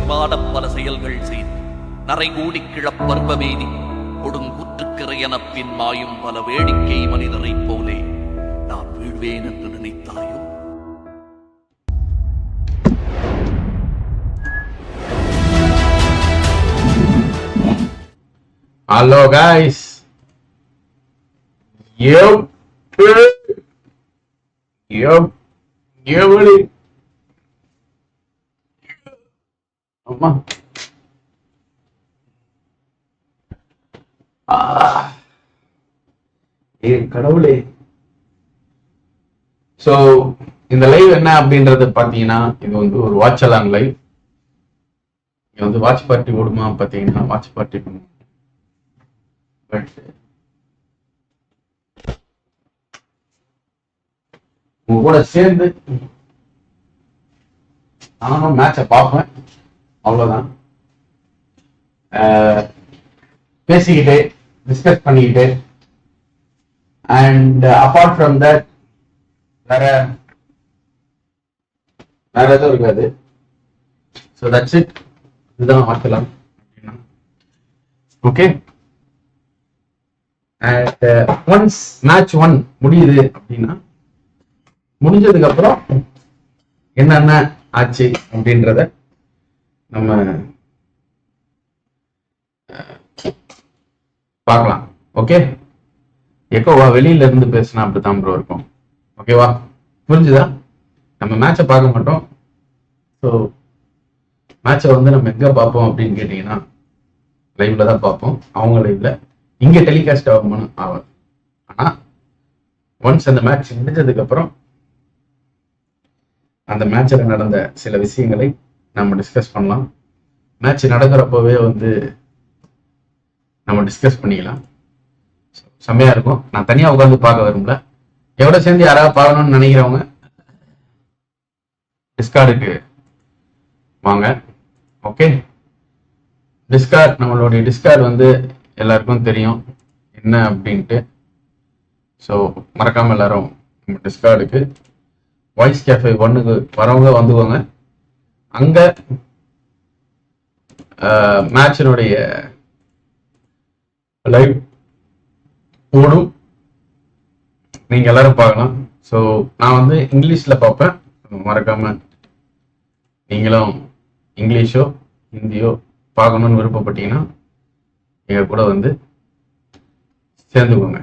பரிவாட பல செயல்கள் செய்து நரைகூடி கிளப்பர்வமேதி கொடுங்கூற்றுக்கிறையன பின் மாயும் பல வேடிக்கை மனிதரைப் போலே நான் வீழ்வேன் என்று நினைத்தாயோ? Hello guys. Yup. buddy. அம்மா கடவுளே. சோ இந்த லைவ் என்ன அப்படின்றது பாத்தீங்கன்னா, இது வந்து ஒரு வாட்ச் அலாங் லைவ். இது வந்து வாட்ச் பார்ட்டி ஓடுமா பாத்தீங்கன்னா வாட்ச் பார்ட்டி பண்ணும். பட் உங்க கூட சேர்ந்து நானும் மேட்சை பார்ப்பேன், அவ்வளவுதான். பேசிக்கிட்டே டிஸ்கஸ் பண்ணிக்கிட்டு அண்ட் அப்பார்ட் ஃப்ரம் தட் வேற எதுவும் இருக்காது. So that's it. இதுதான் பார்க்கலாம். ஓகே. அண்ட் ஒன்ஸ் மேட்ச் 1 முடியுது அப்படின்னா, முடிஞ்சதுக்கு அப்புறம் என்னென்ன ஆச்சு அப்படின்றத நம்ம பார்க்கலாம். ஓகே. எக்கோவா வெளியில இருந்து பேசினா அப்படித்தான் ப்ரோ இருக்கும். ஓகேவா? புரிஞ்சுதா? நம்ம மேட்சை பார்க்க மாட்டோம். ஸோ மேட்சை வந்து நம்ம எங்க பார்ப்போம் அப்படின்னு கேட்டீங்கன்னா, லைவ்ல தான் பார்ப்போம். அவங்க லைவ்ல இங்க டெலிகாஸ்ட் ஆகும்னு ஆகும். ஆனா ஒன்ஸ் அந்த மேட்ச் முடிஞ்சதுக்கு அப்புறம் அந்த மேட்சில் நடந்த சில விஷயங்களை நம்ம டிஸ்கஸ் பண்ணலாம். மேட்ச் நடக்கிறப்பவே வந்து நம்ம டிஸ்கஸ் பண்ணிக்கலாம். செம்மையா இருக்கும். நான் தனியா உட்காந்து பார்க்க விரும்பல. எவ்வளோ சேர்ந்து யாராவது பார்க்கணும்னு நினைக்கிறவங்க டிஸ்கார்டுக்கு வாங்க. ஓகே. டிஸ்கார்ட், நம்மளுடைய டிஸ்கார்ட் வந்து எல்லாருக்கும் தெரியும் என்ன அப்படின்ட்டு. ஸோ மறக்காம எல்லாரும் நம்ம டிஸ்கார்டுக்கு வாய்ஸ் கேஃபே 1க்கு வரவங்க வந்துக்கோங்க. அங்க மேட்சினுடைய லைவ் ஓடும், நீங்க எல்லாரும் பார்க்கலாம். ஸோ நான் வந்து இங்கிலீஷ்ல பார்ப்பேன். மறக்காம நீங்களும் இங்கிலீஷோ ஹிந்தியோ பார்க்கணும்னு விருப்பப்பட்டீங்கன்னா எங்க கூட வந்து சேர்ந்துக்கோங்க.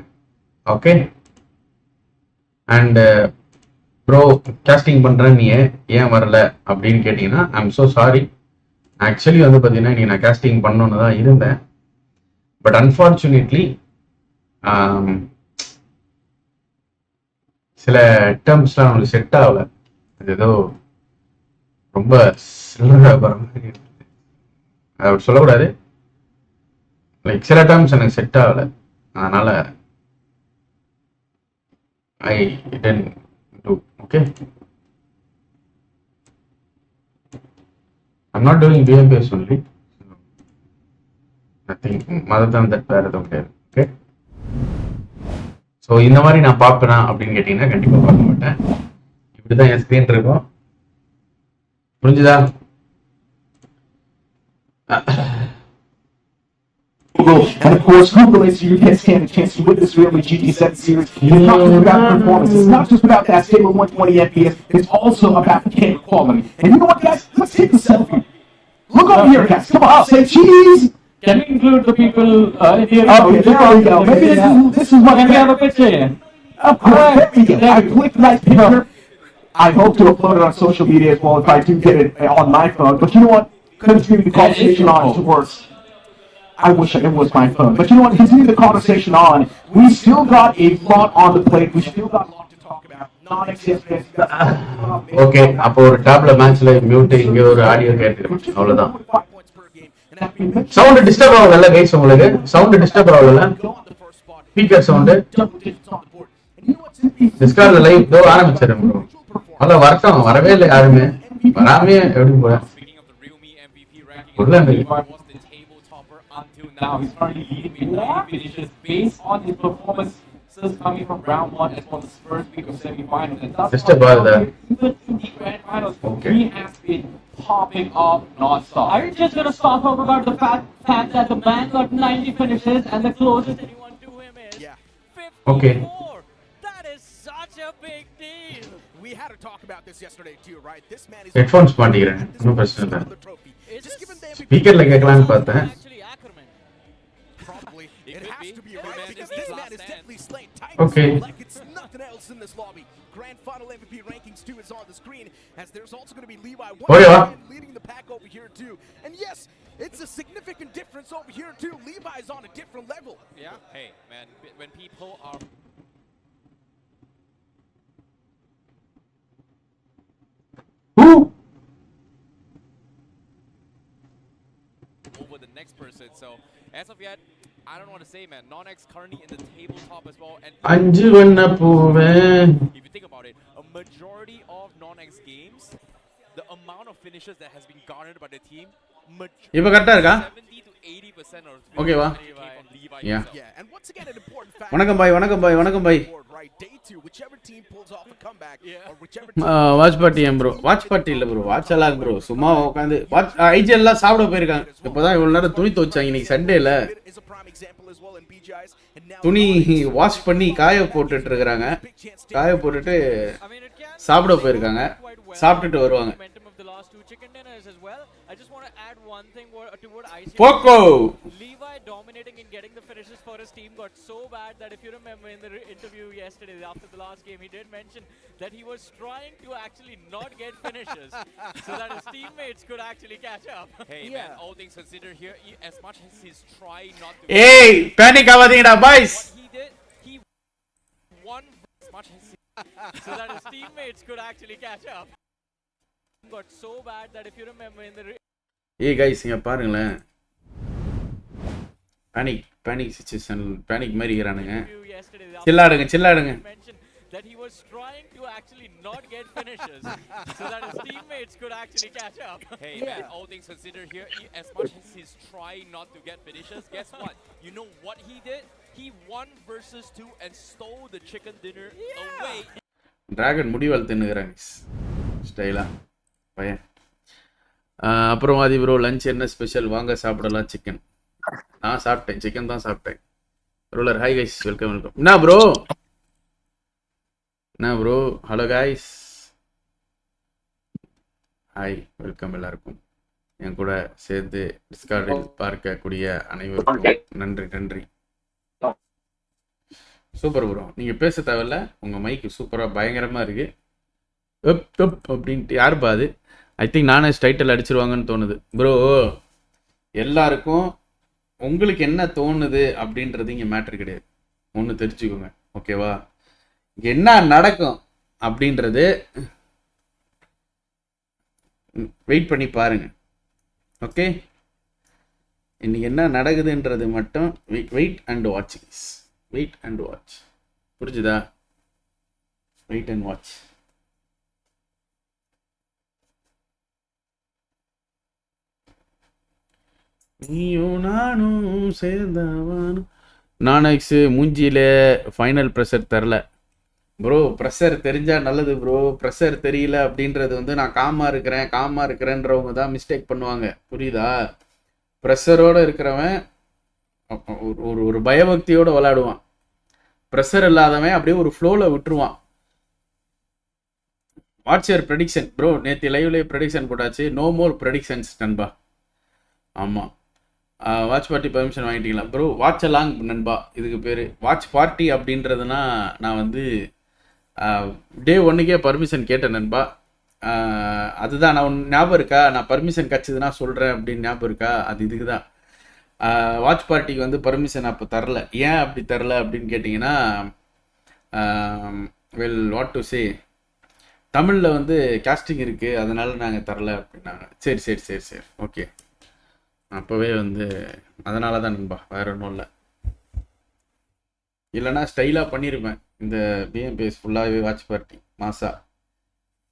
ஓகே. அண்ட் ப்ரோ கேஸ்டிங் பண்றேன், நீ ஏன் வரல அப்படின்னு கேட்டீங்கன்னா, I am so sorry. Actually வந்து பார்த்தீங்கன்னா நீ நான் கேஸ்டிங் பண்ணணுன்னு தான் இருந்தேன். பட் அன்ஃபார்ச்சுனேட்லி சில டேர்ம்ஸ்லாம் நம்மளுக்கு செட் ஆகல. அது ஏதோ ரொம்ப அப்படி சொல்லக்கூடாது. லைக் சில டேர்ம்ஸ் எனக்கு செட் ஆகல. அதனால ஐ tent do. Okay, I'm not doing Bmps only. Nothing other than that. வேற எதுவும் கிடையாது. ஓகே. ஸோ இந்த மாதிரி நான் பார்ப்பேனா அப்படின்னு கேட்டீங்கன்னா கண்டிப்பா பார்க்க மாட்டேன். இப்படிதான் என் ஸ்கிரீன் இருக்கும். புரிஞ்சுதா? And of course, congratulations, you guys had a chance to witness really GT7 series. It's not just about performance, it's not just about that stable 120 FPS, it's also about the camera quality. And you know what, guys? Let's take the selfie. Look over here, guys. Come on, say cheese. Can we include the people in the Okay, there we go. Maybe this is what can we have a picture here? Of course, there we go. I clicked that picture. I hope to upload it on social media as well if I do get it on my phone. But you know what? Continuing the conversation on towards. I wish it was my phone. But you know what? Continuing the conversation on, we still got a lot on the plate. We still got a lot to talk about. Non-existent. Okay, அப்போ ஒரு டேப்ல மேட்ச்ல mute இங்க ஒரு audio கேட்கிறேன். அவ்வளவுதான். Sound disturb ஆகல guys, உங்களுக்கு sound disturb ஆகல. Speaker sound. டிஸ்கார்ட்ல லைவ் தோ ஆரம்பிச்சறேன் bro. அத வரட்டும், வரவே இல்லை யாருமே. வராமே எப்படி போற? உள்ள Until now, he's currently leading with 9 finishes based on his performances coming from round 1 as well as first week of semi-finals. And thus Just about that. even in the grand finals, he has been popping off non-stop. Are you just gonna stop talk about the fact that the man got 90 finishes and the closest anyone to him is 54? Okay. That is such a big deal. We had to talk about this yesterday too, right? This man is headphones மாட்டிக்கிறேன், இன்னும் பிரச்சனை இல்லை. the trophy. Is Just given the MVP ஸ்பீக்கர்ல கேட்கலான்னு பார்த்தேன். actually Ackerman? probably It it could has be. to be The right man because is this the man last is stand. definitely slaying Okay. Titans like it's nothing else in this lobby. Grand final MVP rankings too is on the screen as there's also going to be Levi Oh, yeah. leading the pack over here too. And yes, it's a significant difference over here too. Levi's on a different level. Yeah. Hey, man, when people are Who? over the next person. So as of yet, I don't want to say, man. Non-X currently in the tabletop as well. And அஞ்சு வண்ண பூவே. if you think about it, a majority of non-X games, the amount of finishes that has been garnered by the team, இப்போ கரெக்டா இருக்கா? 70 to 80% of Okay, வா. came from Levi Yeah. himself. Yeah, and once again an important fact. வணக்கம் பாய், வணக்கம் பாய், வணக்கம் பாய். Right, day 2, whichever team pulls off a comeback or whichever watch party ஏன் bro? Watch party இல்லை bro, watch எல்லாம் bro. சும்மா உட்காந்து watch IGL எல்லாம் சாப்பிட போயிருக்காங்க. இப்போதான் இவ்வளவு நேரம் துணி துவைச்சாங்க. இன்னைக்கு சண்டேல is a prime example as well in BGI's and now துணி வாஷ் பண்ணி காய போட்டுட்டு இருக்காங்க. காய போட்டுட்டு I mean, it can சாப்பிட போயிருக்காங்க. சாப்பிட்டுட்டு வருவாங்க. momentum of the last two chicken dinners as well. I just want to add one thing to what I see. Poco. Levi dominating and getting the finishes for his team got so bad that if you remember in the interview yesterday after the last game, he did mention that he was trying to actually not get finishes so that his teammates could actually catch up. Hey, man, all things considered here, as much as he's trying not to. ஏய் panic ஆகாதீங்கடா boys. What he did, he won as much as he. So that his teammates could actually catch up. Got so bad that if you remember in the ஏய் guys இங்க பாருங்களேன். Panic situation panic மாதிரி இருக்கிறானுங்க. interview yesterday சில்லாடுங்க சில்லாடுங்க. he mentioned that he was trying to actually not get finishes so that his teammates could actually catch up. Hey, man, all things considered here, as much as he's trying not to get finishes, guess what? You know what he did? He won versus 2 and stole the chicken dinner away. Dragon முடி வளர்த்துன்னுக்குறாங்க ஸ்டைலா பையன். அப்புறம் வாதி bro lunch என்ன special? வாங்க சாப்பிடலாம். Chicken. நான் சாப்பிட்டேன், சிக்கன் தான் சாப்பிட்டேன். Roller hi guys, welcome welcome. என்ன ப்ரோ? என்ன bro? Hello guys, hi, welcome எல்லாருக்கும். என் கூட சேர்த்து டிஸ்கார்டில் பார்க்கக்கூடிய அனைவருக்கும் நன்றி நன்றி. சூப்பர் ப்ரோ, நீங்கள் பேச தேவையில்ல, உங்கள் மைக்கு சூப்பராக பயங்கரமாக இருக்குது. அப்படின்ட்டு யார் பாது? ஐ திங்க் நானே டைட்டில் அடிச்சிருவாங்கன்னு தோணுது ப்ரோ. எல்லாருக்கும் உங்களுக்கு என்ன தோணுது அப்படின்றது இங்கே மேட்ரு கிடையாது. ஒன்று தெரிஞ்சுக்கோங்க, ஓகேவா? என்ன நடக்கும் அப்படின்றது வெயிட் பண்ணி பாருங்க, ஓகே? இன்னைக்கு என்ன நடக்குதுன்றது மட்டும் wait and watch, wait and watch. புரிஞ்சுதா? Wait and watch. நீயும் நானும் சேர்ந்தவானும். நானெக்ஸு மூஞ்சியில் ஃபைனல் ப்ரெஷர் தரல ப்ரோ. ப்ரெஷர் தெரிஞ்சால் நல்லது ப்ரோ. ப்ரெஷர் தெரியல அப்படின்றது வந்து நான் காமாக இருக்கிறேன்றவங்க தான் மிஸ்டேக் பண்ணுவாங்க, புரியுதா? ப்ரெஷரோடு இருக்கிறவன் ஒரு பயபக்தியோடு விளையாடுவான். ப்ரெஷர் இல்லாதவன் அப்படியே ஒரு ஃப்ளோவில் விட்டுருவான். What's your prediction bro? நேற்று லைவ்லேயே ப்ரெடிக்ஷன் போட்டாச்சு. நோ மோர் ப்ரெடிக்ஷன்ஸ் நண்பா. ஆமாம், வாட்ச் பார்ட்டி பர்மிஷன் வாங்கிட்டீங்களா ப்ரோ? வாட்ச் அலாங் நண்பா, இதுக்கு பேர் வாட்ச் பார்ட்டி அப்படின்றதுனா நான் வந்து டே 1க்கே பர்மிஷன் கேட்டேன் நண்பா. அதுதான் நான் ஞாபகம் இருக்கா? நான் பர்மிஷன் கிடச்சிதுன்னா சொல்கிறேன் அப்படின்னு ஞாபகம் இருக்கா? அது இதுக்கு தான். வாட்ச் பார்ட்டிக்கு வந்து பர்மிஷன் அப்போ தரல. ஏன் அப்படி தரல அப்படின்னு கேட்டிங்கன்னா, வாட் டு சே, தமிழில் வந்து காஸ்டிங் இருக்குது, அதனால நாங்கள் தரல அப்படின்னாங்க. சரி சரி சரி சரி, ஓகே. அப்போவே வந்து அதனால தான் நண்பா, வேற ஒன்றும் இல்லை. இல்லைனா ஸ்டைலாக பண்ணியிருப்பேன் இந்த பிஎம்பிஎஸ் ஃபுல்லாகவே வாட்ச் பார்ட்டி மாசா.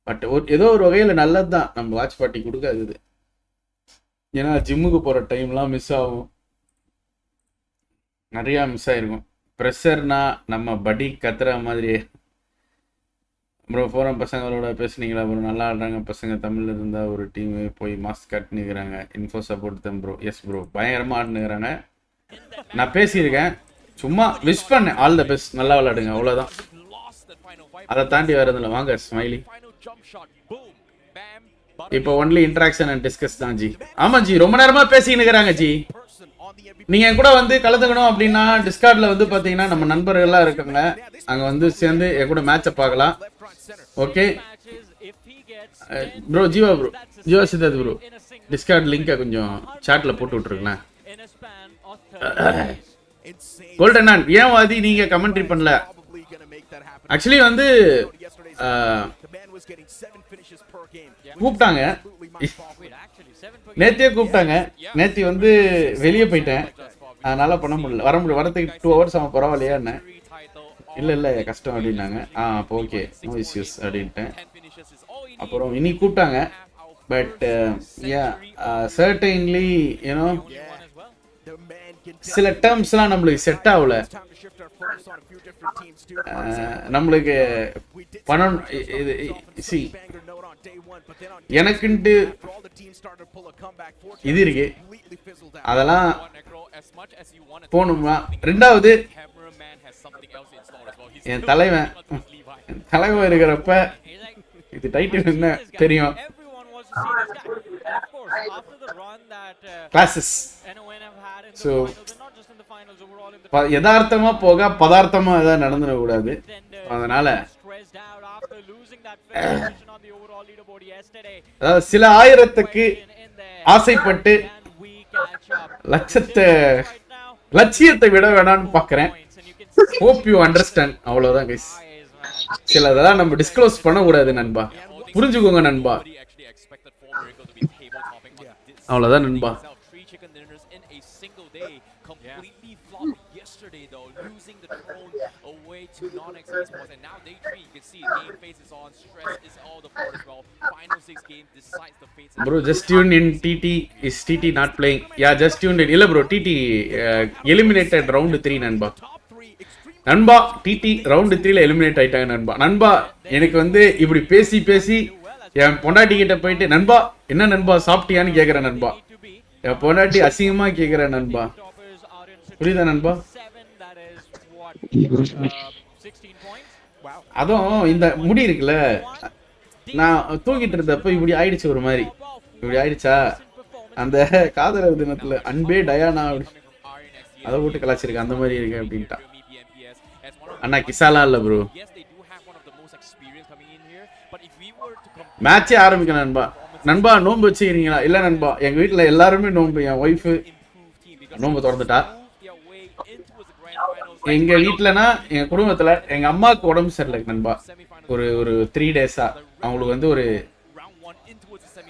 பட் ஏதோ ஒரு வகையில் நல்லது தான் நம்ம வாட்ச் பார்ட்டி கொடுக்காது. ஏன்னா ஜிம்முக்கு போகிற டைம்லாம் மிஸ் ஆகும், நிறையா மிஸ் ஆகிருக்கும். ப்ரெஷர்னா நம்ம படி கத்துற மாதிரியே ப்ரோ ஃபோரம் பசங்களோட பேசுனீங்களா ப்ரோ? நல்லா ஆடுறாங்க பசங்க. தமிழ்ல இருந்தா ஒரு டீம் போய் மாஸ் காட்டுனுக்கிறாங்க. இன்ஃபோ சப்போர்ட் தான் ப்ரோ. எஸ் ப்ரோ, பயங்கரமா ஆடுனுக்கிறாங்க. நான் பேசியிருக்கேன், சும்மா விஷ் பண்ணேன். ஆல் த பெஸ்ட், நல்லா விளையாடுங்க, அவ்வளோதான். அதை தாண்டி வேற எதுவும் இல்லை. வாங்க ஸ்மைலி. இப்போ ஒன்லி இன்ட்ராக்ஷன் அண்ட் டிஸ்கஸ் தான் ஜி. ஆமா ஜி, ரொம்ப நேரமா பேசிக்கின்னு இருக்கிறாங்க ஜி. நீங்க என் கூட வந்து கலந்துக்கணும் அப்படின்னா டிஸ்கார்ட்ல வந்து பாத்தீங்கன்னா நம்ம நண்பர்கள்லாம் இருக்காங்க, அங்க வந்து சேர்ந்து என் கூட மேட்சை பார்க்கலாம். Okay bro, Jeeva Siddharth bro, discord லிங்கை கொஞ்சம் சாட்ல போட்டு விட்டுருங்களேன். கோல்டன் நான் ஏன் வாதி நீங்க கமெண்ட்ரி பண்ணல? ஆக்சுவலி வந்து கூப்பிட்டாங்க, நேத்தியே கூப்பிட்டாங்க. நேத்தி வந்து வெளியே போயிட்டேன், அதனால பண்ண முடியல. வரதுக்கு 2 hours ஆகும். பரவாயில்லையா என்ன? இல்லை கஷ்டம் அப்படின்னாங்க. அப்போ ஓகே, நோ இஷ்யூஸ் அப்படின்ட்டேன். அப்புறம் இனி கூப்பிட்டாங்க, பட் சர்டைன்லி யூனோ சில டேர்ம்ஸ்லாம் நம்மளுக்கு செட் ஆகல. நம்மளுக்கு பணம் இது எனக்குன்ட்டு இது இருக்கு, அதெல்லாம் போகணுமா? ரெண்டாவது என் தலைவன் இருக்கிறப்ப இது டைட்டில் என்ன தெரியும், கிளாஸஸ். ஸோ யதார்த்தமா போக பதார்த்தமா ஏதாவது நடந்துடக்கூடாது. அதனால அதாவது சில ஆயிரத்துக்கு ஆசைப்பட்டு லட்சியத்தை விட வேணான்னு பாக்குறேன். Hope you understand. அவ்வளவுதான் கைஸ். சில அதெல்லாம் நம்ம டிஸ்க்ளோஸ் பண்ணக்கூடாது நண்பா, புரிஞ்சுக்கோங்க நண்பா. அவ்வளவுதான் நண்பா. Bro, just tuned in. TT is TT not playing? Yeah, just tuned in. இல்ல bro, TT eliminated round 3 நண்பா. TT round 3ல eliminate ஆயிட்டாங்க நண்பா. நண்பா எனக்கு வந்து இப்படி பேசி என் பொண்டாட்டி கிட்ட போயிட்டு நண்பா என்ன நண்பா சாப்பிட்டியான்னு கேக்குறேன் நண்பா. என் பொண்டாட்டி அசிங்கமா கேக்குறேன் நண்பா. புரியுதா நண்பா? அதுவும் இந்த முடி இருக்குல்ல, நான் தூங்கிட்டு இருந்தப்ப இப்படி ஆயிடுச்சு, ஒரு மாதிரி இப்படி ஆயிடுச்சா. அந்த காதலர் தினத்துல அன்பே டயானா அதை போட்டு கலாச்சிருக்கேன், அந்த மாதிரி இருக்கு அப்படின்ட்டா. அண்ணா கிசாலா இல்ல ப்ரோ, மேட்சே ஆரம்பிக்கணும் நண்பா. நண்பா நோன்பு வச்சுக்கிறீங்களா? இல்ல நண்பா, எங்க வீட்டுல எல்லாருமே நோன்பு. என் ஒய்ஃபு நோன்பு திறந்துட்டா. எங்க வீட்டுலனா எங்க குடும்பத்துல எங்க அம்மாவுக்கு உடம்பு சரியில்லை நண்பா. ஒரு 3 days-ஆ அவங்களுக்கு வந்து ஒரு,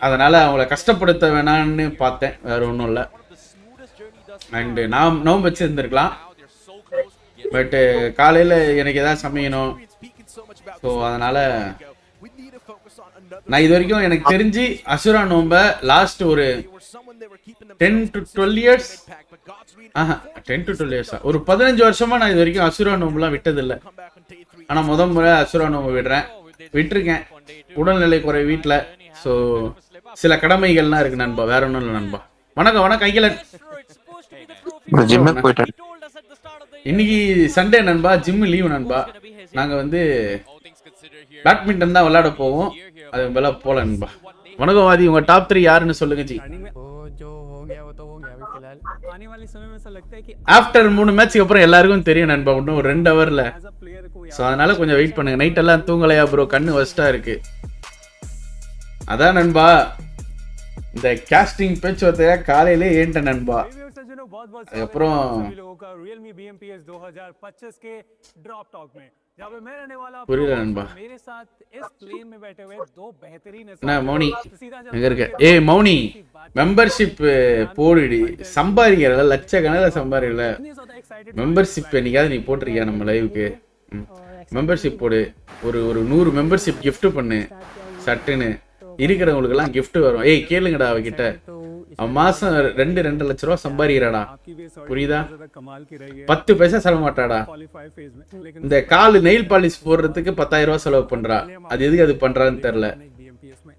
அதனால அவங்கள கஷ்டப்படுத்த வேணான்னு பார்த்தேன், வேற ஒன்றும் இல்லை. அண்டு நான் நோன்பு வச்சு இருந்திருக்கலாம், பட்டு காலையில் எனக்கு எதாவது சமைக்கணும். ஸோ அதனால நான் இது வரைக்கும் எனக்கு தெரிஞ்சு அசுரா நோம்ப லாஸ்ட் ஒரு 10 to 12 years, 10 to 12 years, ஒரு 15 வருஷமா நான் இது வரைக்கும் அசுரா நோம்புலாம் விட்டதில்லை. ஆனால் முறை அசுரா நோம்பு விட்டுருக்கேன். உடல்நிலை குறை வீட்டில். ஸோ சில கடமைகள்லாம் இருக்கு நண்பா, வேற ஒன்றும் இல்லை நண்பா. வணக்கம் ஐயலன். இன்னைக்கு சண்டே நண்பா, ஜிம் லீவ் நண்பா. நாங்கள் வந்து பேட்மிண்டன் தான் விளையாட போவோம், அது மேலே போகல நண்பா. வணக்கம் வாதி, உங்கள் டாப் 3 யாருன்னு சொல்லுங்க ஜி. ஆஃப்டர் 3 மேட்சுக்கு அப்புறம் எல்லாருக்கும் தெரியும் நண்பா, இன்னும் ஒரு 2 hourல. ஸோ அதனால கொஞ்சம் வெயிட் பண்ணுங்க. நைட் எல்லாம் தூங்கலையா ப்ரோ? கண்ணு வஸ்டா இருக்கு. அதான் நண்பா, இந்த கேஸ்டிங் பேச்சுவார்த்தையா காலையிலே ஏன்ட்ட நண்பா. அதுக்கப்புறம் புரியல நண்பா. என்ன மௌனி எங்க இருக்க? ஏய் மௌனி, மெம்பர்ஷிப் போடுடி, சம்பாதிக்கிறல லட்சக்கணக்கில் சம்பாதிக்கல. மெம்பர்ஷிப் என்னைக்காவது நீ போட்டிருக்கியா நம்ம லைவுக்கு? மெம்பர்ஷிப் போடு. ஒரு 100 மெம்பர்ஷிப் கிஃப்ட் பண்ணு சட்டுன்னு. இருக்கிறவங்களுக்கு எல்லாம் கிஃப்ட் வரும். ஏய் கேளுங்கடா அவகிட்ட, அவன் மாசம் 2-2.5 லட்ச ரூபா சம்பாதிக்கிறாடா, आपकी भी सॉरी புரியுதா? ज्यादा कमाल की रही है 10 பைசா செலவு மாட்டாடா. क्वालिफाई फेज में, लेकिन இந்த கால் நெயில் பாலிஷ் போடுறதுக்கு 10,000 ரூபா செலவு பண்றா. அது எதுக்கு அது பண்றான்னு தெரியல. BMPS में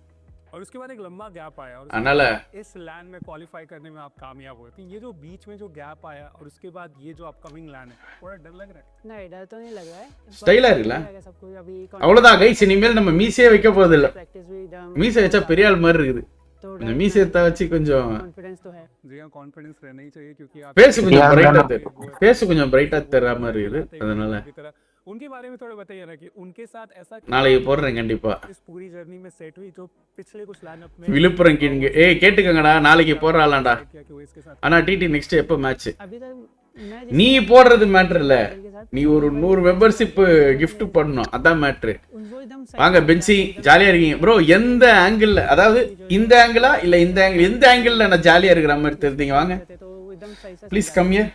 और उसके बाद एक लंबा गैप आया और அதனால इस लैंड में क्वालिफाई करने में आप कामयाब हुए, तो ये जो बीच में जो गैप आया और उसके बाद ये जो अपकमिंग लैंड है, थोड़ा डर लग रहा है? नहीं डर तो नहीं लग रहा है, ஸ்டைலா இருக்குல்ல. सब कुछ अभी அவ்வளவுதான் கைஸ், இனிமேல் நம்ம மீசையே வைக்க போறது இல்ல. प्रैक्टिस भी डन, மீசை வச்சா பெரிய ஆள் மாதிரி இருக்குது. तो இந்த மீசையை வச்சு கொஞ்சம் कॉन्फिडेंस तो है। जी हाँ, कॉन्फिडेंस रहना ही चाहिए क्योंकि आप பேசு கொஞ்சம் பிரைட்டா தெரியும். பேசு கொஞ்சம் பிரைட்டா தெரியற மாதிரி இருக்குது. அதனால की तरह उनके बारे में थोड़ा बताइए ना कि उनके साथ ऐसा क्या நாளைக்கு போடுறேன் கண்டிப்பா. इस पूरी जर्नी में सेट हुई जो पिछले कुछ लाइनअप में விழுப்புரம் கிங் ஏய் கேட்டுக்கங்கடா, நாளைக்கு போடுறாளாம்டா. किया कि वो इसके साथ ஆனா டிடி நெக்ஸ்ட் எப்போ மேட்ச்? अभी तक मैं நீ போடுறது மேட்டர் இல்ல, के साथ நீ ஒரு 100 மெம்பர்ஷிப் gift பண்ணணும், அதான் மேட்ரு. उनको एकदम வாங்க பென்சி, ஜாலியா இருக்கீங்க ப்ரோ. எந்த ஆங்கிள், அதாவது இந்த ஆங்கிளா இல்ல இந்த ஆங்கிள், எந்த ஆங்கிள் நான் ஜாலியா இருக்கிற மாதிரி தெரிஞ்சீங்க? வாங்க थे तो वो एकदम सही से ப்ளீஸ் கம் ஹியர்.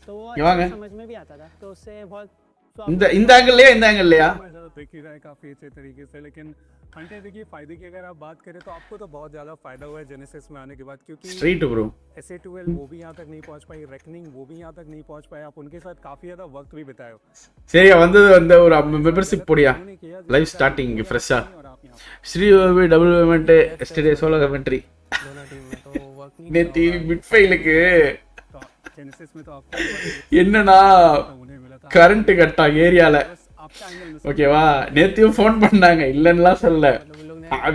तो वो ये वांग है। समझ में भी आता था, तो उससे बहुत இந்த ஆங்கிள்லயா இந்த ஆங்கிள்லயா? ऐसा तो दिख ही रहा है काफी अच्छे तरीके से, लेकिन हंटे देखिए फायदे की अगर आप बात करें तो आपको तो बहुत ज्यादा फायदा हुआ है जेनेसिस में आने के बाद, क्योंकि ஸ்ட்ரைட் ப்ரோ. SA12 वो भी यहाँ तक नहीं पहुँच पाई, रेकनिंग वो भी यहाँ तक नहीं पहुँच पाए, आप उनके साथ काफी ज्यादा वक्त भी बिताए हो। சரியா வந்தது வந்து ஒரு மெம்பர்ஷிப் போடியா. उन्होंने किया லைவ் ஸ்டார்டிங் ஃப்ரெஷ்ஷா. और आप यहाँ ஸ்ரீ ஓவி double payment yesterday solo commentary. दोनों टीम में तो वर्क नहीं நேத்தி மிட் ஃபைலுக்கு तो जेनेसिस में तो आपको என்னன்னா उन्हें मिला था கரண்ட் கட்டா ஏரியால. आपका एंगल मिस ஓகேவா, நேத்தியும் ஃபோன் பண்ணாங்க, இல்லன்னுலாம் சொல்லல.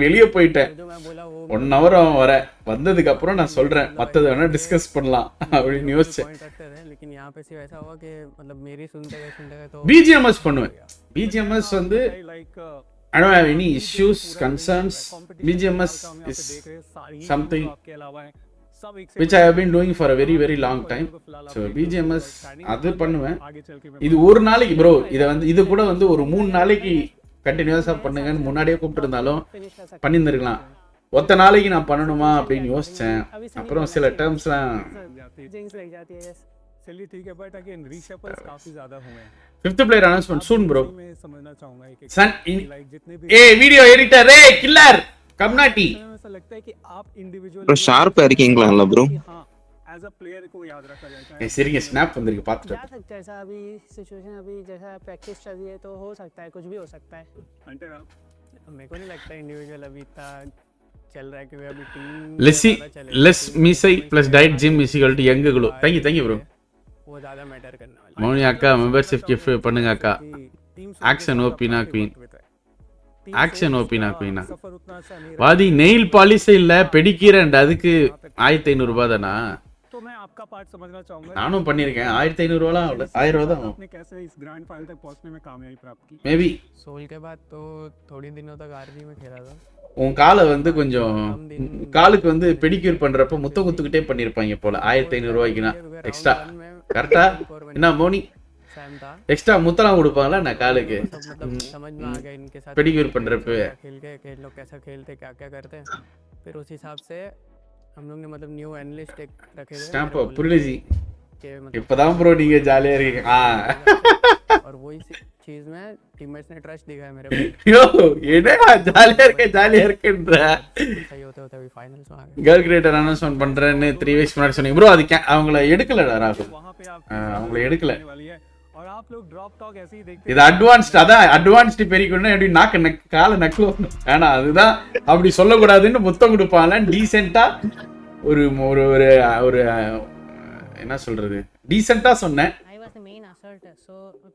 வெளியே போயிட்டேன். जो मैं बोला वो 1 hour அவன் வர வந்ததுக்கு அப்புறம் நான் சொல்றேன், மத்தது வேணா டிஸ்கஸ் பண்ணலாம் அப்படின்னு யோசிச்சேன். पॉइंट रखते थे, लेकिन यहाँ पे सिर्फ ऐसा हुआ कि मतलब मेरी सुनते गए तो பிஜிஎம்எஸ் பண்ணுவேன். பிஜிஎம்எஸ் வந்து like I don't have any issues, concerns. BGMS is something आपके अलावा है सब एक which I have been doing for a very very long time. So BGMS அது பண்ணுவேன். आगे चल के இது ஒரு நாளைக்கு ப்ரோ, இத வந்து இது கூட வந்து ஒரு 3 நாளைக்கு கண்டினியூஸா பண்ணுங்கன்னு முன்னாடியே கூப்பிட்டுருந்தாலும் फिनिश कर सकते பண்ணியிருந்திருக்கலாம். ஒத்த நாளைக்கு நான் பண்ணணுமா அப்படின்னு யோசிச்சேன். அப்புறம் சில டேர்ம்ஸ்லாம் हैं, जिंक्स लग जाती है। यस चलिए ठीक है, बट अगेन रीशफल्स काफी ज्यादा हुए हैं। 5th player announcement soon bro. मैं समझना चाहूंगा एक Son लाइक जितने भी ஏ வீடியோ எடிட்டர் ஏ கில்லர் கம்னாட்டி. ऐसा लगता है कि आप इंडिविजुअल ப்ரோ ஷார்ப்பா இருக்கீங்களால ப்ரோ? हाँ एज अ प्लेयर को याद रखा जाए, चाहे ஏ சரிங்க, ஸ்னாப் வந்திருக்கு பார்த்துட்டு. जा सकता है, ऐसा अभी सिचुएशन अभी जैसा प्रैक्टिस चल रही है तो हो सकता है, कुछ भी हो सकता है। हंटर आप मेरे को नहीं लगता इंडिविजुअल अभी इतना चल रहा है, क्योंकि अभी टीम லெஸ்ஸி லெஸ் மீசை plus diet gym is equal to young குளு. Thank you bro. वो ज़्यादा मैटर करने वाला மௌனி அக்கா மெம்பர்ஷிப் கிஃப்ட் பண்ணுங்க அக்கா. ஆக்ஷன் ஓபினா குவீன். ஆக்ஷன் ஓபினா குவீனா. सफर उतना अच्छा नहीं வாதி நெயில் பாலிஷ் இல்ல பெடிக்யூர் அண்ட் அதுக்கு 1500 ரூபாய் தானா? तो मैं आपका पार्ट समझना चाहूंगा நானும் பண்ணியிருக்கேன். 1500 ரூபாலாம் 1000 ரூபா தான் आपने कैसे इस ग्रैंड फाइनल तक पहुंचने में कामयाबी प्राप्त की। மேபி. सोल के बाद तो थोड़ी दिनों तक आरवी में खेला था। உன் காலை வந்து கொஞ்சம் காலுக்கு வந்து பெடிக்யூர் பண்றப்ப முத்த குத்துக்கிட்டே பண்ணிருப்பாங்க போல. 1500 ரூபாய்க்குனா எக்ஸ்ட்ரா கரெக்டா? என்ன மோனி सैम था, எக்ஸ்ட்ரா முத்தலாம் கொடுப்பாங்களா நான் காலுக்கு सब मतलब समझ में आ गया इनके साथ பெடிக்யூர் பண்றப்ப? खेल लोग कैसा खेलते, क्या क्या करते हैं, फिर उस हिसाब से हम लोग ने मतलब न्यू एनालिस्ट एक रखे थे ஸ்டாம்ப் புரியுது. कि मतलब இப்பதான் ப்ரோ நீங்க ஜாலியா இருக்கீங்க. और वही चीज में टीममेट्स ने ट्रस्ट दिखाया मेरे पे। யோ என்னடா ஜாலியா இருக்கேன்ற. सही होते होते अभी फाइनल्स में आ गए। கேர்ள் கிரியேட்டர் அனௌன்ஸ்மென்ட் பண்றேன்னு 3 வீக்ஸ் முன்னாடி சொன்னீங்க ப்ரோ. அது அவங்கள எடுக்கலடா ராகுல். वहां पे आप அவங்கள எடுக்கல. आने वाली है और आप लोग ड्रॉप टॉक ऐसे ही देखते இது அட்வான்ஸ்ட், அதான் அட்வான்ஸ்ட் பெரிக்கணும்னா எப்படி நாக்கு காலை நக்கு வேணா, அதுதான் அப்படி சொல்லக்கூடாதுன்னு முத்தம் கொடுப்பாங்க. டீசெண்டா ஒரு ஒரு ஒரு ஒரு என்ன சொல்றது, டீசெண்டா சொன்னேன். I was the main assaulter, so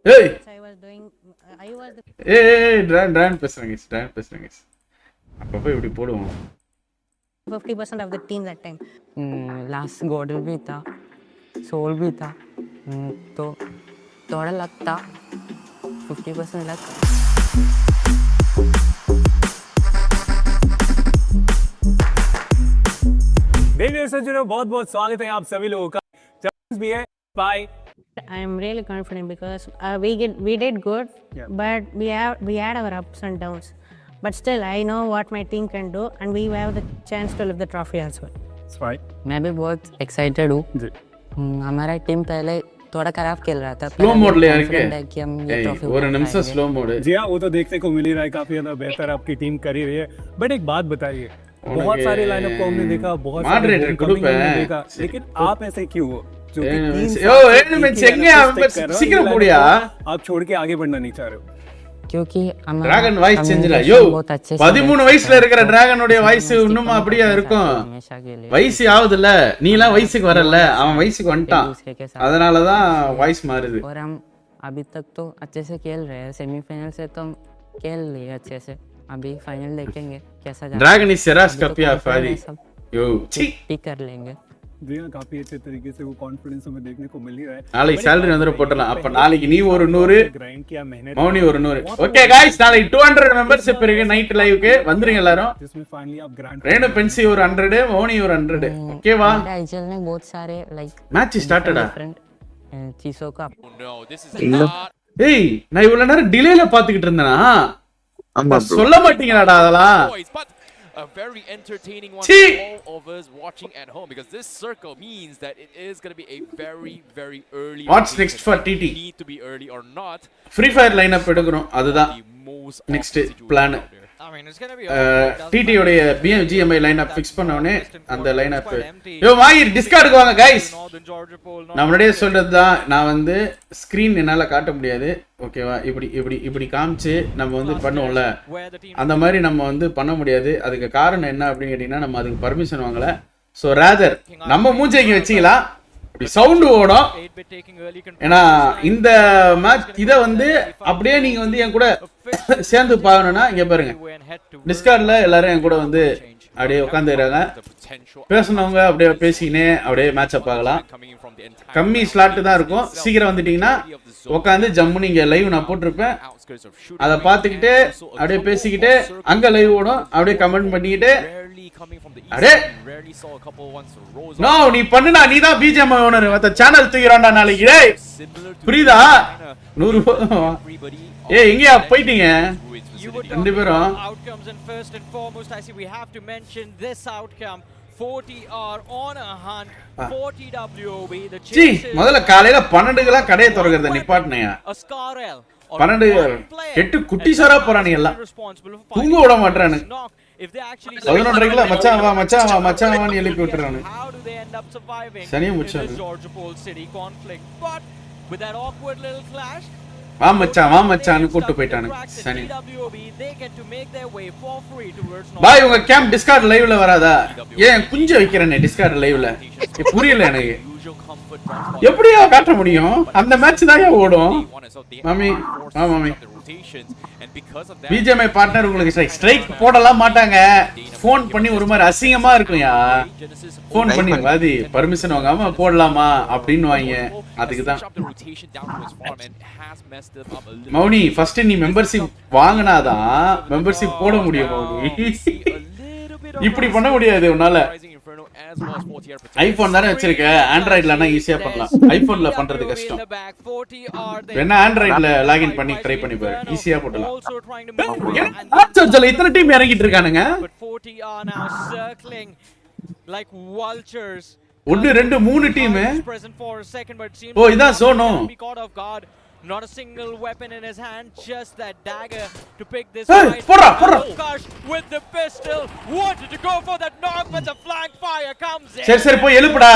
Hey! I was doing, I was the ஏய் டிரான் பேசுறாங்க. அப்பப்போ இப்படி போடுவோம். 50% of the team that time. Last गॉडल भी था, सोल भी था, तो थोड़ा लक था, 50% लक। देखिए सज्जनों, बहुत बहुत स्वागत है आप सभी लोगों का। चैलेंज भी है bye. I am really confident because we did good, but we had our ups and downs. But still, I know what my team can do, and we have the chance to lift the trophy as well. मैं भी बहुत excited हूँ। हमारा team पहले थोड़ा खराब खेल रहा था, ஸ்லோ மோட்ல இருக்கு. कि हम ये ट्रॉफी ஒரு நிமிஷம் ஸ்லோ மோடு. जी हाँ, वो तो देखने को मिल ही रहा है, काफी ज्यादा बेहतर आपकी टीम कर ही रही है। बट एक बात बताइए, बहुत सारे लाइनअप को हमने देखा, बहुत सारे Moderator homecoming group है. हमने देखा, लेकिन आप ऐसे क्यों हो जो कि 3 यो साल से एक मिनट एक ही செங்க lineup அவன் stick कर रहे हो, சீக்கிரம் ये போடியா lineup को आप छोड़ के आगे बढ़ना नहीं चाह रहे हो? क्योंकि हमारा டிராகன் வாய்ஸ் சேஞ்சில communication யோ बहुत अच्छे से 13 बैठ வயசுல सकता இருக்கிற है, तो டிராகனுடைய வாய்ஸ் इसलिए मैं இன்னும் stick அப்படியே करना இருக்கும் चाहता हूं हमेशा के लिए। வயசு ஆகுதுல்ல நீலாம் வயசுக்கு வரல அவன் வயசுக்கு வந்துட்டான் एक दूसरे के साथ அதனால தான் வாய்ஸ் மாறுது और हम अभी तक तो अच्छे से खेल रहे हैं, सेमीफाइनल से तो हम खेल लिए अच्छे से, अभी फाइनल देखेंगे कैसा जाता है। டிராகன் இஸ் செராஸ் अभी तो கப்பியா फादी confidence सब யோ சி पिक कर लेंगे। जी हाँ, काफी अच्छे तरीके से वो कॉन्फिडेंस हमें देखने को मिल ही रहा है। நாளைக்கு salary வந்து போடலாம் அப்ப நாளைக்கு நீ ஒரு 100 ग्राइंड किया, मेहनत மௌனி ஒரு 100 ஓகே गाइस நாளைக்கு 200 மெம்பர்ஷிப் இருக்கு நைட் லைவ்க்கு வந்துருங்க எல்லாரும் जिसमें फाइनली आप ग्रैंड ரேணு பென்சி ஒரு 100 மௌனி ஒரு 100 ஓகேவா हमारे आईजीएल में बहुत सारे लाइक மேட்ச் ஸ்டார்ட்டடா डिफरेंट चीजों का Oh no, this is not. ஏய் நான் இவ்வளவு நேரம் டிலேல பாத்துக்கிட்டு இருந்தேனா சொல்ல மாட்டீங்களாடா அதெல்லாம் Boys, but a very entertaining one Chee. for all of us watching at home, because this circle means that it is going to be a very, very early. What's rotation. next for TT? Need to be early or not. Free fire lineup எடுக்கறோம் அதுதான் The most Next awkward situation plan. out there. I mean, it's gonna be awkward, doesn't டிடி matter. உடைய BMGMI lineup fix பண்ண உடனே அந்த It's lineup quite empty. யோ மாயிர் டிஸ்கார்டுக்கு வாங்க गाइस Northern Georgia Pole, நான் முன்னாடியே சொல்றதுதான் நான் வந்து ஸ்கிரீன் என்னால காட்ட முடியாது ஓகேவா இப்படி இப்படி இப்படி காமிச்சு நம்ம வந்து பண்ணுவோம்ல where the team அந்த மாதிரி நம்ம வந்து பண்ண முடியாது அதுக்கு காரணம் என்ன அப்படின்னு கேட்டீங்கன்னா நம்ம அதுக்கு பர்மிஷன் வாங்கல ஸோ ரேதர் நம்ம மூஞ்சைக்கு வச்சுக்கலாம் இப்படி சவுண்டு ஓடும் 8-bit taking early control. ஏன்னா இந்த மேட்ச் இதை வந்து அப்படியே நீங்க வந்து என் கூட சேர்ந்து பார்க்கணும்னா இங்க பாருங்க And head to டிஸ்கார்ட்ல எல்லாரும் என் கூட வந்து அப்படியே உட்காந்துக்கிறாங்க The potential பேசுனவங்க அப்படியே பேசிக்கினே அப்படியே மேட்சை பார்க்கலாம் coming in from the entire கம்மி ஸ்லாட் தான் இருக்கும் சீக்கிரம் வந்துட்டீங்கன்னா உட்காந்து ஜம்முன்னு இங்க லைவ் நான் போட்டிருப்பேன் outskirts of shooting. அதை பார்த்துக்கிட்டு அப்படியே பேசிக்கிட்டு அங்க லைவ் ஓடும் அப்படியே கமெண்ட் பண்ணிக்கிட்டு Rarely coming from the east. அடே Rarely saw a couple ones rose no up. நீ பண்ணுடா நீ தான் பிஜிஎம் ஓனர் மத்த சேனல் தூக்கிறான்டா நாளைக்கு டேய் Similar to புரியுதா China, 100 everybody ஏய் எங்கயா போயிட்டீங்க who is You were vicinity. ரெண்டு talking பேரும் about outcomes, and first and foremost, I see we have to mention this outcome. 40 are on a hunt. 40 WOB. The G chase is முதல்ல காலையில 12க்குலாம் கடையை திறக்கிறத நிப்பாட்டினயா a Scarel. 12 எட்டு குட்டிசாரா போறானுங்க எல்லாம் தூங்க விட மாட்டானுங்க If they actually 11:30க்குள்ள மச்சான் வா மச்சான் வா மச்சான் வான்னு எழுப்பி விட்டுறானுங்க how do they end up surviving சனியை in முடிச்சாங்க this Georgia Pole City conflict? But with that awkward little clash, வா மச்சான்னு கூட்டு போயிட்டானுங்க சனி TWOB, they get to make their way for free towards பாய் உங்க கேம்ப் டிஸ்கார்ட் லைவ்ல வராதா ஏன் குஞ்ச வைக்கிறேனே டிஸ்கார்ட் லைவ்ல புரியல எனக்கு Usual comfort transport. எப்படியா காட்ட முடியும் அந்த மேட்ச் தான் ஏன் ஓடும் So they மாமி force வா மாமி the rotations, and because of that, BGMI partner உங்களுக்கு ஸ்ட்ரைக் போடலாம் மாட்டாங்க ஃபோன் பண்ணி ஒரு மாதிரி அசிங்கமா இருக்கும்யா Genesis ஃபோன் பண்ணி வாதி பர்மிஷன் வாங்காம போடலாமா அப்படின்னு வாங்க அதுக்கு தான் shot the rotation down to his farm and has messed them up a little. Mouni first நீ மெம்பர்ஷிப் வாங்கினாதான் மெம்பர்ஷிப் போட முடியும் மௌனி இப்படி பண்ண முடியாது உன்னால ஐபோன் தானே வச்சிருக்க ஆண்ட்ராய்ட்லனா ஈஸியா பண்ணலாம் ஐபோன்ல பண்றது கஷ்டம் வேணா ஆண்ட்ராய்ட்ல லாகின் பண்ணி ட்ரை பண்ணி பாரு ஈஸியா போடலாம் இத்தனை டீம் இறங்கிட்டு இருக்கானுங்க But 40 are now circling like vultures. 1 2 3 team Present for a second, but it seems ஓ இதான் Sono be caught off guard. Not a single weapon in his hand, just that dagger to pick this Hey, fight. porra. Akash with the pistol wanted to go for that knock, but the flank fire comes in. சரி போய் எழுப்புடா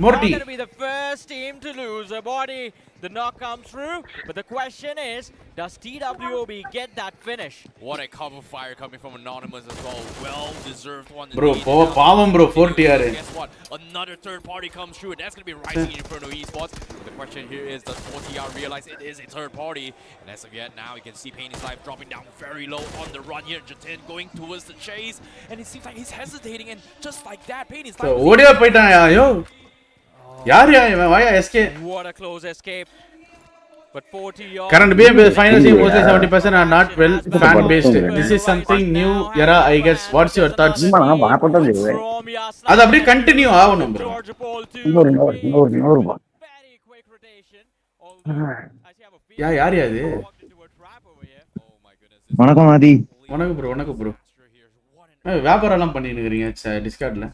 Morty. Going to be the first team to lose a body. The knock comes through, but the question is, does TWOB get that finish? What a cover fire coming from Anonymous as well. Well deserved one. Bro, பாவம் bro 40 யாரு. Guess what? Another third party comes through, and that's going to be Rising Inferno Esports. The question here is, does 40R realize it is a third party? And as of yet, now you can see Pain's life dropping down very low on the run here. Jatin going towards the chase, and it seems like he's hesitating, and just like that, Pain's life. ஓடியா போய்ட்டான் யோ யார் இவன் வாயா SK What a close escape. But 40 current BMP final team mostly 70% are not well fan based. This is something new era I guess. What's your thoughts? அது அப்படியே continue ஆகணும் bro. யார் அது? வணக்கம் ஆதி. வணக்கம் ப்ரோ. வியாபாரம் எல்லாம் பண்ணிட்டு இருக்கீங்க டிஸ்கார்ட்ல.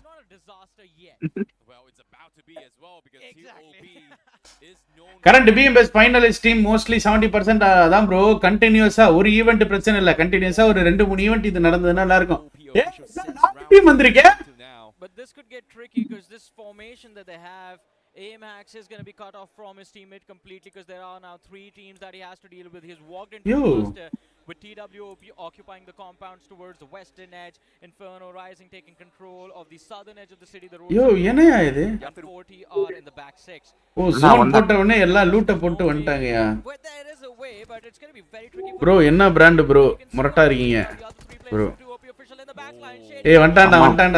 Current BMPS finalist team mostly 70% அதான் ப்ரோ கண்டினியூஸா ஒரு ஈவென்ட் பிரச்சனை இல்ல கண்டினியூஸா ஒரு 2-3 ஈவென்ட் இது நடந்ததுன்னா நல்லா இருக்கும் டீம் வந்திருக்கே. But this could get tricky because this formation that they have, Amax is going to be cut off from his teammate completely because there are now 3 teams that he has to deal with. He's walked into first with TWOP occupying the compounds towards the western edge, Inferno Rising taking control of the southern edge of the city. The road என்னையா இது? and 40 are in the back 6. ஓ zone போட்ட உடனே எல்லாம் லூட்ட போட்டு வந்துட்டாங்கயா. But there is a way, but it's going to be very tricky. Bro என்ன பிராண்ட் ப்ரோ? முரட்டா இருக்கீங்க ப்ரோ. ஏய் வந்துட்டான்டா. வந்துட்டான்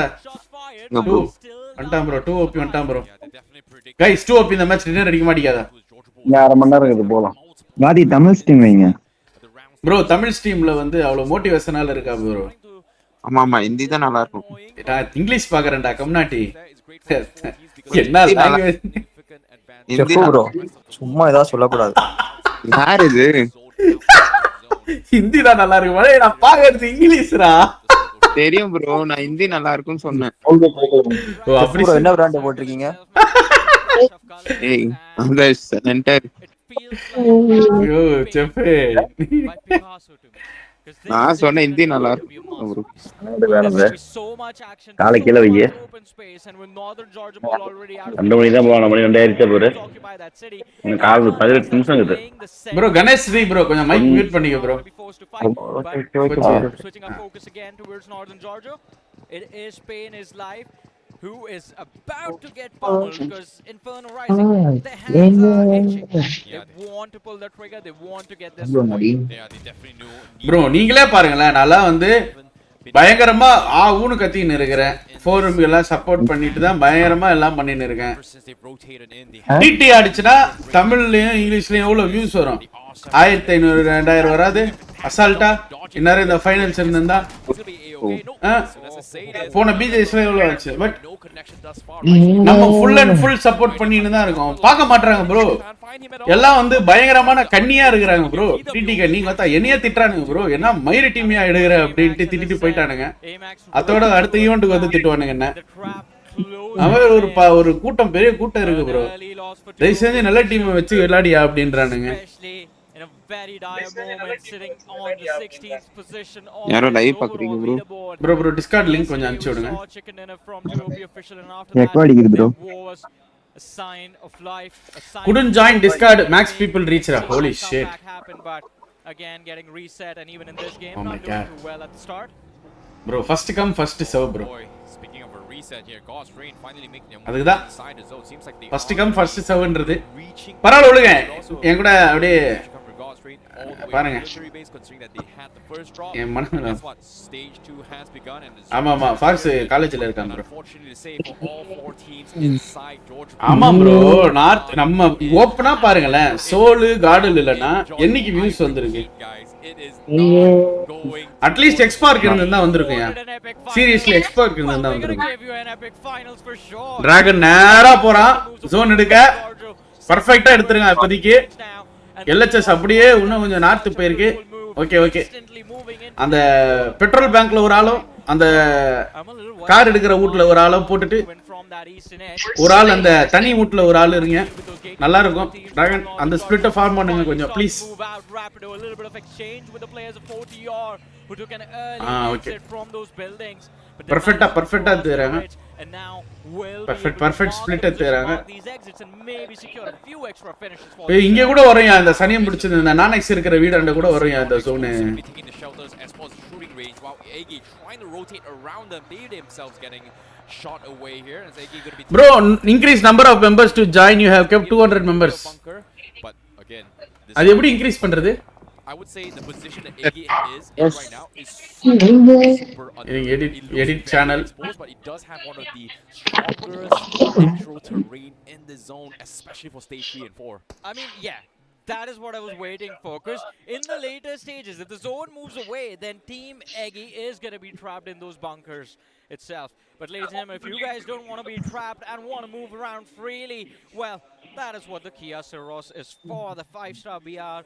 ப்ரோ. 2 OP வந்துட்டான் ப்ரோ. கைஸ் 2 OP இந்த மேட்ச் டின்னர் அடிக்க மாட்டீங்கடா. இன்னும் அரை மணி நேரம் இருக்குது போலாம். வாதி தமிழ் ஸ்ட்ரீம் வைங்க ப்ரோ. தமிழ் ஸ்ட்ரீம்ல வந்து அவ்வளவு மோட்டிவேஷனல் இருக்கா ப்ரோ? ஆமா ஹிந்தி தான் நல்லா இருக்கும். நான் இங்கிலீஷ் பாக்குறேன்டா கம்னாட்டி. என்ன லாங்குவேஜ் ஹிந்தி ப்ரோ சும்மா ஏதாவது சொல்லக்கூடாது. யார் இது? ஹிந்தி தான் நல்லா இருக்கு. மழை நான் பாக்குறது இங்கிலீஷ்ரா. தெரியும் ப்ரோ நான் ஹிந்தி நல்லா இருக்கும்னு சொன்னேன். ஓ அப்படி என்ன பிராண்ட் போட்டிருக்கீங்க? ஏய் அந்த சென்டர் ஐயோ செஃபே நான் சொன்ன ஹிந்தி நல்லா இருக்கும் ப்ரோ. காலை கீழே வைங்க. 2 மணி தான் போகலாம். 2 ஆயிடுச்சு ப்ரோ. கால் 18 நிமிஷம் இருக்குது ப்ரோ. கணேஷ் ஸ்ரீ ப்ரோ கொஞ்சம் மைக் மியூட் பண்ணிக்க bro. Switching our focus again towards northern Georgia. It is Spain is live, who is about to get pummeled because Inferno Rising, their hands are itching. They want to pull the trigger, they want to get this point. Yeah, they definitely knew. Bro நீங்களே பாருங்களேன். நல்லா வந்து பயங்கரமா ஊனு கத்தின்னு இருக்கிறேன். Forum எல்லாம் support பண்ணிட்டு தான் பயங்கரமா எல்லாம் பண்ணின்னு இருக்கேன். டிடி அடிச்சுனா தமிழ்லயும் இங்கிலீஷ்லயும் எவ்வளவு வியூஸ் வரும்? 1500 2000 வராது அசால்ட்டா. இந்நேரம் இந்த ஃபைனல்ஸ் இருந்தா போன பிஜேஸ்ல எவ்வளவு ஆச்சு. பட் நம்ம ஃபுல் அண்ட் ஃபுல் சப்போர்ட் பண்ணிட்டு தான் இருக்கோம். பார்க்க மாட்டாங்க ப்ரோ. எல்லாம் வந்து பயங்கரமான கண்ணியா இருக்கிறாங்க ப்ரோ. டிடிக்கு நீங்க பார்த்தா என்னையே திட்டுறானுங்க ப்ரோ. என்ன மயிறு டீமியா எடுக்கிற அப்படின்ட்டு திட்டிட்டு போயிட்டானுங்க. அதோட அடுத்த ஈவெண்ட்டுக்கு வந்து திட்டுவானுங்க என்ன. அவன் ஒரு கூட்டம் பெரிய கூட்டம் இருக்கு ப்ரோ. தயவு செஞ்சு நல்ல டீம் வச்சு விளையாடியா அப்படின்றானுங்க. In a very dire moment, sitting on the 16th position on யாரோ the லைவ் பாக்குறீங்க ப்ரோ. ப்ரோ டிஸ்கார்ட் லிங்க் கொஞ்சம் அனுப்பிச்சு விடுங்க. எக்கோ அடிக்குது bro. A sign of life, a sign couldn't join Discord, max people reach ra. Holy shit. But again getting reset, and even in this game Oh my not doing God. too well at the start. Bro first come first serve bro. Speaking of a reset here, God's Rain finally making a அதுக்கு தான் inside the zone. Seems like they first come first serveன்றது பரவாயில்லை விடுங்க. என் கூட அப்படியே பாருங்க. என் மனசுல ஆமா ஆமா ஃபாக்ஸ் காலேஜ்ல இருக்கான் ப்ரோ. ஆமா ப்ரோ. நார்த் நம்ம ஓப்பனா பாருங்களேன். சோலு கார்டல் இல்லனா என்னைக்கு வியூஸ் வந்திருக்கு? அட்லீஸ்ட் எக்ஸ்பார்க் இருந்தா வந்திருக்குயா. சீரியஸ்லி எக்ஸ்பார்க் இருந்தா வந்திருக்கு. டிராகன் நேரா போறான் ஜோன் எடுக்க. பர்ஃபெக்ட்டா எடுத்துருங்க இப்போதைக்கு. எல்ஹெச்எஸ் அப்படியே இன்னும் கொஞ்சம் நார்த்து போயிருக்கு. Okay okay. அந்த பெட்ரோல் பேங்க்ல ஒரு ஆளும் அந்த கார் எடுக்கிற வீட்ல ஒரு ஆளும் போட்டுட்டு ஒரு ஆள் அந்த தனி வீட்ல ஒரு ஆள் இருங்க. நல்லா இருக்கும். டிராகன் அந்த ஸ்பிளிட்ட ஃபார்ம் பண்ணுங்க கொஞ்சம் ப்ளீஸ். ஓகே பர்ஃபெக்ட்டா எடுத்துறாங்க. பர்ஃபெக்ட் ஸ்பிளிட் எடுத்துறாங்க. இங்க கூட வரும் அந்த சனியம் பிடிச்சது. இந்த நானெக்ஸ் இருக்கிற வீடாண்ட கூட வரும் அந்த zone. Bro, increase number of members to join. You have kept 200 members. அது எப்படி இன்க்ரீஸ் பண்றது? I would say the position that Iggy is in right now is super edit channel, but it does have one of the strongest natural terrain in the zone, especially for stage 3 and 4. I mean, yeah, that is what I was waiting for, because in the later stages, if the zone moves away, then Team Eggy is going to be trapped in those bunkers itself. But ladies and gentlemen, if you guys don't want to be trapped and want to move around freely, well, that is what the Kia Ceros is for. The 5-star BR,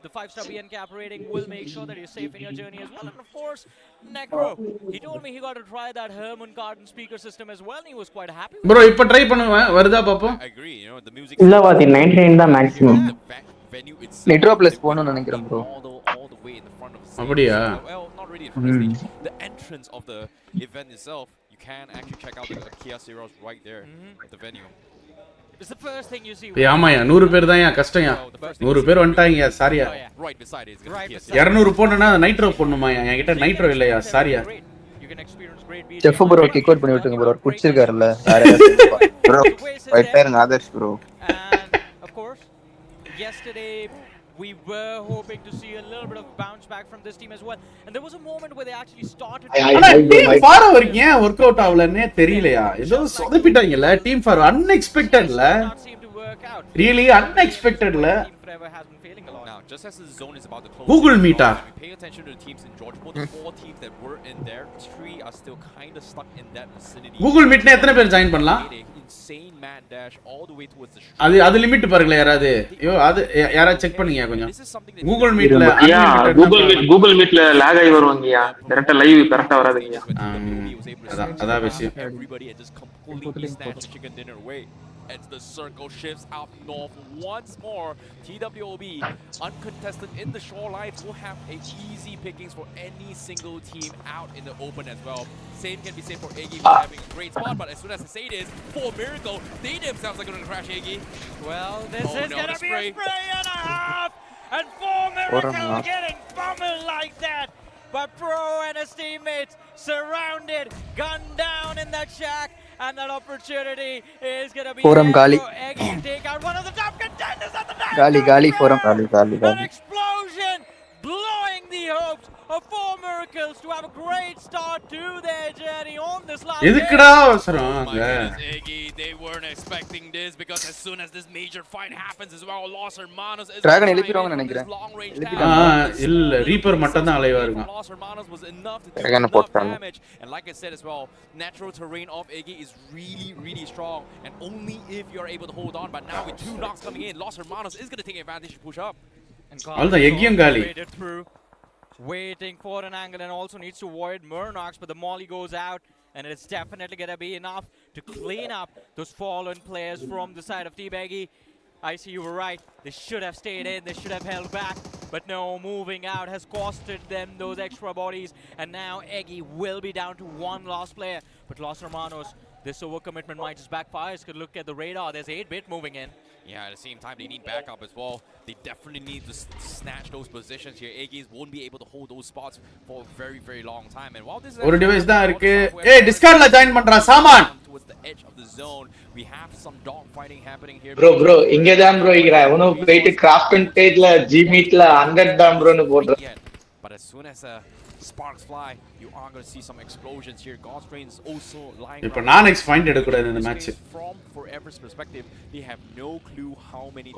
the 5-star BN cap rating will make sure that you're safe in your journey as well. And of course, Necro, he told me he got to try that Herman Garden speaker system as well, and he was quite happy. Bro, இப்ப try பண்ணுவேன். வருதா பாப்போம். I agree, you know, the music இல்ல வாதி 99 தான் maximum. venue itself. Nitro plus போணும்னு நினைக்கிறேன் bro. All the way in the front of the அப்படியா? Well, not really the front stage. The entrance of the event itself, you can actually check out the Kia Ceros right there at the venue. It's the first thing you see. ஆமாயா 100 பேர் தான் கஷ்டம்யா. 100 பேர் வந்துட்டாங்க சாரியா. Right beside it is going to be Kia 200 போடணும்னா nitro போடணுமாயா. என்கிட்ட nitro இல்லையா சாரியா. You can experience great beat. Chef bro kick out பண்ணி விட்டுங்க ப்ரோ. குடிச்சிருக்காருல. ப்ரோ ஃபைட் இருங்க Adarsh bro. And of course, yesterday we were hoping to see a little bit of bounce back from this team as well. And there was a moment where they actually started. ஆனா team far வரைக்கும் ஏன் work out ஆவலன்னே தெரியலையா. ஏதோ சொதப்பிட்டாங்கல team far அன்எக்ஸ்பெக்டட்ல. Really unexpectedல. Now, just as the zone is about to close, Google Meet. Pay attention to the teams in Georgia. Both the 4 teams that were in there, 3 are still kind of stuck in that vicinity. Google Meetல எத்தனை பேர் join பண்ணலாம்? Insane mad dash all the way towards the அது limit பாருங்களே யாராவது. ஐயோ அது யாராவது check பண்ணுங்க கொஞ்சம். Google Meetல Google Meetல லாக் ஆகி வருவாங்கயா. கரெக்ட்டா லைவ் கரெக்ட்டா வராதுங்கயா. அதான் விஷயம். Everybody had just completely snatched chicken dinner away. As the circle shifts out north once more, TWOB, uncontested in the shorelines, will have a easy pickings for any single team out in the open as well. Same can be said for Iggy, who's having a great spot, but as soon as I say this, for Miracle, they themselves are going to crash Iggy. Well, this is going to be a spray and a half, and for Miracle getting bummed like that. But Pro and his teammates surrounded, gunned down in that shack, and that opportunity is going to be Forum Gali. Eggy to take out one of the top contenders at the time. Gali Forum. An explosion blowing the hopes of 4 Miracles to have a great start to their journey on this last எதுக்குடா அவசரம் அங்க? Iggy, they weren't expecting this because as soon as this major fight happens as well, Los Hermanos is Dragon எழுப்பிடுவாங்க நினைக்கிறேன். இல்ல reaper மட்டும் தான் அலைவா இருக்கும். Los Hermanos was enough to do Dragon enough போட்டாங்க. damage, and like I said as well, natural terrain of Iggy is really strong, and only if you're able to hold on. But now with 2 knocks coming in, Los Hermanos is going to take advantage to push up. அவ்வளவுதான் எக்கியும் காலி. Waiting for an angle and also needs to avoid Murnox, but the molly goes out, and it's definitely going to be enough to clean up those fallen players from the side of T-Baggy. I see you were right. They should have stayed in. They should have held back. But no, moving out has costed them those extra bodies. And now Eggy will be down to 1 last player. But Los Hermanos, this overcommitment might just backfire. Could look at the radar. There's 8-bit moving in. Yeah, at the same time, they need backup as well. They definitely need to snatch those positions here. Aegis won't be able to hold those spots for a very long time. And while this is ஒரு device தான் இருக்கு. ஏய் டிஸ்கார்ட்ல join பண்றா சாமான். Towards the edge of the zone, we have some dog fighting happening here. Bro, இங்க தான் bro இருக்கற. அவனோ போயிட்டு கிராஃப்ட் பேஜ்ல ஜி மீட்ல 100 தான் ப்ரோன்னு போடுறான். But as soon as sparks fly, you are going to see some explosions here. God's Train is also lying. இப்போ நான் எக்ஸ் பாயிண்ட் எடுக்க கூடாது இந்த match. From Forever's perspective, they have no clue how many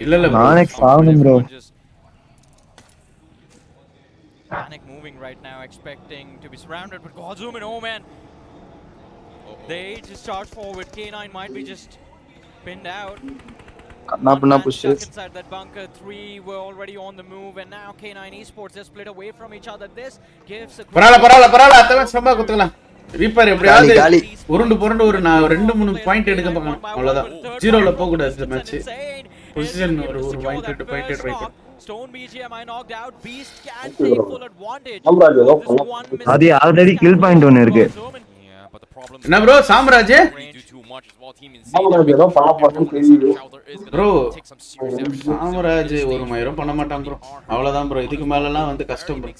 இல்ல நான் X ஆகணும் bro. Panic moving right now, expecting to be surrounded, but God zoom in, oh man. They just charge forward. K9 might be just pinned out. Inside that bunker, 3 were already on the move, and now K9 Esports just split away from each other. This gives a பரவாயில்ல அத்தவன் சம்பா குத்துக்கலாம். Reaper எப்படியாவது உருண்டு ஒரு 2-3 point எடுக்க பார்க்கலாம். அவ்வளவுதான். 0ல போக கூடாது இந்த மேட்ச். பொசிஷன் ஒரு பாயிண்ட் ட்ரை பண்ணு. Stone BGMI knocked out. Beast can take full advantage. அது ஆல்ரெடி கில் பாயிண்ட் ஒன்னு இருக்கு. என்ன ப்ரோ சாம்ராஜ்? ப்ரோ சாம்ராஜ் ஒரு மயிரும் பண்ண மாட்டான் ப்ரோ. அவ்வளவுதான் ப்ரோ. இதுக்கு மேலலாம் வந்து கஷ்டம் ப்ரோ.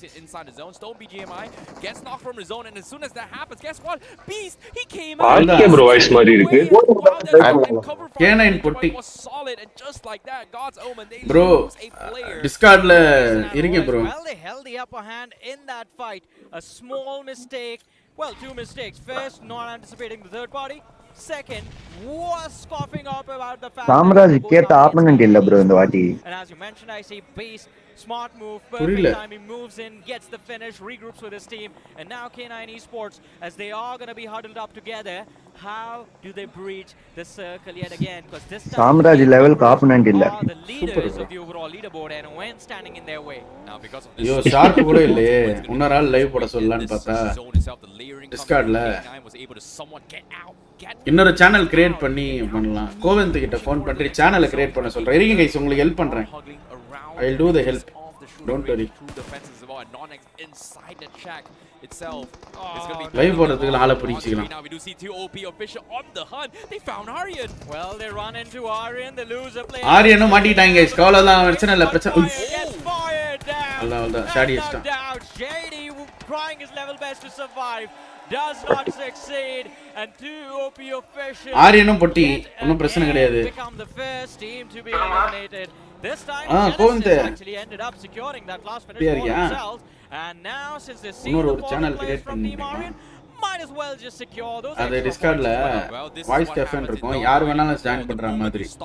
பால்கே ப்ரோ வாய்ஸ் மாதிரி இருக்கு. K9 பொட்டி. ப்ரோ டிஸ்கார்ட்ல இருங்க bro. Well, they held the upper hand in that fight. A small mistake. Well, 2 mistakes. First, not anticipating the third party. Second, was coughing up about the fact Samraj கேட்ட opponent இல்ல bro இந்த வாட்டி. And as you mentioned, I see Beast, smart move, perfect time. He moves in, gets the finish, regroups with his team, and now K9 Esports, as they are going to be huddled up together, how do they breach the circle yet again? Because this time Samraj லெவலுக்கு opponent இல்ல. are the leaders of the overall leaderboard and when standing in their way. Now because of ஐயோ this short கூட இல்லையே இன்னொரு ஆள் live போட சொல்லலாம்னு பார்த்தா டிஸ்கார்ட்ல இன்னொரு சேனல் கிரியேட் பண்ணி பண்ணலாம். கோவிந்த் கிட்ட ஃபோன் பண்ணி சேனலை கிரியேட் பண்ண சொல்றேன். இருங்க கைஸ் உங்களுக்கு ஹெல்ப் பண்றேன். I will do the help. Don't worry. Live போறதுக்கு ஆளை பிடிச்சிக்கலாம். Now we do see two OP official on the hunt. They found Aryan. Well, they run into Aryan, the loser player. ஆரியனும் மாட்டிட்டாங்க guys. கவலைதான் பிரச்சனை இல்ல பிரச்சனை. Gets fired down. அல்லாஹ் ஷாடி அடிச்சான். JD trying his level best to survive. Does not succeed and two OP officials. ஆரியனும் பொட்டி ஒன்னும் பிரச்சனை கிடையாது. Become the first team to be eliminated. This time Kovind actually ended up securing that last finish for themselves. And now since they see the channel players create from Team Aryan, might as well just secure those. அது டிஸ்கார்ட்ல voice cafe இருக்கும். யார் வேணாலும் join பண்ற மாதிரி இருக்கு.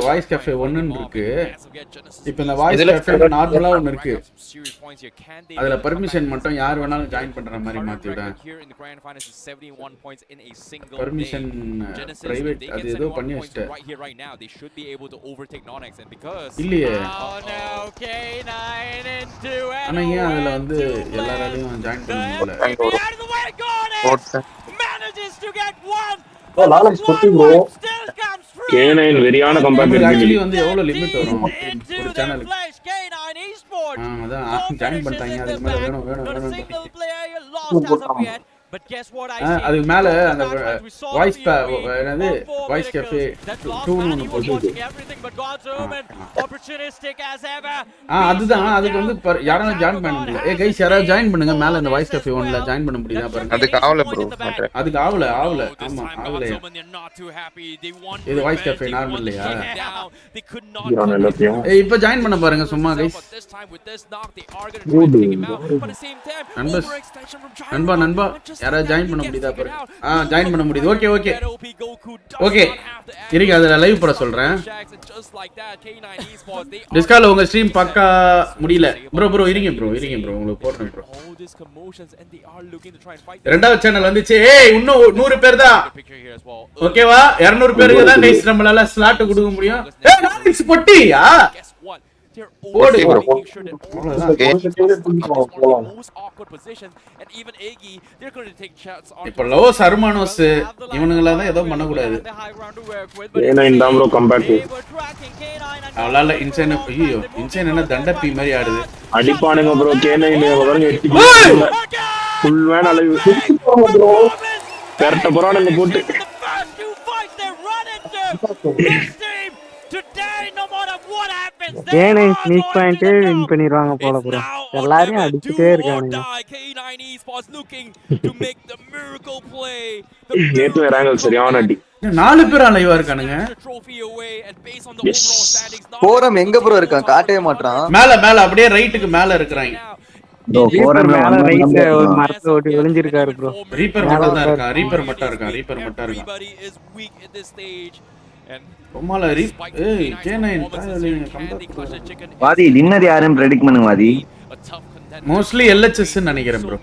Voice cafe 1 இருக்கு. இப்போ இந்த வாய்ஸ் கேஃபே நார்மலா ஒன்னு இருக்கு. அதுல பெர்மிஷன் மட்டும் யார் வேணாலும் ஜாயின் பண்ற மாதிரி மாத்தி விடுறேன். பெர்மிஷன் பிரைவேட் அது ஏதோ பண்ணி வச்சிட்டேன். இல்லையே ஆனா ஏன் அதுல வந்து எல்லாராலையும் ஜாயின் பண்ண முடியல? K9 வெரியான கம்பேக் ஆக்சுவலி வந்து எவ்வளவு லிமிட் வரும் ஒரு சேனலுக்கு? அதான் ஜாயின் பண்ணிட்டாங்க. அதுக்கு மேல வேணும் But guess what I see? அதுக்கு மேல அந்த வாய்ஸ் என்னது வாய்ஸ் கேஃபே 2 னு போடுது. அதுதான் அதுக்கு வந்து யாராவது ஜாயின் பண்ண முடியல. கைஸ் யாராவது ஜாயின் பண்ணுங்க. மேல இந்த வாய்ஸ் கேஃபே 1ல ஜாயின் பண்ண முடியுதா பாருங்க. அதுக்கு ஆவல ப்ரோ. அதுக்கு ஆவல ஆமா ஆவல. இது வாய்ஸ் கேஃபே நார்மல் இல்லையா? இப்போ ஜாயின் பண்ண பாருங்க சும்மா கைஸ். நண்பா யாராவது ஜாயின் பண்ண முடியுதா பாருங்க. ஜாயின் பண்ண முடியுது. ஓகே ஓகே ஓகே இருங்க அதுல லைவ் போட சொல்றேன். டிஸ்கார்ட்ல உங்க ஸ்ட்ரீம் பார்க்க முடியல ப்ரோ இருங்க ப்ரோ உங்களுக்கு போடுறேன் ப்ரோ. ரெண்டாவது சேனல் வந்துச்சு. இன்னும் 100 பேர் தான். ஓகேவா 200 பேருக்கு தான் கைஸ் நம்மளால ஸ்லாட் கொடுக்க முடியும். நாளைக்கு பொட்டியா போடு இப்ப லோ சர்மானோஸ் இவனுங்களா தான் ஏதோ பண்ண கூடாது. K9 தான் ப்ரோ கம்பேக். அவளால இன்சைன் ஐயோ இன்சைன் என்ன தண்டப்பி மாதிரி ஆடுது. அடிப்பானுங்க ப்ரோ. K9 வரங்க எட்டி ஃபுல் வேன் அலைவு ப்ரோ. கரெக்ட்டா போறானுங்க போட்டு. K9 ஸ்னீக் பாயிண்ட் வின் பண்ணிடுவாங்க போல ப்ரோ. எல்லாரும் அடிச்சிட்டே இருக்கானுங்க. நேத்து ரேங்கல் சரியான அடி. 4 பேர் லைவா இருக்கானுங்க. போரம் எங்க ப்ரோ இருக்கான்? காட்டவே மாட்டறான். மேல அப்படியே ரைட்டுக்கு மேல இருக்கறாங்க. போரம் மேல ரைட்ல ஒரு மரத்துல ஓடி ஒளிஞ்சிருக்காரு ப்ரோ. ரீப்பர் மட்டும் தான் இருக்கா. ரீப்பர் மட்டும் இருக்கா. ரொமால K9 வாதி வின்னர் யாரும் பிரெடிக்ட் பண்ணுங்க வாதி. மோஸ்ட்லி LHS ன்னு நினைக்கிறேன் ப்ரோ.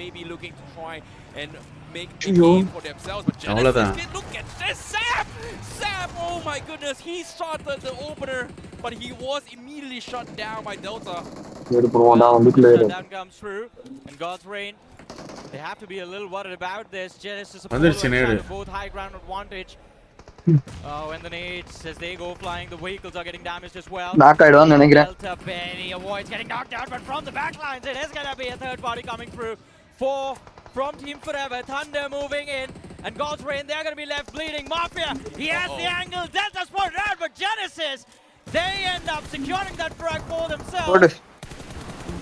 அவ்வளவுதான். Oh my goodness, he shot the opener, but he was immediately shut down by Delta. Down comes through, and God's Rain, they have to be a little worried about this. Genesis both high ground advantage. And the nades as they go flying, the vehicles are getting damaged as well. Knock ஆயிடுவான்னு நினைக்கிறேன். Delta Benny avoids getting knocked out, but from the back lines it is going to be a third party coming through. 4 from Team Forever, Thunder moving in, and God's Rain, they're going to be left bleeding. Mafia, he has the angle, Delta's put it out, but Genesis, they end up securing that frag for themselves.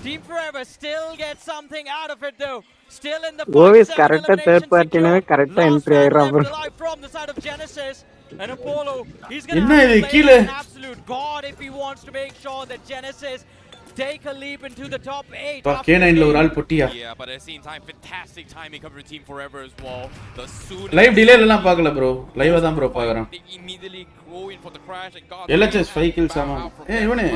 Team Forever still gets something out of it though. Still in the Always correct third party name correct entry from the side of Genesis. And Apollo, he's going to have to play an absolute god if he wants to make sure that Genesis take a leap into the top 8. K9 ல ஒரு ஆள் பொட்டியா. Yeah, but at the same time fantastic timing cover Team Forever as well. The soon live delay எல்லாம் பார்க்கல bro. லைவா தான் bro பார்க்கறோம். Immediately go in for the crash and God LHS 5 kills ஆமா. இவனே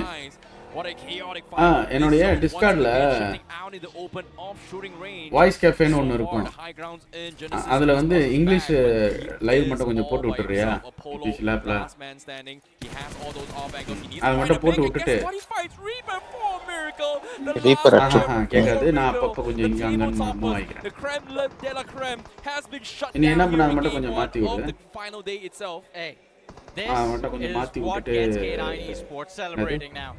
What a chaotic fight. என்னோட This zone டிஸ்கார்ட்ல once again shifting out in the open of shooting range. Voice கேஃபேன்னு So ஒன்று far, இருக்கும். the high grounds in Genesis அதில் வந்து Esports is English back, but he live is மட்டும் கொஞ்சம் all போட்டு by விட்டுறியா himself. Apollo, dish லேப்ல last man standing. He has all those off angles. He needs அதை to find மட்டும் a போட்டு pick, and விட்டுட்டு guess what? He fights Reaper for a miracle. The Reaper last அடிச்சு. player கேட்காது for நான் Miracle. அப்பப்போ கொஞ்சம் The இங்கே table அங்கன்னு மூவ் toppers, ஆகிக்கிறேன். the creme de la creme has been shut நீ down என்ன here பண்ண, அதை in மட்டும் game கொஞ்சம் one மாற்றி of விடு. the final day itself. Hey, this மட்டும் கொஞ்சம் is மாற்றி what விட்டுட்டு gets K9 Esports celebrating now.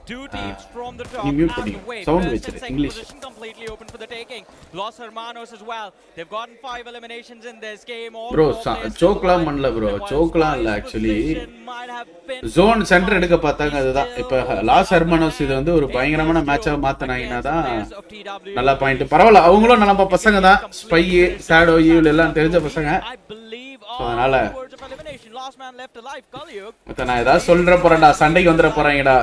Two teams from the top நீ மியூட் out பண்ணி the way. Sound First and வச்சிரு second English. position completely open for the taking. Los Hermanos as well. They've gotten 5 eliminations in this game. All bro four players still சோக்லாம் alive. பண்ணல bro, And while சோக்லாம் இல்லை Spice's actually position might have been zone centre fine, எடுக்க பார்த்தாங்க. he அதுதான் still இப்போ holds Los the upper Hermanos இது hand வந்து ஒரு in பயங்கரமான this மேட்சாக duel மாற்றினாங்கன்னா against the தான் players of TWO. நல்லா பாயிண்ட். பரவாயில்ல, அவங்களும் நம்ம பசங்க தான், ஸ்பை ஷேடோ ஈவில் எல்லாம் தெரிஞ்ச பசங்க. I believe ஸோ அதனால words of elimination. Last man left alive, Kalyug. மொத்தம் நான் ஏதாவது சொல்ற போறேன்டா, சண்டைக்கு வந்துட போறாங்கடா,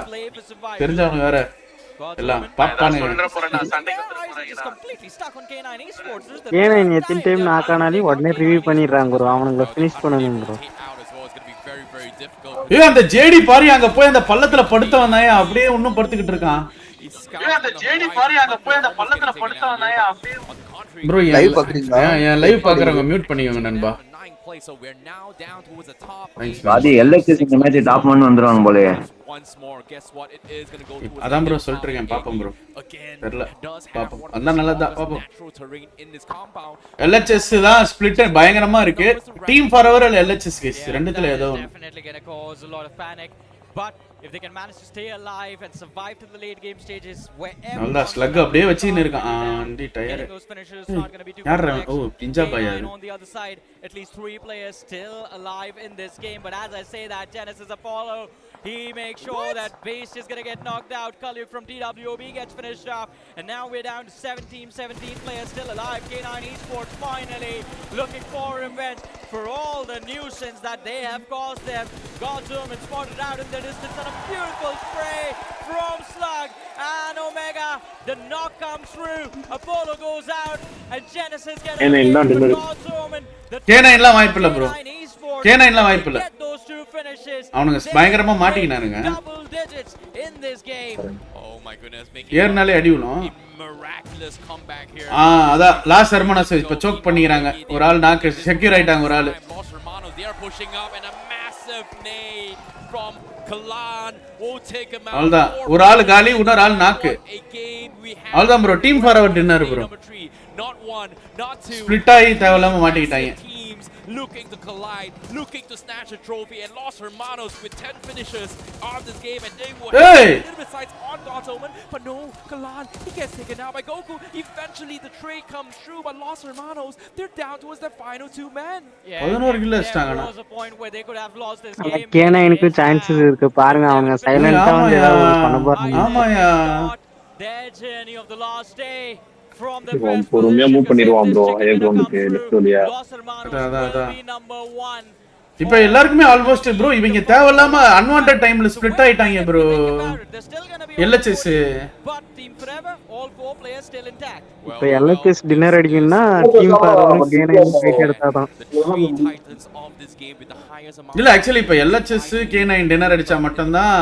தெரிஞ்சவங்க வேற எல்லாம் பாப்பானுங்க. ஏன் எத்தனை டைம் நாக் ஆனாலும் உடனே ரிவ்யூ பண்ணிடுறாங்க ப்ரோ, அவனுங்களை ஃபினிஷ் பண்ணணும் ப்ரோ. ஏய் அந்த ஜேடி பாரி அங்க போய் அந்த பள்ளத்துல படுத்தவன் தான் அப்படியே இன்னும் படுத்துக்கிட்டு இருக்கான். ப்ரோ லைவ் பாக்குறீங்களா? என் லைவ் பாக்குறவங்க மியூட் பண்ணிக்கோங்க நண்பா. வாதி LHS இந்த மேட்ச் டாப் 1 வந்துருவாங்க போலயே. அதான் ப்ரோ சொல்லிட்டு இருக்கேன், பாப்போம் ப்ரோ, தெரியல பாப்போம். அதான் நல்லதுதான், பாப்போம். LHS தான் ஸ்பிளிட் பயங்கரமா இருக்கு. டீம் ஃபார்எவர் இல்ல LHS கேஸ் ரெண்டுத்துல ஏதோ Definitely going to cause a lot of panic, but if they can manage to stay alive and survive to the late game stages wherever நல்லா ஸ்லக் அப்படியே வச்சின்னு இருக்கான். ஆண்டி டயர் those finishers not going to be too யார் complex. ஓ பிஞ்சா பாயா. K9 on the other side, at least 3 players still alive in this game, but as I say that, Genesis Apollo, he makes sure that Beast is going to get knocked out. Kalyuk from TWOB gets finished off, and now we're down to 17 players still alive. K9 Esports finally looking for revenge for all the nuisance that they have caused them. Godzooman spotted out in the distance, and a beautiful spray from Slug and Omega. The knock comes through, Apollo goes out, and Genesis get a kill for Godzooman. K9லாம் வாய்ப்பு இல்ல bro, K9லாம் வாய்ப்பு இல்ல. Get those 2 finishes. அவனுங்க பயங்கரமா மாட்டிக்கினானுங்க. Double digits in this game. Oh my goodness, ஏர்னாலே அடி விழும். miraculous comeback here. அதான் loss ஹெர்மானோஸ் இப்ப சோக் பண்ணிக்கிறாங்க. ஒரு ஆள் நாக்கு செக்யூர் ஆயிட்டாங்க ஒரு ஆள். Los Hermanos, they are pushing up, and a massive nade from Kalan will take him out. அவ்வளவுதான், ஒரு ஆள் காலி, இன்னொரு ஆள் நாக்கு. அவ்வளவுதான் bro, team forward dinner bro. Not one, not two. Split ஆகி தேவையில்லாம மாட்டிக்கிட்டாங்க. Teams looking to collide, looking to snatch a trophy, and Los Hermanos with 10 finishes of this game, and they will have a little bit sides on Godzooman, but no, Kalan, he gets taken out by Goku. Eventually the trade comes through, but Los Hermanos, they're down towards their final 2 men. பதினோரு kill அடிச்சிட்டாங்கடா. There was a point where they could have lost this game. K9க்கு chances இருக்கு பாருங்க, அவங்க சைலண்டா வந்து ஏதாவது பண்ண போறாங்க. ஆமாயா, their journey of the last day from the பொறுமையா மூவ் பண்ணிடுவான் ப்ரோ. ஐயோ வந்துட்டு லெஃப்ட் வழியா. number 1. இப்போ எல்லாருக்குமே ஆல்மோஸ்ட் ப்ரோ இவங்க தேவையில்லாம அன்வான்டட் டைம்ல ஸ்ப்ளிட் ஆயிட்டாங்க bro. LHS but team forever, all 4 players still intact. இப்போ LHS டின்னர் அடிக்கணும்னா டீம் ஃபார்வர்ட் K9 ஃபைட் எடுத்தாதான். இல்ல ஆக்சுவலி இப்போ LHS K9 டின்னர் அடிச்சா மட்டும் தான்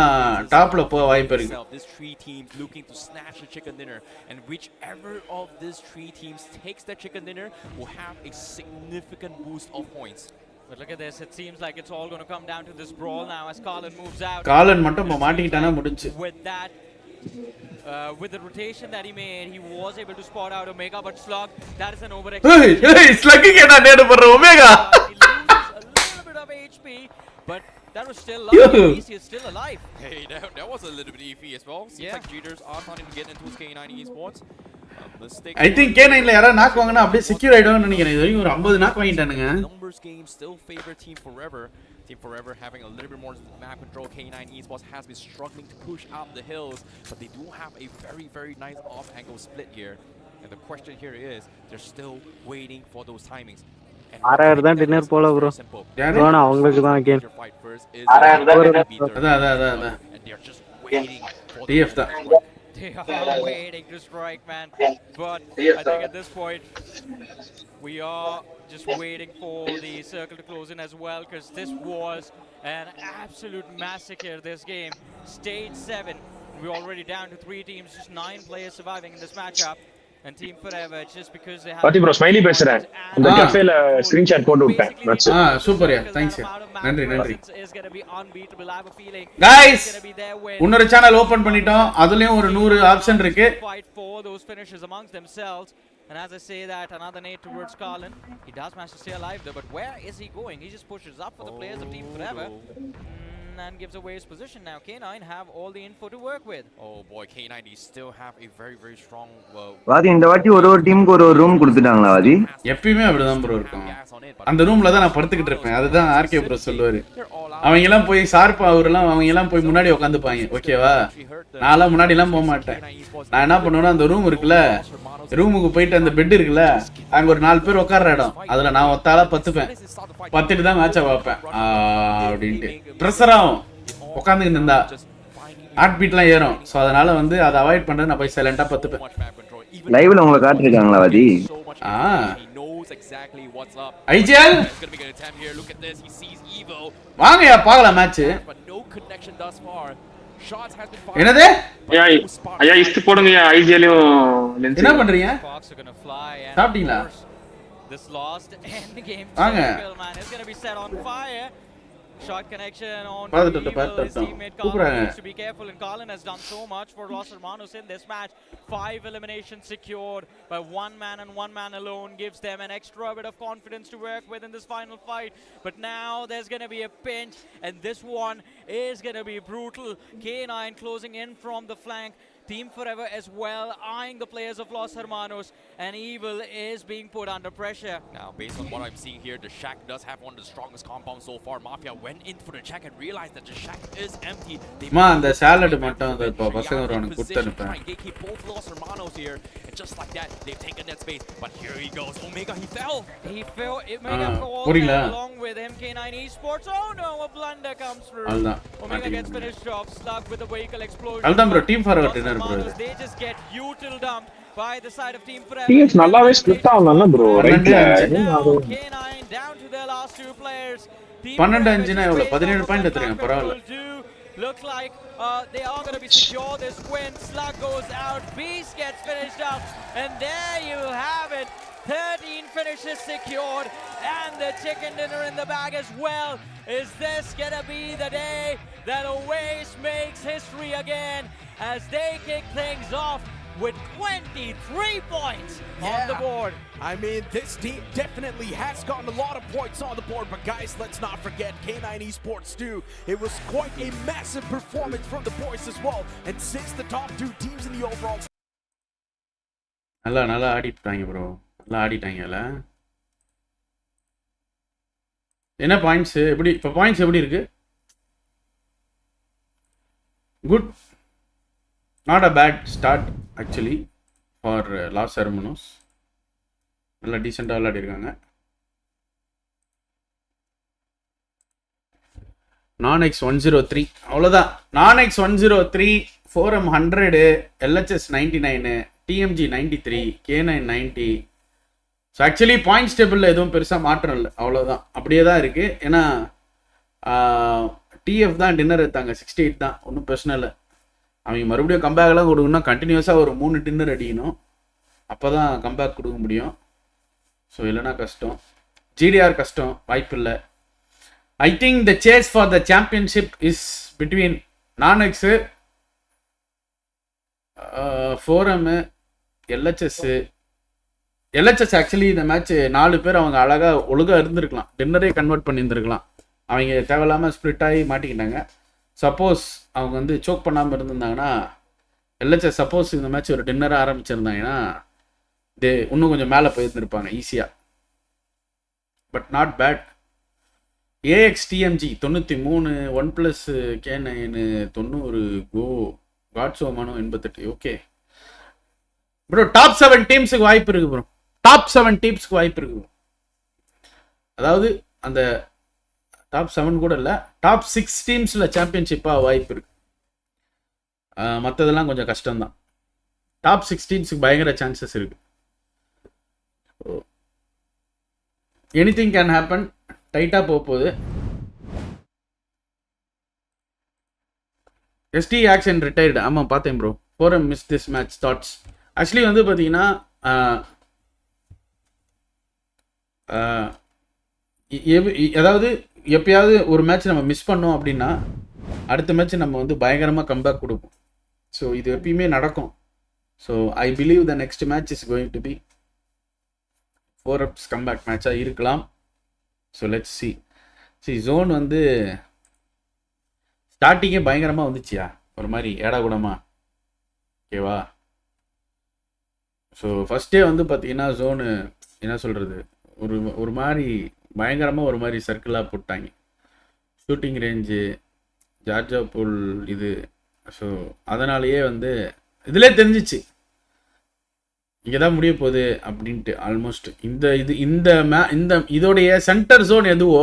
டாப்ல போக வாய்ப்பு இருக்கு. These 3 teams looking to snatch the chicken dinner, and whichever of these 3 teams takes that chicken dinner will have a significant boost of points. But look at this, it seems like it's all going to come down to this brawl now as Karlan moves out. Karlan மட்டும் மாட்டிக்கிட்டானா முடிஞ்சு. With that, with the rotation that he made, he was able to spot out Omega, but Slug, that is an overextension. Hey, Slug கேடா நேடு பண்ற Omega. He loses a little bit of HP, but that was still lucky. He is still alive. Hey, that was a little bit iffy as well. Seems like cheaters are starting to get into K9 Esports. I think K9ல யாரா knock வாங்குனா அப்படியே secure ஆயிடும்னு நினைக்கிறேன். இது வரைக்கும் ஒரு 50 knock வாங்கிட்டானுங்க. Numbers game still favor Team Forever. Team Forever having a little bit more map control. K9 Esports has been struggling to push up the hills, but they do have a very, very nice off-angle split here. And the question here is, they're still waiting for those timings. ஆறாயிரம் தான் dinner போல bro. ஜோனா அவங்களுக்கு தான் again. அதான் And they're just waiting for TF தான். They are waiting to strike, man. But I think at this point, we are just waiting for the circle to close in as well, because this was an absolute massacre, this game. Stage 7, We're already down to 3 teams, just 9 players surviving in this matchup. And Team Forever, just because they have பாத்தி bro smiley பேசுறேன் அந்த கஃபேல screenshot போட்டு விட்டேன் match super yeah thanks நன்றி is going to be unbeatable. I have a feeling guys இன்னொரு channel open பண்ணிட்டோம் அதுலயும் ஒரு 100 ஆப்ஷன் இருக்கு fight for those finishers amongst themselves. And as I say that, another nade towards Carlin. He does manage to stay alive though, but where is he going? He just pushes up for the players of Team Forever. And gives away his position. Now K9 have all the info to work with. Oh boy, K9 he still have a very strong வாதி இந்த வாட்டி ஒரு டீமுக்கு ஒரு room கொடுத்துட்டாங்களா வாதி? எப்பயுமே அப்படிதான் bro இருக்கும். அந்த ரூம்ல தான் நான் படுத்துக்கிட்டு இருப்பேன். அதுதான் ஆர்கே ப்ரோ சொல்லுவாரு. அவங்க எல்லாம் போய் ஷார்ப்பா அவரெல்லாம் அவங்க எல்லாம் போய் முன்னாடி உட்காந்துப்பாங்க. ஓகேவா? நான்லாம் முன்னாடி எல்லாம் போக மாட்டேன். நான் என்ன பண்ணுவேன்னா அந்த ரூம் இருக்குல்ல, ரூமுக்கு போயிட்டு அந்த பெட் இருக்குல்ல, அங்க ஒரு 4 பேர் உட்கார்ற இடம். அதுல நான் ஒத்தாளா பத்துப்பேன். பத்துட்டு தான் மேட்சை பார்ப்பேன் அப்படின்ட்டு. ப்ரெஷராகும் உட்காந்துக்கிட்டு இருந்தா ஹார்ட் பீட்லாம் ஏறும். ஸோ அதனால வந்து அதை அவாய்ட் பண்றது நான் போய் சைலண்டா பத்துப்பேன். லைவ்ல உங்களை காட்டிருக்காங்களா வாதி? ஐஜிஎல் வாங்கயா பார்க்கலாம் மேட்ச். என்னது ஐயா இஸ்ட் போடுங்க ஐஜிஎலும் என்ன பண்றீங்க? சாப்பிட்டீங்களா? This lost and the game வாங்க man is going to be set on fire. Shot connection on his teammate Carlin needs to be careful, and Carlin has done so much for Los Hermanos in this match. 5 eliminations secured by 1 man and 1 man alone gives them an extra bit of confidence to work with in this final fight. But now there's going to be a pinch, and this one is going to be brutal. K9 closing in from the flank. Team Forever as well, eyeing the players of Los Hermanos, and Evil is being put under pressure. Now, based on what I'm seeing here, the shack does have one of the strongest compounds so far. Mafia went in for the check and realized that the shack is empty. Ma, the salad மட்டும் அந்த பசங்க வரணும் குத்து அனுப்பேன். They keep both Los Hermanos here, and just like that, they've taken that space. But here he goes, Omega, he fell. Omega falls along with MK9 Esports. Oh no, a blunder comes through. Omega gets finished off, stuck with the vehicle explosion. Aldan bro, Team Forever dinner. They just get util dumped by the side of Team Forever. Teams நல்லாவே split ஆவலாம் bro ரைட்ல. K9 down to their last 2 players. 12 னா எவ்வளவு 17 point எடுத்துறீங்க பரவாயில்லை. Looks like they are going to be secure. This Quinn slug goes out. Beast gets finished up, and there you have it. 13 finishes secured, and the chicken dinner in the bag as well. Is this gonna be the day that Oasis makes history again as they kick things off with 23 points on the board? I mean, this team definitely has gotten a lot of points on the board, but guys, let's not forget K9 Esports too. It was quite a massive performance from the boys as well, and since the top 2 teams in the overall நல்லா ஆடிட்டாங்க bro. நல்லா ஆடிட்டாங்கல. என்ன points எப்படி இப்ப points எப்படி இருக்கு? Good. Not a bad start actually for Los Hermanos. நல்ல டீசெண்டா விளையாடி இருக்காங்க. Non-X 103 அவ்வளவுதான். Non-X 103, Forum 100, LHS 99, TMG 93, K9 90. So actually points டேபிளில் எதுவும் பெருசாக மாற்றம் இல்லை, அவ்வளோதான் அப்படியே தான் இருக்குது. ஏன்னா டிஎஃப் தான் டின்னர் எடுத்தாங்க 68 தான், ஒன்றும் பிரச்சனை இல்லை. அவங்க மறுபடியும் கம்பேக்லாம் கொடுக்கணும்னா கண்டினியூஸாக ஒரு 3 டின்னர் அடிக்கணும், அப்போ தான் கம்பேக் கொடுக்க முடியும். ஸோ இல்லைனா கஷ்டம், ஜிடிஆர் கஷ்டம், வாய்ப்பு இல்லை. I think the chase for the championship is between Nonex, Forum, LHS. LHS actually இந்த மேட்ச் 4 பேர் அவங்க அழகாக ஒழுங்காக இருந்திருக்கலாம், டின்னரே கன்வெர்ட் பண்ணியிருந்துருக்கலாம். அவங்க தேவையில்லாமல் ஸ்ப்ளிட் ஆகி மாட்டிக்கிட்டாங்க. சப்போஸ் அவங்க வந்து சோக் பண்ணாமல் இருந்திருந்தாங்கன்னா, எல்ஹெச்எஸ் சப்போஸ் இந்த மேட்ச் ஒரு டின்னராக ஆரம்பிச்சிருந்தாங்கன்னா இன்னும் கொஞ்சம் மேலே போயிருந்துருப்பாங்க ஈஸியாக. But not bad. AXTMG 93, OnePlus K9 90, கோ காட்ஸோமானோ 88. ஓகே ப்ரோ, டாப் 7 டீம்ஸுக்கு வாய்ப்பு இருக்கு ப்ரோ. டாப் 7 டீம்ஸ்க்கு வாய்ப்பு இருக்கு. அதாவது அந்த டாப் 7 கூட இல்லை, டாப் 6 டீம்ஸில் சாம்பியன்ஷிப்பாக வாய்ப்பு இருக்கு. மற்றதெல்லாம் கொஞ்சம் கஷ்டம்தான். டாப் 6 டீம்ஸுக்கு பயங்கர சான்சஸ் இருக்கு. Anything can happen. டைட்டாக போக போகுது. ST action retired. ஆமாம் பார்த்தேன் ப்ரோ. Forum miss this match that's. Actually வந்து பார்த்தீங்கன்னா அதாவது எப்பயாவது ஒரு மேட்ச் நம்ம மிஸ் பண்ணோம் அப்படின்னா அடுத்த மேட்ச் நம்ம வந்து பயங்கரமாக கம்பேக் கொடுப்போம். ஸோ இது எப்பயுமே நடக்கும். So I believe the next match is going to be 4 comeback மேட்சாக இருக்கலாம். ஸோ லெட்ஸ் சி ஜோன் வந்து ஸ்டார்டிங்கே பயங்கரமாக வந்துச்சியா, ஒரு மாதிரி ஏடா கூடமா. ஓகேவா? ஸோ ஃபஸ்ட்டே வந்து பார்த்தீங்கன்னா ஜோனு என்ன சொல்கிறது, ஒரு மாதிரி பயங்கரமாக ஒரு மாதிரி சர்க்கிளாக போட்டாங்க. ஷூட்டிங் ரேஞ்சு, ஜார்ஜா பூல் இது. ஸோ அதனாலேயே வந்து இதிலே தெரிஞ்சிச்சு இங்கே தான் முடிய போகுது அப்படின்ட்டு. ஆல்மோஸ்ட் இந்த இதோடைய சென்டர் ஜோன் எதுவோ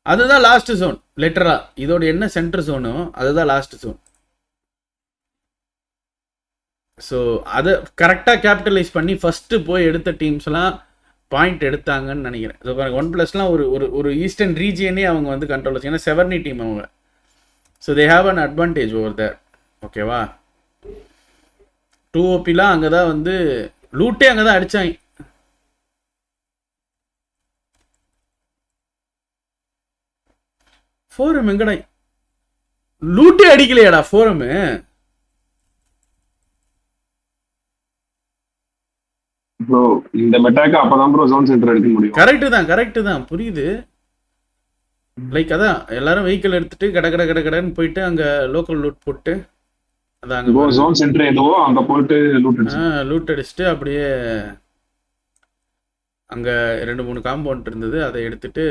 அதுதான் லாஸ்ட் ஜோன். லிட்டரா இதோட என்ன சென்டர் ஜோனோ அதுதான் லாஸ்ட் ஜோன். ஸோ அதை கரெக்டாக கேபிட்டலைஸ் பண்ணி ஃபஸ்ட்டு போய் எடுத்த டீம்ஸ்லாம் பாயிண்ட் எடுத்தாங்கன்னு நினைக்கிறேன். ஸோ பாருங்க 1+லாம் ஒரு ஈஸ்டர்ன் ரீஜியனே அவங்க வந்து கண்ட்ரோல் வச்சு, ஏன்னா செவர்னி டீம் அவங்க. So they have an advantage over there. ஓகேவா? 2OPலாம் அங்கே தான் வந்து லூட்டே அங்கே தான் அடித்தாங்க. ஃபோரம் எங்கடா லூட்டே அடிக்கலையாடா ஃபோரமு? ப்ரோ இந்த மெட்டாக்கு அப்பதான் ப்ரோ ஜோன் சென்டர் எடுக்க முடியும். கரெக்டு தான் புரியுது. லைக் அதான் எல்லாரும் வெஹிக்கிள் எடுத்துட்டு கடன்னு போயிட்டு அங்க லோக்கல் லூட் போட்டு அதான் ஜோன் சென்டர் ஏதோ அங்க போயிட்டு லூட் அடிச்சுட்டு அப்படியே அங்க 2-3 காம்பவுண்ட் இருந்தது, அதை எடுத்துட்டு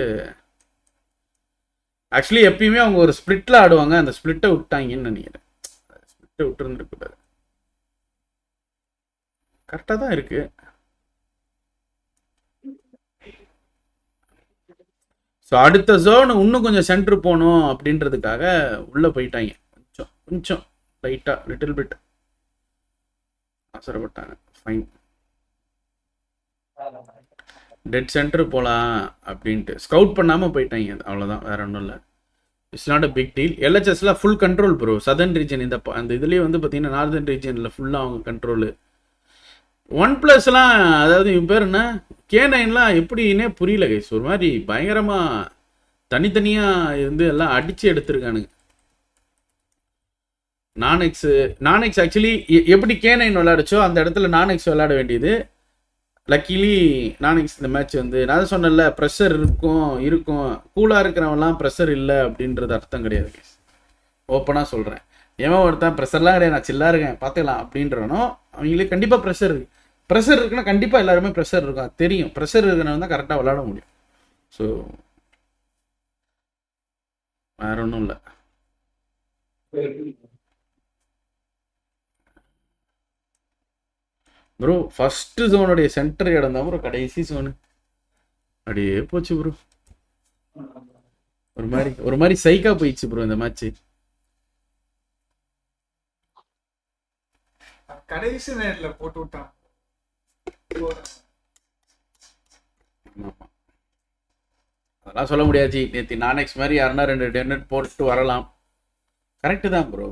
ஆக்சுவலி எப்பயுமே அவங்க ஒரு ஸ்பிளிட்ல ஆடுவாங்க. அந்த ஸ்பிளிட்டை விட்டாங்கன்னு நினைக்கிறேன். ஸ்பிளிட்டை விட்டுருந்துருக்கூடாது. கரெக்டாக தான் இருக்கு. ஸோ அடுத்த ஜோன் இன்னும் கொஞ்சம் சென்டர் போகணும் அப்படின்றதுக்காக உள்ளே போயிட்டாங்க. கொஞ்சம் லைட்டாக லிட்டில் பிட் அவசரப்பட்டாங்க. ஃபைன், டெட் சென்டர் போகலாம் அப்படின்ட்டு ஸ்கவுட் பண்ணாமல் போயிட்டாங்க. அவ்வளோதான், வேற ஒன்றும் இல்லை. It's not a big deal. எல்ஹெச்எஸ்லாம் full control bro. Southern region அந்த இதுலேயே வந்து பார்த்தீங்கன்னா நார்தர்ன் ரீஜனில் ஃபுல்லாக அவங்க கண்ட்ரோலு. 1+லாம் அதாவது இவன் பேர் என்ன K9லாம் எப்படின்னே புரியல கைஸ். ஒரு மாதிரி பயங்கரமாக தனித்தனியாக இருந்து எல்லாம் அடித்து எடுத்துருக்கானுங்க. நான்எக்ஸ் ஆக்சுவலி எப்படி K9 விளையாடுச்சோ அந்த இடத்துல நான்எக்ஸ் விளையாட வேண்டியது. லக்கிலி நான்எக்ஸ் இந்த மேட்ச் வந்து நான் தான் சொன்னேன்ல, ப்ரெஷர் இருக்கும் கூலாக இருக்கிறவன்லாம் ப்ரெஷர் இல்லை அப்படின்றது அர்த்தம் கிடையாது கைஸ். ஓப்பனாக சொல்கிறேன். ஏன் ஒருத்தன் ப்ரெஷர்லாம் கிடையாது, நான் சில்லாக இருக்கேன் பார்த்துக்கலாம் அப்படின்றனோ அவங்களுக்கு கண்டிப்பாக ப்ரெஷர் இருக்குன்னா கண்டிப்பாக எல்லாருமே ப்ரெஷர் இருக்கும். தெரியும் ப்ரெஷர் இருக்கிறவங்க தான் கரெக்டாக விளையாட முடியும். ஸோ வேற ஒன்றும் இல்லை. ப்ரோ ஃபர்ஸ்ட் ஜோனுடைய சென்டர் இடம் தான் ப்ரோ கடைசி ஜோனு. அப்படியே போச்சு ப்ரோ. ஒரு மாதிரி சைக்கா போயிடுச்சு ப்ரோ இந்த மேட்ச். கடைசி நேரத்துல போட்டு விட்டான். அதெல்லாம் சொல்ல முடியாது. நேற்று நானெக்ஸ் மாதிரி யாருன்னா 2 டென்னட் போட்டு வரலாம். கரெக்டு தான் ப்ரோ.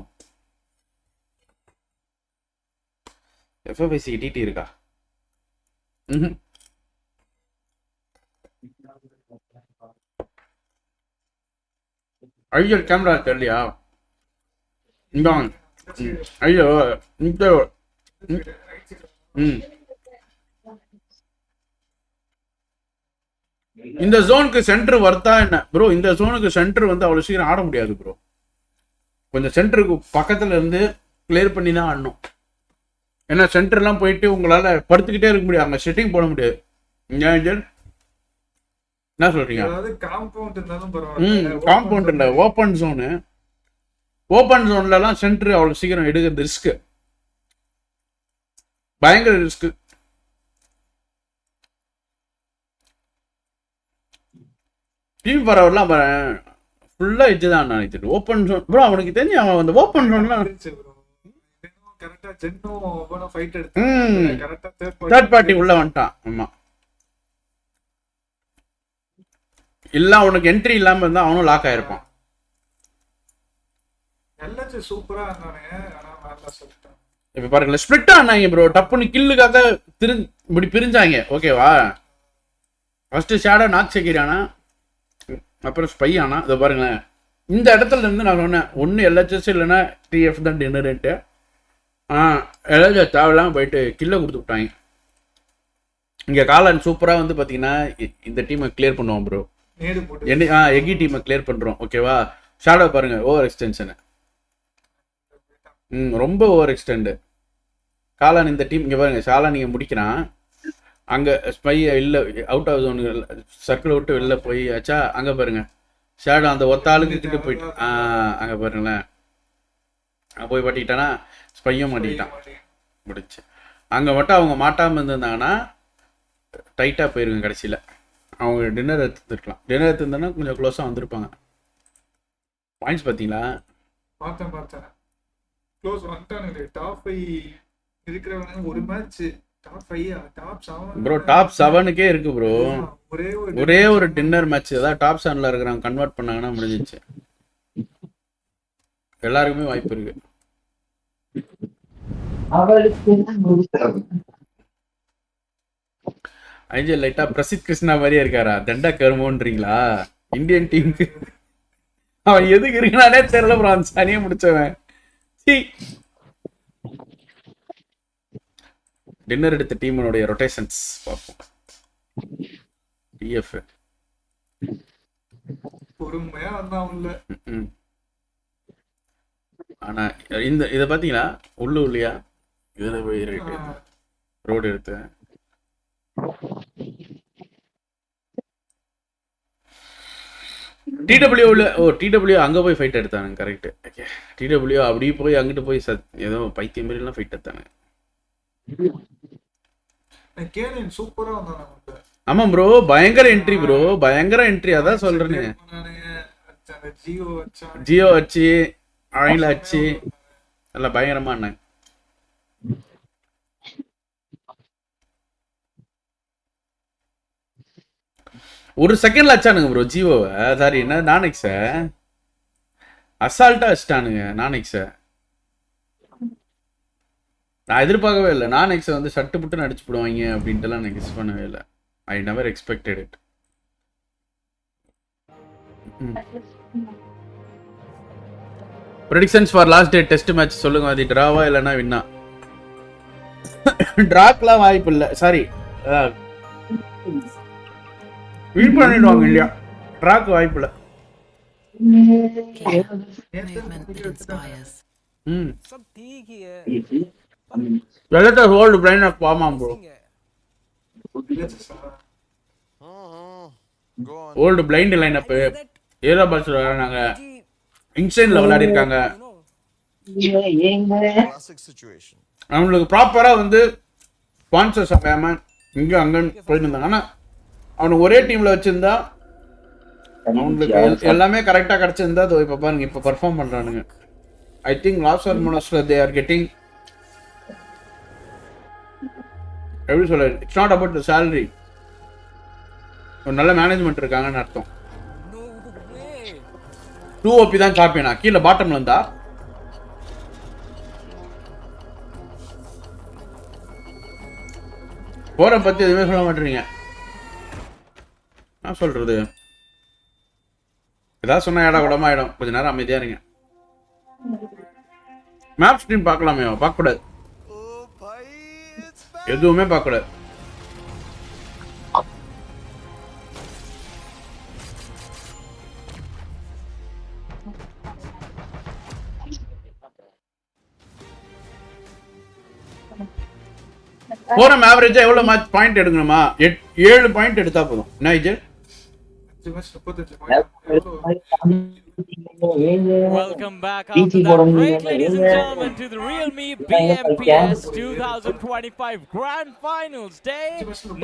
FFIC டிடி இருக்கா? ஐயோ கேமரா தெரியலையா? ஐயோ இந்த ஜோனுக்கு சென்டர் வர்த்தா என்ன ப்ரோ? இந்த ஜோனுக்கு சென்டர் வந்து அவ்வளவு சீக்கிரம் ஆட முடியாது ப்ரோ. கொஞ்சம் சென்டருக்கு பக்கத்துல இருந்து கிளியர் பண்ணி தான் ஆடணும். ஏன்னா சென்டர்லாம் போயிட்டு உங்களால படுத்துக்கிட்டே இருக்க முடியாது, அங்க செட்டிங் போட முடியாது. என்ன சொல்றீங்க? காம்பவுண்ட் இல்ல, ஓப்பன் ஜோனு. ஓப்பன் ஜோன்லலாம் சென்டர் அவ்வளவு சீக்கிரம் எடுக்கிறது ரிஸ்க், பயங்கர ரிஸ்க். டீம் பரவலாம் ஃபுல்லா இதுதான் நினைச்சிட்டு ஓப்பன் ஜோன் ப்ரோ. அவனுக்கு தெரிஞ்சு அவன் அந்த ஓப்பன் ஜோன்லாம் கரெக்ட்டா ஜென்னோ ஓபனா ஃபைட் எடுத்து கரெக்ட்டா தேர்ட் பார்ட்டி உள்ள வந்துட்டான். ஆமா, இல்ல அவனுக்கு என்ட்ரி இல்லாம இருந்தா அவனும் லாக் ஆயிருப்பான். எல்லாம் சூப்பரா இருந்தானுங்க ஆனா நல்லா சொல்லிட்டான். இப்ப பாருங்களேன் ஸ்பிளிட் ஆனாங்க ப்ரோ, டப்புன்னு கில்லுக்காக இப்படி பிரிஞ்சாங்க. ஓகேவா, ஃபர்ஸ்ட் ஷேடோ நாக் செக்கிறானா, அப்புறம் ஸ்பை ஆனா. இதை பாருங்களேன், இந்த இடத்துல இருந்து நான் சொன்னேன் ஒன்று எல்ஹெச்எஸ் இல்லைன்னா டிஎஃப் தான் டின்னருன்ட்டு. எல்ஹெச்எஸ் தேவையில்லாம போயிட்டு கில்லை கொடுத்து விட்டாங்க. இங்கே காலன் சூப்பராக வந்து பார்த்தீங்கன்னா இந்த டீமை கிளியர் பண்ணுவோம் ப்ரோ. எகி டீமை கிளியர் பண்ணுறோம். ஓகேவா, ஷேடோ பாருங்க ஓவர் எக்ஸ்டென்ஷனு, ரொம்ப ஓவர் எக்ஸ்டெண்டு. காலான் இந்த டீம் இங்கே பாருங்க, ஷாலா நீங்கள் முடிக்கிறான் அங்கே ஸ்பை இல்லை அவுட் ஆஃப் ஜோனு சர்க்கிள் விட்டு வெளில போய் ஆச்சா. அங்கே பாருங்க ஷேடோ அந்த ஒத்த ஆளுக்கு கிட்ட போயிட்டு அங்கே பாருங்களேன், அங்கே போய் மாட்டிக்கிட்டானா ஸ்பையும் மாட்டிக்கிட்டான் முடிச்சு. அங்கே மட்டும் அவங்க மாட்டாமல் இருந்திருந்தாங்கன்னா டைட்டாக போயிருங்க. கடைசியில் அவங்க டின்னர் எடுத்துருக்கலாம். டின்னர் எடுத்துருந்தோன்னா கொஞ்சம் க்ளோஸாக வந்திருப்பாங்க. பாயிண்ட்ஸ் பார்த்தீங்களா? பார்த்தேன் க்ளோஸ் வந்துட்டானுங்க. டாப் 5 இருக்கிறவங்க ஒரு match top 5 top 7 bro. Top 7க்கே இருக்கு ப்ரோ. ஒரே ஒரு டின்னர் மேட்ச் ஏதாவது டாப் 7ல இருக்கிறவங்க கன்வெர்ட் பண்ணாங்கன்னா முடிஞ்சிச்சு. எல்லாருக்குமே வாய்ப்பு இருக்கு. ஐஜிஎல் லைட்டா பிரசித் கிருஷ்ணா மாதிரியே இருக்காரா? தண்டா கருமோன்றீங்களா? இந்தியன் டீமுக்கு அவன் எதுக்கு இருக்கானே தெரியல ப்ரோ. அந்த சனியை முடிச்சவன். டின்னர் எடுத்த டீமனுடைய ரொட்டேஷன்ஸ் பார்ப்போம். டிஎஃப் பொறுமையா வந்தான் உள்ள. ஆனா இந்த இதை பார்த்தீங்களா உள்ளியா இதில் போய் ரோடு எடுத்து டிடபிள்யூவில் டிடபிள்யூ அங்கே போய் ஃபைட் எடுத்தானுங்க. கரெக்டு. ஓகே, டிடபிள்யூ அப்படி போய் அங்கிட்டு போய் ஏதோ பைத்தியம் மாதிரிலாம் ஃபைட் எடுத்தானுங்க. சூப்பரா வந்தானுங்க. ஆமா ப்ரோ, பயங்கர என்ட்ரி ப்ரோ, பயங்கர என்ட்ரி. அதான் சொல்றேன்னு. ஜியோ வச்சு ஆயில் வச்சு நல்லா பயங்கரமா இருந்தாங்க. ஒரு செகண்ட்ல அச்சானுங்க ப்ரோ ஜியோவை. சாரி என்ன நானெக்ஸ அசால்ட்டா வச்சுட்டானுங்க. நானெக்ஸ நான் எதிர்பார்க்கவே இல்லை. நானெக்ஸை வந்து சட்டு புட்டு அடிச்சு போடுவாங்க அப்படின்ட்டுலாம் நான் கெஸ் பண்ணவே இல்லை. I never expected it. Predictions for last day test match சொல்லுங்க. அது டிராவா இல்லைன்னா வின்னா? டிராக்லாம் வாய்ப்பு இல்லை. சாரி, வின் பண்ணிடுவாங்க இல்லையா? டிராக் வாய்ப்பு இல்லை. Let us hold blind up Palma, bro. Old blind lineup. Era bus வராங்க. இன்சைன்ல விளையாடி இருக்காங்க. அவங்களுக்கு ப்ராப்பரா வந்து ஸ்பான்சர்ஸ் அமையாம இங்க அங்கன்னு போயிட்டு இருந்தாங்க. ஆனா அவனுக்கு ஒரே டீம்ல வச்சிருந்தா அவங்களுக்கு எல்லாமே கரெக்டா கிடைச்சிருந்தா இப்ப பாருங்க இப்ப பெர்ஃபார்ம் பண்றானுங்க. ஐ திங்க் லாஸ்ட் ஆர் மோனஸ்ல தே ஆர் கெட்டிங் எப்படி சொல்ல, it's not about the salary. ஒரு நல்ல மேனேஜ்மெண்ட் இருக்காங்கன்னு அர்த்தம். 2OP தான் சாப்பியனா கீழே பாட்டம்ல இருந்தா போற பத்தி எதுவுமே சொல்ல மாட்டீங்க. நான் சொல்றது ஏதாவது சொன்னா இடம் கூடமா ஆயிடும். கொஞ்ச நேரம் அமைதியா இருங்க. மேப் ஸ்ட்ரீம் பார்க்கலாமே? பார்க்க கூடாது, எதுவுமே பார்க்க கூடாது. போரம் ஆவரேஜா எவ்வளவு மேட்ச் பாயிண்ட் எடுக்கணுமா? 7 பாயிண்ட் எடுத்தா போதும். என்ன Vijay? Welcome back after that break, ladies and gentlemen, to the Realme Bmps 2025 Grand Finals Day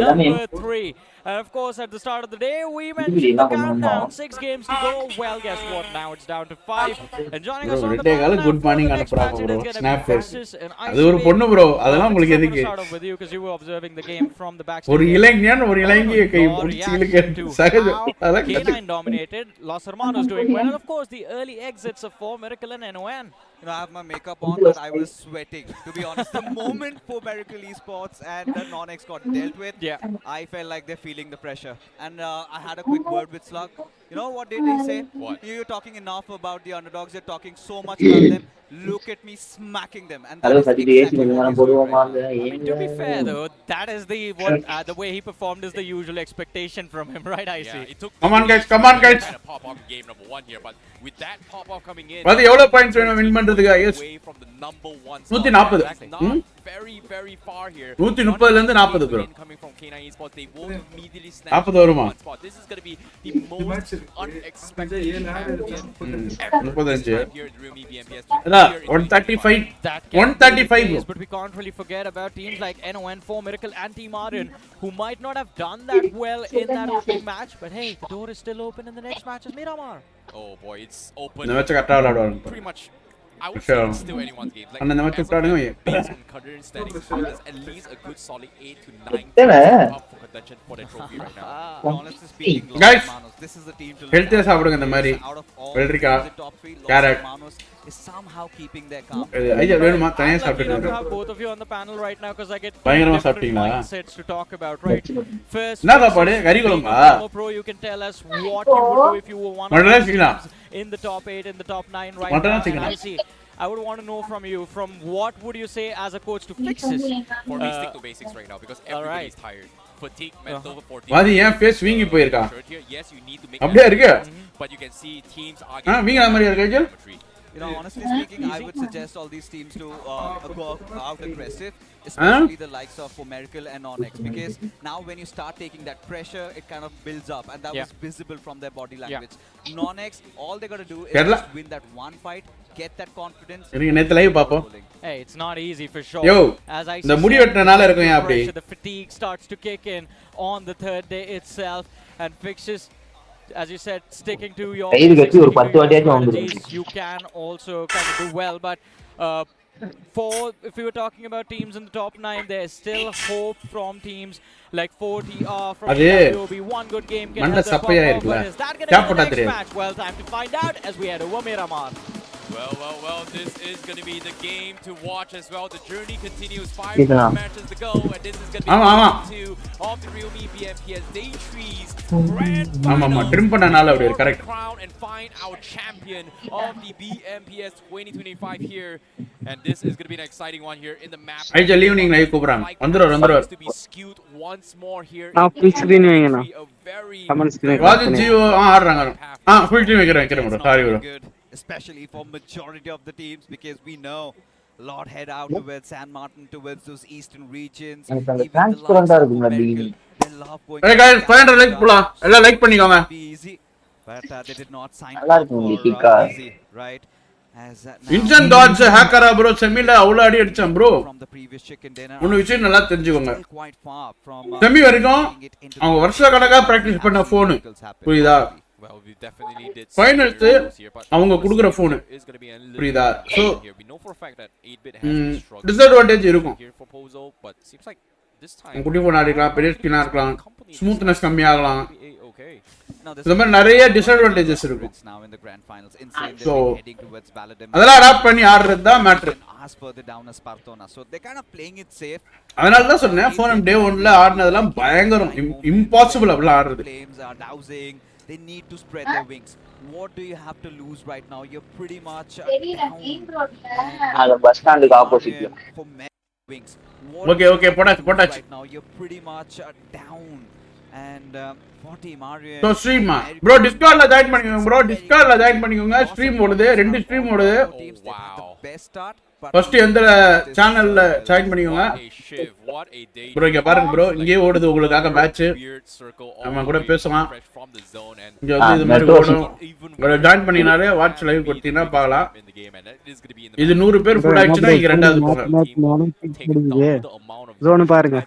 number 3. And of course, at the start of the day, we mentioned the countdown. 6 games to go. Well, guess what? Now it's down to 5. And joining us on the panel good morning for the next match, it is going to be versus an அது ஒரு பொண்ணு bro. அதெல்லாம் உங்களுக்கு எதுக்கு? start off with you because you were observing the game from the backstage. ஒரு இளைஞன் ஒரு இளைஞியை கை பிடிச்சு இழுக்க சகஜம். K9 dominated. Los Hermanos doing well. And of course, the early exits of 4 Miracle and NON. You know, I have my makeup on, but I was sweating, to be honest. The moment 4 Miracle Esports and the non-X got dealt with, I felt like they're feeling the pressure. And I had a quick word with Slug. You know what did he say? What? You're talking enough about the underdogs. You're talking so much about them. Look at me smacking them. And that is exactly what he's doing right now. I mean, to be fair though, that is the way he performed is the usual expectation from him, right? I see. It took Come on guys, come on guys. kind of pop off game number 1 here, but with that pop off coming in, Vaadhi எவ்வளவு points வேணும் win பண்றதுக்கு guys? away from the number 1 140. not very very far here. 130ல இருந்து 40 bro. Coming from K9 Esports, they won't immediately snatch 40 வருமா? one spot. This is going to be the most unexpected champion 35. here at Realme Bmps. இல்ல 135. That can 135 be the bro. case, but we can't really forget about teams like NON, 4 Miracle and Team Arden, who might not have done that well in that opening match, but hey, the door is still open in the next match is Miramar. Oh boy, it's open. இந்த match கரெக்ட்டா விளையாடுவாங்க. Pretty much I would say it's still anyone's game. Like, அந்த match விளையாடுங்க. based on current standings, there's at least a good solid 8 to 9 teams up for contention for the trophy right now. Honestly speaking, Guys, Manos, this is the team to healthy சாப்பிடுங்க இந்த மாதிரி. out of all வெள்ளரிக்காய், the top 3, carrot. Manos is somehow keeping their calm. ஐயா வேணுமா தனியா I'm lucky சாப்பிட்டுட்டு enough to இருக்கேன். have both of you on the panel right now because I get பயங்கரமா different சாப்பிட்டீங்களா? mindsets to talk about, right? First, என்ன சாப்பாடு? கறி குழம்பா? Pro, you can tell us what you would do if you were one of மட்டனா the சிக்கனா? teams in the top 8, in the top 9 right மட்டனா now. சிக்கனா? And I see. I would want to know from you, from what would you say as a coach to fix this? For me, stick to basics right now because everybody's tired. Fatigue, mental, வாதி ஏன் face வீங்கி போயிருக்கா? Yes, you need to make அப்படியே இருக்கு. but you can see teams are வீங்கற மாதிரி இருக்கு. You know, honestly speaking, I would suggest all these teams to go out aggressive, especially the likes of Miracle and non-X, because now when you start taking that pressure, it kind of builds up, and that was visible from their body language. Non-X, all they got to do is just win that one fight, get that confidence. நீங்க நேத்து live பாப்போம். Hey, it's not easy for sure. Yo, as I இந்த முடி வெட்டனால இருக்கும் ஏன் அப்படி? The fatigue starts to kick in on the third day itself, and fixes, as you said, sticking to your strategies, you can also kind of do well. But if we were talking about teams in the top 9, there's still hope from teams like 4TR from WB. One good game can help them pop off, but is that going to be the next match? Well, time to find out as we head over Miramar. Well, this is going to be the game to watch as well. The journey continues, 5 more matches to go, and this is going to be game 2 of the Realme Bmps Day 3's grand final to crown and find our champion of the BMPS 2025 here. And this is going to be an exciting one here in the map. evening live கூப்றாங்க. வந்துரும். To be skewed once more here. full screen வைங்கண்ணா. Comment screen. வாதி ஜியோ ஆடுறாங்க. full screen வைக்கிறேன் bro. Sorry bro. Especially for majority of the teams, because we know a lot head out towards San Martin, towards those eastern regions. Even the they love going. Hey guys, 500 likes போலாம். எல்லாம் like பண்ணிக்கோங்க. Easy, but they did not sign up for easy, right? Instant dodge hacker bro, செமில அவ்வளவு அடி அடிச்சான் bro. ஒரு விஷயம் நல்லா தெரிஞ்சுக்கோங்க. செமி வரைக்கும் அவங்க வருஷ கணக்கா பிராக்டீஸ் பண்ண போன். புரியுதா? Well, we definitely did finals அவங்க குடுக்குற போன். புரியுதா? So we know for a fact that 8-bit has been struggling. disadvantage இருக்கும். Here for Pozo, but seems like this time குட்டி போன் ஆடிக்கலாம், பெரிய ஸ்கின் ஆக்கலாம், ஸ்மூத்னஸ் கம்மியாகலாம். Okay. இந்த மாதிரி நிறைய டிஸ்அட்வான்டேஜஸ் இருக்கும். Now in the grand finals, insane so heading towards Validem. அதெல்லாம் adapt பண்ணி ஆடுறது தான் matter. As per the down as Spartona, so they kind of playing it safe. அதனால தான் சொன்னேன் ஃபோன் டே 1ல ஆடுனதெல்லாம் பயங்கரம் இம்பாசிபிள் அப்படிலாம் ஆடுறது. Flames are dousing. They need to spread their wings. What do you have to lose right now? You're pretty much down. Bus stand opposite. For wings. Okay, potash. Right now you're pretty much down. And 40 Mario. So stream bro, Discordல join பண்ணிக்கோங்க bro. Discordல join பண்ணிக்கோங்க. Stream ஓடுது, ரெண்டு stream ஓடுது. Best start. First எந்த சேனல்ல join பண்ணிக்கோங்க. bro இங்க பாருங்க bro, இங்கே ஓடுது உங்களுக்காக மேட்ச். நம்ம கூட பேசலாம். இங்க வந்து இது மாதிரி ஓடும். bro ஜாயின் பண்ணினாலே வாட்ச் லைவ் கொடுத்தீங்கன்னா பார்க்கலாம். இது 100 பேர் ஃபுல் ஆயிடுச்சுனா இங்க ரெண்டாவது போங்க. ஜோன் பாருங்க.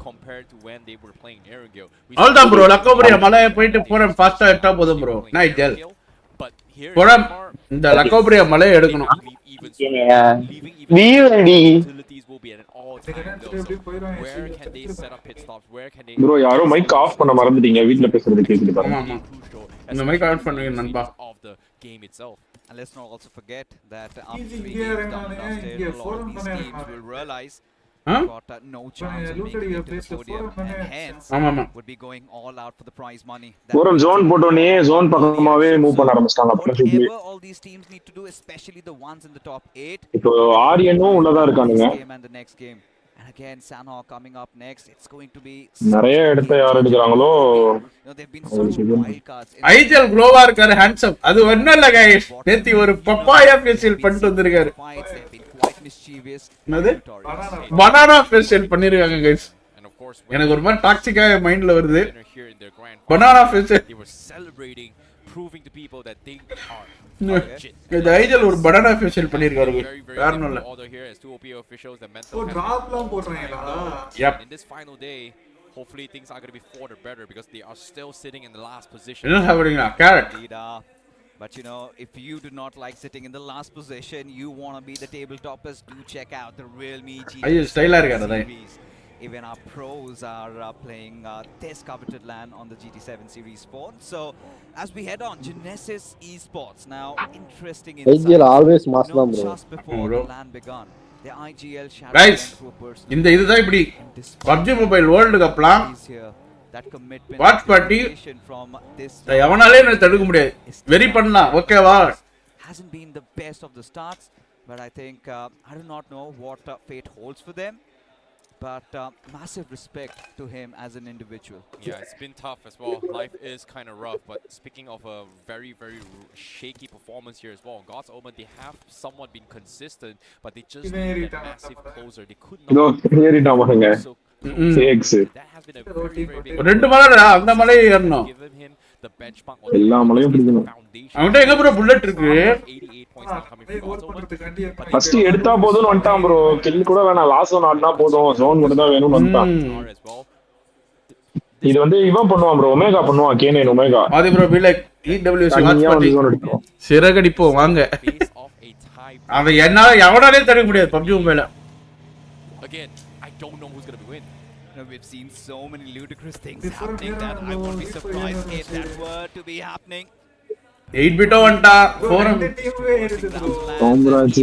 compared to when they were playing Erangel. all தான் bro, லக்கோபரியா மலைய போயிட்டு போறேன் ஃபாஸ்டா எடுத்தா போதும் bro. Night gel. போறோம் இந்த லக்கோபரியா மலைய எடுக்கணும். Where can they set up pit stops? Where can they bro யாரோ மைக் ஆஃப் பண்ண மறந்துட்டீங்க, வீட்ல பேசுறது கேக்குது பாருங்க. இந்த மாதிரி கமெண்ட் especially பண்ணுவீங்க in the நண்பா. stages of the game itself. And let's not also forget that after Easy 3 gear games down and and dusted, gear a lot of forum these teams banana. will realize Huh? got no chance of look at making your it to the place, the podium, forum and banana. hence ஆமாமா. would be going all out for the prize money. ஒரு zone போட்டோனே zone பக்கமாவே move பண்ண ஆரம்பிச்சிட்டாங்க அப்படி. Whatever all these teams need to do, especially the ones in the top 8. இப்போ ஆரியனும் உள்ளதா இருக்கானுங்க. This game and the next game. And again, Sanhok coming up next. It's going to be நிறைய இடத்தை யார் எடுக்கறாங்களோ they've been such wild cards. ஐஜல் க்ளோவா இருக்காரு handsome. அது ஒண்ணும் இல்ல गाइस. நேத்தி ஒரு பப்பாயா ஃபேஷியல் பண்ணிட்டு வந்திருக்காரு. They've been quite mischievous. என்னது? பனானா ஃபேஷியல் பண்ணிருக்காங்க गाइस. எனக்கு ஒரு மாதிரி டாக்ஸிக்கா மைண்ட்ல வருது. Banana facial. They were celebrating, proving to people that they are இந்த ஐஜல் ஒரு பனானா ஃபேஷியல் பண்ணிருக்காரு. வேற ஒண்ணும் இல்ல. டிராப்லாம் போடுறாங்களா? Yep. In this final day, hopefully things are going to be for the better because they are still sitting in the last position. என்ன சாப்பிடுறீங்க? Carrot. But you know, if you do not like sitting in the last position, you want to be the table toppers, do check out the Real Me ஐயோ ஸ்டைலா இருக்காரு அத. Even our pros are playing this coveted land on the GT7 series spawn. So as we head on, Genesis Esports now interesting insights. IGL always mass You know, bro. just before the land begun, the IGL shadow Guys, through a personal இந்த இதுதான் இப்படி PUBG mobile world கப்லாம் that commitment watch party from this எவனாலே என்ன தடுக்க முடியாது. Very பண்ணலாம். ஓகேவா? hasn't been the best of the starts, but I think I do not know what fate holds for them. But massive respect to him as an individual. Yeah, it's been tough as well. Life is kind of rough, but speaking of a very, very shaky performance here as well, God's Omen, they have somewhat been consistent, but they just need that massive closer. They could not. That has been a very, very big ரெண்டு மலை அந்த மலை ஏறணும். given him the benchmark எல்லா மலையும் பிடிக்கணும். அவன்கிட்ட எங்க ப்ரோ புல்லட் இருக்கு? 88 points now coming from God's Omen. First எடுத்தா போதும்னு வந்துட்டான் ப்ரோ. கில் கூட வேணாம், லாஸ்ட் ஒன் ஆடினா போதும், ஜோன் மட்டும் தான் வேணும்னு வந்துட்டான். இது வந்து இவன் பண்ணுவான் ப்ரோ, ஒமேகா பண்ணுவான், K9 ஒமேகா. ஆதி bro be like EWC watch party சிறகடிப்போம் வாங்க. அவன் என்னால எவனாலே தடுக்க முடியாது PUBG மொபைல. Again, I don't know who's going to win. You know, we've seen so many ludicrous things happening that I won't be surprised if that were to be happening. 8 பிட்டோ வந்துட்டா forum Kamraj.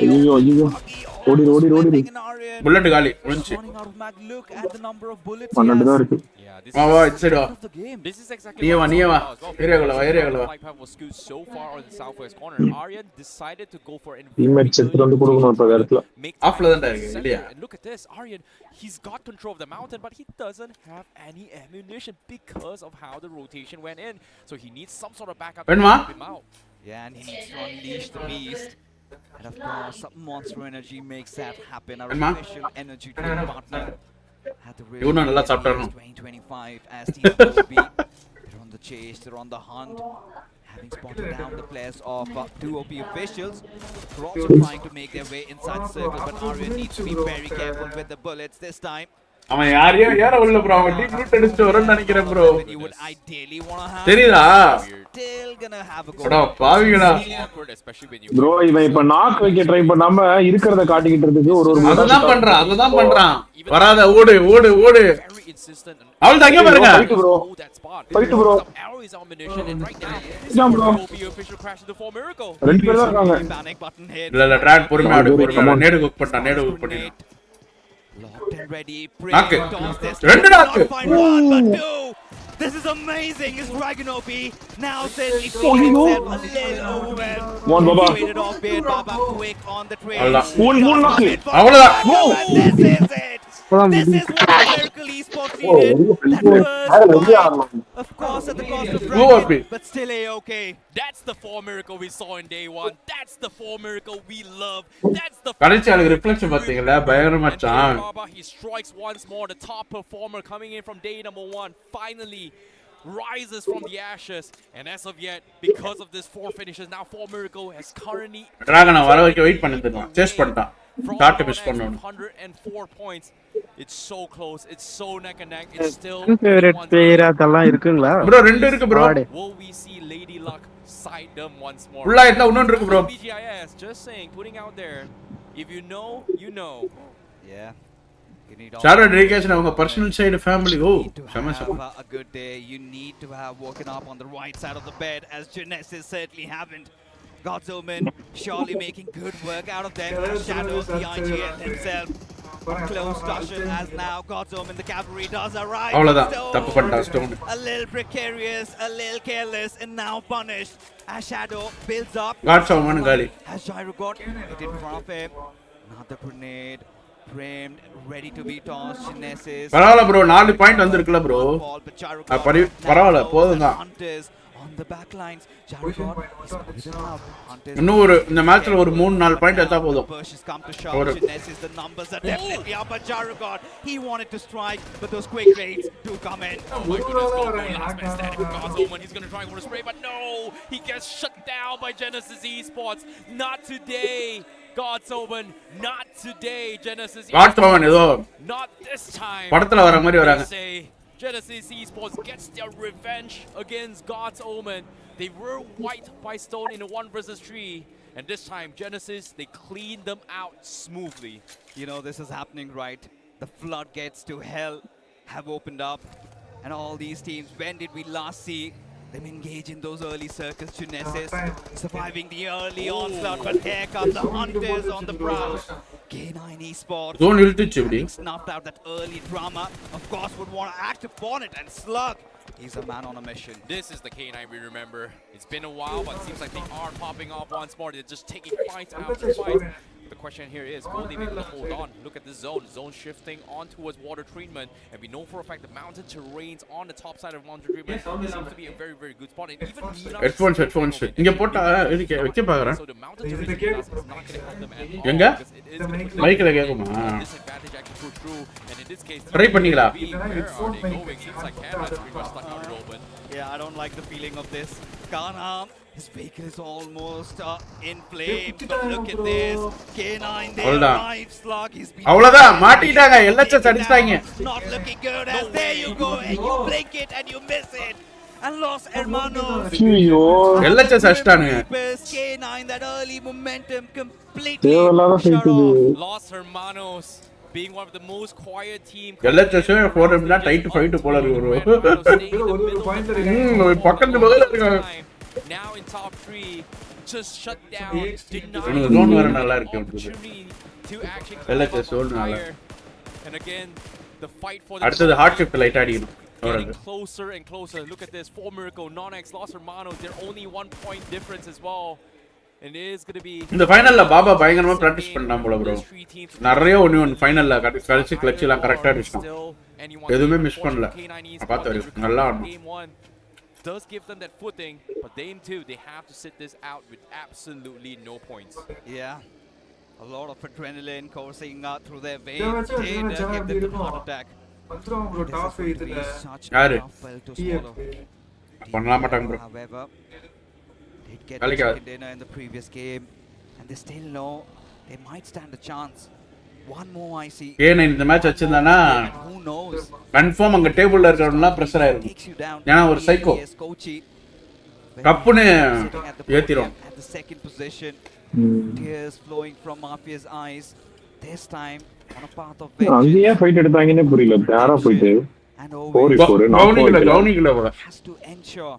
ஐயோ ஐயோ ஓடி ஓடி ஓடி. புல்லட் காலி முடிஞ்சு. Look at the number of bullets. 12 தான் இருக்கு. வா வா இட்ஸ் வா. This is exactly நீ வா நீ வா. ஏரியாக்குள்ள வா ஏரியாக்குள்ள வா. Like was skewed so far on the southwest corner. Aryan decided to go for an teammate set வந்து கொடுக்கணும் இப்ப இடத்துல. ஆஃப்ல தான் இருக்கு இல்லையா? And look at this, Aryan, he's got control of the mountain, but he doesn't have any ammunition because of how the rotation went in. So he needs some sort of backup to help him out. Yeah, and he needs to unleash the beast. And of course, some monster energy makes that happen. Our official energy drink partner had the real 2025 as Team Ruby. They're on the chase, they're on the hunt. Having spotted down the players of 2OP officials, they're also trying to make their way inside the circle, but Aryan needs to be very careful with the bullets this time. அவன் யாரையோ ஏற உள்ள bro, அவன் team root அடிச்சிட்டு வரேன்னு நினைக்கிறேன் bro. தெரியுதா? அட பாவிகளா. ப்ரோ இவன் இப்ப நாக் வைக்க ட்ரை பண்ணாம இருக்கறத காட்டிக்கிட்டதுக்கு ஒரு அததான் பண்றான். வராத ஓடு ஓடு ஓடு. அவள் தங்க பாருங்க. Fight bro. Jump bro. ரெண்டு பேர் தான் இருக்காங்க. இல்ல ட்ராட் பொறுமையா ஆடு. நேடு குக் பண்ணா. Locked and ready. Knock it. Render knock it. This is amazing. It's Dragon OP. Now says it's himself a little overwhelmed. One Baba. Traded off Beard Baba quick on the trade. One knock it. This is it. This is what Miracle Esports needed. That first, of course, at the cost of Dragon, but still A-okay. That's the 4 Miracle we saw in day 1. That's the 4 Miracle we love. That's the கடைசியால reflection பாத்தீங்களா? பயங்கரமா மச்சான். He strikes once more. The top performer coming in from day number 1 finally rises from the ashes, and as of yet, because of this 4 finishes, now 4 Miracle has currently Dragon வர வரைக்கும் wait பண்ணிட்டு இருந்தான். Chase பண்ணிட்டான். Dot miss பண்ணனும். 104 points. It's so close. It's so neck and neck. It's still favourite player அதெல்லாம் இருக்குங்களா? Bro ரெண்டு இருக்கு bro. Will we see Lady Luck side them once more? உள்ள இருந்தா இன்னொரு இருக்கு bro. BGIS just saying, putting out there, if you know, you know. Yeah. Shadow dedication அவங்க personal side family. Oh, have a good day. You need to have woken up on the right side of the bed, as Genesis certainly haven't. God's Omen surely making good work out of them. As Shadow, the IGL himself, close Dushan as now God's Omen, the cavalry does arrive. அவ்வளவுதான் தப்பு பண்ணிட்டான் Stone. A little precarious, a little careless, and now punished. As Shadow builds up. God's Omen காலி. Has Gyro got it in front of him? Another grenade. Framed, ready to be tossed. Genesis. பரவாயில்லை bro 4 point வந்திருக்குல bro. பரவாயில்லை போதும் தான். On the back lines, Jargon is good enough. இன்னும் ஒரு இந்த மேட்ச்ல ஒரு 3-4 பாயிண்ட் எடுத்தா போதும். Genesis, the numbers are definitely up, but Jargon, he wanted to strike, but those quick raids do come in. Oh my goodness, last man standing for God's Omen. He's gonna try for a spray, but no! He gets shut down by Genesis Esports. Not today, God's Omen. Not today, Genesis God's Omen ஏதோ not this time. படத்துல வர மாதிரி வராங்க. Genesis Esports gets their revenge against God's Omen. They were wiped by Stone in a 1 versus 3. And this time, Genesis, they cleaned them out smoothly. You know, this is happening right. The floodgates to hell have opened up. And all these teams, when did we last see them engage in those early circles? Genesis surviving the early onslaught, but here come the hunters on the prowl. K9 Esports having snuffed out that early drama, of course would want to act upon it, and Slug, he's a man on a mission. This is the K9 we remember. It's been a while, but it seems like they are popping off once more. They're just taking fight after fight. The question here is, will they be able to hold on? Look at this zone. Zone shifting on towards water treatment. And we know for a fact the mountain terrains on the top side of water treatment seems to be a very, very good spot. And even headphones. இங்க போட்டா வைக்க பாக்குறேன். So the mountain terrain is not going to help them at all. எங்க? மைக்ல கேக்குமா? Disadvantage actually put through. And in this case, try பண்ணீங்களா? where are they going? Seems like Canada's pretty much stuck out in open. Yeah, I don't like the feeling of this. Kanam, his vehicle is almost in flames, but look at this. K9, they arrive, Slug, he's been... அவ்வளவுதான் மாட்டிட்டாங்க LHS அடிச்சாங்க. Not looking good, as there you go, and you blink it and you miss it. And Los Hermanos. LHS அடிச்சானுங்க. K9, that early momentum completely shut off. Los Hermanos being one of the most quiet team. LHS போறோம்னா tight fight போல இருக்கு bro. பக்கத்து பக்கத்துல இருக்காங்க. Now in top 3, just shut down, zone வர நல்லா இருக்கு to actually LHS zone நல்லா. And again, the fight for the அடுத்து ஹார்ட் ஷிஃப்ட் லைட் அடிக்கணும். getting closer and closer. Look at this, 4 Miracle, Non-X, Los Hermanos, they're only 1 point difference as well. And it is going to be இந்த ஃபைனல்ல பாபா பயங்கரமா practice பண்ணான் போல bro. நிறைய ஒன்னு ஃபைனல்ல கடைசி clutch எல்லாம் கரெக்ட்டா அடிச்சான். எதுவுமே மிஸ் பண்ணல. பாத்து நல்லா ஆடுனான். Does give them that footing, but they too, they have to sit this out with absolutely no points. Yeah, a lot of adrenaline coursing through their veins did give them the heart attack. யாரு பண்ணலாம் மாட்டாங்க bro. However, did get the dinner in the previous game, and they still know they might stand a chance. One more I see. K9 இந்த match வச்சிருந்தானா confirm அங்க டேபிள்ல இருக்கறவங்கலாம் pressure ஆயிருக்கும். ஏனா ஒரு psycho கப்புன்னு ஏத்திரும். At the second position, tears flowing from Mafia's eyes. This time on a path of vengeance. அங்கேயே fight எடுத்தாங்கன்னு புரியல. யாரா போயிடு 4-4 கவுனிங்ல போல. Has to ensure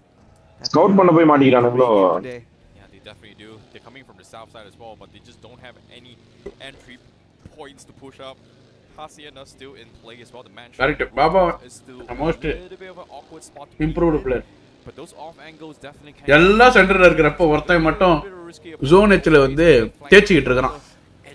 ஸ்கவுட் பண்ண போய் மாட்டிக்கிறானுங்களோ. Yeah, they definitely do. They're coming from the south side as well, but they just don't have any entry points to push up. Hacienda still in play as well. The man Baba is still most a little bit of an awkward spot to improved player. But those off angles definitely can. எல்லா சென்டர்ல இருக்கறப்ப ஒருத்தன் மட்டும் zone H ல வந்து தேச்சிட்டு இருக்கான்.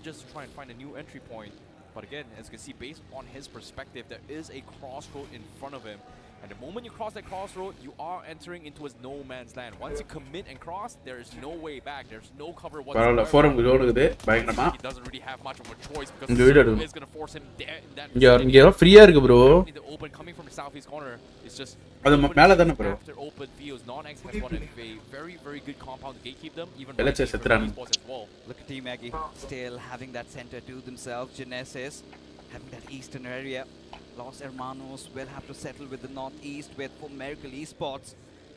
Just try and find a new entry point. But again, as you can see, based on his perspective, there is a crossroad in front of him. And the moment you cross that crossroad, you are entering into his no man's land. Once you commit and cross, there is no way back. There's no cover whatsoever. He doesn't really have much of a choice because the is going to force him there in that vicinity. Bro. The open coming from the southeast corner is just after open fields. Non-X has one of a very, very good compound to gatekeep them. Even as well. Look at Team Aggie still having that center to themselves. Genesis having that eastern area. Los Hermanos will have to settle with the northeast with for Miracle Esports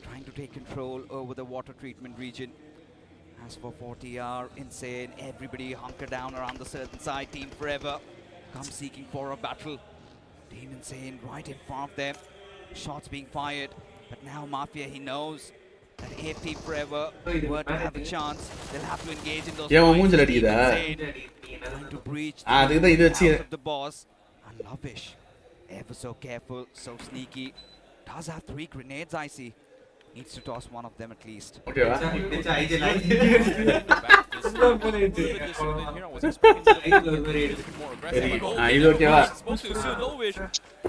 trying to take control over the water treatment region. As for 40R, insane, everybody hunker down around the certain side, Team Forever come seeking for a battle. Team Insane right in front of them. Shots being fired. But now Mafia, he knows that if Team Forever were to have a chance, they'll have to engage in those fights. Team Insane trying to breach the house of the boss. And Lavish, ever so careful, so sneaky. Does have 3 grenades, I see. Needs to toss one of them at least. Okay,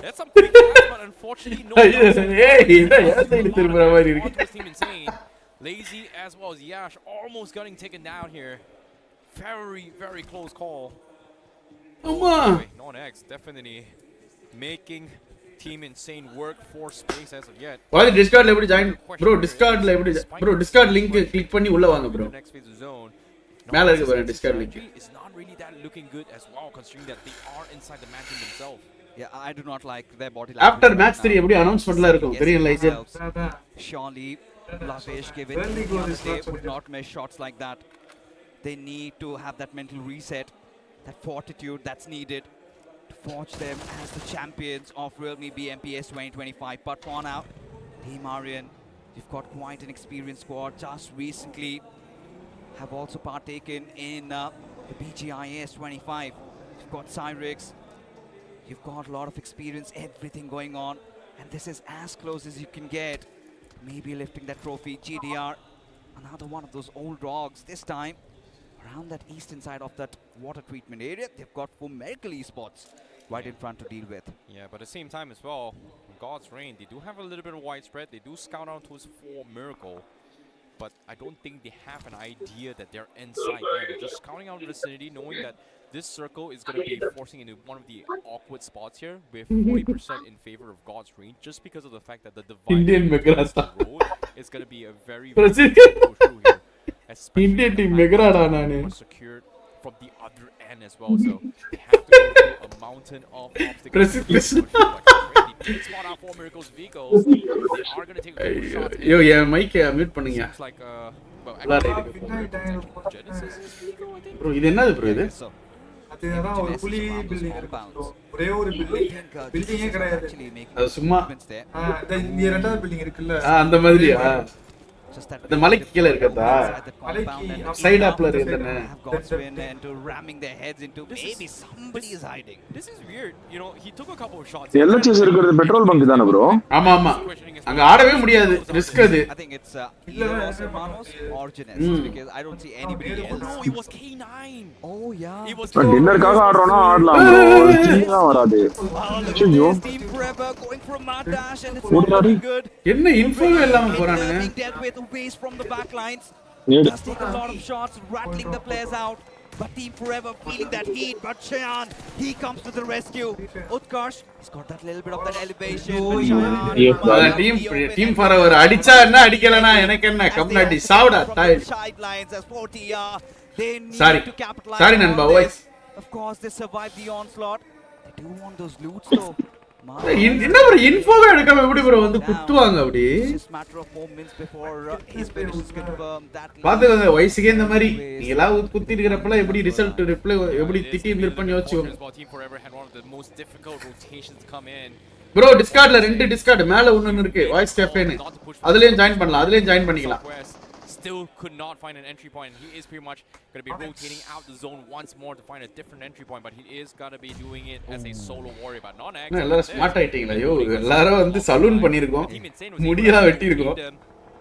That's some quick shots, but unfortunately no. Team Insane. Lazy as well as Yash almost getting taken down here. Very, very close call. Non-X definitely making Team Insane work for space as of yet. Why Discord எப்படி join bro Discord link click பண்ணி உள்ள வாங்க bro. மேல இருக்கு பாருங்க Discord link. It's not really that looking good as well considering that they are inside the mansion themselves. Yeah, I do not like their body language. After match 3 எப்படி announcement இருக்கும் தெரியும்ல இது. Surely Lavish given the other day would not miss shots like that. They need to have that mental reset, that fortitude that's needed to forge them as the champions of Realme Bmps 2025. But for now, Team Aryan, you've got quite an experienced squad. Just recently have also partaken in the BGIS 25. You've got Cyrix, you've got a lot of experience, everything going on, and this is as close as you can get. Maybe lifting that trophy. GDR, another one of those old dogs. This time, around that eastern side of that water treatment area, they've got 4 Miracle esports right in front to deal with. Yeah, but at the same time as well, God's Reign, they do have a little bit of widespread. They do scout out towards 4 Miracle. But I don't think they have an idea that they're inside there. They're just scouting out the vicinity, knowing that this circle is going to be forcing into one of the awkward spots here with 40% in favor of God's Reign, just because of the fact that the Indian Megrasa road is going to be a very push through here. Indian team Megrada nane secured from the other end as well, so they have to go through a mountain of obstacles. Spot out 4 Miracles vehicles. They are going to take a couple shots. Yo, yeah, mic mute பண்ணுங்க. Looks like well, Genesis vehicle, I think. Bro, இது என்னது bro இது? அதுதான் ஒரு புலி building இருக்கு. ஒரே ஒரு பில்டிங்கே கிடையாது. அது சும்மா இந்த இரண்டாவது பில்டிங் இருக்குல்ல. அந்த மாதிரியா? The Malik killer இருக்கதா side up la irundane into ramming their heads into maybe somebody is hiding. This is weird, you know, he took a couple of shots. LHS இருக்குறது பெட்ரோல் பங்க் தான bro? ஆமா ஆமா அங்க ஆடவே முடியாது risk அது. I think it's Los Hermanos or Genesis because I don't see anybody else. No, it was K9. Oh yeah, it was டின்னர்காக ஆடுறோம்னா ஆடலாம் bro. சின்னதா வராது. ஐயோ Team Forever going for a mad dash and it's looking good. என்ன info இல்லாம போறானுங்க. Waste from the back lines. Does take a lot of shots, rattling the players out. But Team Forever feeling that heat. But Cheyenne, he comes to the rescue. Utkarsh, he's got that little bit of that elevation. Team Forever அடிச்சா என்ன அடிக்கலனா எனக்கு என்ன கம்னாடி சாவுடா தாய். Sidelines as 4TR. They need to capitalize. Sorry நண்பா voice. Of course they survived the onslaught. They do want those loots though. என்ன bro இன்ஃபோவே எடுக்காம எப்படி bro வந்து குத்துவாங்க அப்படி பாத்துங்க வயசுக்கே இந்த மாதிரி நீங்களா குத்தி இருக்கறப்பல எப்படி ரிசல்ட் ரிப்ளை எப்படி திட்டி இருப்பன்னு யோசிச்சுங்க bro டிஸ்கார்ட்ல 2 டிஸ்கார்ட் மேல ஒன்னு இருக்கு வாய்ஸ் கேஃபேன்னு அதுலயும் ஜாயின் பண்ணலாம் அதுலயும் ஜாயின் பண்ணிக்கலாம். Still could not find an entry point. He is pretty much going to be rotating out the zone once more to find a different entry point, but he is going to be doing it as a solo warrior. But non-X. எல்லாரும் smart ஆயிட்டீங்களா யோ எல்லாரும் வந்து salon பண்ணிருக்கோம் முடியலாம் வெட்டி இருக்கோம்.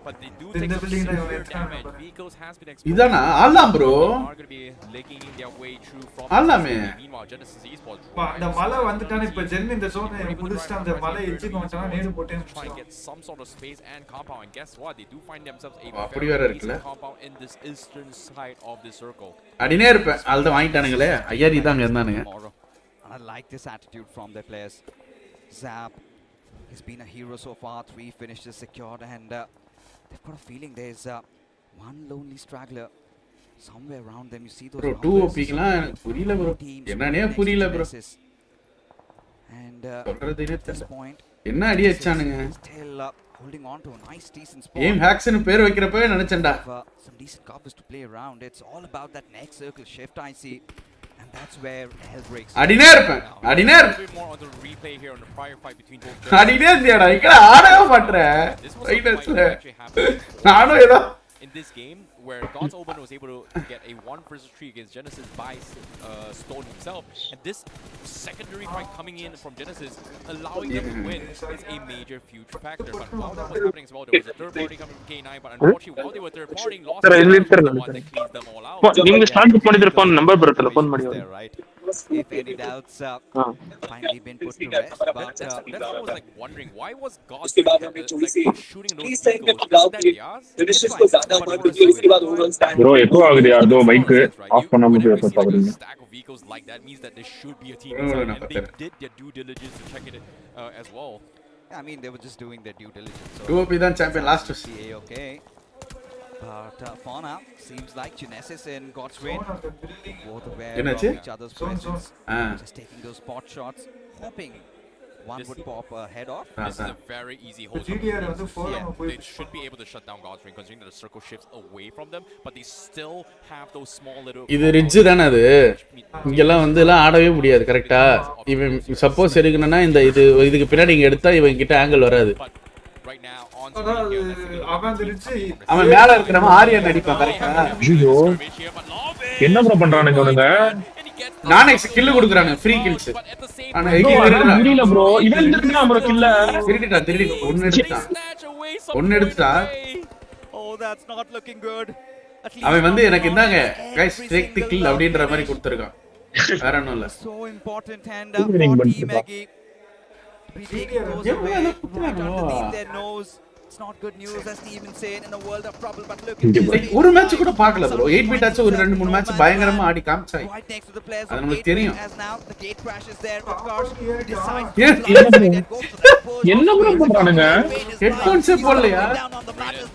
But they do take some severe damage. Vehicles has been exposed. இதனா ஆலாம் bro. Are going to be legging their way through from. ஆலாமே. Meanwhile, Genesis esports. அந்த மலை வந்துட்டானே இப்ப ஜென் இந்த ஜோனை புடிச்சிட்டு அந்த மலை எட்ஜுக்கு வந்தானா நேடு போட்டே try and get some sort of space and compound. And guess what? They do find themselves a very decent compound in this eastern side of the circle. அடினே இருப்பேன் அல்த வாங்கிட்டானுங்களே ஐயா இதாங்க இருந்தானுங்க. I like this attitude from their players. Zap, he's been a hero so far. 3 finishes secured and they've got a feeling there's one lonely straggler somewhere around them. You see those bro 2 opikலாம் புரியல bro என்னனே புரியல bro and at this point என்ன அடி அடிச்சானுங்க still holding on to a nice decent spot. Game hacks னு பேர் வைக்கிறப்பவே நினைச்சேன்டா some decent covers to play around. It's all about that next circle shift I see And that's where hell breaks. அடினே இருப்பேன் அடினே more on the replay here on the prior fight between both. அடினே இருந்தியாடா இங்க ஆடவே மாட்டறேன் ரைட்ல நானும் ஏதோ in this game where God's Omen was able to get a 1-3 against Genesis by Stone himself, and this secondary fight coming in from Genesis allowing them to win is a major future factor. But while that was happening as well, there was a third party coming from K9, but unfortunately while they were third party, lost the one that cleans them all out. நீங்க start பண்ணிருப்போம் number பரத்துல phone பண்ணி if any doubts finally been put to rest, but that's almost like wondering why was God shooting those bro echo agudi ado mic off பண்ணாம போய் stack of vehicles like that means that there should be a team inside, and they did their due diligence to check it as well. I mean, they were just doing their due diligence. So 2OP then champion last to see. Okay. But for now, seems like Genesis and God's Win both aware of each other's presence. Just taking those spot shots, hoping one would pop a head off. This is a very easy hold. They should be able to shut down God's Ring considering that the circle shifts away from them, but they still have those small little. இது ridge தானே அது இங்கெல்லாம் வந்து எல்லாம் ஆடவே முடியாது கரெக்ட்டா இவன் suppose எடுக்கணும்னா இந்த இதுக்கு பின்னாடி இங்க எடுத்தா இவன் கிட்ட ஆங்கிள் வராது அவன் மேல இருக்கறவன் ஆரியன் அடிப்பான் கரெக்ட்டா ஐயோ என்ன ப்ரோ பண்றானுங்க இவனுங்க நானெக்ஸ் கில் குடுக்குறாங்க ஃப்ரீ கில்ஸ் ஆனா இல்ல ப்ரோ இவன் எடுத்துட்டான் ப்ரோ கில்ல திருடி ஒன்னு எடுத்துட்டா oh that's not looking good. அவன் வந்து எனக்கு இந்தாங்க गाइस டேக் தி கில் அப்படின்ற மாதிரி கொடுத்திருக்கான் வேற ஒண்ணும் இல்ல so important and for team Maggie taking those away underneath their nose. It's not good news as Team Insane in a world of trouble, but look at this. ஒரு match கூட பார்க்கல bro 8 bit ஆச்சு ஒரு 2 3 match பயங்கரமா ஆடி காமிச்சாய் அது நமக்கு தெரியும் as now the gate crashes there of course decides என்ன ப்ரோ பண்றானுங்க ஹெட்போன்ஸ் போடலையா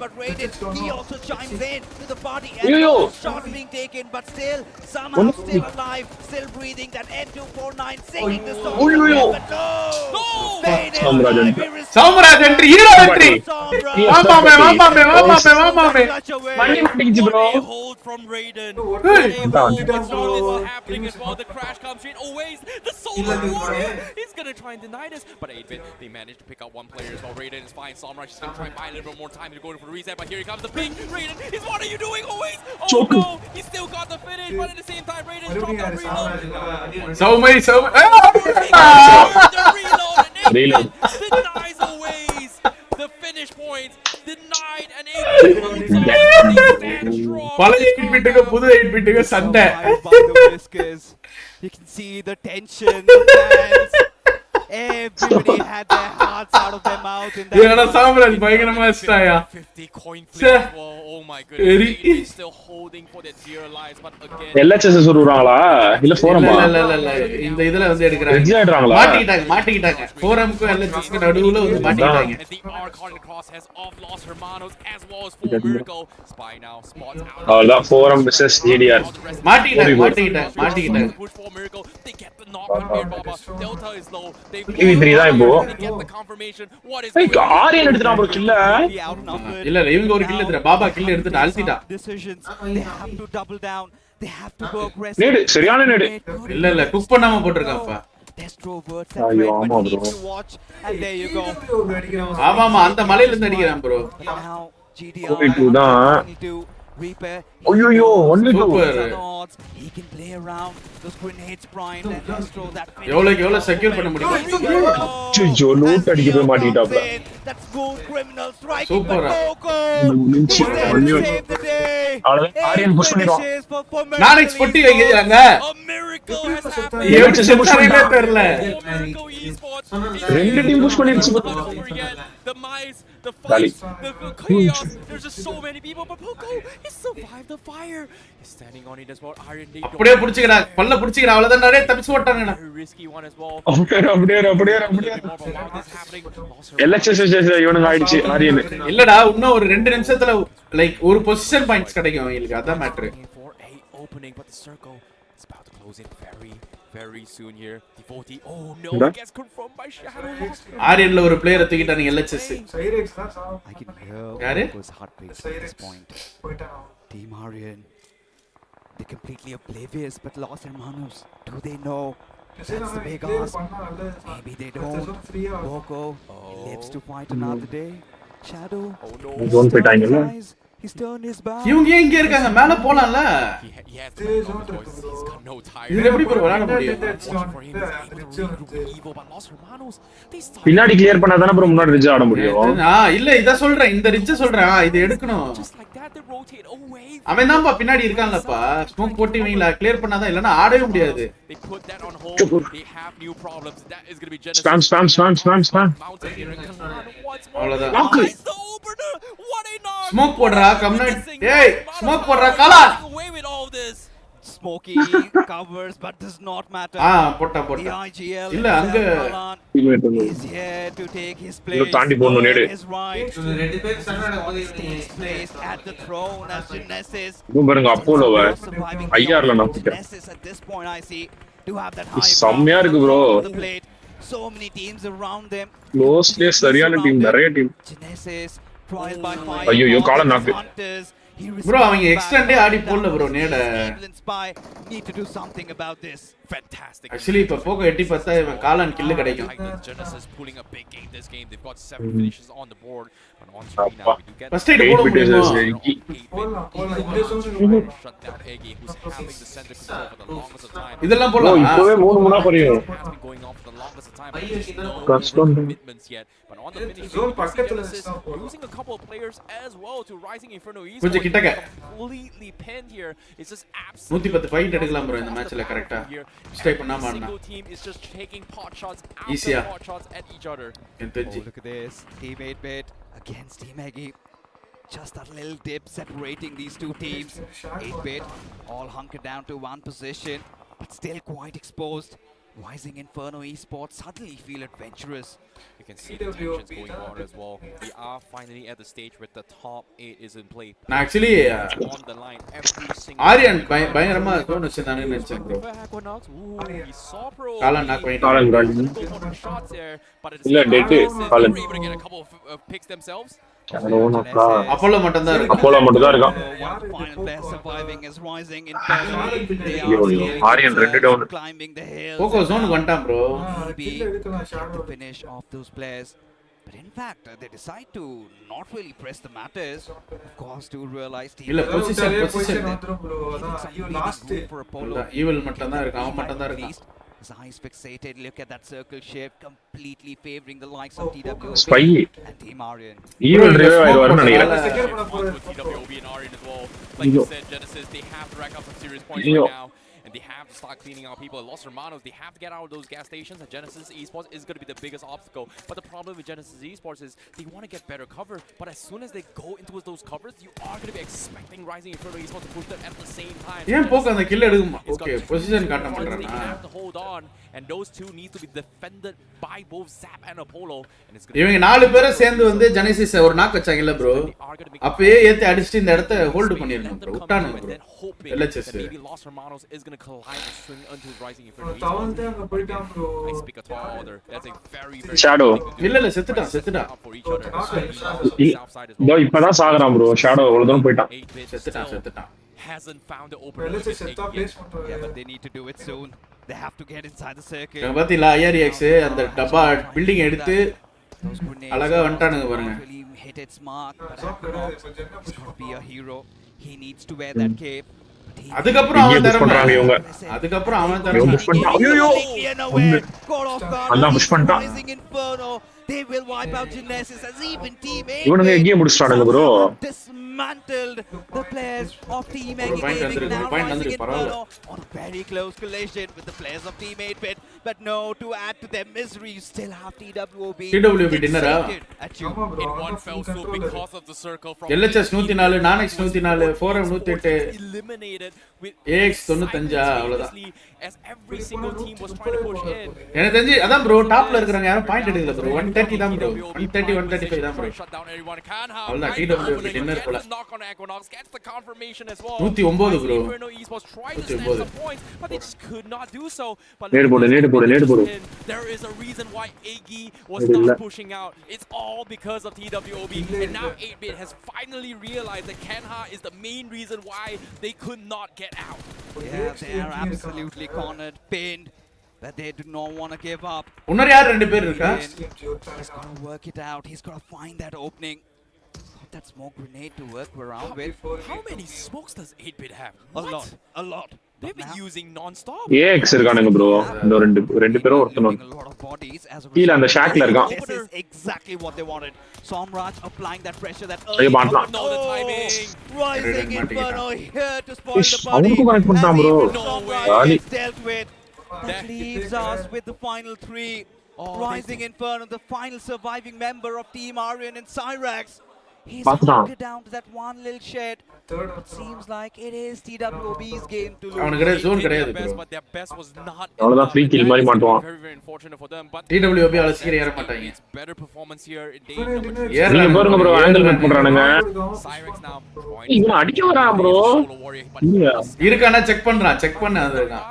but Raiden he also chimes in to the party and shot being taken but still somehow still alive still breathing that N249 singing the song Samraj entry hero entry வாமாமே மணி மாட்டிச்சு bro hold from Raiden. Happening as well. The crash comes in. Always the solo warrior is gonna try and deny this, but 8-bit they managed to pick out one player as well. Raiden is fine. Samraj is gonna try and buy a little bit more time to go for the reset, but here he comes the ping. Raiden is what are you doing? Always. Oh no, he still got the finish, but at the same time Raiden is dropped that reload. So many reload denies always the finish point. Denied an 8-bit பழைய 8 பிட்டுக்கு புது 8 பிட்டுக்கு சண்டை you can see the tension the fans everybody had their hearts out of their mouth in that ஏனா சாம்ராஜ் பயங்கரமா ஸ்டாயா 50 coin flip oh my goodness they still holding for their dear lives but again LHS சொல்றாங்களா இல்ல ஃபோரமா இல்ல இந்த இதுல வந்து எடுக்கறாங்க XE ஆடுறாங்களா மாட்டிக்கிட்டாங்க ஃபோரம்க்கு LHS க்கு நடுவுல வந்து மாட்டிக்கிட்டாங்க the arc on cross has off lost hermanos as well as for Miracle spy now spots out all forum vs DDR மாட்டிக்கிட்டாங்க push for Miracle they get the knock on here Baba Delta is low they தான் இப்போ get the confirmation what is Aryan எடுத்துறான் bro கில்ல இல்ல இவங்க ஒரு kill எடுத்துற Baba kill எடுத்துட்டு அல்திடா decisions they have to double down they have to go aggressive நேடு சரியான நேடு இல்ல குக் பண்ணாம போட்டுருக்கான்ப்பா ஐயோ ஆமா bro and there you go ஆமாமா அந்த மலையில இருந்து அடிக்கிறான் ப்ரோ now GDR தான் Reaper ஐயோ only super he can play around those grenades primed and Astro that எவ்வளவு செக்யூர் பண்ண முடியும் ஐயோ லூட் அடிக்க போய் மாட்டிட்டாப்ல that's good criminal strike super Aryan push பண்ணிடுவான் நானெக்ஸ் பொட்டி வைக்கிறாங்க a miracle has happened தெரியல ரெண்டு டீம் புஷ் பண்ணிருச்சு the mice the fights the chaos there's just so many people but Poco he survived the fire he's standing on it as well Iron Day அப்படியே புடிச்சிக்கடா பல்ல புடிச்சிக்கடா அவ்வளவுதான் நிறைய தப்பிச்சு ஓட்டாங்கடா risky one as well அப்படியே LHS இவனுங்க ஆயிடுச்சு ஆரியன் இல்லடா இன்னும் ஒரு 2 நிமிஷத்துல லைக் ஒரு பொசிஷன் பாயிண்ட்ஸ் கிடைக்கும் உங்களுக்கு அதான் matter opening but the circle is about to close in very soon here. Devotee, oh no, gets confirmed by Shadow. ஆரியன்ல ஒரு பிளேயரை தூக்கிட்டாங்க LHS. I can hear யாரு? Poco's heartbeat at this point. Team Aryan They're completely oblivious, but Los Hermanos, do they know? That's the big clear ask. பண்ணா நல்லது. Maybe they அடுத்த don't. zone free ah Boko, he lives to fight another day. Shadow, zone he's turned his போயிட்டாங்கல்ல. eyes. He's turned his back. இவங்க ஏன் இங்க இருக்காங்க? மேல போலாம்ல. He has Stay the zone voice. இருக்கு He's bro. got no time. இதுல எப்படி bro விளையாட முடியும்? For him, he's able to regroup with Evo, but Los Hermanos, they start பின்னாடி கிளியர் பண்ணா தானே ப்ரோ முன்னாடி ரிட்ஜ் ஆட முடியும். இல்ல இத சொல்றேன், இந்த ரிட்ஜ் சொல்றேன். இது எடுக்கணும். just like that. They rotate away. அவன் தான்ப்பா பின்னாடி இருக்கான்லப்பா. ஸ்மோக் போட்டு இவங்கள கிளியர் பண்ணாதான், இல்லனா ஆடவே முடியாது. They put that on hold. They have new problems. That is going to be Genesis. Spam. Mountain here in Kalana once more. அவ்வளவுதான். Nice, the opener. What a knock. Smoke போடுறா கம்னா. ஏய் smoke போடுறா காலா. Away with all this. Smokey covers, but does not matter. போட்டா. The IGL இல்ல அங்க is here to take his place. தாண்டி போணும் நேடு. His right. Takes place at the throne as Genesis. பாருங்க அப்போலோவ ஐஆர்ல நான் Genesis at this point I see to have that high. செம்மையா இருக்கு bro. So many teams around them. Close play சரியான team, நிறைய team. Genesis trial by fire. ஐயோ கால நாக்கு. bro அவங்க எக்ஸ்டெண்டே ஆடி போடல bro நேட. Need to do something about this. Fantastic. Actually இப்ப போக எட்டி பார்த்தா இவன் காலான் கில் கிடைக்கும். Genesis pulling a big game this game. They've got 7 finishes on the board. But on screen now we do get first aid போட முடியுமா? shut down Eggy, who's having the center control for the longest of time. இதெல்லாம் போலாம். இப்பவே 3 குறையும். Has been going on for the longest of time. But there's no commitments yet. But on the finish, Genesis losing a couple of players as well to Rising Inferno East. கொஞ்சம் கிட்டக்க. Completely pinned here. It's just absolutely 110 fight எடுக்கலாம் bro இந்த மேட்ச்ல கரெக்ட்டா. Stay பண்ணாம ஆடுனா. Single team is just taking pot shots Easy after pot shots at each other. Oh, look at this. Team 8-bit against Team Eggy. Just that little dip separating these two teams. 8-bit all hunkered down to one position, but still quite exposed. Rising Inferno Esports suddenly feel adventurous. You can see the tensions going on as well. We are finally at the stage where the top 8 is in play. நான் actually on the line every single Aryan பயங்கரமா cone வச்சிருந்தானே நினைச்சேன் bro. He saw pro. காலான் knock பண்ணிட்டான். Shots there, but it's இல்ல dead காலன். able to get a couple of picks themselves. Apollo மட்டும் தான் இருக்கு. அப்போலோ மட்டும் தான் இருக்கான். Final player surviving is Rising Inferno. They are Aryan 2 down. climbing the hills. போகோ ஜோன் வந்துட்டான் bro. The finish of those players. But in fact, they decide to not really press the matters. Of course, to realize team இல்ல position வந்துரும் bro. அதான் ஐயோ last for Apollo. Evil மட்டும் தான் இருக்கு. அவன் மட்டும் தான் இருக்கான். His eyes fixated. Look at that circle shape, completely favoring the likes of TWOB Spy and Team Aryan. Evil revive ஆயிடுவார்னு நினைக்கிறேன். TWOB and Aryan as well. Like you said, Genesis, they have to rack up some serious points right now. And they have to start cleaning out people. Los Hermanos, they have to get out of those gas stations. And Genesis Esports is going to be the biggest obstacle. But the problem with Genesis Esports is they want to get better cover. But as soon as they go into those covers, you are going to be expecting Rising Inferno Esports to push them at the same time. ஏன் போக அந்த kill எடுக்குமா? Okay position காட்ட மாட்டறானா? They have to hold on, and those two need to be defended by both Zap and Apollo. And it's இவங்க 4 பேரை சேர்ந்து வந்து Genesis ஒரு knock வச்சாங்கல bro. அப்பவே ஏத்தி அடிச்சிட்டு இந்த இடத்தை ஹோல்ட் பண்ணிரணும் bro. விட்டானுங்க bro. LHS maybe Los Hermanos is going to collide and swing onto Rising Inferno. தவழ்ந்தாங்க போய்ட்டான் bro. I speak a tall order. That's a very Shadow. இல்ல செத்துட்டான். for each other. இதோ இப்பதான் சாகுறான் bro. ஷாடோ அவ்வளவு தூரம் போய்ட்டான். செத்துட்டான். Hasn't found the opener. Yeah, but they need to do it soon. They have to get inside the circle. பாத்தீங்களா IRX அந்த டப்பா பில்டிங் எடுத்து அழகா வந்துட்டானுங்க பாருங்க. Hit its mark. He's got to be a hero. He needs to wear that cape. அதுக்கப்புறம் அவன் பண்றாங்க இவங்க. அதுக்கப்புறம் அவன் இவங்க புஷ் பண்ணா ஐயோ அண்ணா புஷ் பண்ணிட்டான். They will wipe out Genesis as even Team 8 இவனுங்க எங்கே முடிச்சிட்டானுங்க bro. Dismantled the players of Team 8 Gaming now Rising Inferno on a very close collision with the players of Team 8-bit. But no, to add to their misery, you still have TWOB. dinner in one fell swoop because of the circle from LHS 104, Nanex 104, Forum 108, eliminated with AX 95 அவ்வளவுதான். as every single team was trying to push in. எனக்கு தெரிஞ்சு அதான் bro டாப்ல இருக்கறவங்க யாரும் point எடுக்கல bro. 110 130 தான் bro. 130 135 தான் bro. Shut down everyone. Kanha அவ்வளவுதான் right TWOB now, dinner போல. gets the knock on Equinox, gets the confirmation as well. 109 bro. Inferno Esports tried to snatch some points, but they just could not do so. But நேடு போடு. there is a reason why Iggy was not pushing out. It's all because of TWOB. And now 8-Bit has finally realized that Kanha is the main reason why they could not get out. Yeah, they are absolutely cornered, pinned, but they do not want to give up. இன்னொரு யார் ரெண்டு பேர் இருக்கா? He's got to work it out. He's got to find that opening. Got that smoke grenade to work around with. How many smokes does 8-Bit have? A lot. They've been using non-stop. AX இருக்கானுங்க bro. இந்த ரெண்டு பேரும் ஒருத்தனும் கீழ அந்த ஷாக்ல இருக்கான். This is exactly what they wanted. Somraj applying that pressure that ஐயோ மாட்டலாம். Rising Inferno here to spoil the party. அவனுக்கு கனெக்ட் பண்ணிட்டான் bro. Somraj is dealt with. That leaves us with the final 3. Rising Inferno, the final surviving member of Team Aryan and Cyrax. He's hunkered down to that one little shed. It seems like it is TWOB's game to lose. அவனுக்கு zone கிடையாது bro. But their best was not. அவ்வளவுதான் free kill மாதிரி மாட்டுவான். Very unfortunate for them, but TWOB அவ்வளவு சீக்கிரம் ஏற மாட்டாங்க. it's better performance here in day number 2. நீங்க பாருங்க bro ஆங்கிள் மேட் பண்றானுங்க. Cyrax now இவன் அடிக்க வரான் bro. இருக்கானா செக் பண்ண அதுதான்.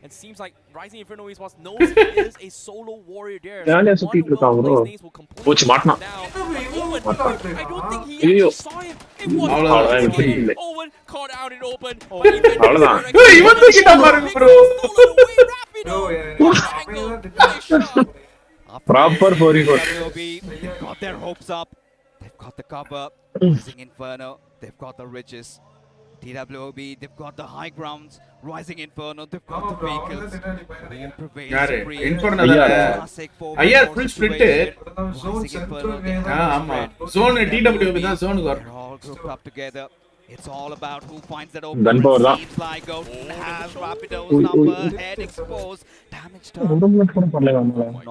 It seems like Rising Inferno Esports knows he is a solo warrior there. யாரே சுத்திட்டு இருக்கான் bro. போச்சு மாட்டனா. I don't think he actually saw him. Owen caught out in open. அவ்வளவுதான். இவன் தூக்கிட்டான் பாருங்க bro. Proper 44. They've got their hopes up. They've got the cover. Rising Inferno. They've got the riches. TWOB, they've got the high grounds. Rising Inferno, they've got the vehicles. யாரு inferno IR full split. ஆமா zone TWOB தான் zoneக்கு வரும். They're all grouped up together. It's all about who finds that open. Gun power da. Seems like has Rapido's number head exposed. Damage done.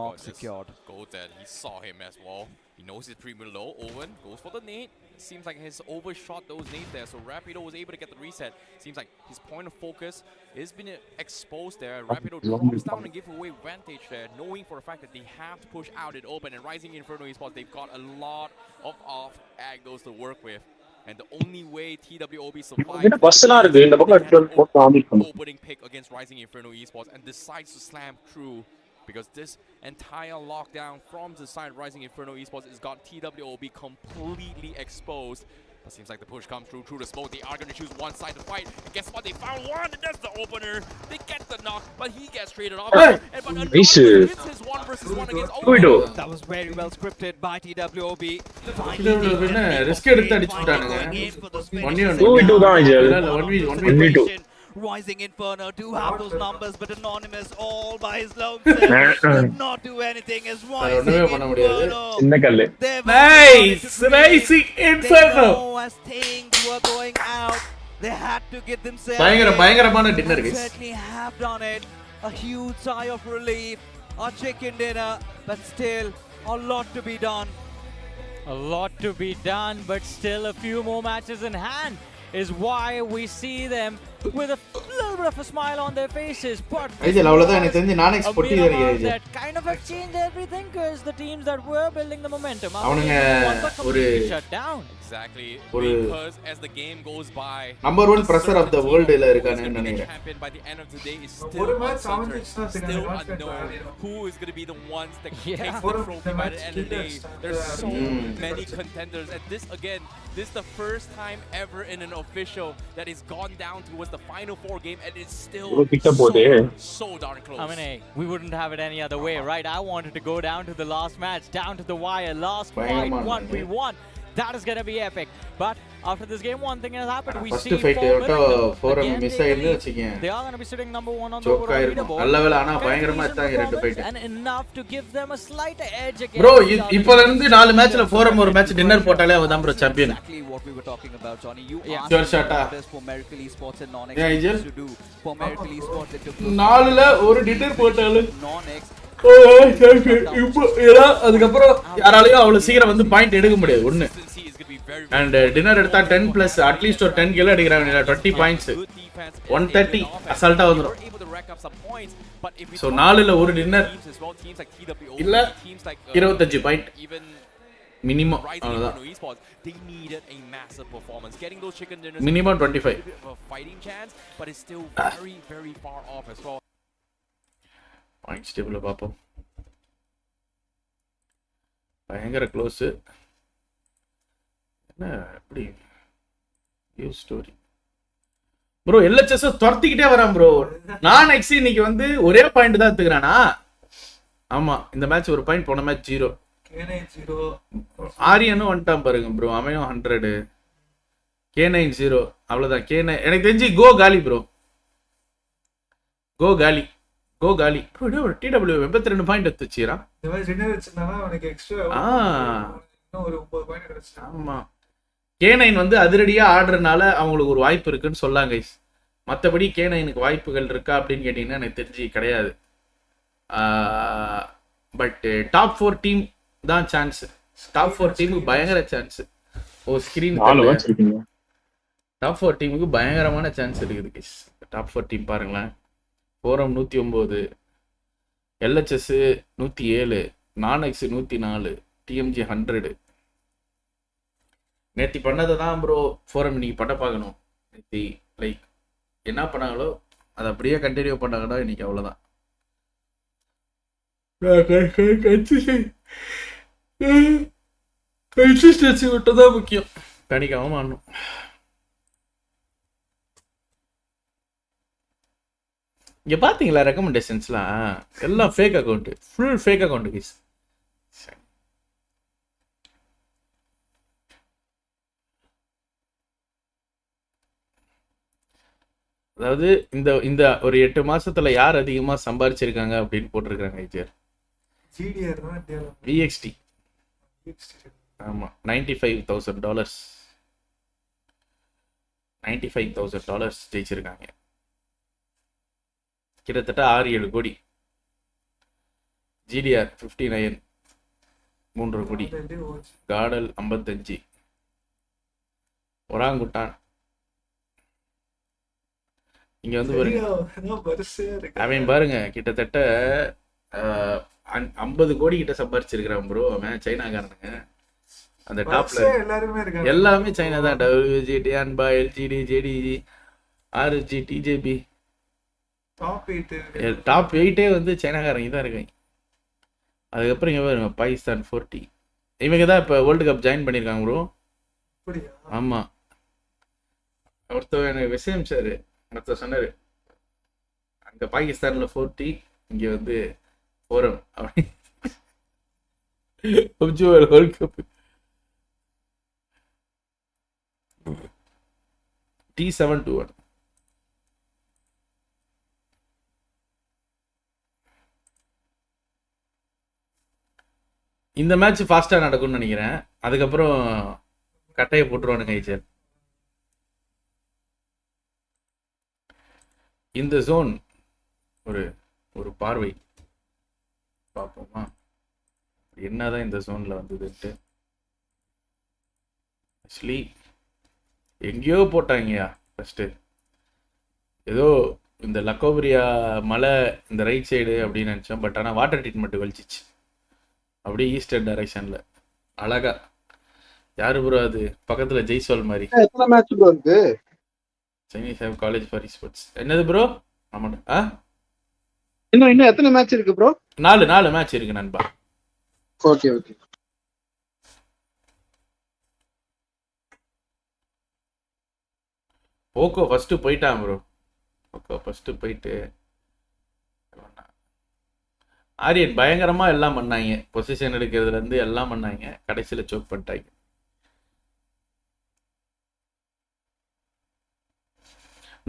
Not secured. Goated, he saw him as well. He knows he's pretty low. Owen goes for the nade. Seems like he's overshot those nades there, so Rapido was able to get the reset. Seems like his point of focus has been exposed there. Rapido drops down and gives away vantage there, knowing for a fact that they have to push out it open. And Rising Inferno Esports, they've got a lot of off angles to work with. And the only way TWOB survives opening pick against Rising Inferno Esports and decides to slam through, because this entire lockdown from the side of Rising Inferno Esports has got TWOB completely exposed. But seems like the push comes through the smoke. They are going to choose one side to fight. And guess what? They found one, and that's the opener. They get the knock, but he gets traded off. But hits his 1v1 against Owen. That was very well scripted by TWOB. Risk எடுத்து அடிச்சிட்டானுங்க. 2v2 தான் இது. 1v2. Rising Inferno do have those numbers, but Anonymous all by his lonesome could not do anything as Rising Inferno. சின்ன கல்லு. Nice, Rising Inferno. As things were going out, they had to get themselves. பயங்கரமான dinner guys. Certainly have done it. A huge sigh of relief, a chicken dinner, but still a lot to be done. A lot to be done, but still a few more matches in hand is why we see them with a little bit of a smile on their faces. But that kind of have changed everything, because the teams that were building the momentum are completely shut down. Exactly, because as the game goes by, number 1 pressure of the world ila irukanu nenikiren. Champion by the end of the day is still uncertain, still unknown who is going to be the ones that takes the trophy by the end of the day. There's so many contenders, and this is the first time ever in an official that is gone down towards the final 4 game, and it's still so darn close. I mean, hey, we wouldn't have it any other way, right? I wanted to go down to the last match, down to the wire, last fight, 1v1. That is going to be epic. But after this game, one thing has happened. We see fight forum miss ஆயிருந்து வெச்சீங்க. They are going to be sitting number 1 on the leaderboard. நல்லவேளை ஆனா பயங்கரமா இருக்காங்க ரெண்டு fight. And enough to give them a slight edge again. Bro, இப்பல இருந்து 4 மேட்ச்ல forum ஒரு match dinner போட்டாலே அவன் தான் bro champion. Exactly what we were talking about, Johnny. You sure shot for Miracle Esports and non-X to do. For Miracle Esports it took 4ல ஒரு dinner போட்டாலே non-X. அதுக்கப்புறம் யாராலையும் அவ்வளவு சீக்கிரம் வந்து பாயிண்ட் எடுக்க முடியாது ஒண்ணு. And dinner எடுத்தா 10 plus at least ஒரு 10 கிலோ அடிக்கறாங்க 20 points 130 அசால்ட்டா வந்துரும். rack up some points. But if we so talk 4ல் ஒரு about dinner teams as well, teams like TWO, இல்லை teams like 25 point even minimum, Rising அவ்வளோதான். Inferno Esports, they needed a massive performance. Getting those chicken dinners, Minimum a 25. bit of a fighting chance, but it's still very, very far off as well. Points டேபிளில் பார்ப்போம். பயங்கர close. என்ன எப்படி news story bro? LHS துரத்திக்கிட்டே வரான் bro. நான் XE இன்னைக்கு வந்து ஒரே பாயிண்ட் தான் எடுத்துக்கிறானா? ஆமா, இந்த மேட்ச் ஒரு பாயிண்ட், போன மேட்ச் 0. ஆரியனும் வந்துட்டான் பாருங்க ப்ரோ, அவனும் 100. K9 0. அவ்வளோதான். K9 எனக்கு தெரிஞ்சு கோ காலி ப்ரோ. கோ காலி, கோ காலி ப்ரோ. TW 82 point எடுத்துச்சுரா. ஆமா, K9 வந்து அதிரடியா ஆடுறதுனால அவங்களுக்கு ஒரு வாய்ப்பு இருக்குன்னு சொல்லாங்க கைஸ். மற்றபடி K9க்கு வாய்ப்புகள் இருக்கா அப்படின்னு கேட்டீங்கன்னா எனக்கு தெரிஞ்சு கிடையாது. பட் டாப் 4 டீம் தான் சான்ஸ். டாப் 4 டீமுக்கு பயங்கர சான்ஸ். ஓ ஸ்கிரீன் டாப் 4 டீமுக்கு பயங்கரமான சான்ஸ் இருக்குது கைஸ். டாப் 4 டீம் பாருங்களேன். Forum 109, LHS 107, நான்எக்ஸ் 104, DMG 100. நேற்று பண்ணதை தான் ப்ரோ ஃபோரம் இன்னைக்கு பண்ண பார்க்கணும். நேற்று லைக் என்ன பண்ணாங்களோ அதை அப்படியே கண்டினியூ பண்ணாங்கன்னா இன்னைக்கு அவ்வளோதான். கன்சிஸ்டன்சி மட்டும் தான் முக்கியம், கணிக்காம ஆடணும். இங்கே பார்த்தீங்களா ரெக்கமெண்டேஷன்ஸ்லாம் எல்லாம் fake account, full fake account guys. அதாவது இந்த இந்த ஒரு 8 மாசத்துல யார் அதிகமா சம்பாரிச்சிருக்காங்க அப்படின்னு போட்டிருக்காங்க ஐஜிஆர். விஎக்ஸ்டி. ஆமா, $95,000 $95,000 ஜெயிச்சிருக்காங்க. கிட்டத்தட்ட 6-7 கோடி. ஜிடிஆர் 59, 3 கோடி. காடல் 55. ஒராங்குட்டான் இங்க வந்து பாருங்க, அவன் பாருங்க கிட்டத்தட்ட 50 கோடி கிட்ட சம்பாரிச்சிருக்கிறான் ப்ரோ. அவன் சைனாக்காரனுங்க. அந்த டாப்ல எல்லாமே சைனா தான். WG, டியான்பா, LGD, JDG, RSG, TJP, top 8 வந்து சைனாக்காரங்க தான் இருக்காங்க. அதுக்கப்புறம் இங்க பாருங்க பாகிஸ்தான் 40. இவங்க தான் இப்போ வேர்ல்டு கப் ஜாயின் பண்ணியிருக்காங்க ப்ரோ. ஆமா, ஒருத்தர் எனக்கு விஷயம் சார் ஒருத்தர் சொன்னாரு, அங்க பாகிஸ்தான்ல 40, இங்க வந்து ஃபோரம் வேர்ல்டு கப் T721. இந்த மேட்ச் ஃபாஸ்டா நடக்கும்னு நினைக்கிறேன். அதுக்கப்புறம் கட்டையை போட்டுருவானுங்க ஐஜர். இந்த ஜோன் ஒரு ஒரு பார்வை பார்ப்போமா, என்னதான் இந்த ஜோன்ல வந்ததுன்ட்டு. ஆக்சுவலி எங்கேயோ போட்டாங்கயா ஃபர்ஸ்ட், ஏதோ இந்த லக்கோபரியா மலை இந்த ரைட் சைடு அப்படின்னு நினச்சோம். பட் ஆனால் வாட்டர் ட்ரீட்மெண்ட் வலிச்சிச்சு அப்படியே ஈஸ்டர்ன் டைரக்ஷன்ல அழகா. யாரு ப்ரோ அது பக்கத்துல ஜெய்ஸ்வால் மாதிரி. எத்தனை மேட்ச் ப்ரோ இருக்கு? Chinese have college for sports. என்னது ப்ரோ? ஆமாடா. இன்னும் எத்தனை மேட்ச் இருக்கு ப்ரோ? 4 மேட்ச் இருக்கு நண்பா. Okay okay. போக்கோ ஃபர்ஸ்ட் போயிட்டான் ப்ரோ. போக்கோ ஃபர்ஸ்ட் போயிட்டு ஆரியன் பயங்கரமா எல்லாம் பண்ணாங்க, பொசிஷன் எடுக்கிறதுல இருந்து எல்லாம் பண்ணாங்க, கடைசியில சோக் பண்ணிட்டாங்க.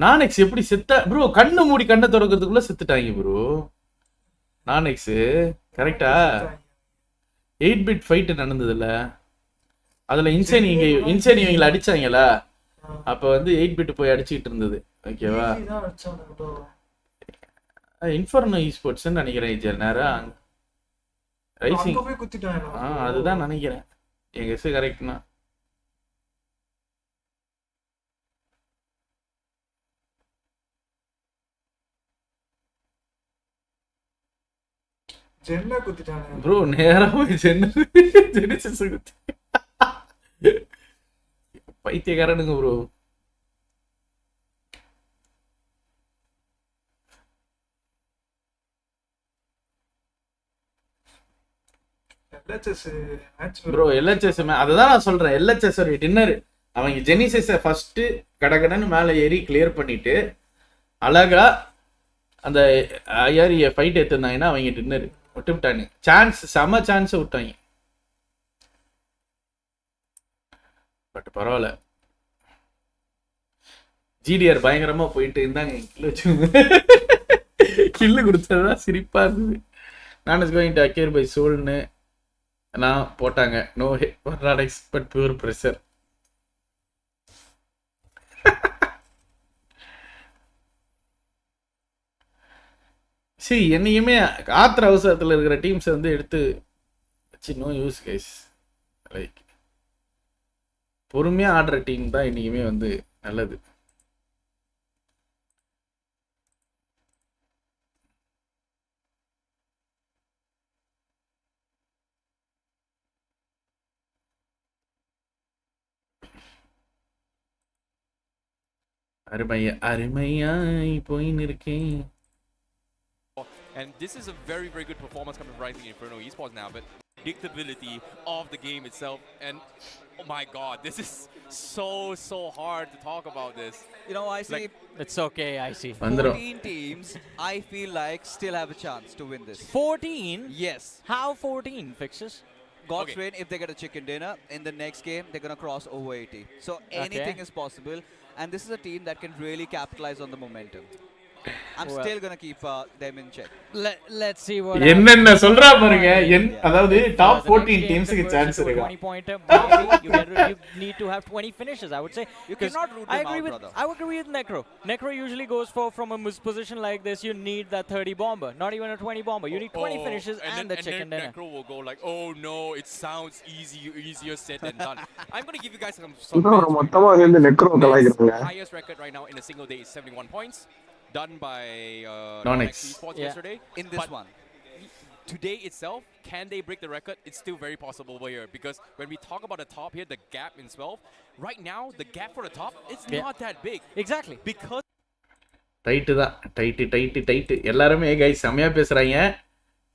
நானெக்ஸ் எப்படி செத்த ப்ரோ? கண்ணு மூடி கண்ணை திறக்கிறதுக்குள்ள செத்துட்டாங்க ப்ரோ. நானெக்ஸ் கரெக்டா 8-பிட் ஃபைட் நடந்ததுல, அதுல இன்சைன் இவங்களை அடிச்சாங்களா, அப்ப வந்து 8-பிட் போய் அடிச்சுக்கிட்டு இருந்தது. ஓகேவா? இன்ஃபர்னோ ஸ்போர்ட்ஸ் நினைக்கிறேன். நேரம் ரைசிங் அதுதான் நினைக்கிறேன். எங்க எஸ் கரெக்ட்னா ஜென்னா குத்திட்டானே ப்ரோ நேரா போய் ஜெனிசிஸ் குத்தி பைத்தியக்காரனுங்க ப்ரோ. ப்ரோ எல்ஹெச்எஸ் அதுதான் நான் சொல்றேன். எல்ஹெச்எஸ் ஒரு டின்னர். அவங்க ஜெனிசிஸை ஃபர்ஸ்ட் கடகடன்னு மேலே ஏறி கிளியர் பண்ணிட்டு அழகா அந்த ஐஆரிய ஃபைட் எடுத்திருந்தாங்கன்னா அவங்க டின்னர் விட்டு விட்டாங்க. சான்ஸ் செம சான்ஸை விட்டாங்க. பட் பரவாயில்ல, ஜிடிஆர் பயங்கரமா போயிட்டு இருந்தாங்க. கில்லு வச்சுங்க, கில்லு கொடுத்ததுதான் சிரிப்பா இருந்தது. நான் is going to acquire by சோல்னு நான் போட்டாங்க. No not expect pure pressure. சரி, என்னையுமே ஆத்திர அவசரத்தில் இருக்கிற டீம்ஸை வந்து எடுத்து வச்சு நோ யூஸ் கைஸ். லைக் பொறுமையாக ஆடுற டீம் தான் இன்னைக்குமே வந்து நல்லது. அருமையாய் போயின்னு இருக்கேன். And this is a very, very good performance coming from Rising Inferno Esports now, but predictability of the game itself, and oh my god, this is so hard to talk about this. You know, I see. Like, it's okay, I see. 14 teams, I feel like, still have a chance to win this. 14? Yes. How 14 fixes? God's rain, if they get a chicken dinner, in the next game, they're going to cross over 80. So anything is possible, and this is a team that can really capitalize on the momentum. I'm still going to keep them in check. Let's see what என்னென்ன சொல்றா பாருங்க. அதாவது top 14 டீம்ஸ்க்கு chance இருக்கு. 20 pointer. You need to have 20 finishes, I would say. You cannot root them out, brother. I agree with Necro. Necro usually goes for, from a position like this, you need that 30 bomber, not even a 20 bomber. You need 20 finishes and the chicken dinner. Necro will go like, oh no, it sounds easier said than done. I'm going to give you guys some மொத்தமா சேர்ந்து necro கலாய்க்கறாங்க. highest record right now in a single day is 71 points. Done by Non-X Esports yesterday. In this one. Today itself, can they break the record? It's still very possible over here, because when we talk about the top here, the gap in 12, right now, the gap for the top, it's not that big. Exactly. Because tight தான், tight எல்லாருமே guys செமையா பேசுறாங்க.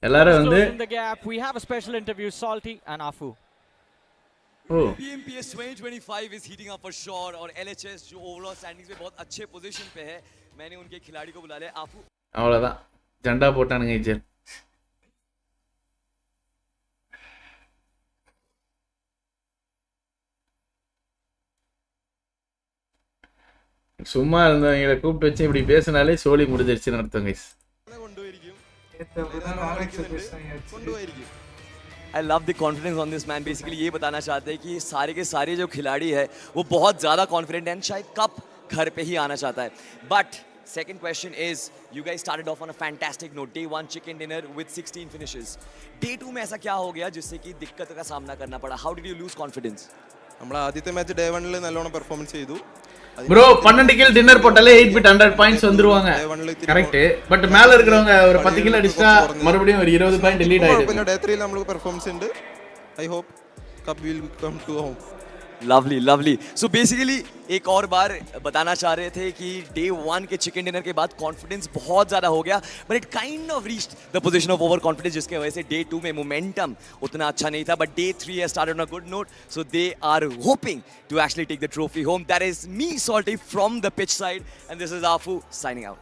எல்லாரும் வந்து in the gap, we have a special interview, Salty and Afu. Oh. BMPS 2025 is heating up for sure, और LHS जो overall standings में बहुत अच्छे पोजीशन पे है. मैंने उनके खिलाड़ी को बुला लिया. आफू அவ்வளவுதான், ஜெண்டா போட்டானுங்க இஜர். சும்மா இருந்தவங்களை கூப்பிட்டு வச்சு இப்படி பேசினாலே சோலி முடிஞ்சிருச்சுன்னு அர்த்தம் guys. I love the confidence on this man. Basically ये बताना चाहते हैं कि सारे के सारे जो खिलाड़ी है वो बहुत ज़्यादा confident हैं, शायद कप घर पे ही आना चाहता है. But second question is, you guys started off on a fantastic note. Day 1 chicken dinner with 16 finishes. Day 2 में ऐसा क्या हो गया जिससे कि दिक्कत का सामना करना पड़ा? How did you lose confidence? നമ്മൾ ആദ്യത്തെ മാച്ച് ഡേ 1 ൽ നല്ലോണം പെർഫോമൻസ് ചെയ്തു. ப்ரோ 12 கில் டின்னர் போட்டாலே 8 பிட் 100 பாயிண்ட்ஸ் வந்துருவாங்க. கரெக்ட். பட் மேல இருக்கறவங்க ஒரு 10 கில் அடிச்சா மறுபடியும் ஒரு 20 பாயிண்ட் டிலீட் ஆயிடும். പിന്നെ ഡേ 3 ൽ നമുക്ക് പെർഫോമൻസ് ഉണ്ട്. I hope cup will come to home. Lovely. So basically एक और बार बताना चाह रहे थे कि डे 1 के चिकन डिनर के बाद कॉन्फिडेंस बहुत ज़्यादा हो गया, but it kind of reached the position of over confidence, जिसके वजह से डे 2 में मोमेंटम उतना अच्छा नहीं था. But day 3 has started on a good note, so they are hoping to actually take the trophy home. That is me, Salty, from the pitch side, and this is Afu signing out.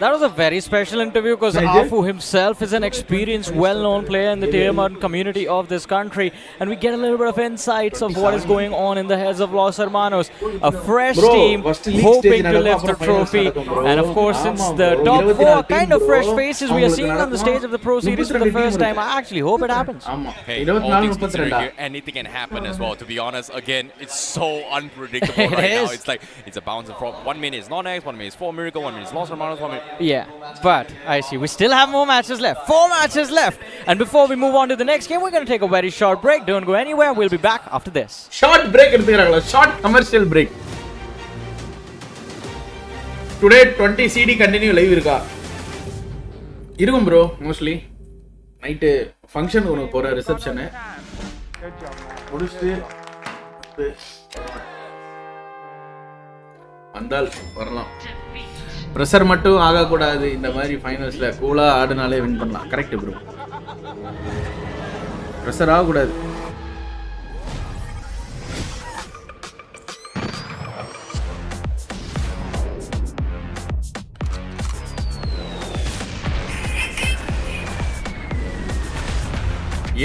That was a very special interview because Afu himself is an experienced, well-known player in the tier 1 community of this country, and we get a little bit of insights of what is going on in the heads of Los Hermanos. A fresh team hoping to lift the trophy, and of course, since the top 4 kind of fresh faces we are seeing on the stage of the Pro Series for the first time, I actually hope it happens. Hey, all things considered here, anything can happen as well. To be honest, again, it's so unpredictable right now. It's like it's a bounce from 1 minute is Non-X, 1 minute is 4 Miracle, 1 minute is Los Hermanos, 1 minute. Yeah, but I see we still have more matches left. 4 matches left. And before we move on to the next game, we're going to take a very short break. Don't go anywhere. We'll be back after this. Short break எடுத்துக்கறாங்களா? Short commercial break. Today 20 CD continue live இருக்கா? இருக்கும் bro. Mostly night ஃபங்க்ஷனுக்கு ஒன்று போகிற reception முடிச்சுட்டு வந்தால் வரலாம். Pressure மட்டும் ஆகக்கூடாது. இந்த மாதிரி ஃபைனல்ஸில் கூலாக ஆடுனாலே வின் பண்ணலாம். Correct bro. ப்ரெஷர் ஆகக்கூடாது.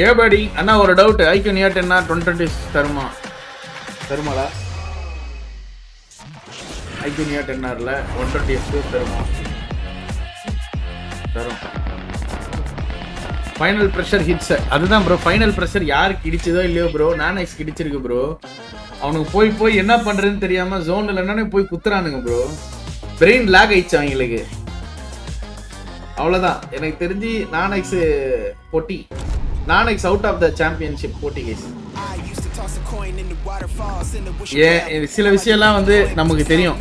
ஏபடி அண்ணா ஒரு டவுட். ஐக்யூ நியர் 10 20 தருமாடா? ஐக்யூ நியர் 10 120 FPS தரும். Final pressure hits. அதுதான் ப்ரோ. ஃபைனல் ப்ரெஷர் யாருக்கு இடிச்சதோ இல்லையோ ப்ரோ, நானெக்ஸ்க்கு இடிச்சிருக்கு ப்ரோ. அவனுக்கு போய் என்ன பண்றதுன்னு தெரியாம ஜோன்ல என்னன்னு போய் குத்துறானுங்க ப்ரோ. பிரெயின் லாக் ஆயிடுச்சு அவங்களுக்கு. அவ்வளவுதான். எனக்கு தெரிஞ்சு நானெக்ஸ் போட்டி, Nonex out of the championship போட்டி கேஸ். சில விஷயம்லாம் வந்து நமக்கு தெரியும்.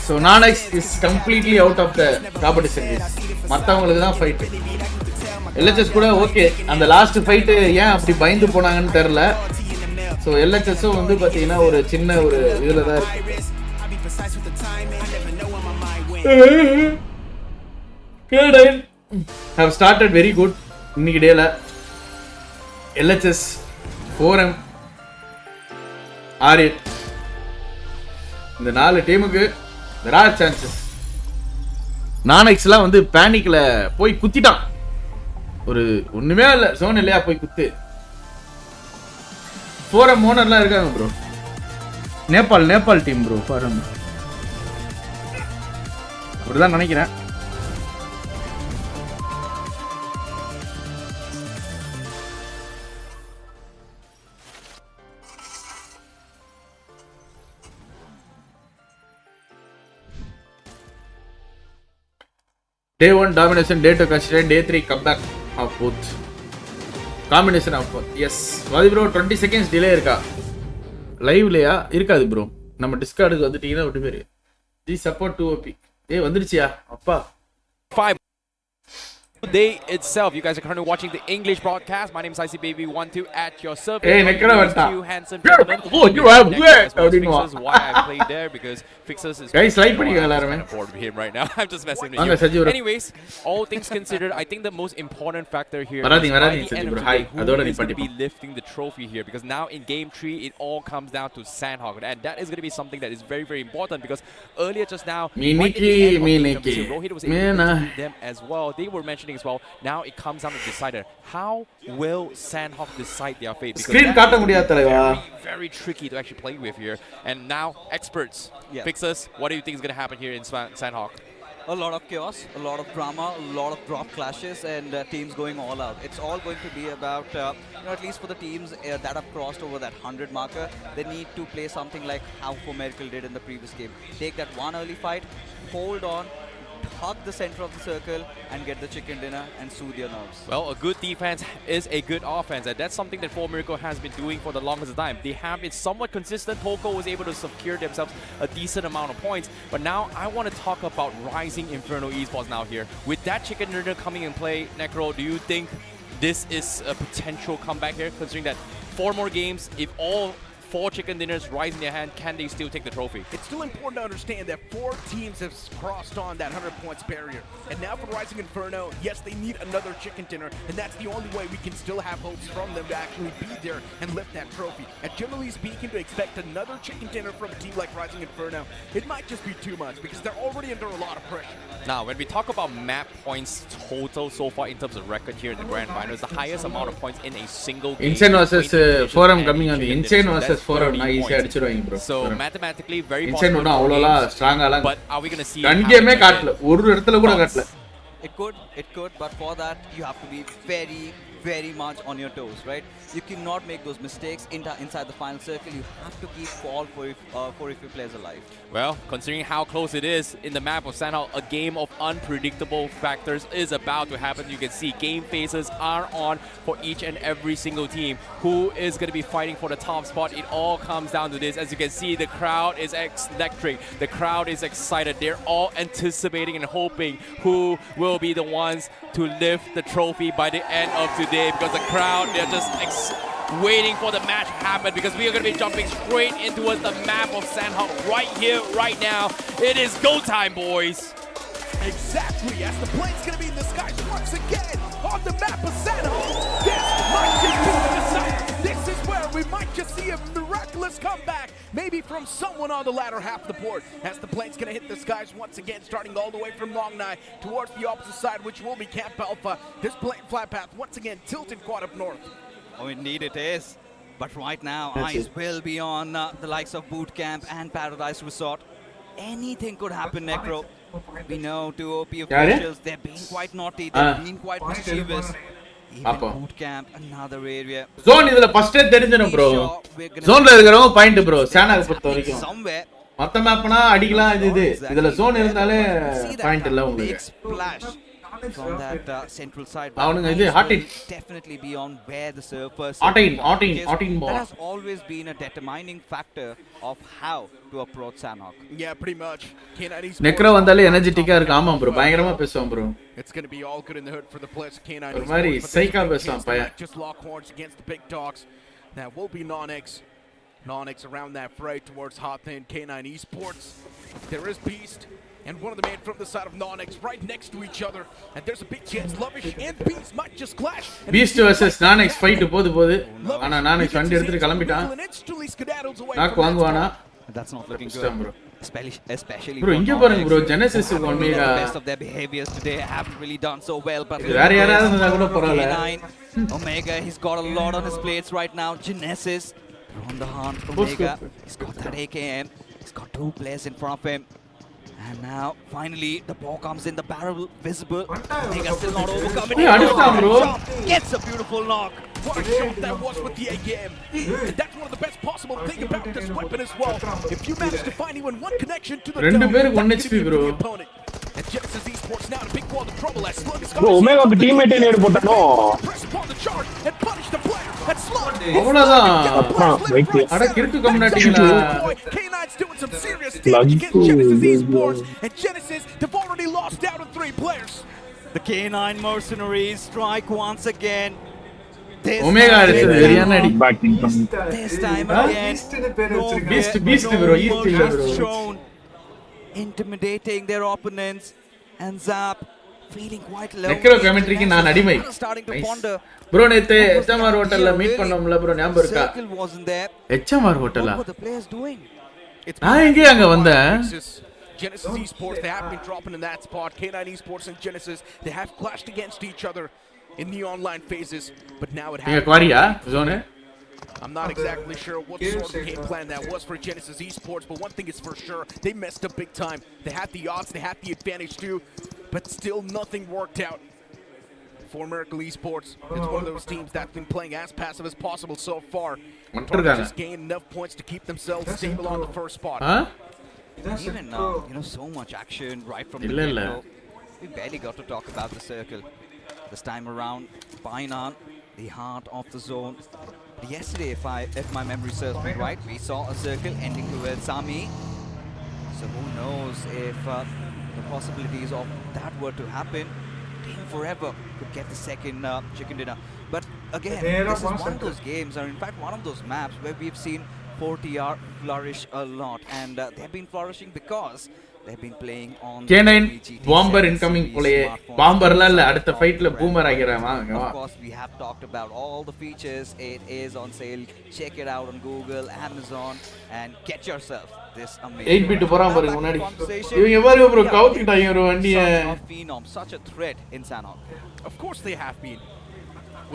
So Nonex is completely out of the competition case. மற்றவங்களுக்கு தான் ஃபைட்டு. எல்ஹெச்எஸ் கூட ஓகே, அந்த லாஸ்ட் ஃபைட்டு ஏன் அப்படி பயந்து போனாங்கன்னு தெரில. ஸோ எல்ஹெச்எஸும் வந்து பார்த்தீங்கன்னா ஒரு சின்ன ஒரு இதில் தான் இருக்கு. have started very good இன்னைக்கு டேல. LHS 4M R8 இந்த 4 டீமுக்கு there are chances. நானெக்ஸ்லாம் வந்து பேனிக்ல போய் குத்திட்டான். ஒரு ஒண்ணுமே இல்ல, சோன் இல்லையா போய் குத்து. 4M ஓனர்லாம் இருக்காங்க bro. Nepal team bro. 4M அப்படிதான் நினைக்கிறேன். Day 1 domination, Day 2 constraint, Day 3 comeback of both. Combination of both. Yes. Vaadhi bro 20 seconds delay இருக்கா? லைவ்லயா? இருக்காது ப்ரோ. நம்ம டிஸ்கார்டுக்கு வந்துட்டீங்கன்னா விட்டு பேரு. G support 2OP. ஏய் வந்துருச்சியா? அப்பா. 5 day itself. You guys are currently watching the English broadcast. My name is ICBaby12 at your service. Hey, Nekra Vanta. You handsome gentlemen. Oh, you have great. Fixers, why I played there because Fixers is guys like பண்ணிங்க எல்லாரும். I'm bored with him right now. I'm just messing with you. Anyways, all things considered, I think the most important factor here is hi. Who is going to be lifting the trophy here, because now in game 3 it all comes down to Sandhawk, and that is going to be something that is very very important, because earlier just now Miniki Rohit was able to beat them as well. They were mentioning as well. Now it comes down to decider. How will Sandhawk decide their fate? Because screen காட்ட முடியாது தலைவா. Very tricky to actually play with here. And now experts, Fixers, what do you think is going to happen here in Sandhawk? A lot of chaos, a lot of drama, a lot of drop clashes, and teams going all out. It's all going to be about, at least for the teams that have crossed over that 100 marker, they need to play something like how Miracle did in the previous game. Take that one early fight, hold on, hug the center of the circle and get the chicken dinner and soothe your nerves. Well, a good defense is a good offense, and that's something that Miracle has been doing for the longest time. They have been somewhat consistent. Poco was able to secure themselves a decent amount of points, but now I want to talk about Rising Inferno Esports now here. With that chicken dinner coming in play, Necro, do you think this is a potential comeback here, considering that 4 more games, if all 4 chicken dinners rise in their hand, can they still take the trophy? It's still important to understand that 4 teams have crossed on that 100 points barrier. And now for Rising Inferno, yes, they need another chicken dinner, and that's the only way we can still have hopes from them to actually be there and lift that trophy. And generally speaking, to expect another chicken dinner from a team like Rising Inferno, it might just be too much, because they're already under a lot of pressure. Now, when we talk about map points total so far in terms of record here in the Grand Finals, the highest amount of points in a single game. Insane versus 4M coming on the Insane versus 4M na easy அடிச்சிருவாங்க bro. So mathematically very Insane ஒண்ணு அவ்வளோலா ஸ்ட்ராங்கா லாம். But are we going to see கன் கேமே காட்டல. ஒரு இடத்துல கூட காட்டல. It could, but for that you have to be very very much on your toes, right? You cannot make those mistakes inside the final circle. You have to keep fall for if your players alive. Well, considering how close it is in the map of Sandhawk, a game of unpredictable factors is about to happen. You can see game phases are on for each and every single team. Who is going to be fighting for the top spot? It all comes down to this. As you can see, the crowd is electric. The crowd is excited. They're all anticipating and hoping who will be the ones to lift the trophy by the end of today, because the crowd, they're just waiting for the match to happen, because we are going to be jumping straight into the map of Sandhawk right here, right now. It is go time, boys. Exactly, as the plane's going to be in the skies once again on the map of Sandhawk. This might just be the decider. This is where we might just see a miraculous comeback, maybe from someone on the latter half of the board, as the plane's going to hit the skies once again, starting all the way from Long Nai towards the opposite side, which will be Camp Alpha. This plane flight path once again tilted quite up north. Oh, indeed it is. But right now, eyes will be on the likes of Boot Camp and Paradise Resort. Anything could happen, Necro. We know two OP officials, they're being quite naughty, they're being quite mischievous. Even Boot Camp, another area. Zone இதுல first தெரிஞ்சிரும் bro. Zoneல இருக்கறவங்க point bro. சானாக பொறுத்த வரைக்கும். மத்த மேப்னா அடிக்கலாம் இதுல zone இருந்தாலே point இல்ல உங்களுக்கு. From that central side, definitely be on where the surface. That has always been a determining factor of how to approach Sandhawk. Yeah, pretty much. Necro வந்தாலே எனர்ஜெட்டிக்கா இருக்கு. ஆமா bro, பயங்கரமா பேசுவான் bro. It's going to be all good in the hood for the players of K9 ஒரு மாதிரி சைக்கா பேசுவான் பையன். Just lock horns against the big dogs. That will be Non-X around that fray towards Hothin, K9 Esports. There is Beast and one of the men from the side of Non-X right next to each other. And there's a big chance Lovish and Beast might just clash. Beast versus Non-X fight போகுது. ஆனா Non-X வண்டி எடுத்துட்டு கிளம்பிட்டான். Knock வாங்குவானா? That's not looking good, bro. Especially bro, inge பாருங்க bro, Genesis Omega best of their behaviors today haven't really done so well, but வேற யாராவது இருந்தா கூட பரவாயில்லை. Omega, he's got a lot on his plates right now. Genesis on the hunt. Omega, he's got that AKM. He's got two players in front of him. And now, finally, the ball comes in, the barrel visible. Omega still not overcoming it. Gets a beautiful knock. What a shot that was with the AKM. And that's one of the best possible things about this weapon as well. If you manage to find even one connection to the opponent. And Genesis Esports now in a big world of trouble as Slug is going to teammate press upon the charge and punish the player. And Slug K9's doing some serious damage against Genesis Esports. And Genesis, they've already lost out on 3 players. The K9 mercenaries strike once again. Omega this time again, Beast bro, shown intimidating their opponents, and Zap feeling quite low. Necro commentary க்கு நான் அடிமை. Starting to ponder. Bro நேத்து HMR ஹோட்டல்ல meet பண்ணோம்ல bro, ஞாபகம் இருக்கா? Wasn't there. HMR ஹோட்டலா? What the players doing? நான் எங்க அங்க வந்தேன்? Genesis Esports, they have been dropping in that spot. K9 Esports and Genesis, they have clashed against each other in the online phases, but now it happens. I'm not exactly sure what sort of game plan that was for Genesis Esports, but one thing is for sure, they messed up big time. They had the odds, they had the advantage too, but still nothing worked out for Miracle Esports. It's one of those teams that's been playing as passive as possible so far. Just gain enough points to keep themselves stable on the first spot. Even so much action right from the get-go. We barely got to talk about the circle. This time around, Bainan, the heart of the zone. Yesterday, if my memory serves me right, we saw a circle ending towards Sami. So who knows if the possibilities of that were to happen, Team Forever could get the second chicken dinner. But again, this is one of those games, or in fact one of those maps where we've seen 4TR flourish a lot, and they've been flourishing because they've been playing on K9 bomber incoming play. Bomber la adutha fight la boomer agirama. Of course, we have talked about all the features. It is on sale. Check it out on Google, Amazon, and get yourself this amazing 8-bit போறான் பாருங்க முன்னாடி. இவங்க பாருங்க bro கவுத்திட்டாங்க ஒரு வண்டியை. Such a threat in Sandhawk. Of course they have been,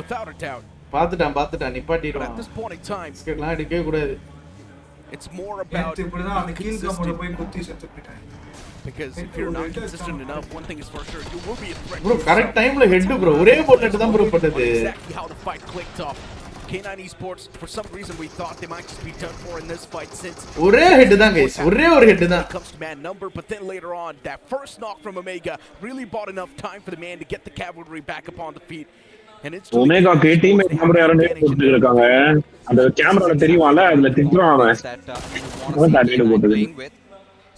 without a doubt. பாத்துட்டான் நிப்பாட்டிடுவான். At this point in time, ஸ்கெட்லாம் அடிக்கவே கூடாது. it's more about Because if you're not consistent enough, one thing is for sure, you will be a threat. Bro, correct time la head bro. ஒரே போட்டுட்டு தான் bro பட்டது. Exactly how the fight clicked off. K9 Esports, for some reason we thought they might just be done for in this fight since ஒரே head தான் guys. ஒரே ஒரு head தான். It comes to man number, but then later on, that first knock from Omega really bought enough time for the man to get the cavalry back up on the feet. Omega கே team number யாரனே போட்டு இருக்காங்க. அந்த கேமரால தெரியும்ல அதுல திட்றான் அவன். அவன் வீடியோ போட்டது.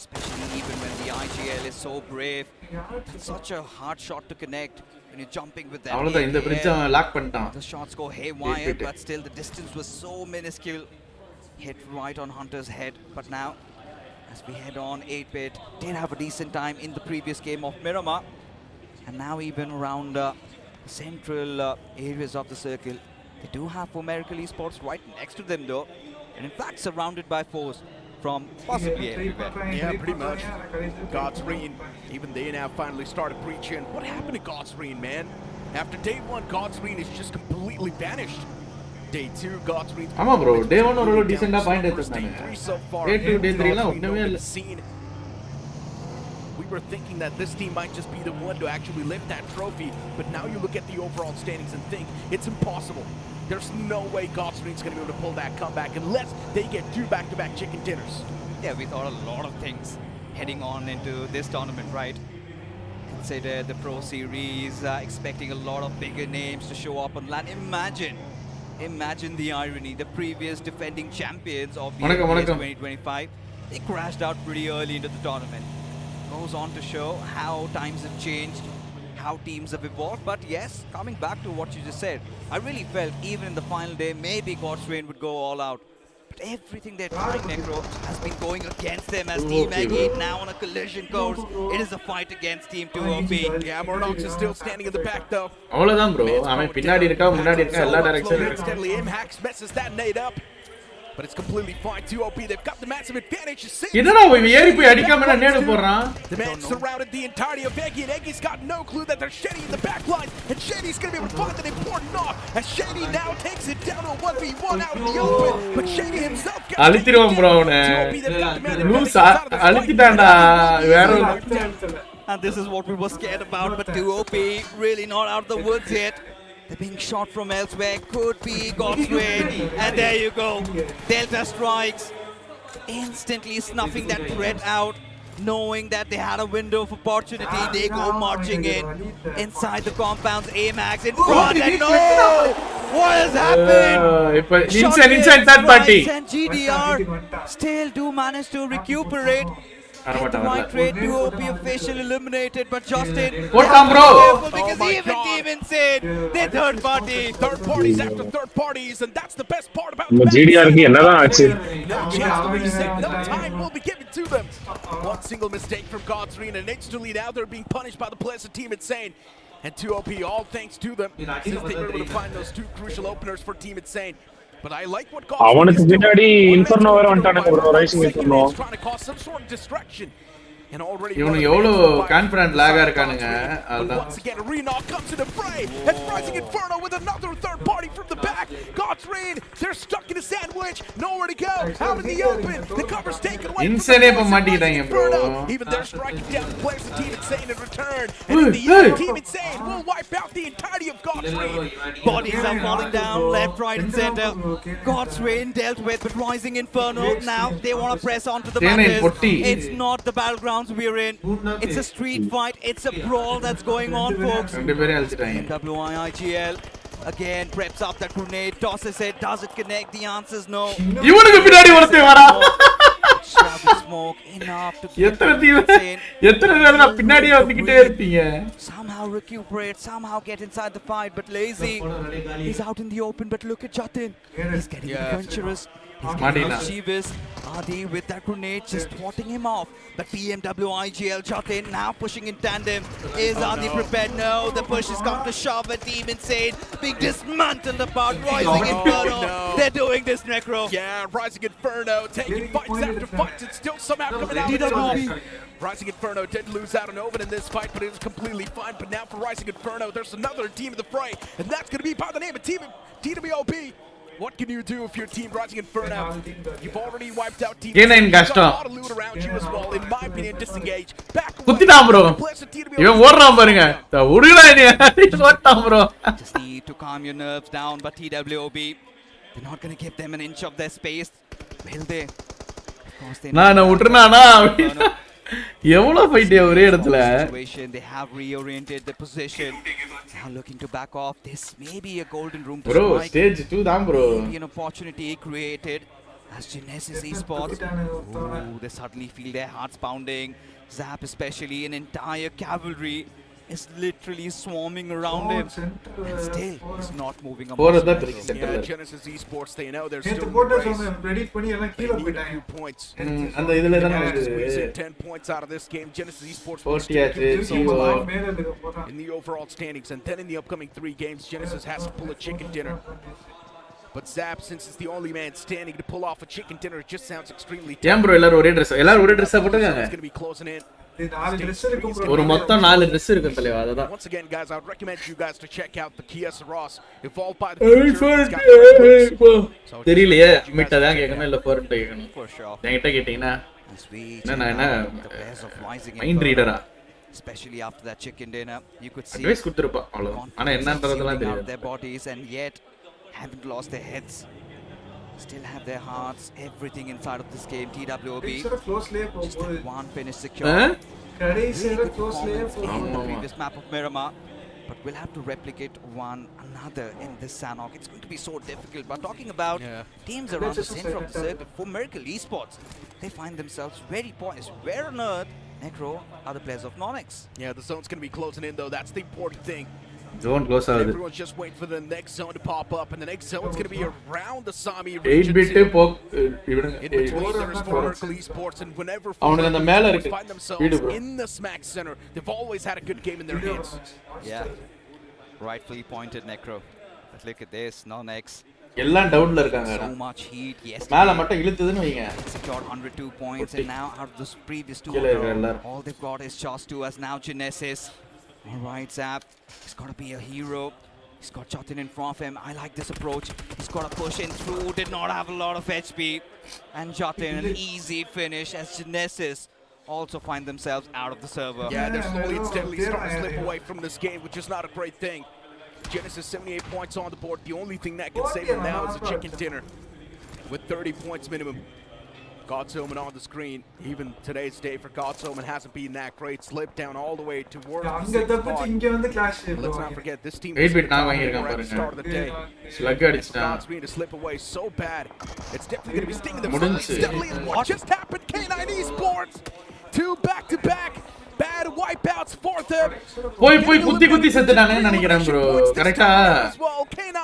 Especially even when the IGL is so brave. That's such a hard shot to connect when you're jumping with that. அவ்வளவுதான் இந்த பிரிட்ஜ் லாக் பண்ணிட்டான். The shots go haywire, but still the distance was so minuscule. Hit right on Hunter's head, but now as we head on, 8-bit did have a decent time in the previous game of Miramar, and now even around central areas of the circle, they do have Miracle Esports right next to them though, and in fact surrounded by foes from possibly everywhere. Yeah, pretty much. God's Reign, even they now finally started preaching. What happened to God's Reign, man? After day 1, God's Reign is just completely vanished. Day 2, God's Reign. ஆமா bro, day 1 ஒரு டீசன்ட்டா point எடுத்துட்டாங்க. Day 2, day 3 லாம் ஒண்ணுமே இல்ல. We were thinking that this team might just be the one to actually lift that trophy, but now you look at the overall standings and think it's impossible. There's no way God's Reign is going to be able to pull that comeback unless they get 2 back-to-back chicken dinners. Yeah, we thought a lot of things heading on into this tournament, right? Consider the Pro Series, expecting a lot of bigger names to show up on land. Imagine the irony. The previous defending champions of the Bmps 2025, they crashed out pretty early into the tournament. Goes on to show how times have changed, how teams have evolved. But yes, coming back to what you just said, I really felt even in the final day, maybe God's Reign would go all out. But everything they're trying, Necro, has been going against them as Team Aggie now on a collision course. It is a fight against Team 2OP. Yeah, Murdoch is still standing in the back though. அவ்வளவுதான் bro. அவன் பின்னாடி இருக்கா முன்னாடி இருக்கா எல்லா டைரக்ஷன்லயும். Steadily Imhax messes that nade up. But it's completely fine. 2OP, they've got the massive advantage. என்னடா இவன் ஏறி போய் அடிக்காம நான் நேடு போறான். The man surrounded the entirety of Eggy, and Eggy's got no clue that they're Shady in the back line, and Shady's going to be able to find that important knock as Shady now takes it down to a 1v1 out in the open, but Shady himself got அழித்திடுவான் bro அவனை. Loose அழித்திட்டான்டா வேற. And this is what we were scared about, but 2OP really not out of the woods yet. They're being shot from elsewhere. Could be God's Reign. And there you go. Delta strikes. Instantly snuffing that threat out. Knowing that they had a window of opportunity. They go marching in. Inside the compounds. AMAX in front. And no! What has happened? Inside that party. And GDR still do manage to recuperate. At the right trade, 2OP official eliminated, but Justin, what on bro? Because even Team Insane, they're third parties after third parties, and that's the best part about the GDR க்கு என்னதான் ஆச்சு? No chance to reset, no time will be given to them. One single mistake from God's Reign, and instantly now they're being punished by the players of Team Insane. And 2OP, all thanks to them, since they were able to find those 2 crucial openers for Team Insane. But I like what God's அவனுக்கு பின்னாடி inferno வேற வந்துட்டானுங்க bro, Rising Inferno. trying to cause some sort of distraction. And already இவனுங்க எவ்வளவு confident லாகா இருக்கானுங்க. அதுதான். Once again, Renock comes into play. And Rising Inferno with another third party from the back. God's Reign, they're stuck in a sandwich. Nowhere to go. Out in the open. The cover's taken away. Insane இப்ப மாட்டிட்டாங்க bro. Even they're striking down the players of Team Insane in return. And in the end, Team Insane will wipe out the entirety of God's Reign. Bodies are falling down left, right, and center. God's Reign dealt with, but Rising Inferno now they want to press on to the battles. It's not the battleground we're in. It's a street fight. It's a brawl that's going on, folks. WIIGL again preps up that grenade, tosses it. Does it connect? The answer is no. இவனுக்கு பின்னாடி ஒருத்தன் வரா. Smoke enough to எத்தனை நேரம் பின்னாடியே வந்துகிட்டே இருப்பீங்க. Somehow recuperate, somehow get inside the fight, but lazy. He's out in the open, but look at Jatin. He's getting adventurous. He's getting mischievous. Vaadhi with that grenade just swatting him off. But PMWIGL Jatin now pushing in tandem. Is Vaadhi prepared? No, the push has come to shove at Team Insane. Being dismantled apart. Rising Inferno. They're doing this, Necro. Yeah, Rising Inferno taking fights after fights and still somehow coming out on top. Rising Inferno did lose out on Oven in this fight, but it was completely fine. But now for Rising Inferno, there's another team in the fray, and that's going to be by the name of Team TWOP. What can you do if your team Rising Inferno? You've already wiped out teams. K9 You've got a கஷ்டம். lot of loot around you as well. In my opinion, disengage. Back away. குத்திட்டான் bro. இவன் ஓடுறான் பாருங்க. உடுடா நீ. ஓட்டான் bro. Just need to calm your nerves down, but TWOB, they're not going to give them an inch of their space. Will they? Of course they நான் விட்டுறனானா எவ்வளவு fight ஒரே இடத்துல. They have reoriented the position. Now looking to back off. This may be a golden room to bro strike. stage 2 தான் bro. Maybe an opportunity created as Genesis Esports. They suddenly feel their hearts pounding. Zap especially, an entire cavalry is literally swarming around him, and still he's not moving a muscle. Yeah, Genesis Esports, they know they're still ready பண்ணி எல்லாம் கீழ போயிட்டாங்க points. அந்த இதுல தான் squeezing 10 points out of this game. Genesis Esports in the overall standings, and then in the upcoming 3 games, Genesis has to pull a chicken dinner. But Zap, since it's the only man standing to pull off a chicken dinner, it just sounds extremely tough. ஏன் bro எல்லாரும் ஒரே Dress போட்டுருக்காங்க. It's going to be closing in. ஒரு மொத்தம் 4 Dress இருக்கு தலைவா அதுதான். Once again guys, I would recommend you guys to check out the Kia Ross evolved by the தெரியலையே மிட்ட தான் கேட்கணும் இல்ல ஃபோர்ட் கேட்கணும். For sure. என்கிட்ட கேட்டிங்கனா என்ன மைண்ட் ரீடரா especially after that chicken dinner you could see advice கொடுத்திருப்பா அவ்வளவுதான். ஆனா என்னன்றதெல்லாம் தெரியாது. their bodies and yet haven't lost their heads, still have their hearts, everything inside of this game. TWOB just that one finish secure. The previous map of Miramar, but we'll have to replicate one another in this Sanhok. It's going to be so difficult. But talking about teams around the center of the circuit, for Miracle Esports, they find themselves very poised. Where on earth Necro are the players of Nonix? Yeah, the zone's going to be closing in though. That's the important thing. Zone close ஆகுது. Everyone's just waiting for the next zone to pop up, and the next zone's going to be around the Sami 8-bit in between there's Miracle Esports, and whenever அவனுக்கு அந்த மேல இருக்கு find themselves in the smack center, they've always had a good game in their hands. Yeah, rightfully pointed Necro. But look at this, Nonix. எல்லாம் டவுன்ல இருக்காங்க. So much heat. Yes. மேல மட்டும் இழுத்துதுன்னு வைங்க. Secured 102 points, and now out of the previous 2, all they've got is just 2 as now Genesis. All right, Zap. He's got to be a hero. He's got Jatin in front of him. I like this approach. He's got to push in through. Did not have a lot of HP. And Jatin, an easy finish as Genesis also find themselves out of the server. Yeah, they're slowly and steadily starting to slip away from this game, which is not a great thing. Genesis 78 points on the board. The only thing that can save them now is a chicken dinner with 30 points minimum. Godsoman on the screen. Even today's day for Godsoman hasn't been that great. Slipped down all the way towards the 6th spot. Let's not forget this team was at the start of the day. Godspeed to slip away so bad. It's definitely going to be stinging them. Definitely is what just happened. K9 Esports 2 back-to-back bad wipeouts for them. போய் குத்தி செத்துட்டானே நினைக்கிறேன் bro. கரெக்ட்டா? K9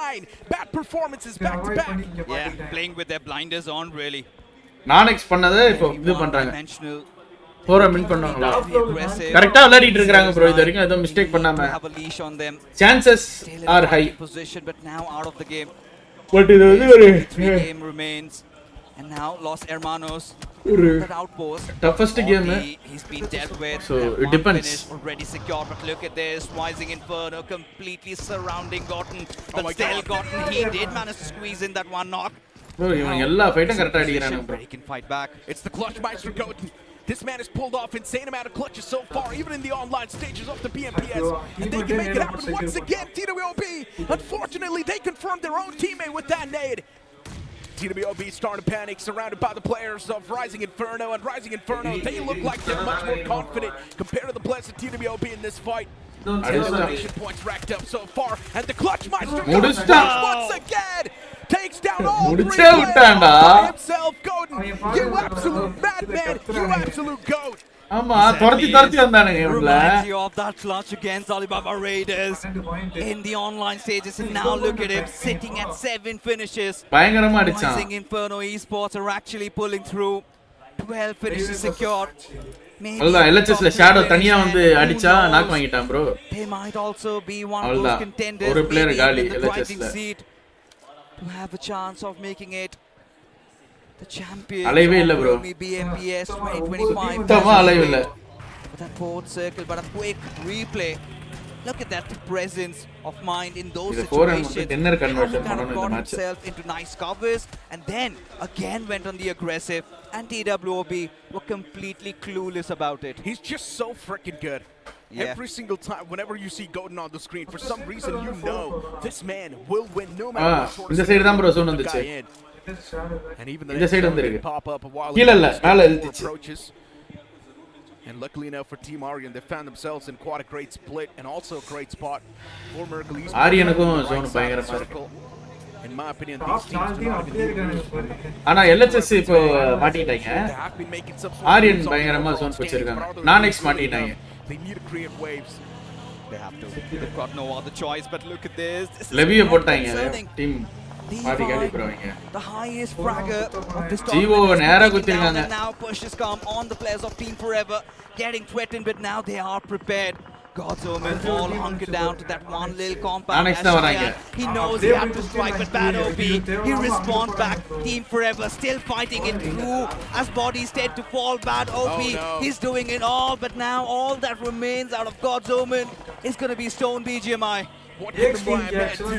bad performances back-to-back. Yeah, playing with their blinders on really. நான் பண்ணத இப்போ இது பண்றாங்க. 4 மின் பண்ணாங்களா? கரெக்ட்டா விளையாடிட்டு இருக்காங்க bro. இது வரைக்கும் ஏதோ மிஸ்டேக் பண்ணாம. Chances are high. But now out of the game. But இது வந்து ஒரு game remains, and now Los Hermanos that outpost. Toughest game. He's been dealt with. So it depends. Already secure, but look at this Rising Inferno completely surrounding Gotten. But still Gotten, he did manage to squeeze in that one knock. bro இவங்க எல்லா ஃபைட்டும் கரெக்ட்டா அடிக்கறாங்க bro. He can fight back. It's the Clutch Meister Goten. This man has pulled off insane amount of clutches so far, even in the online stages of the Bmps, and they can make it happen once again. TWOB, unfortunately, they confirmed their own teammate with that nade. TWOB starting to panic, surrounded by the players of Rising Inferno, and Rising Inferno, they look like they're much more confident compared to the players of TWOB in this fight. Elimination points racked up so far, and the Clutch Meister once again takes down all 3 players by himself. Goten, you absolute madman, you absolute goat. ஆமா துரத்தி வந்தானுங்க இவங்கள. of that clutch against Alibaba Raiders in the online stages, and now look at him sitting at 7 finishes. பயங்கரமா அடிச்சான். Rising Inferno Esports are actually pulling through. 12 finishes secured. அல்ல LHSல shadow தனியா வந்து அடிச்சா knock வாங்கிட்டான் bro. They might also be one of those contenders. ஒரு player காலி LHSல. To have a chance of making it the champion. அலைவே இல்ல bro. Bmps 2025. தமா அலைவே இல்ல. That fourth circle, but a quick replay Look at that presence of mind in those இது 4M வந்து situations. 10er How he conversion kind of பண்ணனும் இந்த got match. himself into nice covers and then again went on the aggressive, and TWOB were completely clueless about it. He's just so freaking good. Yeah. Every single time, whenever you see Golden on the screen, for some reason you know this man will win no matter what sort of இந்த side தான் bro zone the வந்துச்சு. guy in. And even the இந்த next side shot வந்திருக்கு. did pop up a while கீழ இல்ல ago, மேல more எழுதிச்சு. approaches. And luckily enough for Team Aryan, they found themselves in quite a great split and also a great spot for Miracle East. ஆரியனுக்கும் zone பயங்கரமா இருக்கு. In my opinion, these teams do not even need ஆனா LHS இப்போ மாட்டிட்டாங்க. ஆரியன் பயங்கரமா zone வச்சிருக்காங்க. நானெக்ஸ் மாட்டிட்டாங்க. They need to create waves. They have to. They've got no other choice, but look at this. லெவிய போட்டாங்க team பாதி காலி போறாங்க. The highest fragger of this GO நேரா குத்திருக்காங்க. Now push has come on the players of Team Forever, getting threatened, but now they are prepared. God's Omen all hunkered down to that one little compound. He knows he had to strike, but bad OP. He responds back. Team Forever still fighting it through as bodies tend to fall. Bad OP. He's doing it all, but now all that remains out of God's Omen is going to be Stone BGMI. What can the Brian man do?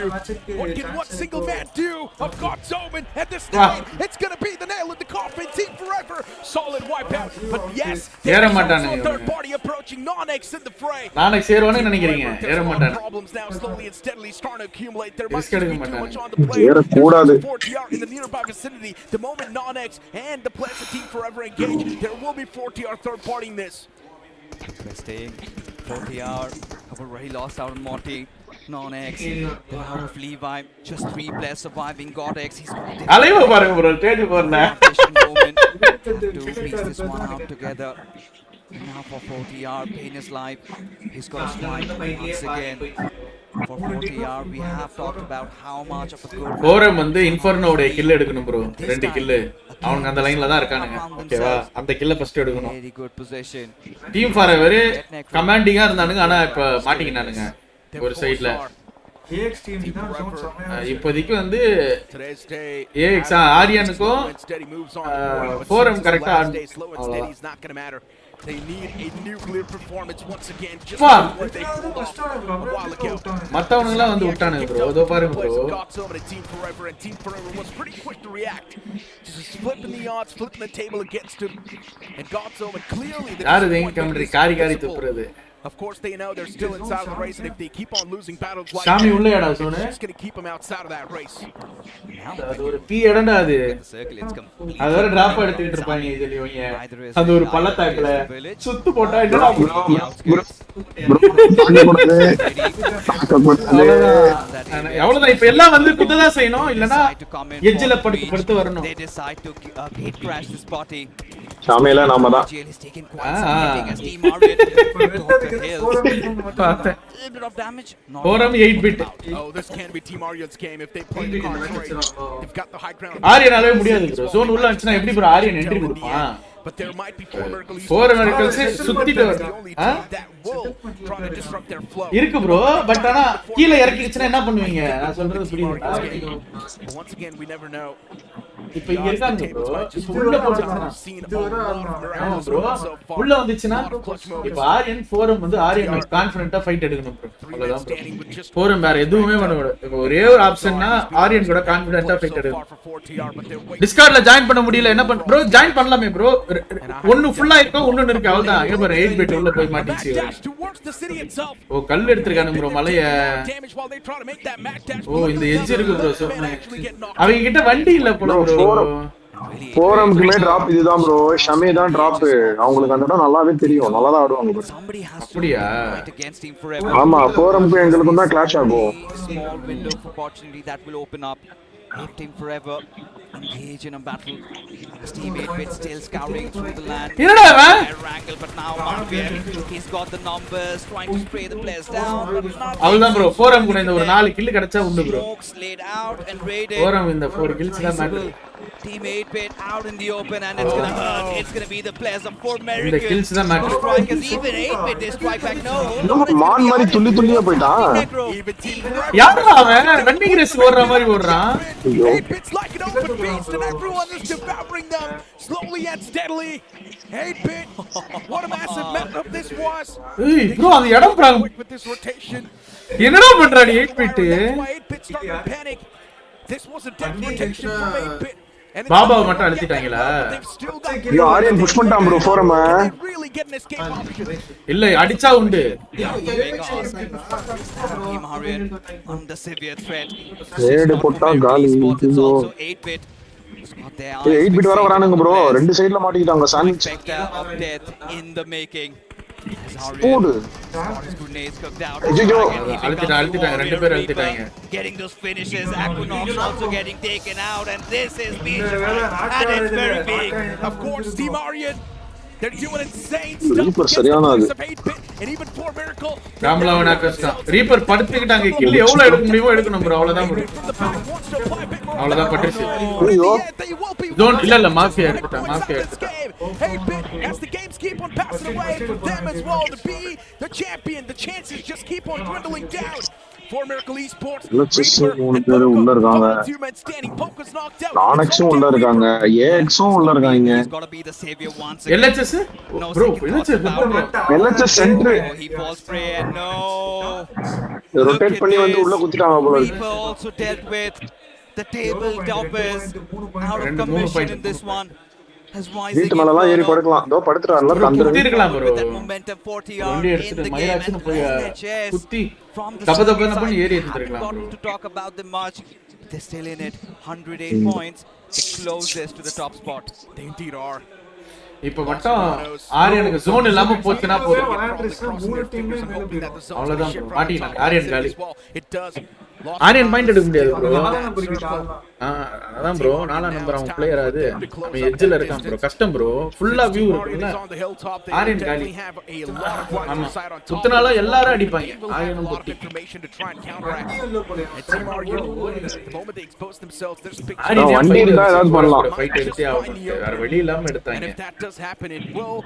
What can one single man do of God's Omen at this time? It's going to be the nail in the coffin. Team Forever, solid wipeout. But yes, there's also a third party approaching. Nonex in the fray. நானெக்ஸ் ஏறுவானு நினைக்கிறீங்க ஏற மாட்டானே. Problems now slowly and steadily starting to accumulate. There must Risk be எடுக்க too much மாட்டானே. on the plate. ஏற கூடாது. 4TR in the nearby vicinity. The moment Nonex and the players of Team Forever engage, there will be 4TR third partying this. Interesting. 4TR have already lost out on Monty. Non-X, the power of Levi, just 3 players surviving. Godex, he's got அலைவ பாருங்க bro stage போறல. to piece this one out together. Now for 4TR, pain is life. He's got to strike once again. For 4TR, we have talked about how much of a good. Forum வந்து இன்ஃபர்னோட kill எடுக்கணும் bro. 2 kill. அவங்க அந்த லைன்ல தான் இருக்கானுங்க. ஓகேவா? அந்த கில்ல ஃபர்ஸ்ட் எடுக்கணும். Very good position. Team forever கமாண்டிங்கா இருந்தானுங்க ஆனா இப்ப மாட்டிக்கினானுங்க. ஒரு சைடுல இப்போதைக்கு வந்து AX ஆரியனுக்கும் 4M கரெக்ட்டா ஆடுது. They need a nuclear performance once again, just like what they pulled off a while ago. மத்தவனுங்களா வந்து விட்டானுங்க bro. அதோ பாருங்க bro. Team Forever was pretty quick to react. Just flipping the odds, flipping the table against him. And God's Omen clearly யாரு தேங்க commentary காரி துப்புறது. Of course, they know they're still inside of the race, and if they keep on losing battles like Shami that, உள்ளேடா it's Sone. just going to keep them outside of that race. அது ஒரு பீ இடம்டா அது. அது வேற drop எடுத்துட்டு இருப்பாங்க இதுல இவங்க. அது ஒரு பள்ளத்தாக்குல சுத்து போட்டா என்னடா எவ்வளவுதான் இப்ப எல்லாம் வந்து குத்ததா செய்யணும் இல்லனா எட்ஜ்ல படுத்து வரணும். They decide to gate crash this party. ஷாமில நாம தான். Forum 8 bit. Oh, this can be Team Aryan's game if they play the cards right. They've got the high ground. ஆரியனாலே முடியாது bro. zone உள்ள வந்துச்சுனா எப்படி bro ஆரியன் என்ட்ரி கொடுப்பான்? But there might be 4 miracles சுத்திட்டு வருது. இருக்கு bro. பட் ஆனா கீழ இறக்கிடுச்சுனா என்ன பண்ணுவீங்க? நான் சொல்றது புரியுதா? Once again, we never know. இப்ப இங்க இருக்காங்க bro. உள்ள போட்டுச்சுனா ஆமா bro. உள்ள வந்துச்சுனா இப்ப ஆரியன் 4M வந்து ஆரியன் கான்ஃபிடென்ட்டா ஃபைட் எடுக்கணும் bro. அவ்வளவுதான் bro. 4M வேற எதுவுமே பண்ண கூடாது. ஒரே ஒரு ஆப்ஷன்னா ஆரியன் கூட கான்ஃபிடென்ட்டா ஃபைட் எடுக்கணும். டிஸ்கார்ட்ல ஜாயின் பண்ண முடியல என்ன பண்ண bro? ஜாயின் பண்ணலாமே bro. ஒன்னு ஃபுல்லா இருக்கு ஒன்னு இருக்கு அவ்வளவுதான். இங்க பாரு 8 பிட் உள்ள போய் மாட்டிச்சு. ஓ கல் எடுத்துட்டானே bro மலைய. ஓ இந்த எட்ஜ் இருக்கு bro சொன்னே. அவங்க கிட்ட வண்டி இல்ல போல bro. போரம்க்குமே டிராப் இதுதான் bro. ஷமே தான் டிராப். அவங்களுக்கு அந்த இடம் நல்லாவே தெரியும். நல்லா தான் ஆடுவாங்க bro. அப்படியே ஆமா போரம்க்கு எங்களுக்கும் தான் கிளாஷ் ஆகும். Small window of opportunity that will open up. If Team Forever engage in a battle, his teammate Bit still scouring through the land. Angle, but now Marvier, he's got the numbers, trying to spray the players down. அவ்வளவுதான் bro. 4M கூட இந்த ஒரு 4 kill கிடைச்சா உண்டு bro. Smokes laid out and raided. 4M இந்த 4 kills தான் matter. Team 8-bit out in the open, and it's gonna hurt. It's gonna be the players of 4 இந்த Americans. kills தான் matter. No strikers, even 8-bit, they strike back. No, மான் மாதிரி துள்ளியா போயிட்டான். யாரா அவன் running race ஓடுற மாதிரி ஓடுறான். 8-bit's like an open beast, and everyone is devouring them slowly and steadily. 8-bit, what a massive matchup this was. ஏய் bro அந்த இடம் பிராங்க With this rotation, என்னடா பண்றாடி 8-bit? that's why 8-bit started to panic. This was a dead rotation from 8-bit. பாபாவை மட்டும் அழுத்திட்டாங்களா? ஐயோ Aryan push பண்ணிட்டான் bro ஃபோரம. இல்ல அடிச்சா உண்டு. Team Aryan under severe threat. Rate போட்டா காலி. 8-bit. 8-bit வரானுங்க ப்ரோ. ரெண்டு சைடுல மாட்டிட்டாங்க sandwich. Of death in the making. போடு. ஐயோ அழுத்திட்டாங்க ரெண்டு பேர் அழுத்திட்டாங்க. Getting those finishes, Aquinox also getting taken out, and this is major, and it's very big. Of course, Team Aryan, they're doing insane stuff. Reaper சரியான அது. And even for Miracle. ராம்லவனா கஷ்டம். Reaper படுத்துக்கிட்டாங்க. Kill எவ்வளவு எடுக்க முடியுமோ எடுக்கணும் bro. அவ்வளவுதான் bro. அவ்வளவுதான் பட்டுச்சு. ஐயோ ஜோன் இல்ல மாஃபியா எடுத்துட்டான். மாஃபியா எடுத்துட்டான். 8-bit, as the games keep on passing away for them as well to be the champion, the chances just keep on dwindling down. For Miracle Esports, மூணு பேர் உள்ள இருக்காங்க. நானெக்ஸும் உள்ள இருக்காங்க. ஏஎக்ஸும் உள்ள இருக்காங்க. LHS bro LHS centre He falls prey, and no. Rotate பண்ணி வந்து உள்ள குத்திட்டாங்க போல இருக்கு. Reaper also dealt with the table toppers out of commission in this one. வீட்டு மேலலாம் ஏறி படுக்கலாம். தோ படுத்துறான்ல தந்திரம் இருக்கலாம் ப்ரோ. வண்டி எடுத்துட்டு மயிராச்சுன்னு போய் குத்தி தபதபன பண்ணி ஏறி எடுத்துறலாம் bro. To talk about the match, they're still in it. 108 points, the closest to the top spot. They indeed are. இப்போ மட்டும் ஆரியனுக்கு ஜோன் இல்லாம போச்சுனா போதும். அவ்வளவுதான் ப்ரோ. மாட்டினாங்க ஆரியன் காலி. ஆரியன் பாயிண்ட் எடுக்க முடியாது ப்ரோ. அதான் ப்ரோ 4 நம்பர் அவன் பிளேயர் அது. அவன் எட்ஜ்ல இருக்கான் ப்ரோ. கஷ்டம் ப்ரோ. ஃபுல்லா வியூ இருக்குல. ஆரியன் காலி. ஆமா. சுத்தனால எல்லாரும் அடிப்பாங்க. ஆரியனும் குத்தி. ஆரியன் வண்டி இருந்தா ஏதாவது பண்ணலாம். ஃபைட் எடுத்தே ஆகும். வேற வழி இல்லாம எடுத்தாங்க. Happen, it will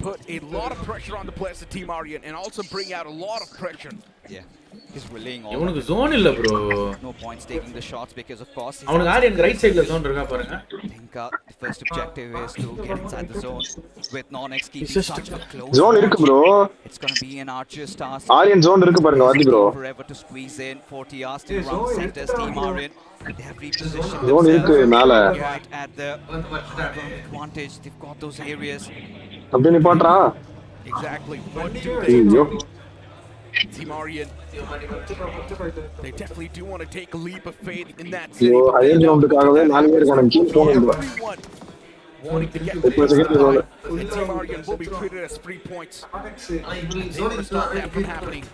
put a lot of pressure on the players of Team Aryan and also bring out a lot of pressure. Yeah, he's relaying all. இவனுக்கு ஜோன் இல்ல bro. No points taking the shots because of course. அவனுக்கு Aryan right சைடுல zone இருக்கா பாருங்க. think the first objective is to get inside the zone with non-X keeping such a close. Zone இருக்கு bro. It's going to be an archer's task. Aryan zone இருக்கு பாருங்க வாதி bro. Forever to squeeze in 40 hours to run center Team Aryan. They have repositioned zone இருக்கு மேல. right at the advantage. They've got those areas. அப்படியே நிப்பாட்றா. Exactly. What do ஐயோ Team Aryan, they definitely do want to take a leap of faith in that ஐயோ city. Higher கிரவுண்டுக்காகவே 4 பேர் காணும் கீழ போணும் bro. Wanting to get இப்போ second zone. and Team Aryan will be treated as 3 points. They want to stop that from happening.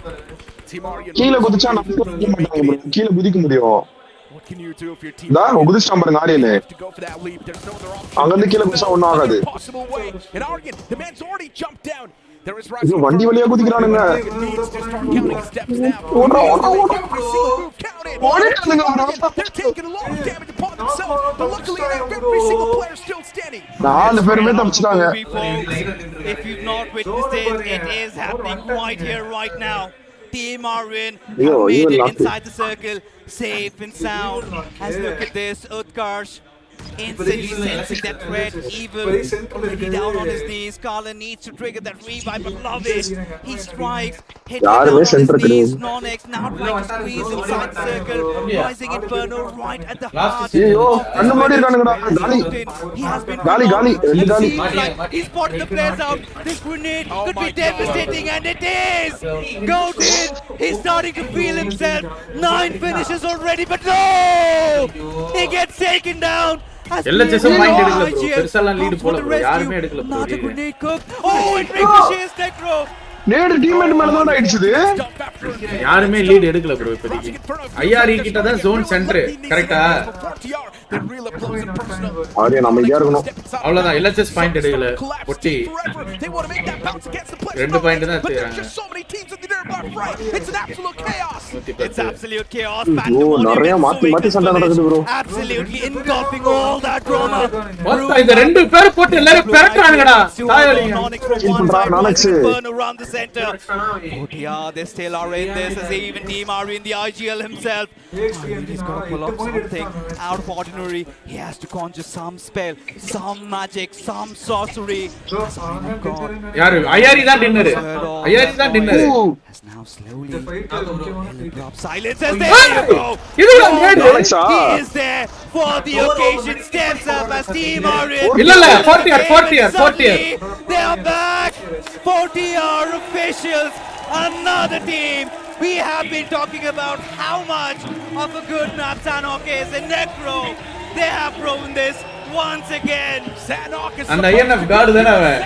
Team Aryan. கீழ குதிச்சா நம்ம குதிக்க மாட்டாங்க bro. கீழ குதிக்க முடியும். What can you do if your team? தான் குதிச்சான் பாருங்க Aryan. To go for that leap, there's no other option. அங்க இருந்து கீழ குதிச்சா ஒண்ணும் ஆகாது. Possible way. And Aryan, the man's already jumped down. There is இது வண்டி வழியா குதிக்கறானுங்க. needs to start counting steps now. ஓடுறா ஓடுறா Every single move counted. ஓடிட்டானுங்க bro. They're taking a lot of damage upon themselves, but luckily every single player still standing. 4 பேருமே தப்பிச்சிட்டாங்க. If you've not witnessed it, it is happening right here, right now. Team Aryan Yo, made it even inside the circle, safe and sound. As look at this, Utkarsh instantly sensing that threat, even already down on his knees. Carla needs to trigger that revive, but love it. He strikes, hit down on his knees. Non-X now trying to squeeze inside the circle, rising Inferno right at the heart. ஐயோ அண்ணு மாடி இருக்கானுங்கடா. காலி He has been காலி ரெண்டு காலி. He's spotted the players out. This grenade could be devastating, and it is! Goated! He's starting to feel himself. 9 finishes already, but no! He gets taken down. LHS point எடுக்கல bro. பெருசாலாம் lead போல bro. யாருமே எடுக்கல bro. Not a grenade cook. Oh, it ricochets Necro. நேடு teammate மேல தான் அடிச்சது. யாருமே லீட் எடுக்கல bro இப்போதைக்கு. ஐஆர்இ கிட்ட தான் ஜோன் சென்டர் கரெக்ட்டா? Then real applause and personal. ஆரியா நம்ம இங்கே இருக்கணும். அவ்வளவுதான் LHS பாயிண்ட் எடுக்கல ஒட்டி They want to make that bounce against the place. 2 point தான் But there's எடுத்துறாங்க. just so many teams in the nearby fray. It's an absolute chaos. It's absolute chaos. ஓ நிறைய மாத்தி மாத்தி சண்டை நடக்குது bro. Absolutely engulfing all that drama. மொத்த இந்த ரெண்டு பேர் போட்டு எல்லாரும் பெரட்றாங்கடா. தாயலிங்க. Around the center. Yeah, they still are in this as even Team Ari in the IGL himself. He's got to pull off something out of ordinary. He has to conjure some spell, some magic, some sorcery. யாரு ஐயாரி தான் dinner. ஐயாரி தான் dinner. Has now slowly dropped silence as there you go. இது He is there for the occasion. Steps up as Team Ari. இல்ல 40 They are back. 40R officials. Another team. We have been talking about how much of a good map Sanhok is in Necro. They have proven this once again. Sanhok is அந்த INF card தான அவன்.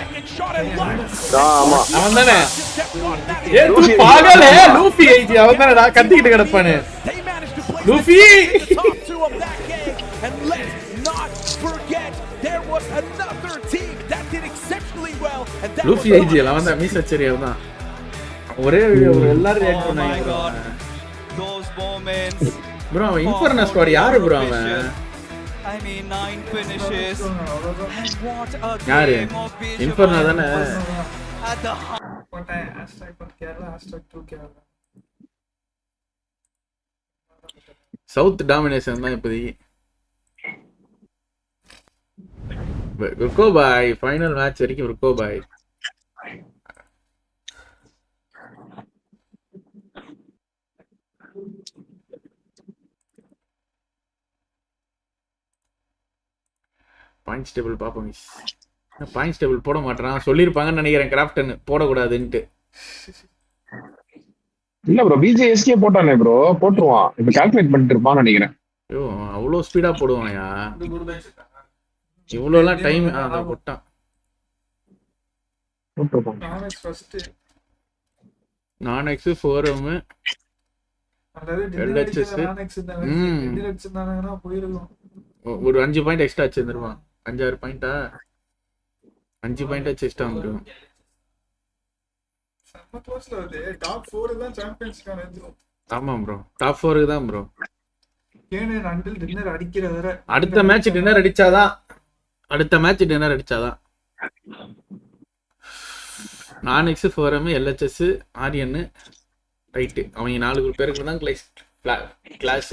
ஆமா அவன் தானே. ஏ தூ பாகல் ஹே Luffy IG அவன் தானே நான் கத்திக்கிட்டு கிடப்பானே. Luffy And let's not forget there was another team that did exceptionally well and that Luffy IG அவன் தான் மீஸ் வச்சரி அவன் தான். ஒரே எல்லாரும் ரியாக்ட் பண்ணாங்க those moments. bro அவன் இன்ஃபர்னஸ் ஸ்குவாட் யாரு bro அவன்? I mean 9 finishes. And what a யாரு? game of Bishop இன்ஃபர்னா தானே. at the சவுத் டாமினேஷன் தான் இப்போதைக்கு. ருக்கோ பாய் ஃபைனல் மேட்ச் வரைக்கும் ருக்கோ பாய். பாயிண்ட்ஸ் டேபிள் பாப்போம் மிஸ். பாயிண்ட்ஸ் டேபிள் போட மாட்டேறான் சொல்லியிருப்பாங்கன்னு நினைக்கிறேன் கிராஃப்டன் போடக்கூடாதுன்ட்டு. இல்ல ப்ரோ பிஜேஎஸ்கே போட்டானே ப்ரோ போட்டுருவான். இப்ப கால்குலேட் பண்ணிட்டு இருப்பான்னு நினைக்கிறேன். ஐயோ அவ்வளோ ஸ்பீடா போடுவான்யா. இவ்வளோலாம் டைம் அதான் போட்டான். நானெக்ஸ் 4M LHS ஒரு 5 பாயிண்ட் எக்ஸ்ட்ரா வச்சிருந்துருவான். 5-6 பாயிண்டா 5 பாயிண்ட் எக்ஸ்ட்ரா வந்துடும். ஆமா ப்ரோ டாப் 4க்கு தான் ப்ரோ. அடுத்த மேட்ச் டின்னர் அடிச்சாதான் Nonex 4M LHS Aryan right அவங்க 4 பேருக்கு தான் கிளாஸ்.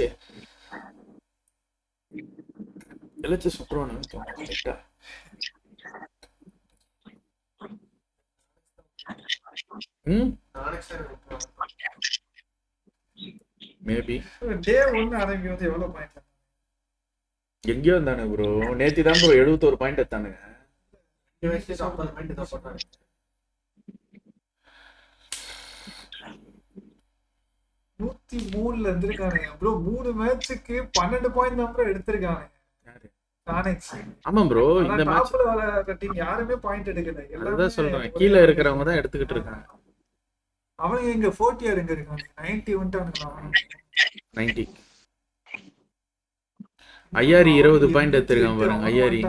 LHS சுப்ரோனா ரைட்டா மேபி டே 1 ஆரம்பிக்கும்போது எவ்வளவு பாயிண்ட் எங்கேயோ இருந்தானே ப்ரோ. நேத்தி தான் ப்ரோ 71 பாயிண்ட் எடுத்தானுங்க. 50 பாயிண்ட் தான் போட்டாங்க. 103ல இருந்திருக்காங்க ப்ரோ. 3 மேட்ச்சுக்கு 12 பாயிண்ட் தான் ப்ரோ எடுத்திருக்காங்க. நானெக்ஸ் ஆமா ப்ரோ இந்த மேட்ச் டாப்ல வர டீம் யாருமே பாயிண்ட் எடுக்கல. எல்லாரும் சொல்றாங்க கீழ இருக்கிறவங்க தான் எடுத்துக்கிட்டு இருக்காங்க. அவங்க எங்க 40 எங்க இருக்காங்க? 90 வந்துட்டானுங்களா? 90 ஐயாரி 20 பாயிண்ட் எடுத்துருக்கான் பாருங்க. ஐயாரி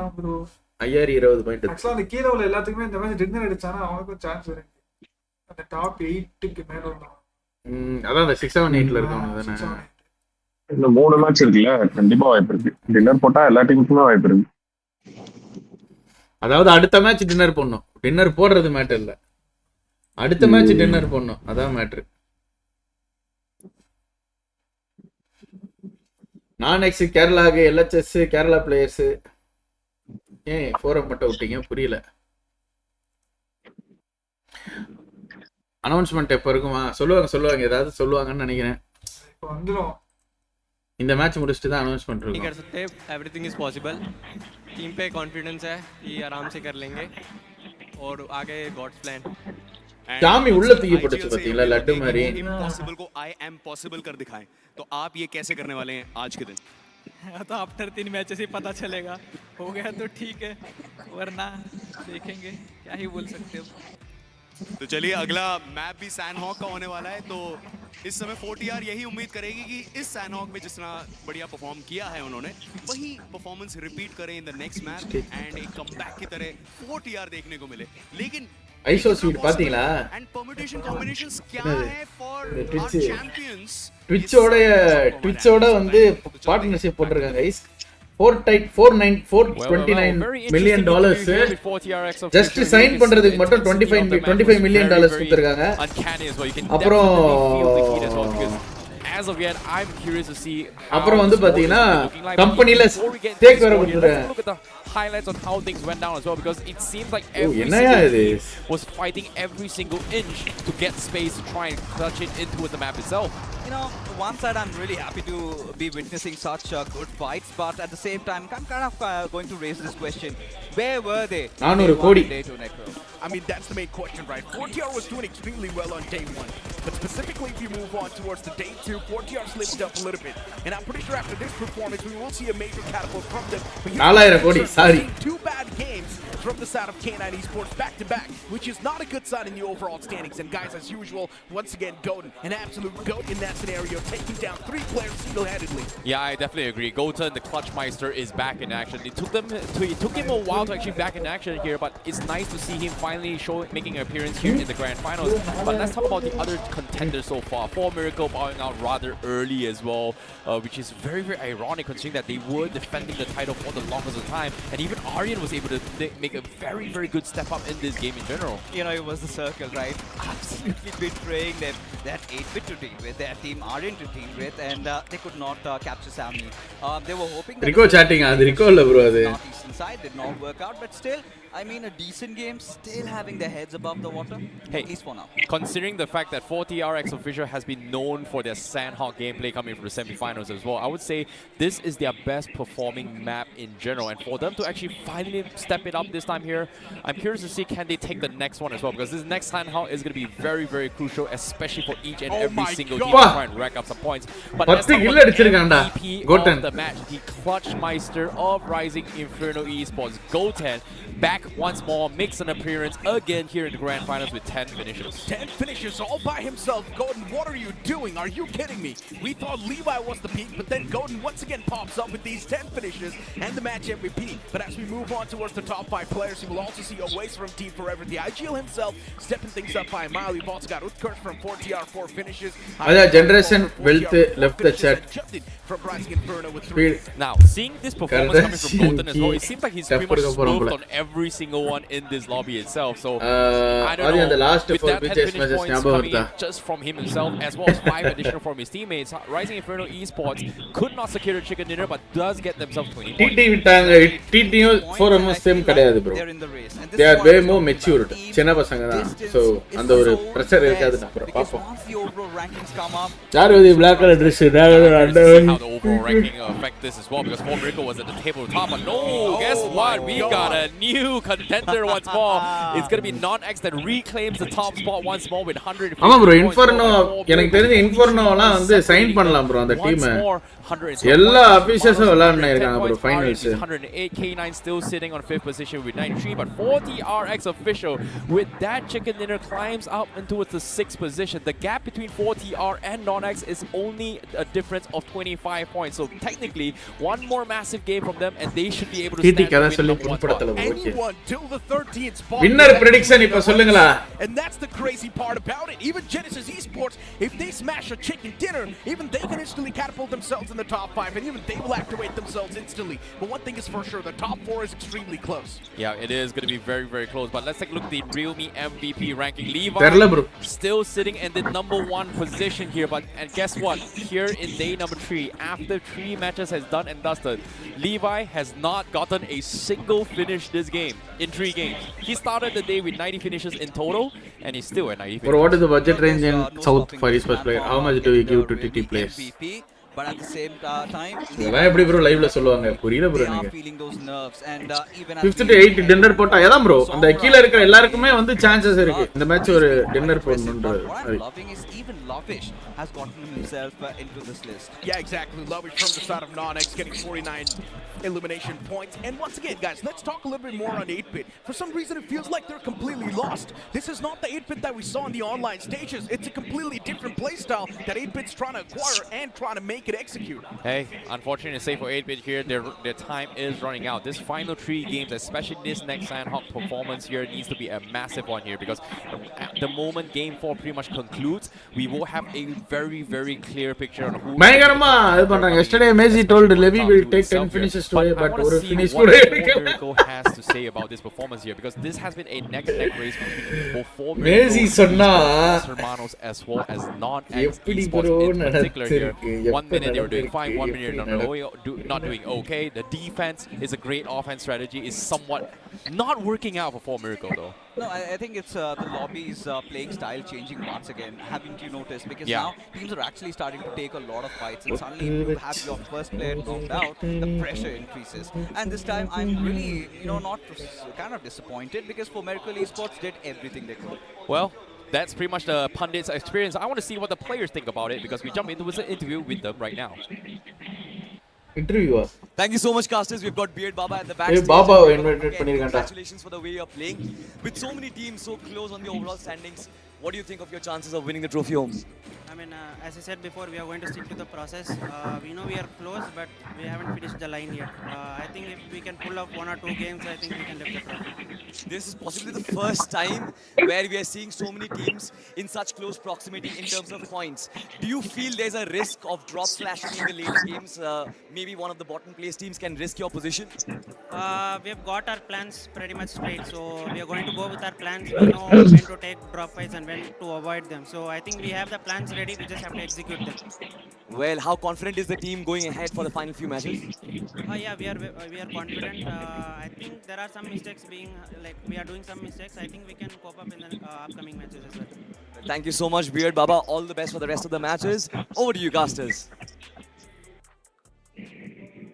20 பாயிண்ட் எடுத்து. ஆக்சுவலா அந்த கீழ உள்ள எல்லாத்துக்குமே இந்த மேட்ச் டின்னர் அடிச்சானா அவனுக்கும் சான்ஸ் இருக்கு. அந்த டாப் 8க்கு மேல உள்ளவங்க. அதான் அந்த 6-7-8ல இருக்கவங்க தானே. இந்த 3 மேட்ச் இருக்குல்ல கண்டிப்பா வாய்ப்பு இருக்கு. டின்னர் போட்டா எல்லா டீமுக்குமே வாய்ப்பு இருக்கு. அதாவது அடுத்த மேட்ச் டின்னர் போடணும். டின்னர் போடுறது மேட்டர் இல்ல, அடுத்த மேட்ச் டின்னர் போடணும், அதான் மேட்ரு. நானெக்ஸ் கேரளாக்கு LHS கேரளா பிளேயர்ஸ் ஏன் 4M மட்டும் விட்டீங்க புரியல. அனௌன்ஸ்மெண்ட் எப்போ இருக்குமா? சொல்லுவாங்க ஏதாவது சொல்லுவாங்கன்னு நினைக்கிறேன். இந்த மேட்ச் முடிச்சிட்டு தான் அனௌன்ஸ்மெண்ட் இருக்கும். कर सकते हैं, एवरीथिंग इज पॉसिबल. टीम पे कॉन्फिडेंस है कि आराम से कर लेंगे और आगे गॉड्स प्लान. சாமி உள்ள தூக்கி போட்டுச்சு பாத்தீங்களா லட்டு மாதிரி. इम्पॉसिबल को आई एम पॉसिबल कर दिखाएं, तो आप ये कैसे करने वाले हैं आज के दिन? तो आफ्टर 3 मैचेस ही पता चलेगा. हो गया तो ठीक है, वरना देखेंगे, क्या ही बोल सकते हो. तो चलिए अगला मैप भी सैनहॉक का होने वाला है, तो इस समय 4TR यही उम्मीद करेगी कि इस सैनहॉक में जिस तरह बढ़िया परफॉर्म किया है उन्होंने वही परफॉर्मेंस रिपीट करें in the next match and एक कमबैक की तरह 4TR देखने को मिले लेकिन ஐஷோ ஸ்வீட் பாத்தீங்களா एंड परम्यूटेशन कॉम्बिनेशंस क्या है फॉर Twitch आवर चैंपियंस ட்விட்சோட வந்து பார்ட்னர்ஷிப் போட்டுருக்காங்க guys 429 million dollars just sign பண்றதுக்கு மட்டும் 25 million dollars கொடுத்திருக்காங்க அப்புறம் as of yet, I'm curious to see. அப்புறம் வந்து பாத்தீங்கன்னா கம்பெனில ஸ்டேக் வேற கொடுத்துறாங்க. Look at the highlights on how things went down as well because it seems like every single team was fighting every single inch to get space to try and clutch it into the map itself. You know, one side I'm really happy to be witnessing such good fights, but at the same time, I'm kind of going to raise this question: where were they? 400 crore. I mean, that's the main question, right? 4TR was doing extremely well on day 1, but specifically if you move on towards the day 2, 4TR slipped up a little bit, and I'm pretty sure after this performance we will see a major catapult from them. 400 crore, sorry. 2 bad games from the side of K9 Esports back to back, which is not a good sign in the overall standings. And guys, as usual, once again, Golden, an absolute GOAT in that scenario, taking down 3 players single-handedly. Yeah, I definitely agree. Goten, the Clutchmeister, is back in action. It took him a while to actually back in action here, but it's nice to see him finally making an appearance here in the grand finals. But let's talk about the other contenders so far. 4Miracle bowing out rather early as well, which is very, very ironic considering that they were defending the title for the longest of time, and even Aryan was able to make a very, very good step up in this game in general. You know, it was the circle, right? Absolutely betraying them. That 8-bit to team with, their team Aryan to team with, and they could not capture Sammy. They were hoping that Rico chatting, Rico bro. Northeastern side did not work out, but still, I mean, a decent game, still having their heads above the water, hey, at least for now. Considering the fact that 4TRX official has been known for their Sandhawk gameplay coming from the semi-finals as well, I would say this is their best performing map in general, and for them to actually finally step it up this time here, I'm curious to see can they take the next one as well, because this next Sandhawk is going to be very, very crucial, especially for each and every single team to try and rack up some points. But let's talk about the MVP of the match, the Clutchmeister of Rising Inferno Esports, Goten, back once more, makes an appearance again here in the grand finals with 10 finishes. 10 finishes all by himself. Golden, what are you doing? Are you kidding me? We thought Levi was the peak, but then Golden once again pops up with these 10 finishes and the match MVP. But as we move on towards the top 5 players, you will also see a waste from Team Forever. The IGL himself stepping things up by a mile. We've also got Utkarsh from 4TR, 4 finishes. Generation Wealth left the chat. From Rising Inferno with 3. Now, seeing this performance coming from Goten as well, it seems like he's pretty much smoked on every single one in this lobby itself. So, I don't know, the last with that 10 finish points coming in just from him himself, as well as 5 additional from his teammates, Rising Inferno Esports could not secure the chicken dinner, but does get themselves 20 points. TT விட்டாங்க TT 4 same கிடையாது bro. They are way more matured. சின்ன பசங்க தான். So, அந்த ஒரு pressure இருக்காது அப்புறம் பாப்போம். யார் இது black color dress the overall ranking affect this as well, because 4Miracle was at the table top, but no, guess what? We got a new contender once more. It's going to be Non-X that reclaims the top spot once more with 150 ஆமா bro, Inferno எனக்கு தெரிஞ்ச Infernoலாம் வந்து sign பண்ணலாம் bro அந்த team. எல்லா ஆபீசர்ஸும் விளையாடுனா இருக்காங்க bro finals. 108 K9 still sitting on 5th position with 93, but 4TRX official with that chicken dinner climbs up into the 6th position. The gap between 4TR and Non-X is only a difference of 25 points. So technically, one more massive game from them, and they should be able to stand anyone till the 13th spot. Winner prediction இப்ப சொல்லுங்களா. And that's the crazy part about it. Even Genesis Esports, if they smash a chicken dinner, even they can instantly catapult themselves in the top 5, and even they will activate themselves instantly. But one thing is for sure, the top 4 is extremely close. Yeah, it is going to be very, very close. But let's take a look at the Realme MVP ranking. Levi still sitting in the #1 position here. But and guess what? Here in day number 3, after 3 matches has done and dusted, Levi has not gotten a single finish this game in 3 games. He started the day with 90 finishes in total, and he's still at 90 finishes. What is the budget range in South for his first player? How much do we give to TT players? but at the same time, இதெல்லாம் எப்படி bro லைவ்ல சொல்லுவாங்க புரியல bro they are எனக்கு feeling those nerves, and even as 5th to 8 dinner போட்டா அதான் bro அந்த கீழ இருக்கிற எல்லாருக்குமே வந்து சான்சஸ் இருக்கு இந்த மேட்ச் ஒரு dinner போடணும்ன்றது what I'm loving is even Lovish has gotten himself into this list. Yeah, exactly. Lovish from the side of Non-X getting 49 elimination points. And once again, guys, let's talk a little bit more on 8-Bit. For some reason, it feels like they're completely lost. This is not the 8-Bit that we saw in the online stages. It's a completely different playstyle that 8-Bit's trying to acquire and trying to make it execute. Hey, unfortunately to say for 8-Bit here, their time is running out. This final 3 games, especially this next Sandhawk performance here, needs to be a massive one here, because the moment Game 4 pretty much concludes, we will have a very, very clear picture on who... பயங்கரமா இது பண்றாங்க. Yesterday Messi told Levy will take 10 finishes today, but ஒரு finish கூட எடுக்கல. Miracle has to say about this performance here, because this has been a neck-and-neck race between both Messi சொன்னா hermanos as well as Non-X esports in particular here. 1 minute they were doing fine, 1 minute not doing okay. The defense is a great offense strategy, is somewhat not working out for 4 Miracle though. No, I think it's the lobby's playing style changing once again. Haven't you noticed? Because now teams are actually starting to take a lot of fights, and suddenly you have your first player knocked out, the pressure increases. And this time I'm really, not kind of disappointed, because for Miracle Esports did everything they could. Well, that's pretty much the pundits' experience. I want to see what the players think about it, because we jump into an interview with them right now. Interviewer. Thank you so much, casters. We've got Beard Baba at the backstage. Hey, Baba invited பண்ணிருக்கான்டா. Congratulations for the way you're playing. With so many teams so close on the overall standings, what do you think of your chances of winning the trophy home? I mean, as I said before, we are going to stick to the process. We know we are close, but we haven't finished the line yet. I think if we can pull off 1 or 2 games, I think we can lift the trophy. This is possibly the first time where we are seeing so many teams in such close proximity in terms of points. Do you feel there's a risk of drop slashing in the later games? Maybe one of the bottom place teams can risk your position? We have got our plans pretty much straight, so we are going to go with our plans. We know when to take drop fights and when to avoid them. So I think we have the plans ready, we just have to execute them. Well, how confident is the team going ahead for the final few matches? Yeah, we are confident. I think there are some mistakes being, we are doing some mistakes. I think we can cope up in the upcoming matches as well. Thank you so much, Beard Baba. All the best for the rest of the matches. Over to you, casters.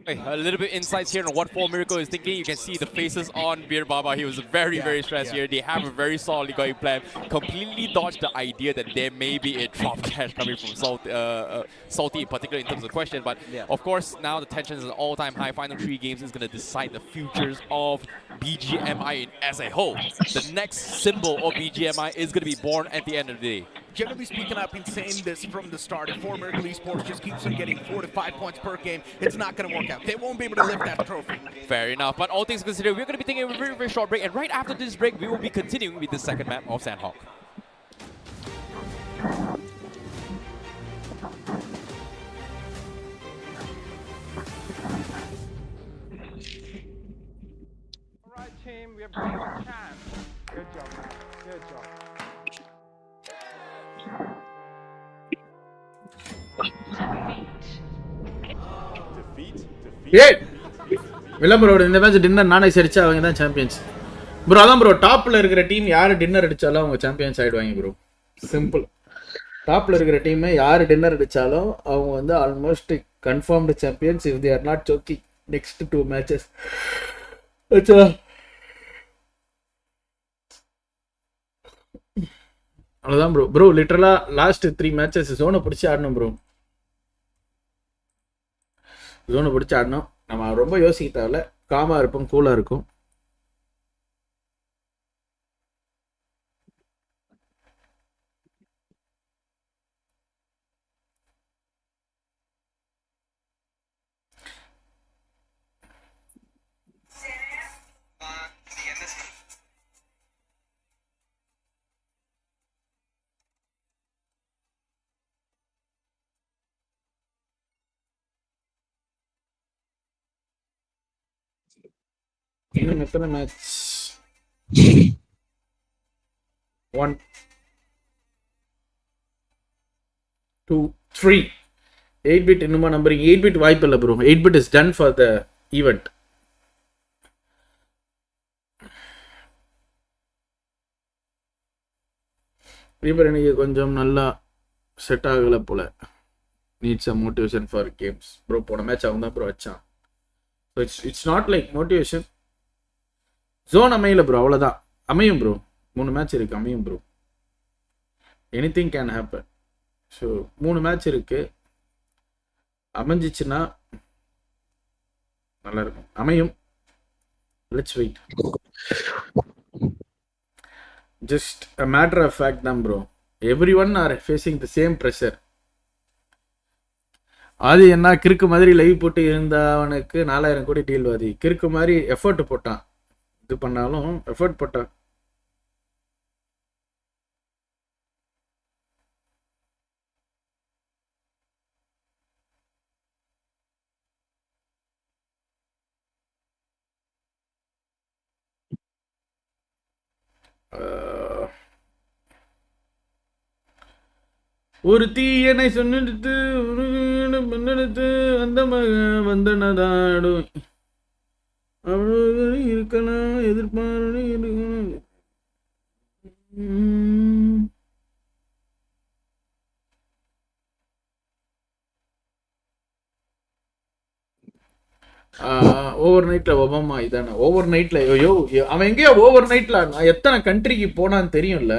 A little bit insights here on what 4 Miracle is thinking. You can see the faces on Beard Baba. He was very, very stressed here. They have a very solid game plan. Completely dodged the idea that there may be a drop cash coming from Salty in particular in terms of the question. But of course, now the tension is at an all-time high. Final 3 games is going to decide the futures of BGMI as a whole. The next symbol of BGMI is going to be born at the end of the day. Generally speaking, I've been saying this from the start. If 4 Miracle Esports just keeps on getting 4 to 5 points per game, it's not going to work out. They won't be able to lift that trophy. Fair enough. But all things considered, we're going to be taking a very, very short break. And right after this break, we will be continuing with the second map of Sandhawk. All right, team, we have got a chance. Good job, man. Good job. ஏய் இல்ல bro இந்த match dinner நானே அடிச்சா அவங்க தான் champions bro. அதான் bro டாப்ல இருக்கிற டீம் யாரு டின்னர் அடிச்சாலும் அவங்க சாம்பியன்ஸ் ஆயிடுவாங்க ப்ரோ. சிம்பிள். டாப்ல இருக்கிற டீம் யாரு டின்னர் அடிச்சாலும் அவங்க வந்து almost confirmed champions if they are not jogging next 2 matches. அச்சா அவ்வளோதான் ப்ரோ. ப்ரோ லிட்டரலா லாஸ்ட் 3 மேட்சஸ் ஜோனை பிடிச்சி ஆடணும் ப்ரோ. ஜோனை பிடிச்சி ஆடணும். நம்ம ரொம்ப யோசிக்க தேவையில்ல. காமாக இருப்போம், கூலாக இருக்கும். இன்னும் எத்தனை மேட்ச்? 1 2 3. 8-bit இன்னுமா நம்பரிங்? 8-bit வாய்ப்பு இல்லை ப்ரோ. 8-bit is done for the event. Reaper எனக்கு கொஞ்சம் நல்லா செட் ஆகலை போல. Needs a motivation for games bro. போன மேட்ச் அவன் தான் ப்ரோ வச்சான். So it's not like motivation. Zone அமையல ப்ரோ, அவ்வளோதான். அமையும் ப்ரோ, 3 மேட்ச் இருக்குது, அமையும் bro. Anything can happen. So 3 match இருக்குது, அமைஞ்சிச்சுன்னா நல்லா இருக்கும். அமையும். Let's wait. Just a matter of fact தான் bro. Everyone are facing the same pressure. அது என்ன கிறுக்கு மாதிரி லைவ் போட்டு இருந்தவனுக்கு 4000 கோடி டீல். வாதி கிறுக்கு மாதிரி எஃபர்ட் போட்டான், இது பண்ணாலும் எஃபர்ட் போட்டான். ஒரு தீயனை சொன்னெடுத்து பண்ணெடுத்து அந்த மக வந்தனதாடும் அவ்வளோ இருக்கலாம் எதிர்பார்ப்பு இருக்கணும். ஓவர் நைட்ல ஒபாமா இதானே ஓவர் நைட்ல? ஐயோ அவன் எங்கேயோ ஓவர் நைட்ல எத்தனை கண்ட்ரிக்கு போனான்னு தெரியும்ல.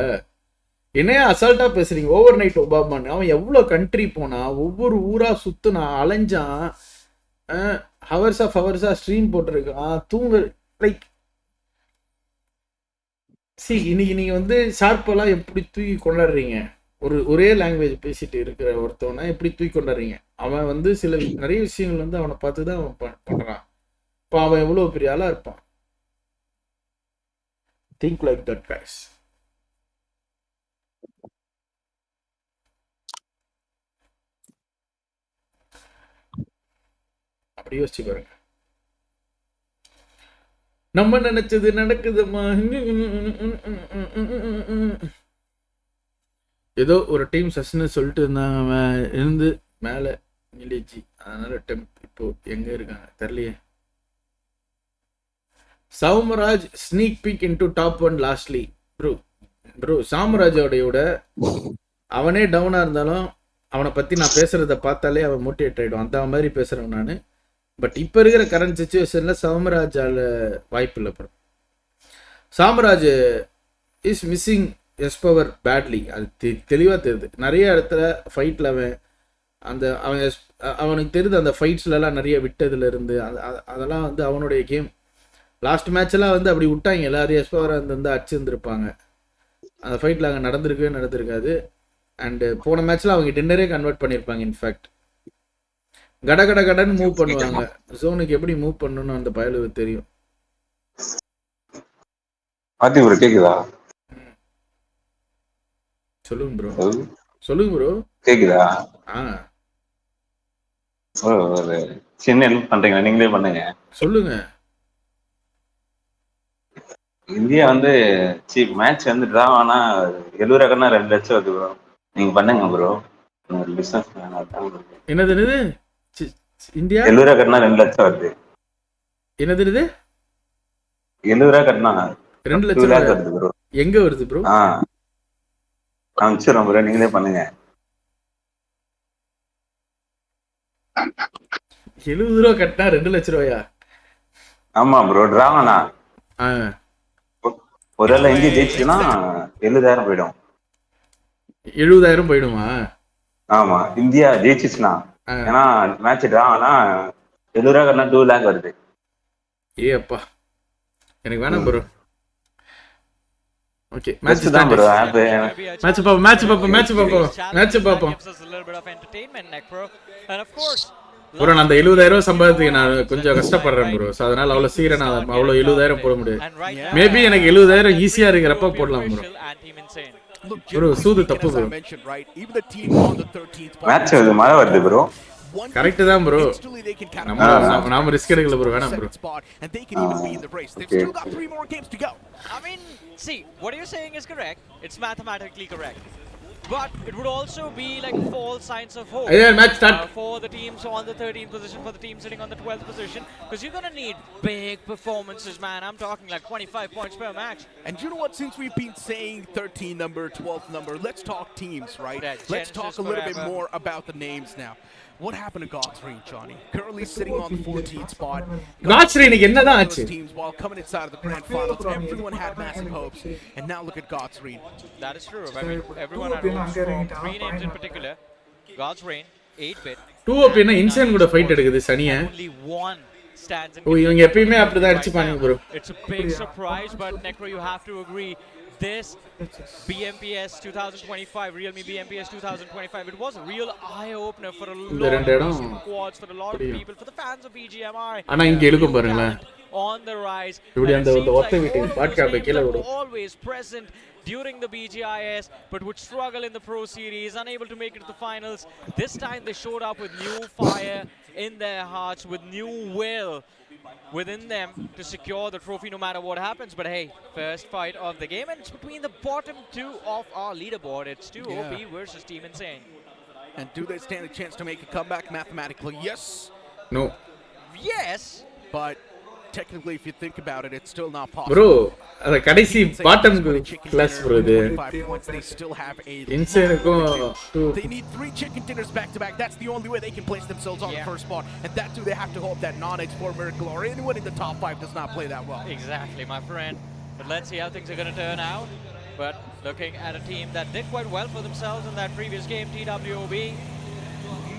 என்னையா அசால்ட்டா பேசுறீங்க? ஓவர் நைட் ஒபாமான்னு அவன் எவ்வளோ கண்ட்ரி போனான், ஒவ்வொரு ஊரா சுத்துனான், அலைஞ்சான், ஹவர்ஸா ஸ்ட்ரீம் போட்டிருக்கான், தூங்க லைக். இன்னைக்கு நீங்க வந்து ஷார்ப்பெல்லாம் எப்படி தூக்கி கொண்டாடுறீங்க? ஒரே லாங்குவேஜ் பேசிட்டு இருக்கிற ஒருத்தவனை எப்படி தூக்கி கொண்டாடுறீங்க? அவன் வந்து நிறைய விஷயங்கள் வந்து அவனை பார்த்து தான் அவன் பண்றான். இப்போ அவன் எவ்வளோ பெரிய ஆளா இருப்பான். Think like that guys. அப்படி யோசிச்சு பாருங்க. நம்ம நினைச்சது நடக்குதுமா. ஏதோ ஒரு டீம் சஸ்ன்னு சொல்லிட்டு இருந்தாங்க, இருந்து மேலே நிலைச்சி. அதனால இப்போ எங்க இருக்காங்க தெரியலையே. Samraj sneak peek into top 1 lastly. Bro சாம்ராஜோட அவனே டவுனா இருந்தாலும் அவனை பத்தி நான் பேசுறத பார்த்தாலே அவன் மோட்டிவேட் ஆயிடும். அந்த மாதிரி பேசுறேன் நான். பட் இப்போ இருக்கிற கரண்ட் சுச்சுவேஷன்ல சாம்ராஜால வாய்ப்பு இல்லை bro. Samraj is missing as power badly. அது தெளிவாக தெரியுது. நிறைய இடத்துல ஃபைட்டில் அவனுக்கு தெரியுது. அந்த ஃபைட்ஸ்லாம் நிறைய விட்டதுல இருந்து அதெல்லாம் வந்து அவனுடைய கேம். லாஸ்ட் மேட்ச்லாம் வந்து அப்படி விட்டாங்க, எல்லாரும் எஸ் பவர் வந்து அடிச்சிருந்துருப்பாங்க. அந்த ஃபைட்டில் அங்கே நடந்திருக்காது. அண்டு போன மேட்ச்ல அவங்க டின்னரே கன்வெர்ட் பண்ணியிருப்பாங்க. இன்ஃபேக்ட் கடன்னு மூவ் பண்ணுவாங்க. ஜோனுக்கு எப்படி மூவ் பண்ணணும்னு அந்த பயலுக்கு தெரியும். கேக்குதா? சொல்லுங்க ப்ரோ. கேக்குதா? சின்ன ஹெல்ப் பண்றீங்களா? நீங்களே பண்ணுங்க. சொல்லுங்க. இந்தியா வந்து மேட்ச் வந்து டிரா ஆனா 70 ரகம்னா 2 லட்சம் வருது ப்ரோ. நீங்க பண்ணுங்க ப்ரோ. பிசினஸ் என்னது இந்தியா 70 ரூபா கட்டினா 2 லட்சம் வருது. என்னது 70 ரூபா கட்டினா 2 லட்சம் வருது ப்ரோ. எங்க வருது ப்ரோ? அனுப்பிச்சிடுறோம் ப்ரோ, நீங்களே பண்ணுங்க. 70 ரூபா கட்டினா 2 லட்சம் ரூபாயா? ஆமா ப்ரோ, டிராகனா ஒருவேளை இந்தியா ஜெயிச்சுன்னா 70,000 போயிடும். 70,000 போயிடுமா? ஆமா, இந்தியா ஜெயிச்சுச்சுன்னா. ஏன்னா மேட்ச் டிரா ஆனா 70 ரூபா கட்டினா 2 லேக் வருது. ஏ அப்பா, எனக்கு வேணாம் ப்ரோ. ஓகே, மேட்ச் தான் ப்ரோ. மேட்ச் பாப்போம். ப்ரோ நான் அந்த 70,000 சம்பாதிக்கு நான் கொஞ்சம் கஷ்டப்படுறேன் ப்ரோ. ஸோ அதனால அவ்வளோ சீக்கிரம் நான் அவ்வளோ 70,000 போட முடியாது. மேபி எனக்கு 70,000 ஈஸியா இருக்கிறப்ப போடலாம் ப்ரோ. ப்ரோ சூது தப்பு ப்ரோ. மேட்ச் மழை வருது ப்ரோ. கரெக்ட் தான் ப்ரோ. நாம ரிஸ்க் எடுக்கல ப்ரோ, வேணாம் bro. I mean, see, what you're saying is correct. It's mathematically correct. But it would also be like false signs of hope match start. For the teams on the 13th position, for the team sitting on the 12th position, because you're going to need big performances, man. I'm talking like 25 points per match. And you know what? Since we've been saying 13 number, 12th number, let's talk teams, right? Yeah, let's talk a little bit more about the names now. What happened to God's Reign, Johnny? Currently sitting on the 14th spot. God's Reign என்னதான் ஆச்சு? Teams while coming inside of the grand finals, everyone had massive hopes, and now look at God's Reign. That is true. I mean, everyone had hopes for 3 names in particular. God's Reign, 8-bit. 2OP என்ன insane கூட fight எடுக்குது சனியா? Only one stands in. ஓ இவங்க எப்பயுமே அப்படிதான் அடிச்சுப்பாங்க bro. It's a big surprise, but Necro, you have to agree. This BMPS 2025, Realme BMPS 2025, it was a real eye-opener for a lot of squads, for a lot of people, for the fans of BGMI. ஆனா இங்க இழுக்கும் பாருங்களேன். On the rise. இப்படி அந்த ஒத்த வீட்டு பாட்காப்பை கீழ விடு. Always present during the BGIS, but would struggle in the Pro Series, unable to make it to the finals. This time they showed up with new fire in their hearts, with new will within them to secure the trophy no matter what happens. But hey, first fight of the game, and it's between the bottom 2 of our leaderboard. It's 2OP versus Team Insane. And do they stand a chance to make a comeback mathematically? Yes. No. Yes. But technically, if you think about it, it's still not possible. Bro, the கடைசி bottom class bro இது. They still have 8. Insane-க்கும் they need 3 chicken dinners back to back. That's the only way they can place themselves on the first spot. And that too, they have to hope that non-X4 Miracle or anyone in the top 5 does not play that well. Exactly, my friend. But let's see how things are going to turn out. But looking at a team that did quite well for themselves in that previous game, TWOB.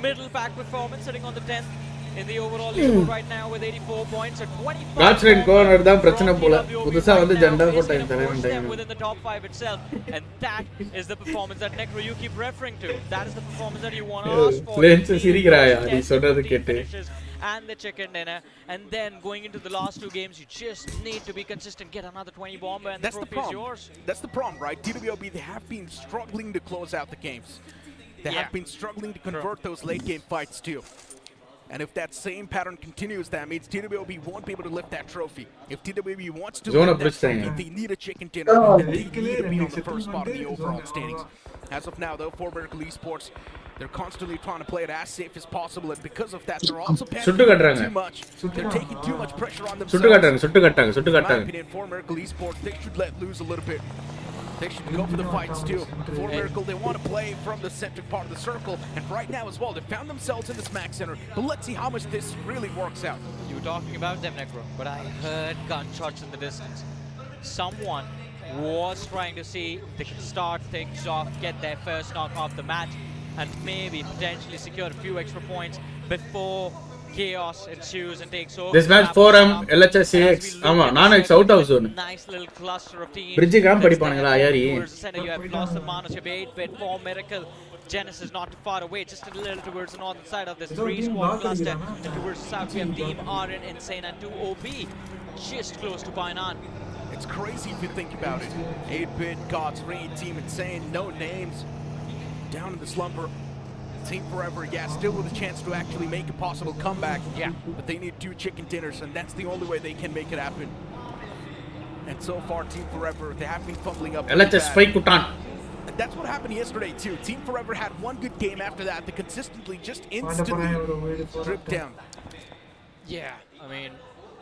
Middle pack performance, sitting on the 10th in the overall leaderboard right now with 84 points at 25. God's Reign corner தான் பிரச்சனை போல. புதுசா வந்து ஜெண்டா போட்டாங்க them within the top 5 itself, and that is the performance that Necro you keep referring to. That is the performance that you want to ask for. Lens சிரிக்கிறாயா நீ சொல்றது கேட்டு. And the chicken dinner, and then going into the last 2 games, you just need to be consistent, get another 20 bomber, and that's the trophy is yours. That's the problem, right? TWOB, they have been struggling to close out the games. They have been struggling to convert those late game fights too. And if that same pattern continues, that means TWOB won't be able to lift that trophy. If TWOB wants to lift that trophy, they need a chicken dinner. And they need to be on the first spot in the overall standings. As of now, though, for Miracle Esports, they're constantly trying to play it as safe as possible, and because of that, they're also panicking too much. They're taking too much pressure on themselves. In my opinion, for Miracle Esports, they should let loose a little bit. They should go for the fights too. For Miracle, they want to play from the centric part of the circle, and right now as well, they found themselves in this max center. But let's see how much this really works out. You were talking about them, Necro, but I heard gunshots in the distance. Someone was trying to see if they could start things off, get their first knock off the match, and maybe potentially secure a few extra points before chaos ensues and takes over. This match 4M LHS CX. ஆமா non-X out of zone. Nice little cluster of teams. Bridge காம் படிப்பானுங்களா யாரி? You have lost the Manus, you have 8-bit for Miracle. Genesis not too far away, just a little towards the northern side of this 3-squad cluster. And towards the south, we have Team RN, Insane, and 2OP. Just close to Painan. It's crazy if you think about it. 8-bit, God's Reign, Team Insane, no names. Down in the slumber. Team Forever, still with a chance to actually make a possible comeback. But they need 2 chicken dinners, and that's the only way they can make it happen. And so far, Team Forever, they have been fumbling up. And that's what happened yesterday too. Team Forever had 1 good game after that. They consistently just instantly stripped down. Yeah, I mean,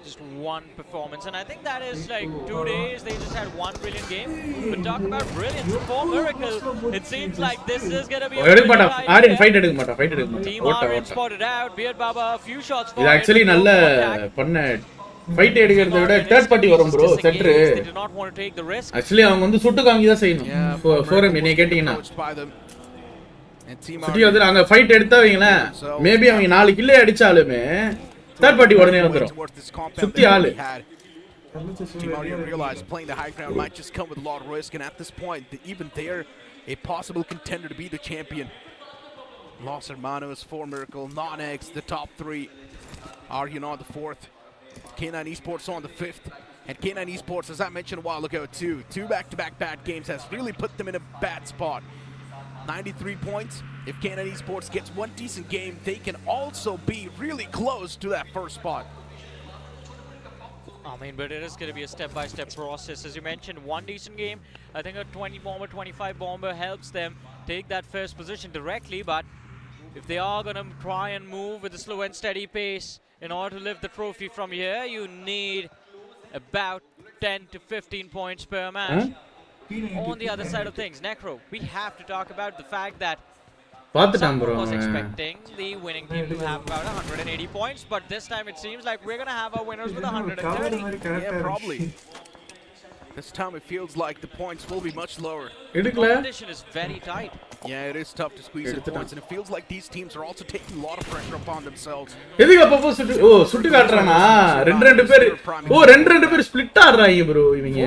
just 1 performance, and I think that is like 2 days. They just had 1 brilliant game. But talk about brilliance for Miracle. It seems like this is gonna be. Fight எடுக்க மாட்டா. Team RN spotted out. Beard Baba, a few shots for. இது actually நல்ல பண்ண fight எடுக்கிறத விட third party வரும் bro centre. Actually அவங்க வந்து சுட்டு காமிக்க தான் செய்யணும். 4M என்ன கேட்டிங்கனா. சுட்டி வந்து நாங்க ஃபைட் எடுத்தாவீங்களா மேபி அவங்க 4 கில்லே அடிச்சாலுமே தேர்ட் பார்ட்டி உடனே வந்துரும். சுத்தி ஆளு. Team already realized playing the high ground might just come with a lot of risk, and at this point, even they're a possible contender to be the champion. Los Hermanos, 4 Miracle, Non-X, the top 3. Arjun on the 4th. K9 Esports on the 5th. And K9 Esports, as I mentioned a while ago too, 2 back-to-back bad games has really put them in a bad spot. 93 points. If K9 Esports gets 1 decent game, they can also be really close to that first spot. I mean, but it is going to be a step-by-step process. As you mentioned, one decent game. I think a 20 bomber, 25 bomber helps them take that first position directly. But if they are going to try and move with a slow and steady pace in order to lift the trophy from here, you need about 10 to 15 points per match. On the other side of things, Necro, we have to talk about the fact that someone was expecting the winning team to have about 180 points, but this time it seems like we're going to have our winners with 130. Yeah, probably. This time it feels like the points will be much lower. The competition is very tight. Yeah, it is tough to squeeze in points, and it feels like these teams are also taking a lot of pressure upon themselves. எதுக்கு அப்பப்போ சுட்டு காட்டுறானா ரெண்டு பேர் ரெண்டு பேர் split ஆடுறாங்க bro இவங்க.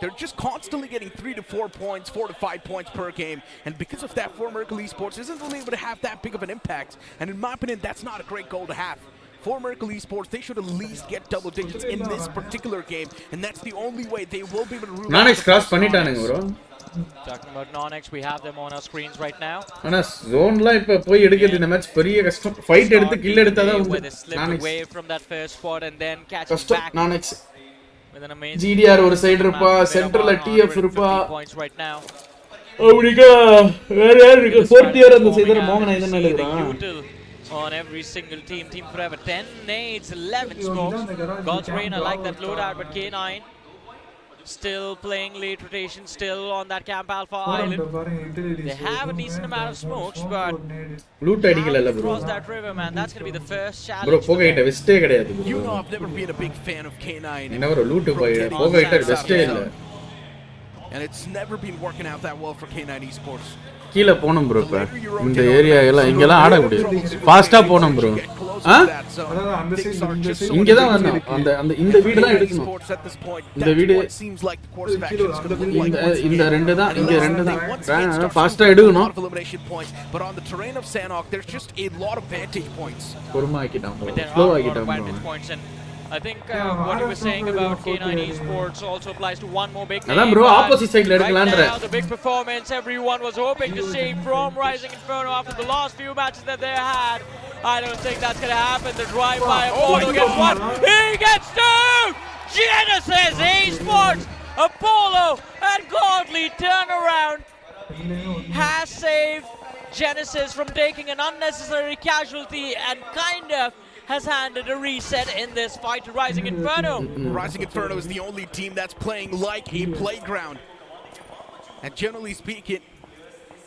They're just constantly getting 3 to 4 points, 4 to 5 points per game, and because of that, For Miracle Esports isn't really able to have that big of an impact. And in my opinion, that's not a great goal to have. For Miracle Esports, they should at least get double digits in this particular game, and that's the only way they will be able to rule. Nanex cross பண்ணிட்டானுங்க bro. Talking about Nonex, we have them on our screens right now. ஆனா ஜோன்ல இப்ப போய் எடுக்கிறது இந்த match பெரிய கஷ்டம். Fight எடுத்து kill எடுத்தா தான் Nanex away from that first spot and then catching back. Nanex GDR ஒரு சைடு இருப்பா, சென்டர்ல TF இருப்பா. அப்படிங்க வேற யார் இருக்கு? 4th இயர் அந்த சைடுல மோகன் ஐதன் எழுதுறான். On every single team forever 10 nades, 11 smokes. God's Rain, I like that loadout, but K9 still playing late rotation, still on that Camp Alpha Island. They have a decent amount of smokes, but loot அடிக்கல bro. Cross that river, man. That's going to be the first challenge. Bro, போகைட்ட வெஸ்டே கிடையாது. You know I've never been a big fan of K9. என்ன bro loot போகைட்ட வெஸ்டே இல்ல. And it's never been working out that well for K9 Esports. கீழ போணும் bro இப்ப இந்த area எல்லாம் இங்கலாம் ஆட முடியாது. ஃபாஸ்டா போணும் bro. இங்க தான் வரணும். அந்த இந்த வீடு தான் எடுக்கணும். இந்த வீடு இந்த ரெண்டு தான் இங்க ரெண்டு தான் ஃபாஸ்டா எடுக்கணும். But on the terrain of Sanhok there's just a lot of vantage points. பொறுமை ஆக்கிட்டான் bro. ஸ்லோ ஆக்கிட்டான் bro. I think what you were saying about K9 Esports also applies to one more big game. Adan bro opposite side la edukalaandra. Right now the big performance everyone was hoping to see from Rising Inferno after the last few matches that they had. I don't think that's going to happen. The drive by Apollo gets one. He gets two! Genesis Esports, Apollo and Godly turnaround has saved Genesis from taking an unnecessary casualty and kind of has handed a reset in this fight to Rising Inferno. Rising Inferno is the only team that's playing like a playground. And generally speaking,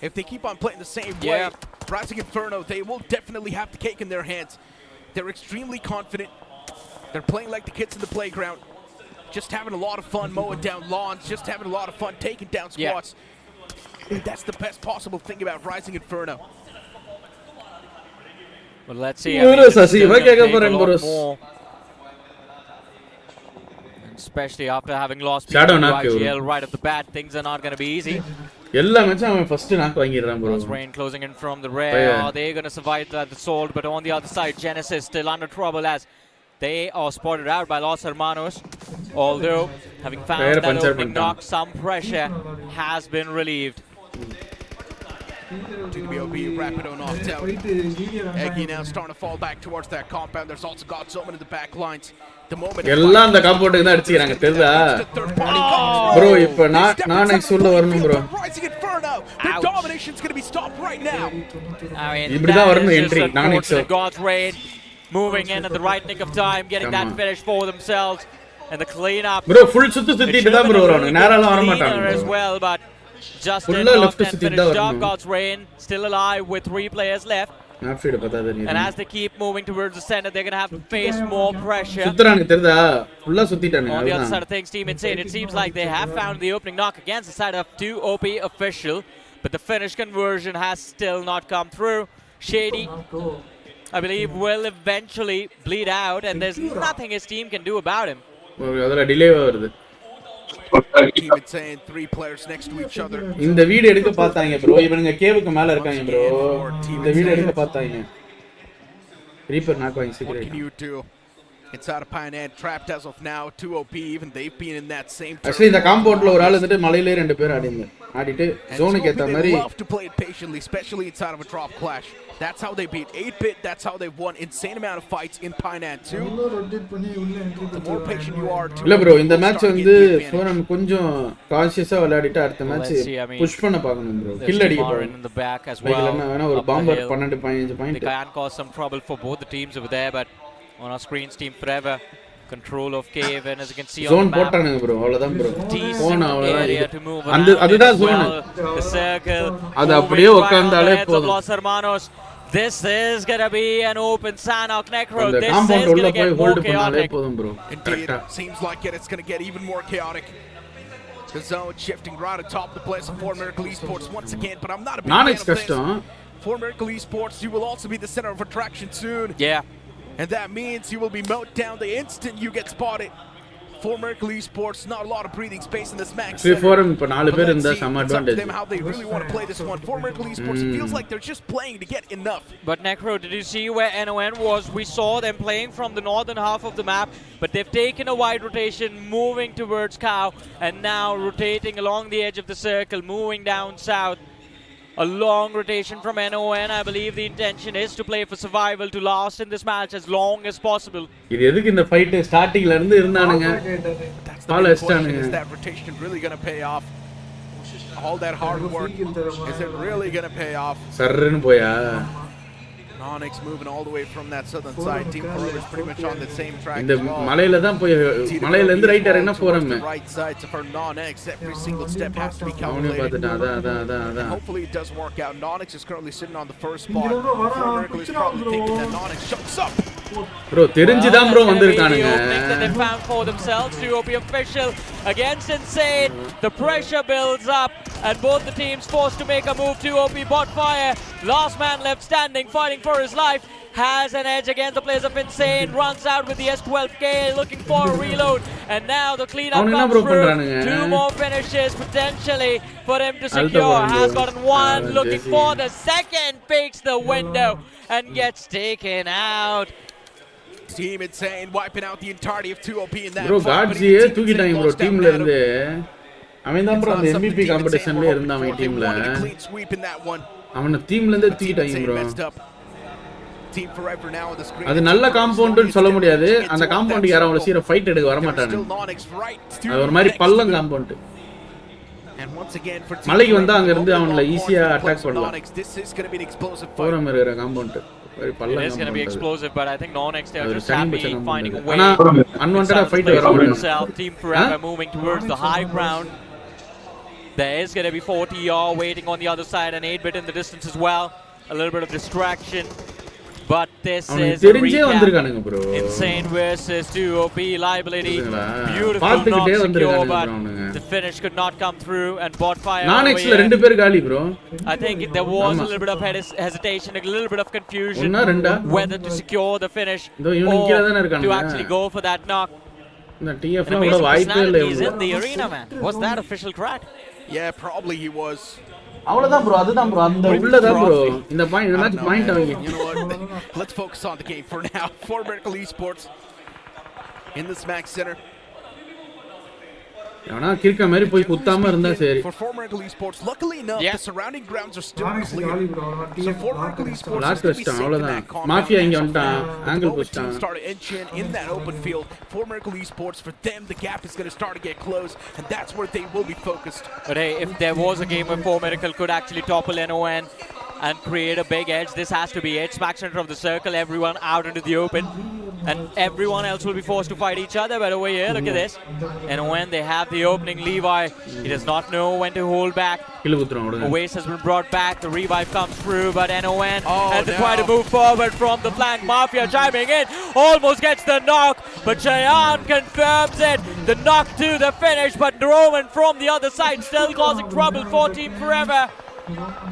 if they keep on playing the same way, Rising Inferno, they will definitely have the cake in their hands. They're extremely confident. They're playing like the kids in the playground. Just having a lot of fun mowing down lawns, just having a lot of fun taking down squads. That's the best possible thing about Rising Inferno. Well, let's see. I mean, more. Especially after having lost IGL right off the bat, things are not going to be easy. எல்லா மேட்சும் அவன் first knock வாங்கிடுறான் bro. Rain closing in from the rear. Are they going to survive that assault? But on the other side, Genesis still under trouble as they are spotted out by Los Hermanos. Although having found that opening knock, some pressure has been relieved. TWB Rapido knocked out. Eggy now starting to fall back towards that compound. There's also got someone in the back lines. The moment எல்லாம் அந்த காம்பவுண்டுக்கு தான் அடிச்சிராங்க தெரியுதா bro இப்போ நான் next உள்ள வரணும் bro. Their domination is going to be stopped right now. இப்படி தான் வரணும் என்ட்ரி நான் next. God's Rain moving in at the right nick of time, getting that finish for themselves and the clean up. bro full சுத்திட்டு தான் bro வரானே நேரால வர மாட்டாங்க as well, but just enough to finish off. God's Rain still alive with 3 players left. And as they keep moving towards the center, they're going to have to face more pressure. On the other side of things, Team Insane, it seems like they have found the opening knock against the side of 2 OP official, but the finish conversion has still not come through. Shady, I believe, will eventually bleed out, and there's nothing his team can do about him. Team Insane, 3 players next to each other. இந்த video எடுக்க பார்த்தாங்க bro. இவனுங்க கேவுக்கு மேல இருக்காங்க bro. இந்த video எடுக்க பார்த்தாங்க. Reaper knock வாங்கி சீக்கிரம். What can you do? Inside of Pioneer, trapped as of now, 2 OP, even they've been in that same. Actually இந்த காம்பவுண்ட்ல ஒரு ஆள் வந்துட்டு மலையிலே 2 பேர் ஆடிங்க. ஆடிட்டு ஜோனுக்கு ஏத்த மாதிரி love to play it patiently, especially inside of a drop clash. That's how they beat 8-bit. That's how they won insane amount of fights in Painan 2. The more patient you are, இல்ல bro இந்த match வந்து forum கொஞ்சம் கான்ஷியஸா விளையாடிட்டு அடுத்த match push பண்ண பார்க்கணும் bro. Kill அடிக்க பாருங்க. இல்லன்னா வேணா ஒரு பாம்பர் 12 15 point. They can cause some trouble for both the teams over there, but on our screens, Team Forever control of cave, and as you can see on the map, போட்டானுங்க bro அவ்வளவுதான் bro. போன அவ்வளவுதான். அந்த அதுதான் zone. The circle. அது அப்படியே உட்கார்ந்தாலே போதும். This is gonna be an open Sanok Necro. This is gonna get more chaotic. Indeed, seems like it's gonna get even more chaotic. The zone shifting right on top of the place for Miracle Esports once again, but I'm not a big fan of this. For Miracle Esports, you will also be the center of attraction soon. Yeah. And that means you will be mowed down the instant you get spotted. For Miracle Esports, not a lot of breathing space in this max. Forum இப்ப 4 பேர் இருந்தா சம advantage. How they really want to play this one. For Miracle Esports, it feels like they're just playing to get enough. But Necro, did you see where NON was? We saw them playing from the northern half of the map, but they've taken a wide rotation, moving towards Cow, and now rotating along the edge of the circle, moving down south. A long rotation from NON. I believe the intention is to play for survival, to last in this match as long as possible. இது எதுக்கு இந்த fight ஸ்டார்டிங்ல இருந்து இருந்தானுங்க பால் அடிச்சானுங்க. Is that rotation really going to pay off? All that hard work, is it really going to pay off? சர்றன்னு போயா Onyx moving all the way from that southern side. Team Forever is pretty much on the same track. இந்த மலையில தான் போய் மலையில இருந்து right இறங்கினா போறோம். Right side for Onyx, every single step has to be calculated. அதான். Hopefully it does work out. Onyx is currently sitting on the first spot. Miracle is probably thinking that Onyx shows up. Bro தெரிஞ்சுதான் bro வந்திருக்கானுங்க. They found for themselves. 2OP official against Insane. The pressure builds up and both the teams forced to make a move. 2OP bot fire. Last man left standing, fighting for his life. Has an edge against the players of Insane. Runs out with the S12K, looking for a reload. And now the cleanup comes through. 2 more finishes potentially for him to secure. Has gotten one, looking for the second. Picks the window and gets taken out. Team Insane wiping out the entirety of 2OP in that. Bro Godsiye தூக்கிட்டாங்க bro டீம்ல இருந்து. அவன் தான் bro அந்த MVP காம்படிஷன்ல இருந்தான் அவன் டீம்ல. அவன டீம்ல இருந்து தூக்கிட்டாங்க bro. Team Forever now on the screen. அது நல்ல காம்பவுண்ட்னு சொல்ல முடியாது. அந்த காம்பவுண்ட் யாரும் அவ்வளவு சீக்கிரம் ஃபைட் எடுக்க வர மாட்டாங்க. அது ஒரு மாதிரி பள்ளம் காம்பவுண்ட். மலைக்கு வந்தா அங்க இருந்து அவங்கள ஈஸியா அட்டாக் பண்ணலாம். போறோம் இருக்கிற compound. It is going to be explosive, but I think Nonex they are just happy finding a way. Unwanted fight himself. Team Forever moving towards the high ground. There is going to be 40R waiting on the other side and 8-bit in the distance as well. A little bit of distraction. But this is a recap. Insane versus 2OP liability. Beautiful knock secure, but the finish could not come through and bot fire. I think there was a little bit of hesitation, a little bit of confusion whether to secure the finish or to actually go for that knock. Amazing personalities in the arena, man. Was that official crack? Yeah, probably he was. அவ்வளவுதான் bro அதுதான் bro அந்த உள்ளதான் bro இந்த point இந்த match point அவங்க. You know what? Let's focus on the game for now. For Miracle Esports in the Smack Center. அவனா கிறுக்க மாதிரி போய் குத்தாம இருந்தா சரி. For Miracle Esports, luckily enough, the surrounding grounds are still clear. So for Miracle Esports, last west அவ்வளவுதான். Mafia இங்க வந்துட்டான். Angle புஷ்டான். Start engine in that open field. For Miracle Esports, for them the gap is going to start to get close, and that's where they will be focused. But hey, if there was a game where 4 Miracle could actually topple NON and create a big edge, this has to be it. Smack center of the circle, everyone out into the open, and everyone else will be forced to fight each other. But over here, look at this. And when they have the opening, Levi, he does not know when to hold back. Oasis has been brought back, the revive comes through, but NON has to try to move forward from the flank. Mafia chiming in, almost gets the knock, but Cheyenne confirms it. The knock to the finish, but Roman from the other side still causing trouble for Team Forever.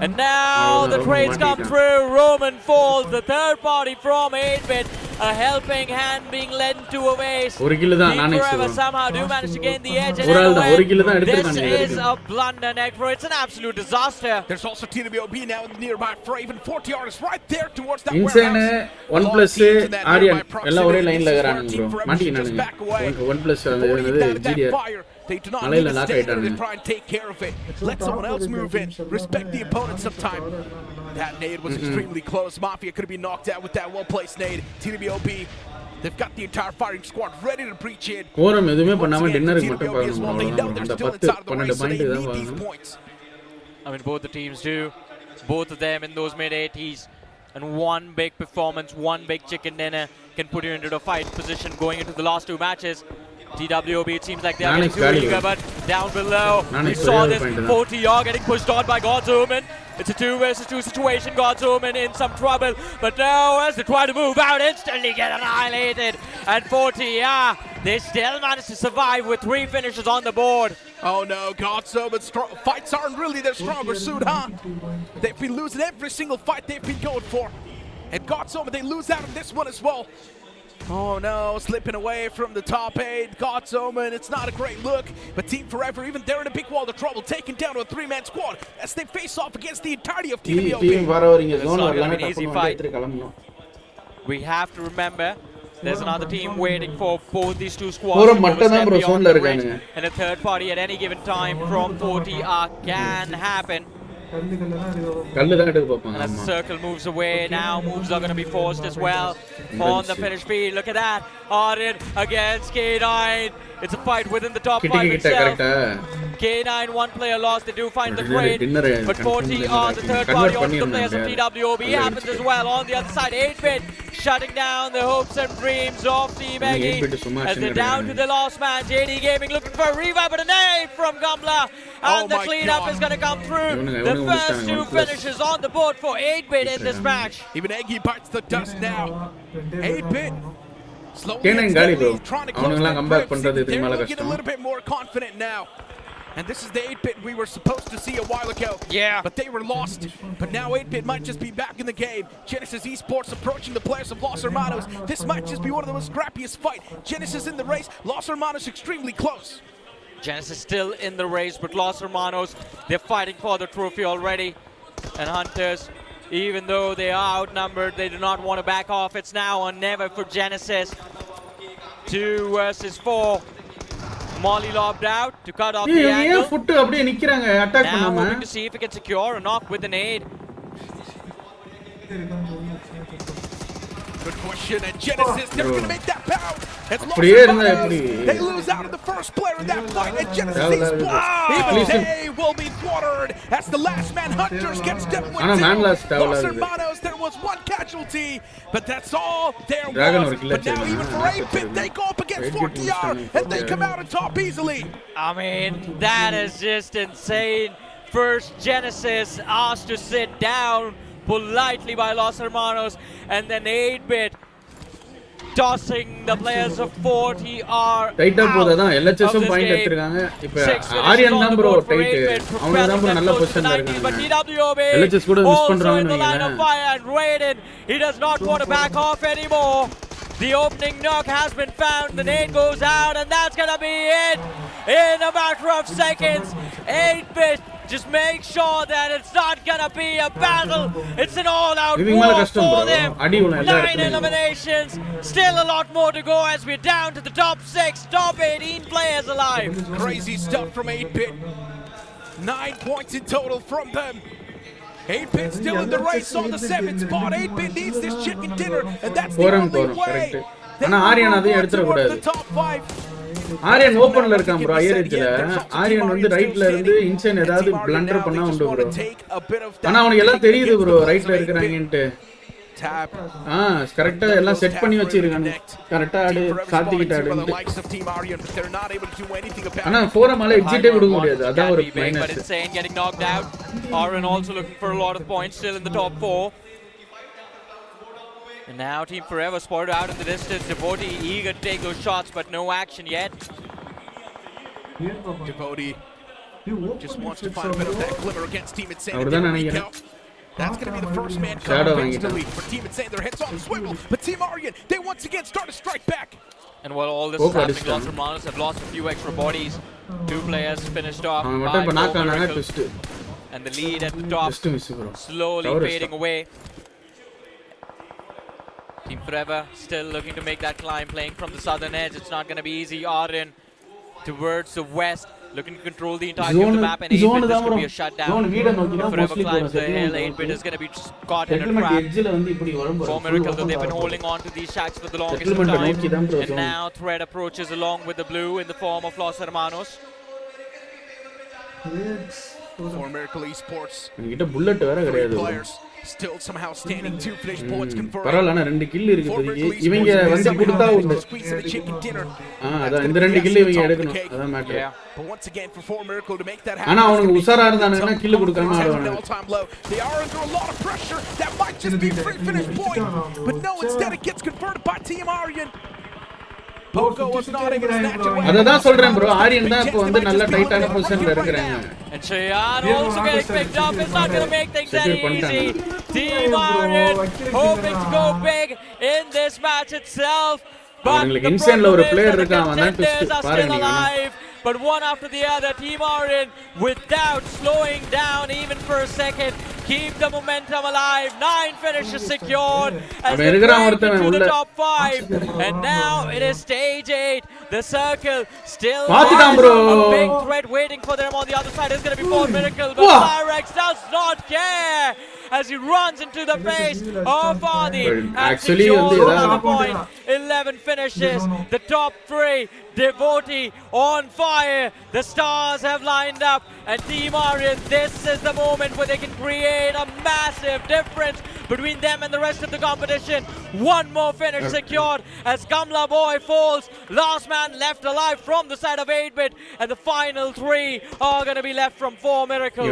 And now the trades come through. Roman falls, the third party from 8-bit. A helping hand being lent to Oasis. Team Forever somehow do manage to gain the edge. And this is a blunder, Necro. It's an absolute disaster. There's also TWOB now in the nearby fray. Even 40 artists right there towards that Insane warehouse. 1+ Aryan எல்லாம் ஒரே லைன்ல இருக்கறாங்க bro. மாட்டிக்கினானுங்க. 1+ அது GDR They do not need to stay there to try and take care of it. Let someone else move in. Respect the opponent sometime. That nade was extremely close. Mafia could have been knocked out with that well-placed nade. TWOB, they've got the entire firing squad ready to breach in. கோரம் எதுமே பண்ணாம டின்னருக்கு மட்டும் TWOB as well, they know பார்க்கணும். they're அந்த still 10 inside of the 12 race, so they point தான் need these வாங்கணும். points. I mean, both the teams do. Both of them in those mid-80s. And one big performance, one big chicken dinner can put you into the fight position going into the last two matches. TWOB, it seems like they're getting too eager, but down below, we saw this 40R getting pushed on by God's Omen. It's a 2 versus 2 situation. God's Omen in some trouble, but now as they try to move out, instantly get annihilated. And 40R, they still manage to survive with 3 finishes on the board. Oh no, God's Omen, fights aren't really their stronger suit, huh? They've been losing every single fight they've been going for. And God's Omen, they lose out on this one as well. Oh no, slipping away from the top 8. God's Omen, it's not a great look. But Team Forever, even they're in a big wall of trouble, taken down to a 3-man squad as they face off against the entirety of TWOB. Team Forever இங்க It's zone not gonna வரலனா be an easy டப்புனு fight. வந்து கிளம்பணும். We have to remember there's another team waiting for both these two squads quorum to மட்டும் தான் overstep bro beyond zone ல the bridge. இருக்காங்க. And a third party at any given time from 40R can happen. கல்லு தான் எடுக்க பாப்பாங்க. And as the circle moves away, now moves are going to be forced as well on the finish field. Look at that. Arin against K9. It's a fight within the top 5 itself. K9, one player lost. They do find the trade. But 40R, the third party on the players of TWOB happens as well. On the other side, 8-bit shutting down the hopes and dreams of Team Eggy as they're down to the last man. JD Gaming looking for a revive, but a nade from Gamla. And the cleanup is going to come through. The first 2 finishes on the board for 8-bit in this match. Even Eggy bites the dust now. 8-bit. K9 காலி bro. அவங்கலாம் comeback பண்றது இதுக்கு மேல They're looking a கஷ்டம். little bit more confident now. And this is the 8-bit we were supposed to see a while ago. Yeah. But they were lost. But now 8-bit might just be back in the game. Genesis Esports approaching the players of Los Hermanos. This might just be one of the most scrappiest fight. Genesis in the race. Los Hermanos extremely close. Genesis still in the race, but Los Hermanos, they're fighting for the trophy already. And Hunters, even though they are outnumbered, they do not want to back off. It's now or never for Genesis. 2 versus 4. Molly lobbed out to cut off the angle. ஏன் food அப்படியே நிக்கறாங்க attack Now பண்ணாம. hoping to see if he can secure a knock with an aid. Good question, and Genesis never going to make that pound. It's Los அப்படியே இருந்தா Hermanos. எப்படி? They lose out on the first player in that fight, and Genesis Esports, even they will be slaughtered as the last man Hunters gets done with ஆனா man two. last Los தேவல Hermanos, there was one casualty, but that's all there Dragon was. ஒரு kill But now even for 8-bit, they go up against 40R, and they come out on top easily. I mean, that is just insane. First Genesis asked to sit down politely by Los Hermanos, and then 8-bit tossing the players of 40R டைட்டா போதா LHS point எடுத்துறாங்க. இப்போ ஆரியன் தான் bro tight. அவங்க தான் bro நல்ல பொசிஷன்ல இருக்காங்க. LHS கூட மிஸ் பண்றாங்கன்னு நினைக்கிறேன். He does not want to back off anymore. The opening knock has been found. The nade goes out, and that's gonna be it in a matter of seconds. 8-bit just make sure that it's not gonna be a battle. It's an all-out war for them. 9 eliminations. Still a lot more to go as we're down to the top 6, top 18 players alive. Crazy stuff from 8-bit. 9 points in total from them. 8-bit still in the race on the 7th spot. 8-bit needs this chicken dinner, and that's the only way. ஆனா ஆரியன் அதையும் எடுத்துற கூடாது. ஆரியன் ஓபன்ல இருக்கான் bro ஐயரேஜ்ல. Aryan வந்து ரைட்ல இருந்து இன்சைன் ஏதாவது blender பண்ணா உண்டு bro. ஆனா அவனுக்கு எல்லாம் தெரியுது bro ரைட்ல இருக்கறாங்கன்னு. கரெக்ட்டா எல்லாம் செட் பண்ணி வச்சிருக்காங்க. கரெக்ட்டா ஆடு சாத்திக்கிட்டாடு. ஆனா ஃபோரமால எக்ஸிட்டே கொடுக்க முடியாது. அதான் ஒரு minus. But insane getting knocked out. Aaron also looking for a lot of points, still in the top 4. And now Team Forever spotted out in the distance. Devotee eager to take those shots, but no action yet. Devotee just wants to find a bit of that glimmer against Team Insane. That's going to be the first man coming instantly for Team Insane. Their heads on the swivel, but Team Aryan, they once again start to strike back. And while all this is happening, Los Hermanos have lost a few extra bodies. 2 players finished off by Miracle. And the lead at the top slowly fading away. Team Forever still looking to make that climb, playing from the southern edge. It's not going to be easy. Arin towards the west, looking to control the entirety of the map, and 8-bit, this could be a shutdown. Forever climbs the hill, 8-bit is going to be caught in a trap. For Miracle, though, they've been holding on to these shacks for the longest time, and now threat approaches along with the blue in the form of Los Hermanos. For Miracle Esports, என்கிட்ட bullet வேற கிடையாது players still somehow standing 2 finish points converted. பரவாயில்ல 2 kill இருக்கு இப்போதைக்கு இவங்க வந்து கொடுத்தா உண்டு அதான் இந்த 2 கில் இவங்க எடுக்கணும் அதான் matter But once again for Four Miracle to make that ஆனா happen. அவனுக்கு உசாரா இருந்தானே கில் கொடுக்காம ஆடுவாங்க They are under a lot of pressure. That might just be free finish point. But no, instead it gets converted by Team Aryan. Poco was not able to snatch away. அததான் சொல்றேன் bro Aryan தான் இப்போ வந்து நல்ல டைட்டான பொசிஷன்ல இருக்காங்க. And Cheyenne also getting picked up. It's not going to make things that easy. Team Aryan hoping to go big in this match itself. But the problem is that the contenders are still alive. But one after the other, Team Aryan, without slowing down even for a second, keep the momentum alive. 9 finishes secured as they break into the top 5. And now it is stage 8. The circle still has a big threat waiting for them on the other side. It's going to be Four Miracle, but Cyrex does not care as he runs into the face of Vaadhi and secures another point. 11 finishes, the top 3. Devotee on fire. The stars have lined up, and Team Aryan, this is the moment where they can create a massive difference between them and the rest of the competition. One more finish secured as Gamla Boy falls. Last man left alive from the side of 8-bit, and the final 3 are going to be left from Four Miracle.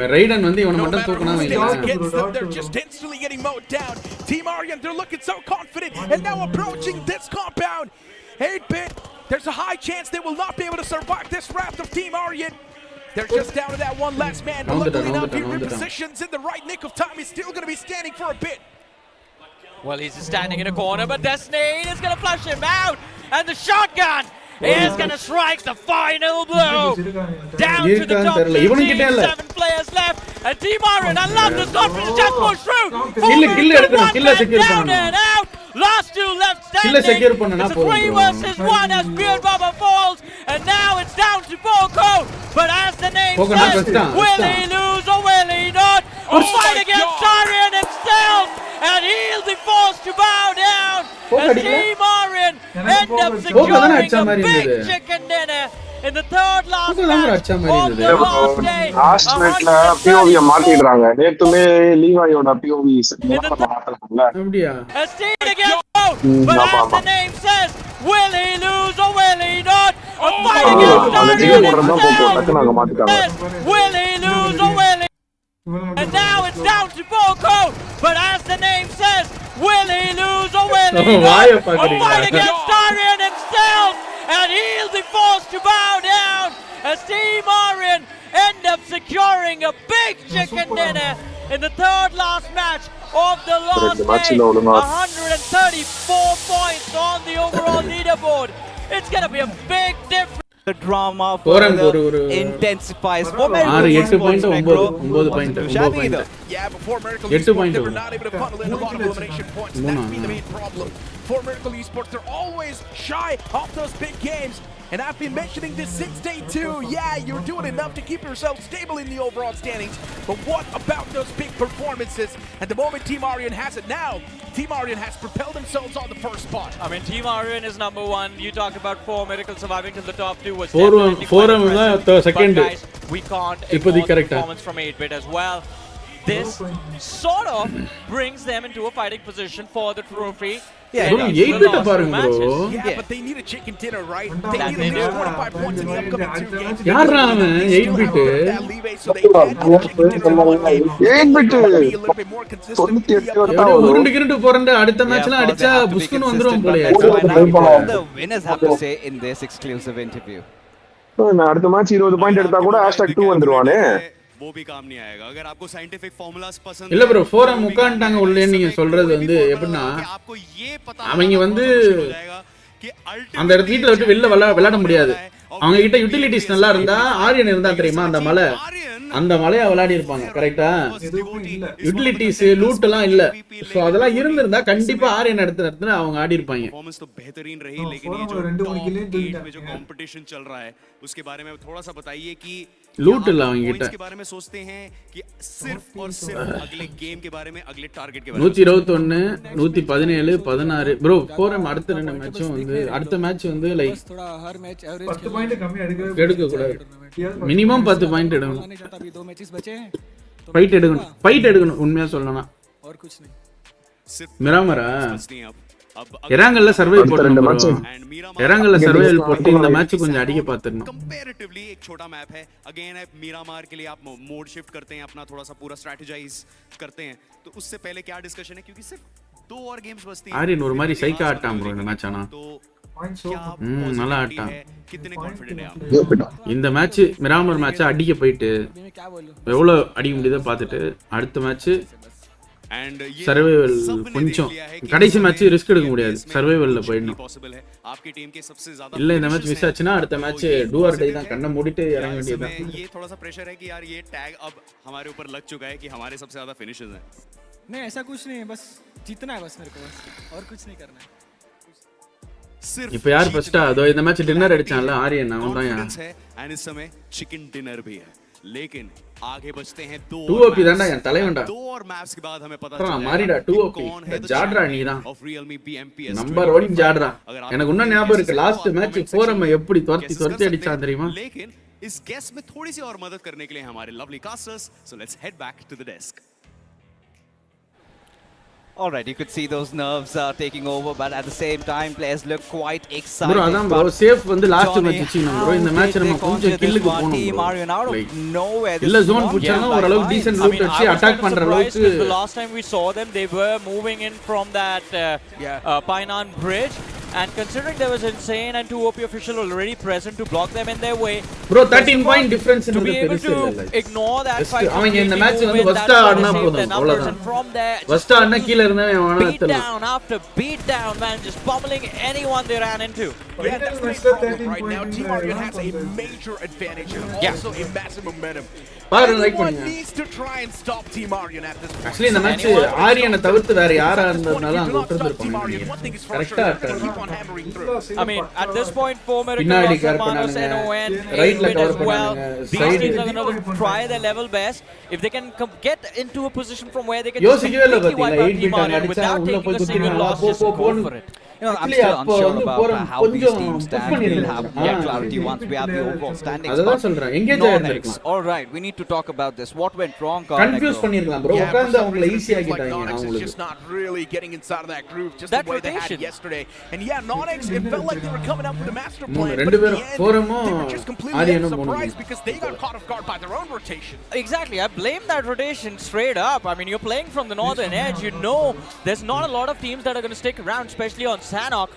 They're just instantly getting mowed down. Team Aryan, they're looking so confident, and now approaching this compound. 8-bit, there's a high chance they will not be able to survive this raft of Team Aryan. They're just down to that one last man, but luckily enough, he repositions in the right nick of time. He's still going to be standing for a bit. Well, he's standing in a corner, but Destiny is going to flush him out, and the shotgun is going to strike the final blow. Down to the top 2 teams, 7 players left, and Team Aryan, I love this confidence, just push through. Down and out. Last 2 left standing. It's a 3 versus 1 as Beard Baba falls, and now it's down to Poco. But as the name says, will he lose or will he not? A fight against Aryan himself, and he'll be forced to bow down as Team Aryan end up securing a big chicken dinner in the third last match of the last day. Last மேட்ச்ல POV மாத்திடுறாங்க. நேத்துமே லீவாயோட POV மாத்தறாங்கல. அப்படியே. But as the name says, will he lose or will he not? A fight against Aryan himself. Will he lose or will he? And now it's down to Poco. But as the name says, will he lose or will he not? A fight against Aryan himself. And he'll be forced to bow down as Team Aryan end up securing a big chicken dinner in the third last match of the last day. 134 points on the overall leaderboard. It's going to be a big difference. The drama further intensifies. For Yeah, before Miracle Esports, they were not able to funnel in a lot of elimination points. That's been the main problem. For Miracle Esports, they're always shy of those big games. And I've been mentioning this since day 2. Yeah, you're doing enough to keep yourself stable in the overall standings. But what about those big performances? At the moment, Team Aryan has it now. Team Aryan has propelled themselves on the first spot. I mean, Team Aryan is number 1. You talked about Four Miracle surviving to the top 2 was second. But guys, we can't ignore the performance from 8-bit as well. This sort of brings them into a fighting position for the trophy. Yeah, 8-bit பாருங்க bro. Yeah, but they need a chicken dinner, right? They need at least 25 points in the upcoming 2 games. யாரா அவன் 8-bit? 8-bit. உருண்டு கிருண்டு போறேன் அடுத்த மேட்ச்ல அடிச்சா புஷ்குன்னு வந்துரும் போலயே. The winners have to say in this exclusive interview. அடுத்த மேட்ச் 20 பாயிண்ட் எடுத்தா கூட #2 வந்துருவானே. वो भी काम नहीं आएगा अगर आपको साइंटिफिक फार्मूलास पसंद இல்ல bro ஃபோரம் உட்கார்ந்தாங்க உள்ள நீங்க சொல்றது வந்து எப்படின்னா அவங்க வந்து அந்த இடத்துல விட்டு வெளில விளையாட முடியாது அவங்க கிட்ட யூட்டிலிட்டிஸ் நல்லா இருந்தா ஆரியன் இருந்தா தெரியுமா அந்த மலை அந்த மலையா விளையாடி இருப்பாங்க கரெக்டா. யூட்டிலிட்டிஸ் லூட் எல்லாம் இல்ல. சோ அதெல்லாம் இருந்திருந்தா கண்டிப்பா ஆரியன் இடத்துல அவங்க ஆடி இருப்பாங்க. परफॉर्मेंस तो बेहतरीन रही, लेकिन ये जो टॉप 8 में जो कंपटीशन चल रहा है उसके बारे में थोड़ा सा बताइए कि लूट இல்ல அவங்க கிட்ட. के बारे में सोचते हैं कि सिर्फ और सिर्फ अगले गेम के बारे में, अगले टारगेट के बारे में. 121 117 16 ப்ரோ போறோம். அடுத்த ரெண்டு மேட்சும் வந்து அடுத்த மேட்ச் வந்து லைக் थोड़ा हर मैच एवरेज 10 பாயிண்ட் கம்மி எடுக்க கூடாது. மினிமம் 10 பாயிண்ட் எடுக்கணும். अभी 2 मैचेस बचे हैं. ஃபைட் எடுக்கணும் உண்மையா சொல்லணும்னா. और कुछ नहीं. மிராமரா எராங்கல்ல சர்வைவ் போட்டு எராங்கல்ல சர்வைவல் போட்டு இந்த மேட்ச் கொஞ்சம் அடிக்க பாத்துறணும். कंपैरेटिवली एक छोटा मैप है. अगेन आप मीरामार के लिए आप मोड शिफ्ट करते हैं, अपना थोड़ा सा पूरा स्ट्रेटजाइज करते हैं. तो उससे पहले क्या डिस्कशन है, क्योंकि सिर्फ 2 और गेम्स बचती हैं. ஆரியன் ஒரு மாதிரி சைக்கா ஆட்டாம் ப்ரோ இந்த மேட்ச். ஆனா நல்லா ஆட்டான். कितने कॉन्फिडेंट है आप இந்த மேட்ச் மிராமர் மேட்ச் அடிக்க போயிட்டு எவ்வளவு அடிக்க முடியுதோ பார்த்துட்டு அடுத்த மேட்ச் சர்வைவல் கொஞ்சம் கடைசி மேட்ச் ரிஸ்க் எடுக்க முடியாது. சர்வைவல்ல போயிடணும். இல்ல இந்த மேட்ச் மிஸ் ஆச்சுன்னா அடுத்த மேட்ச் டூ ஆர் டை தான். கண்ணை மூடிட்டு இறங்க வேண்டியதுதான். ये थोड़ा सा प्रेशर है कि यार ये टैग अब हमारे ऊपर लग चुका है कि हमारे सबसे ज्यादा फिनिशेस हैं. नहीं ऐसा कुछ नहीं है, बस जीतना है बस मेरे को, बस और कुछ नहीं करना है. இப்போ யார் ஃபர்ஸ்டா அதோ இந்த மேட்ச் டின்னர் அடிச்சான்ல ஆரியன் அவன் தான். एंड इस समय चिकन डिनर भी है, लेकिन आगे बचते हैं 2 2OP தான்டா என் தலைவன்டா. 2 और मैप्स के बाद हमें पता चला மாரிடா 2OP ஜாட்ரா நீதான் நம்பர் 1 ஜாட்ரா. எனக்கு இன்னும் ஞாபகம் இருக்கு லாஸ்ட் மேட்ச் ஃபோரம் எப்படி துரத்தி அடிச்சான் தெரியுமா. लेकिन इस गेस में थोड़ी सी और मदद करने के लिए हमारे lovely casters. So let's head back to the desk. All right, you could see those nerves taking over, but at the same time players look quite excited. Bro, அதான் bro சேஃப் வந்து லாஸ்ட் மேட்ச் வச்சினோம் bro. இந்த match நம்ம கொஞ்சம் கில்லுக்கு போணும். இல்ல zone புடிச்சாங்க ஓரளவு descent loot வச்சு attack பண்ற அளவுக்கு. The last time we saw them they were moving in from that Painan bridge, and considering there was insane and 2 OP official already present to block them in their way. Bro 13 point difference in the able to ignore that fight. அவங்க இந்த match வந்து வஸ்டா ஆடுனா போதும் அவ்வளவுதான். வஸ்டா ஆடுனா கீழ இருந்தா அவன beat down after beat down, man, just pummeling anyone they ran into. Yeah, that's the problem right now. Team Aryan has a major advantage and also a massive momentum. Everyone needs to try and stop Team Aryan at this point. Actually இந்த match ஆரியனை தவிர்த்து வேற யாரா இருந்தாலும் அங்க விட்டுருப்பாங்க. கரெக்ட்டா I mean at this point for Miracle Manos and ரைட்ல cover well, பண்ணாங்க. these teams are going to try their level best. If they can get into a position from where they can யோசிக்கவே இல்ல பாத்தீங்களா 8 bit அடிச்சா உள்ள போய் குத்தினாங்க. போ You know, I'm still unsure about how these teams stand. We'll have more clarity once we have the overall standings. அதான் சொல்றேன். Engage ஆயிருக்கலாம். All right, we need to talk about this. What went wrong? Confuse பண்ணிரலாம் bro. உட்கார்ந்து அவங்கள ஈஸியா ஆக்கிட்டாங்க அவங்களுக்கு. Just not really getting inside of that groove just the way they had yesterday. And yeah, Nonix, it felt like they were coming up with a master plan. ரெண்டு பேரும் ஃபோரமும் ஆரியனும் surprised because they got caught off guard by their own rotation. Exactly, I blame that rotation straight up. I mean, you're playing from the northern edge. You know there's not a lot of teams that are going to stick around, especially on Sanok.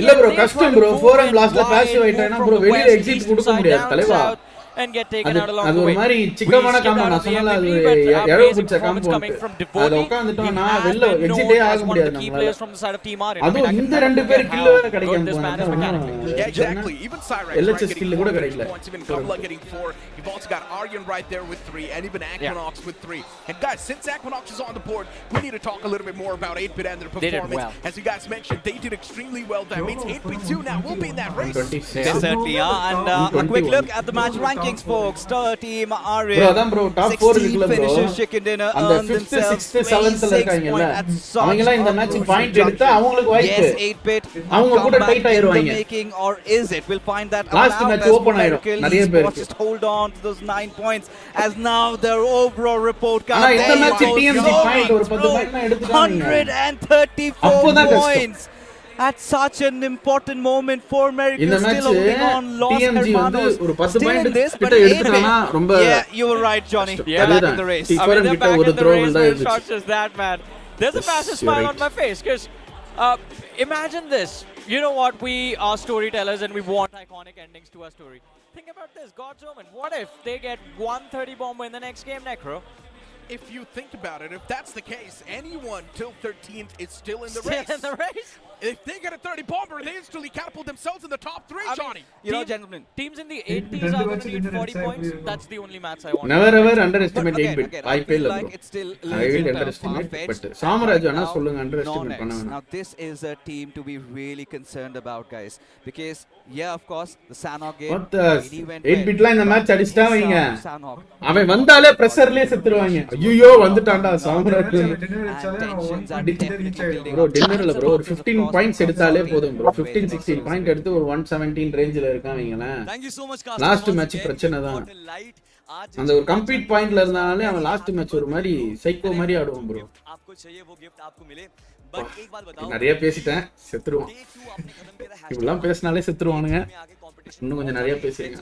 இல்ல bro கஷ்டம் bro forum லாஸ்ட்ல passive ஆயிட்டானா bro வெளிய exit கொடுக்க முடியாது தலைவா. And get taken out along the way. அது ஒரு மாதிரி சிக்கமான காம்போ நான் சொன்னல அது எரோ புடிச்ச காம்போ. அது உட்கார்ந்துட்டோம் நான் வெளிய எக்ஸிட்டே ஆக முடியாது நம்மளால. அது இந்த ரெண்டு பேர் கில் வேற கிடைக்காம போனாங்க. Exactly, even Cyrex LHS kill கூட கிடைக்கல. Even Gabla getting 4. You've also got Aryan right there with 3 and even Aquinox with 3. And guys, since Aquinox is on the board, we need to talk a little bit more about 8-Bit and their performance. As you guys mentioned, they did extremely well. That means 8-Bit 2 now will be in that race. They certainly are. And a quick look at the match rankings, folks. Team Aryan. Bro, அதான் bro top 4 இருக்குல bro. Finishes chicken dinner அந்த 5th 6th 7th ல இருக்காங்கல. அவங்கலாம் இந்த match point எடுத்தா அவங்களுக்கு வாய்ப்பு. Yes, 8-Bit. அவங்க கூட டைட் ஆயிருவாங்க. Making or is it? We'll find that out. Last match open ஆயிடும். நிறைய பேருக்கு. Just hold on to those 9 points as now their overall report card. ஆனா இந்த மேட்ச் TMG பாயிண்ட் ஒரு 10 பாயிண்ட் எடுத்துட்டாங்க. 134 points. At such an important moment for America, still holding on, lost Hermanos, still in this, but 8-Bit. Yeah, you were right, Johnny. They're back in the race. I mean, they're back in the race, but it's not just that, man. There's a massive smile on my face, because imagine this. You know what? We are storytellers and we want iconic endings to our story. Think about this, God's Omen. What if they get 130 bomber in the next game, Necro? if you think about it, if that's the case, anyone till 13th is still in the Still race. in the race. If they get a 30 bomber, they instantly catapult themselves in the top 3, Johnny. You know, gentlemen, Teams in the 80s are going to need 40 points. That's the only match I want. Never ever underestimate 8-bit. I feel like it's still I will underestimate, but Samaraj ana solunga underestimate பண்ண வேணாம். Now this is a team to be really concerned about, guys, because yeah, of course, the Sanok game. What the 8-bit la இந்த match அடிச்சிட்டா வைங்க. அவன் வந்தாலே பிரஷர்லயே செத்துருவாங்க. ஐயோ வந்துட்டான்டா Samraj. bro டின்னர்ல bro ஒரு 15 points எடுத்தாலே போதும் bro. 15 16 பாயிண்ட் எடுத்து ஒரு 117 ரேஞ்சில இருக்கான் வைங்களே. Thank you so much last match பிரச்சனை தான். அந்த ஒரு கம்ப்ளீட் பாயிண்ட்ல இருந்தாலே அவன் லாஸ்ட் மேட்ச் ஒரு மாதிரி சைக்கோ மாதிரி ஆடுவான் bro. आपको चाहिए वो गिफ्ट आपको मिले बट एक बात बताओ நிறைய பேசிட்டேன் செத்துருவான். இவெல்லாம் பேசினாலே செத்துருவானுங்க. இன்னும் கொஞ்சம் நிறைய பேசுறீங்க.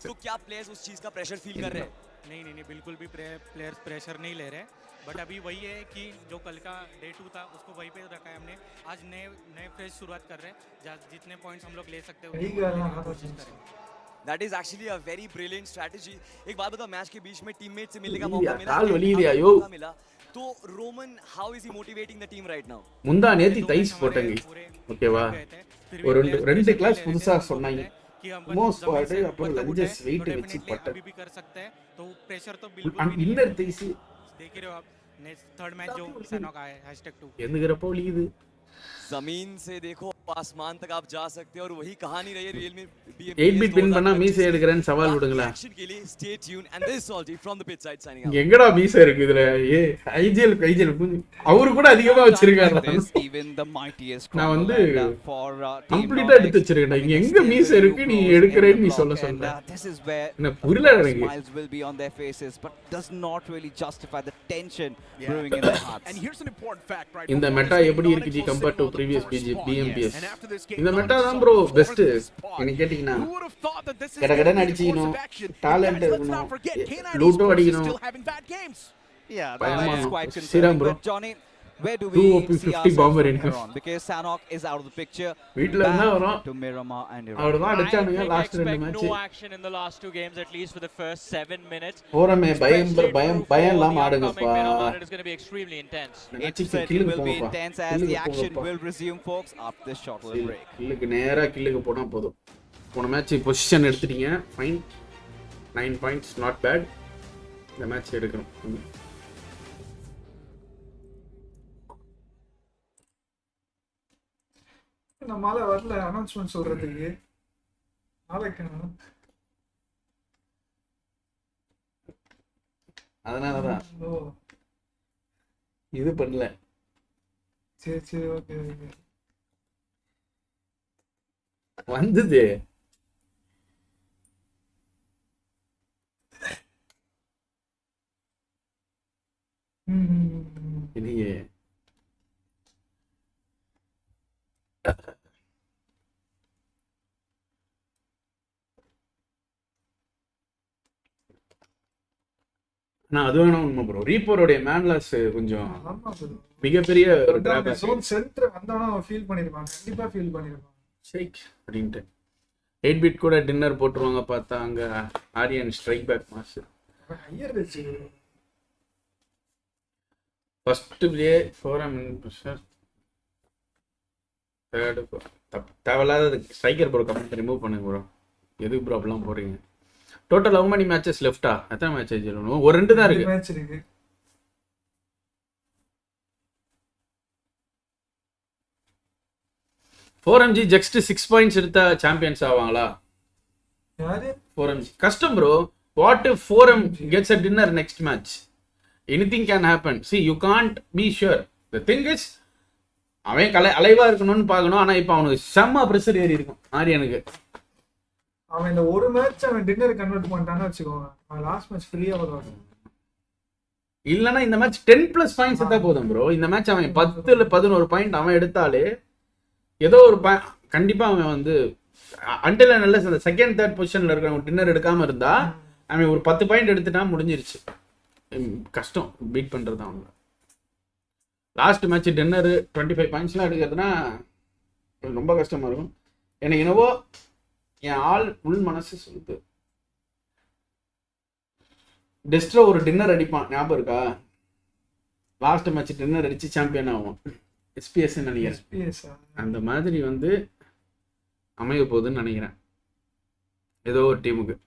तो क्या प्लेयर्स उस चीज का प्रेशर फील कर रहे हैं? नहीं बिल्कुल भी प्लेयर्स प्रेशर नहीं ले रहे, बट अभी वही है कि जो कल का डे 2 था उसको वहीं पे रखा है हमने. आज नए फ्रेश शुरुआत कर रहे हैं. जितने पॉइंट्स हम लोग ले सकते हैं उतने कोशिश करेंगे. That is actually a very brilliant strategy. एक बात बताओ, मैच के बीच में टीममेट से मिलने का मौका मिला तो Roman how is he motivating the team right now? முந்தா நேத்தி தைஸ் போட்டங்க. ஓகேவா? ஒரு ரெண்டு கிளாஸ் புதுசா சொன்னாங்க. மோஸ்ட் ஸ்குவாட் அப்புறம் லஞ்சஸ் வெயிட் வெச்சு பட்ட. अभी भी कर सकते हैं तो प्रेशर तो बिल्कुल भी இன்னர் தைஸ் देख रहे हो आप. नेक्स्ट थर्ड मैच जो सैनॉक आया #2 எந்துகிறப்போ லீது. जमीन से देखो आसमान तक आप जा सकते हो और वही कहानी रही है रियल में. 8-bit வின் பண்ணா மீசை எடுக்கறேன்னு சவால் விடுங்களா. के लिए stay tuned and this is all from the pitch side signing out. எங்கடா மீசை இருக்கு இதுல? ஐஜிஎல் அவரு கூட அதிகமா வச்சிருக்காரு. Even the mightiest நான் வந்து for கம்ப்ளீட்டா எடுத்து வச்சிருக்கேன். இங்க எங்க மீசை இருக்கு நீ எடுக்கறேன்னு நீ சொல்ல. This is where என்ன புரியல எனக்கு. Smiles will be on their faces but does not really justify the tension brewing in their hearts. And here's an important fact, right? இந்த மெட்டா எப்படி இருக்கு G compare to previous BMPs? இந்த meta தான் bro best. என்ன கேட்டிங்கனா கடகடன்னு அடிச்சினோம். Talent இருக்கணும். லூட்டோ அடிக்கணும். Yeah, that is quite Siram concerning. bro. But Johnny, where do we see ourselves from here on? Because Sanok is out of the picture. வீட்ல இருந்தா வரோம். To Miramar and Iran. அவர்தான் அடிச்சானுங்க last ரெண்டு match. No action in the last 2 games, at least for the first 7 minutes. போறமே பயம் இல்லாம ஆடுங்கப்பா. It is going to be extremely intense. It certainly will be intense as the action will resume, folks, after this short little break. கில்லுக்கு நேரா கில்லுக்கு போனா போதும். போன match position எடுத்துட்டீங்க. Fine. 9 points not bad. இந்த match எடுக்கணும். நம்மால வரல அனௌன்ஸ்மென்ட் சொல்றதுக்கு. நாளைக்கு அதனாலதான் இது பண்ணல. சரி ஓகே வந்தது இல்லையே. நான் அது வேணா உண்மை ப்ரோ. ரீப்பரோடைய மேன்லாஸ் கொஞ்சம் மிகப்பெரிய ஒரு டிராபேக். ஜோன் சென்டர் வந்தானா ஃபீல் பண்ணிருப்பாங்க. கண்டிப்பா ஃபீல் பண்ணிருப்பாங்க. ஷேக் அப்படின்ட்டு 8-bit கூட டின்னர் போட்டுருவாங்க. பார்த்தா அங்க Aryan strike pack master higher வெச்சு ஃபர்ஸ்ட் ப்ளே 4 பிரஷர் தேர்ட் தேவையில்லாத ஸ்ட்ரைக்கர் ப்ரோ கமெண்ட் ரிமூவ் பண்ணுங்க ப்ரோ. எதுக்கு ப்ரோ அப்படிலாம் போறீங்க? டோட்டல் how many matches லெஃப்டா? எத்தனை மேட்ச் ஆயிடுச்சு? ஒரு 2 தான் இருக்கு. மேட்ச் இருக்கு. 4MG ஜஸ்ட் 6 பாயிண்ட்ஸ் எடுத்தா சாம்பியன்ஸ் ஆவாங்களா? யாரு 4MG கஷ்டம் bro. What if 4M gets a dinner next match? Anything can happen. See, you can't be sure. The thing is அவன் அலைவா இருக்கணும்னு பார்க்கணும். ஆனா இப்போ அவனுக்கு செம்ம ப்ரெஷர் ஏறி இருக்கும் ஆரியனுக்கு. அவன் இந்த ஒரு மேட்ச் அவன் டின்னர் கன்வெர்ட் பண்ணிட்டான்னு வச்சுக்கோங்க. அவன் லாஸ்ட் மேட்ச் ஃப்ரீயா வருவான். இல்லனா இந்த மேட்ச் 10+ பாயிண்ட்ஸ் எடுத்தா போதும் ப்ரோ. இந்த மேட்ச் அவன் 10ல 11 பாயிண்ட் அவன் எடுத்தாலே ஏதோ ஒரு கண்டிப்பா அவன் வந்து அன்டில் நல்ல அந்த செகண்ட் தேர்ட் பொசிஷன்ல இருக்கிறவங்க டின்னர் எடுக்காம இருந்தா அவன் ஒரு 10 பாயிண்ட் எடுத்துட்டா முடிஞ்சிருச்சு. கஷ்டம் பீட் பண்றது அவங்க. லாஸ்ட் மேட்ச் டின்னர் 25 பாயிண்ட்ஸ்லாம் எடுக்கிறதுனா ரொம்ப கஷ்டமா இருக்கும். எனக்கு என்னவோ என் ஆள் உள் மனசு சொல்லுது டெஸ்ட்ரோ ஒரு டின்னர் அடிப்பான், ஞாபகம் இருக்கா? லாஸ்ட் மேட்ச் டின்னர் அடிச்சு சாம்பியன் ஆகும். எஸ்பிஎஸ் நினைக்கிறேன். அந்த மாதிரி வந்து அமைய போகுதுன்னு நினைக்கிறேன் ஏதோ ஒரு டீமுக்கு.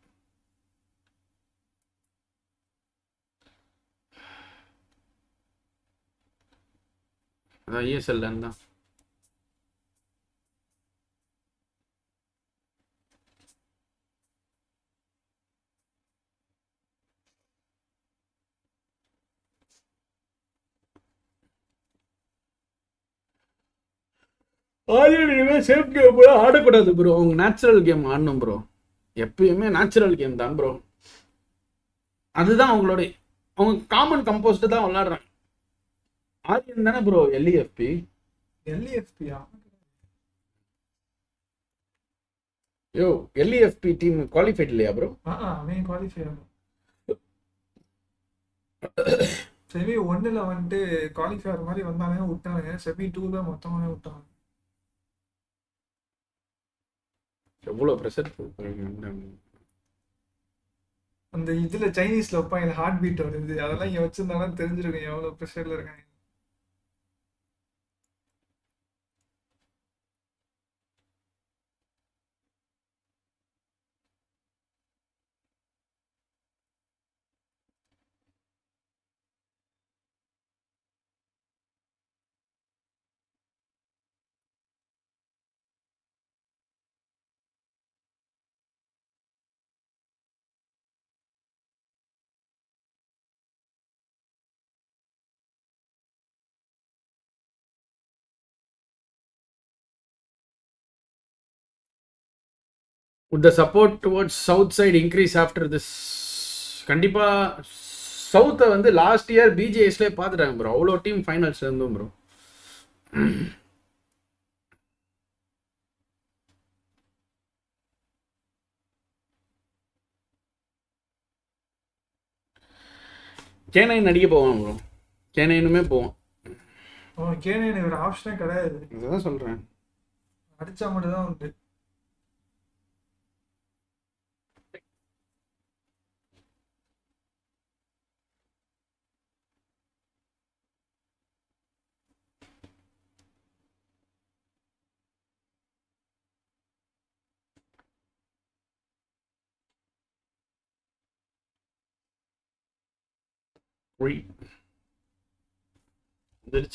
அதான் இஎஸ்எல் தான். சேஃப் கேம் கூட ஆடக்கூடாது ப்ரோ. அவங்க நேச்சுரல் கேம் ஆடணும் ப்ரோ. எப்பயுமே நேச்சுரல் கேம் தான் ப்ரோ. அதுதான் அவங்க காமன் கம்போஸ்ட் தான் விளையாடுறாங்க. ஆரியன் தானே ப்ரோ எல்இஎஃப்பி? எல்இஎஃப்பியா? யோ எல்இஎஃப்பி டீம் குவாலிஃபைட் இல்லையா ப்ரோ? அவன் குவாலிஃபை ஆகும். செமி 1ல வந்துட்டு குவாலிஃபை ஆகிற மாதிரி வந்தாங்க, விட்டானுங்க. செமி 2ல மொத்தமாவே விட்டாங்க. எவ்வளோ ப்ரெஷர் அந்த இதுல சைனீஸ்ல வைப்பாங்க ஹார்ட் பீட் வருது, அதெல்லாம் இங்க வச்சிருந்தாலும் தெரிஞ்சிருக்கும் எவ்வளவு ப்ரெஷர்ல இருக்காங்க. Would the support towards south side increase after this? கண்டிப்பாக சவுத்தை வந்து லாஸ்ட் இயர் பிஜேஎஸ்லேயே பார்த்துட்டாங்க ப்ரோ. அவ்வளோ டீம் ஃபைனல்ஸ் இருந்தோம் ப்ரோ. கேனைன் அடிக்க போவான் ப்ரோ. கேனைனுமே போவான். கேனைன் ஒரு ஆப்ஷனே கிடையாது. இதுதான் சொல்கிறேன். அடிச்சா மட்டும் தான் உண்டு.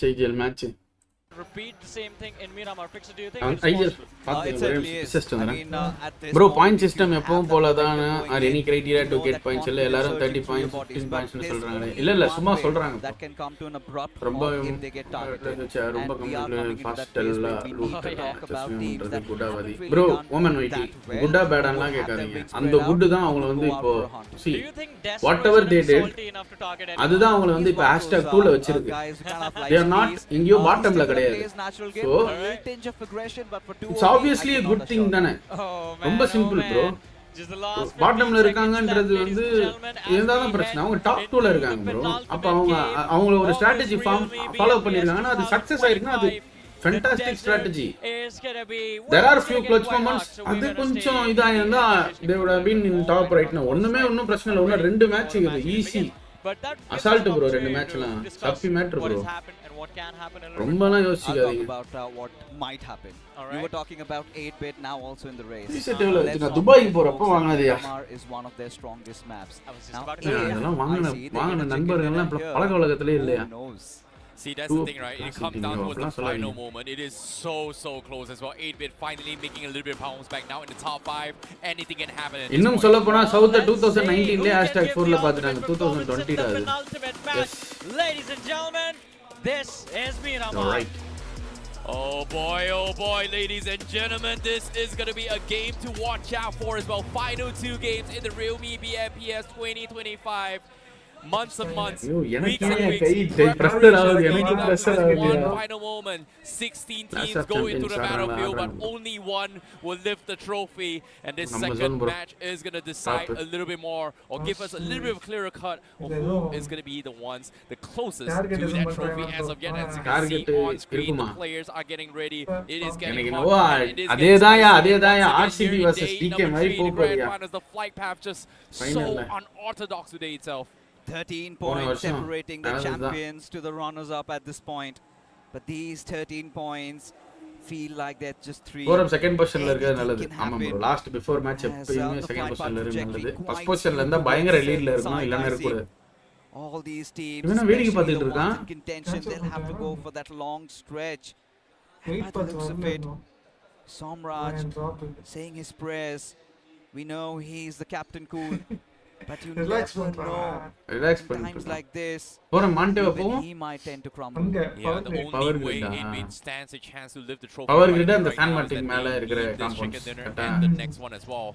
IGL match. Repeat the same thing in Miramar. Pixel, do you think IGL bro, point system எப்பவும் போல தான். Are any criteria to get points? இல்ல எல்லாரும் 30 points 15 points னு சொல்றாங்க. இல்ல சும்மா சொல்றாங்க. ரொம்ப ரொம்ப கம்ப்ளீட் ஃபாஸ்ட் எல்லாம் லூட்றது குட்டா வாதி. bro woman வைட்டி குட்டா பேடான்லாம் கேட்காதீங்க. அந்த குட் தான் அவங்கள வந்து இப்போ see whatever they did அதுதான் அவங்கள வந்து இப்போ #2ல வச்சிருக்கு. they are not எங்கயோ பாட்டம்ல கிடையாது. So it's obviously a good thing தானே. ரொம்ப சிம்பிள் ப்ரோ. பாட்டம்ல இருக்காங்கன்றது வந்து இருந்தாலும் பிரச்சனை. அவங்க டாப் 2ல இருக்காங்க ப்ரோ. அப்ப அவங்க ஒரு ஸ்ட்ராட்டஜி ஃபாலோ பண்ணிருக்காங்கன்னா அது சக்சஸ் ஆயிருக்குன்னா அது fantastic strategy. There are few clutch moments. அது கொஞ்சம் இதா இருந்தா they would have been in top right now. ஒண்ணும் பிரச்சனை இல்ல. ஒண்ணு ரெண்டு மேட்ச் இது ஈஸி அசால்ட் ப்ரோ. ரெண்டு மேட்ச்லாம் சப்பி மேட்டர் ப்ரோ. ரொம்பலாம் யோசிக்காதீங்க. What might happen. We were talking about 8-bit now also in the race. Dubai போறப்ப வாங்காதயா. Is one of their strongest maps. அதெல்லாம் வாங்குன நண்பர்கள் எல்லாம் பழக்க வழக்கத்திலே இல்லையா? See, that's the thing, right? It comes down to the final moment. It is so close as well. 8-bit finally making a little bit of bounce back now in the top 5. Anything can happen. இன்னும் சொல்ல போனா south 2019 ல #4ல பாத்துட்டாங்க. 2020 ல அது. Yes. Ladies and gentlemen, this is Miramar. Right. Oh boy, ladies and gentlemen, this is going to be a game to watch out for as well. Final 2 games in the Realme Bmps 2025. months and months, ஐயோ weeks எனக்கு and ஏன் weeks, கை pressure ஆகுது எனக்கு leading up to pressure this ஆகுதுயா one final moment. 16 Clash teams of go into Champions the battlefield, but ஆடுறாங்க only one will lift the trophy. And this நம்ம second zone bro. match is going to decide a little bit more, or give us a little bit of clearer cut of who is going to be the ones, the closest to that trophy as of yet. As you can see on screen, the players are getting ready. It is getting hot. And it is getting அதேதான்யா spicy. அதேதான்யா Once RCB again, here in vs day TK number மாதிரி 3 in the grand போகுதுயா finals, the flight path just so Final ல. unorthodox today itself. 13 போன points வருஷம் separating the அதுதான். champions to the runners-up at this point. But these 13 points feel like they're just 3. Forum second பொசிஷன்ல இருக்கிறது Anything நல்லது can ஆமா bro happen. Last before match As, எப்பயுமே the second fight பொசிஷன்ல path இருக்கிறது நல்லது trajectory ஃபர்ஸ்ட் quite பொசிஷன்ல இருந்தா smooth பயங்கர with லீட்ல இருக்கணும் side இல்லனா by இருக்க கூடாது side. All these teams, இவன வேடிக்கை especially பார்த்துட்டு the இருக்கான் ones in contention, they'll have to go for that long stretch. And by the looks of it, Somraj saying his prayers. We know he's the captain cool, but you never know. Relax In பண்ணிட்டு times like this, போறோம் மாண்டேவ even போவோம் he might tend to crumble. Yeah, the Power only way grid, it stands a chance to lift the trophy Power right grid here and the right fan now is matic that மேல they இருக்கிற need this compounds. chicken dinner கரெக்டா? and the next one as well.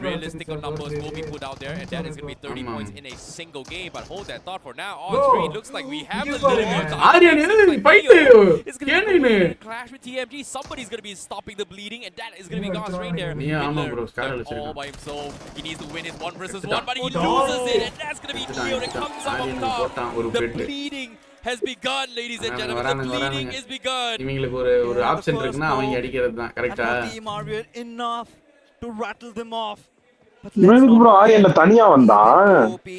Realistic numbers will be put out there, and that is going to be 30 ஆமா. points in a single game. But hold that thought for now. On screen, looks like we have a little more time. Aryan Looks like fight Leo is going to கேனேனே be clash with TMG. Somebody's going to be stopping the bleeding, and that is going to be God's right there. நீ ஆமா Miller bro scar done all அடிச்சிருக்கான் by himself. He needs to win his 1 versus 1, but he loses it, and that's going to be Leo that comes up on top. போட்டான் ஒரு The பெட் bleeding has begun, ladies and gentlemen. The வரானுங்க bleeding வரானுங்க is begun. இவங்களுக்கு ஒரு option இருக்குன்னா அவங்க அடிக்கிறது தான் And கரெக்ட்டா for Team Aryan, enough to rattle them off. But இவனுக்கு ப்ரோ ஆரியன்ல தனியா வந்தான்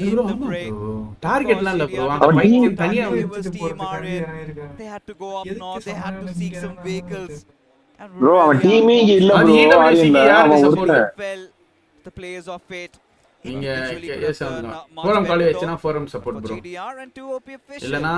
in the break. டார்கெட்லாம் இல்ல ப்ரோ அந்த அவன் பையன் தனியா It was Team Aryan. They had to go up north. They had to seek some vehicles. And bro அவன் really டீமே இங்க இல்ல அது ப்ரோ EWC ஆரியன்ல யாருக்கு அவன் support? ஒருத்தன் fell the players of fate. நீங்க Individually could have done much forum காலி better வச்சனா though forum support for bro GDR and 2 OP officials. இல்லனா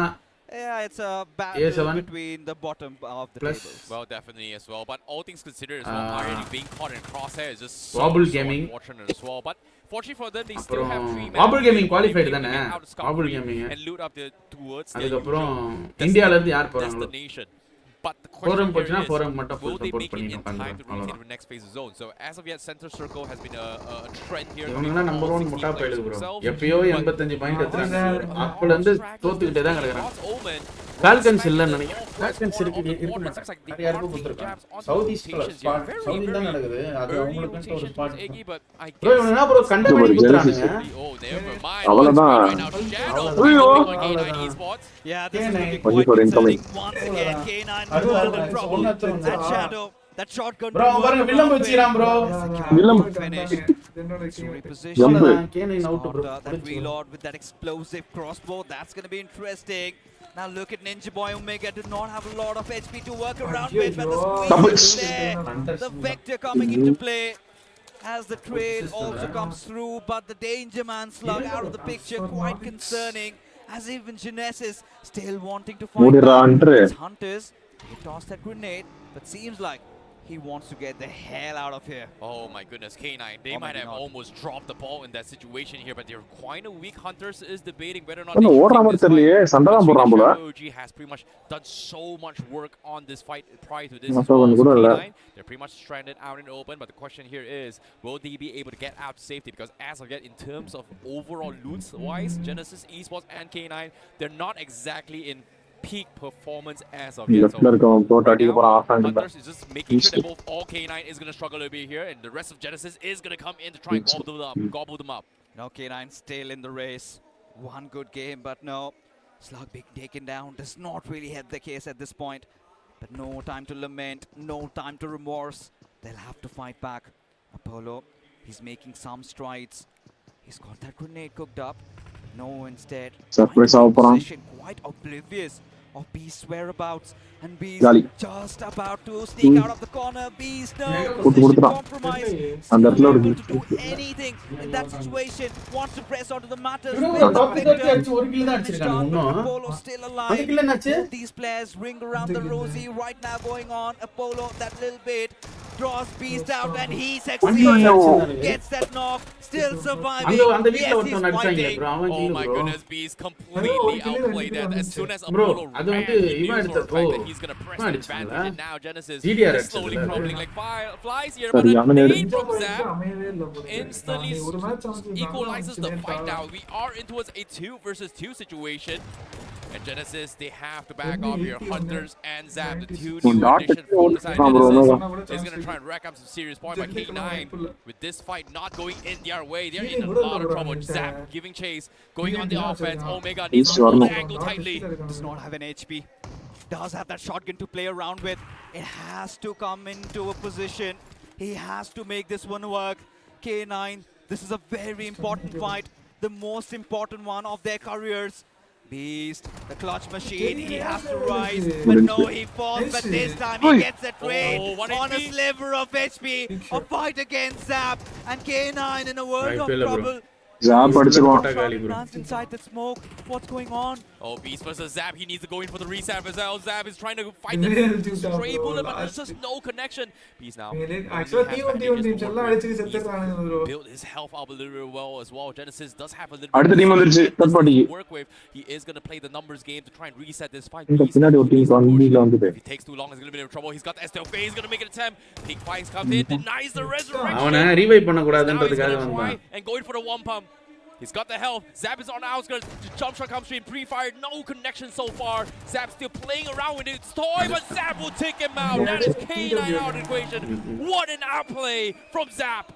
Yeah, it's a battle A7 between the bottom of the plus tables. Well, definitely as well. But all things considered as well, already being caught in crosshair is just so, Wobble so Gaming. unfortunate as well. But fortunately for them, they still have 3 men. Wobble Gaming qualified They தானே can get out scot-free Wobble Gaming and loot up towards their அதுக்கு அப்புறம் usual இந்தியால இருந்து யார் போறாங்களோ destination. But the forum question போச்சுனா here forum is, மட்டும் will full they support make it பண்ணி in time to உட்கார்ந்துரும் reach அவ்வளவுதான் into the next phase of zone? So as of yet, Center Circle has been a trend here. இவனுங்க number 1 முட்டா பையலு bro எப்பயோ 85 point எடுத்துறாங்க அப்பல இருந்து தோத்துக்கிட்டே தான் கிடக்குறாங்க ஃபால்கன்ஸ் இல்ல நினைக்கிறேன் ஃபால்கன்ஸ் இருக்கு மாட்டாங்க நிறைய யாருக்கும் கொடுத்திருக்காங்க சவுத் ஈஸ்ட்ல ஸ்பாட் சவுத் தான் நடக்குது அது அவங்களுக்கு ஒரு ஸ்பாட் ப்ரோ இவனுங்க என்ன ப்ரோ கண்டபடி குத்துறானுங்க அவ்வளவுதான் Yeah, this is looking Only quite for concerning. incoming. Once again, K9 involved in trouble. That shadow, that shotgun. Bro அவன் பாருங்க வில்லம் வச்சிரான் ப்ரோ வில்லம் finish. To reposition. ஜம்ப் கேனன் out bro That reload with that explosive crossbow. That's going to be interesting. Now look at Ninja Boy Omega. Did not have a lot of HP to work around with, but the squeeze is there. The vector coming into play. As the trail also comes through, but the Danger Man slug out of the picture, quite concerning. As even Genesis still wanting to fight back. His Hunters, they tossed that grenade, but seems like he wants to get the hell out of here. Oh my goodness, K9, they might have almost dropped the ball in that situation here, but they're quite a weak. Hunters is debating whether or not they should ஓடுற take மாதிரி this தெரியலையே fight. சண்டை தான் போடுறான் போல OG has pretty much done so much work on this fight prior to this as மத்த well. ஒண்ணு So கூட இல்ல K9, they're pretty much stranded out in the open, but the question here is, will they be able to get out to safety? Because as of yet, in terms of overall loots-wise, Genesis, Esports, and K9, they're not exactly in peak performance as of yet. லெஃப்ட்ல இருக்கவன் போட்டு அடிக்க போறான் off hand Hunters is just making sure that both all K9 is going to struggle a bit here, and the rest of Genesis is going to come in to try and gobble them up. Now K9 still in the race. One good game, but no. Slug being taken down does not really help the case at this point. But no time to lament, no time to remorse. They'll have to fight back. Apollo, he's making some strides. He's got that grenade cooked up. No, instead, Surprise ஆக போறான் quite oblivious of Beast's whereabouts, and Beast Jolly. just about to sneak out of the corner. Beast, no கொடுத்து position கொடுத்துறான் compromise. அந்த இடத்துல ஒரு Able to do anything in that situation. Wants to press onto the matters. இவனுங்க top கிட்ட அடிச்சு ஒரு kill தான் அடிச்சிருக்காங்க இன்னும் Apollo still அந்த alive. கில் என்னாச்சு Both these players ring around the rosy right now going on. Apollo that little bit. draws Beast out and he succeeds. Gets that knock, still surviving. Yes, he's fighting. Oh my goodness, Beast completely outplayed that. As soon as Apollo ran, he knew for a fact that he's gonna press the advantage. And now Genesis is slowly crumbling like flies here. But a nade from Zap instantly equalizes the fight now. We are into a 2 versus 2 situation. And Genesis, they have to back off here. Hunters and Zap, the two new additions from the side of Genesis, is going to try and rack up some serious points by K9. With this fight not going in their way, they're in a lot of trouble. Zap giving chase, going on the offense. Omega needs to hold the angle tightly. Does not have an HP. Does have that shotgun to play around with. It has to come into a position. He has to make this one work. K9, this is a very important fight. The most important one of their careers. Beast, the clutch machine, he has to rise, but no, he falls, but this time he gets a trade on a sliver of HP, a fight against Zap, and K9 in a world of trouble. Zap அடிச்சிருவான். Inside the smoke, what's going on? Oh, Beast versus Zap, he needs to go in for the reset as well. Zap is trying to fight the stray bullet, but there's just no connection. Beast now. Build his health up a little bit well as well. Genesis does have a little bit to work with. He is going to play the numbers game to try and reset this fight. If he takes too long, he's going to be in trouble. He's got the STL phase, he's going to make an attempt. Pink Fights comes in, denies the resurrection. Now he's going to try and go in for the one pump. He's got the health. Zap is on the outskirts. The jump shot comes straight. Pre-fired. No connection so far. Zap still playing around with his toy, but Zap will take him out. That is K9 out equation. What an outplay from Zap.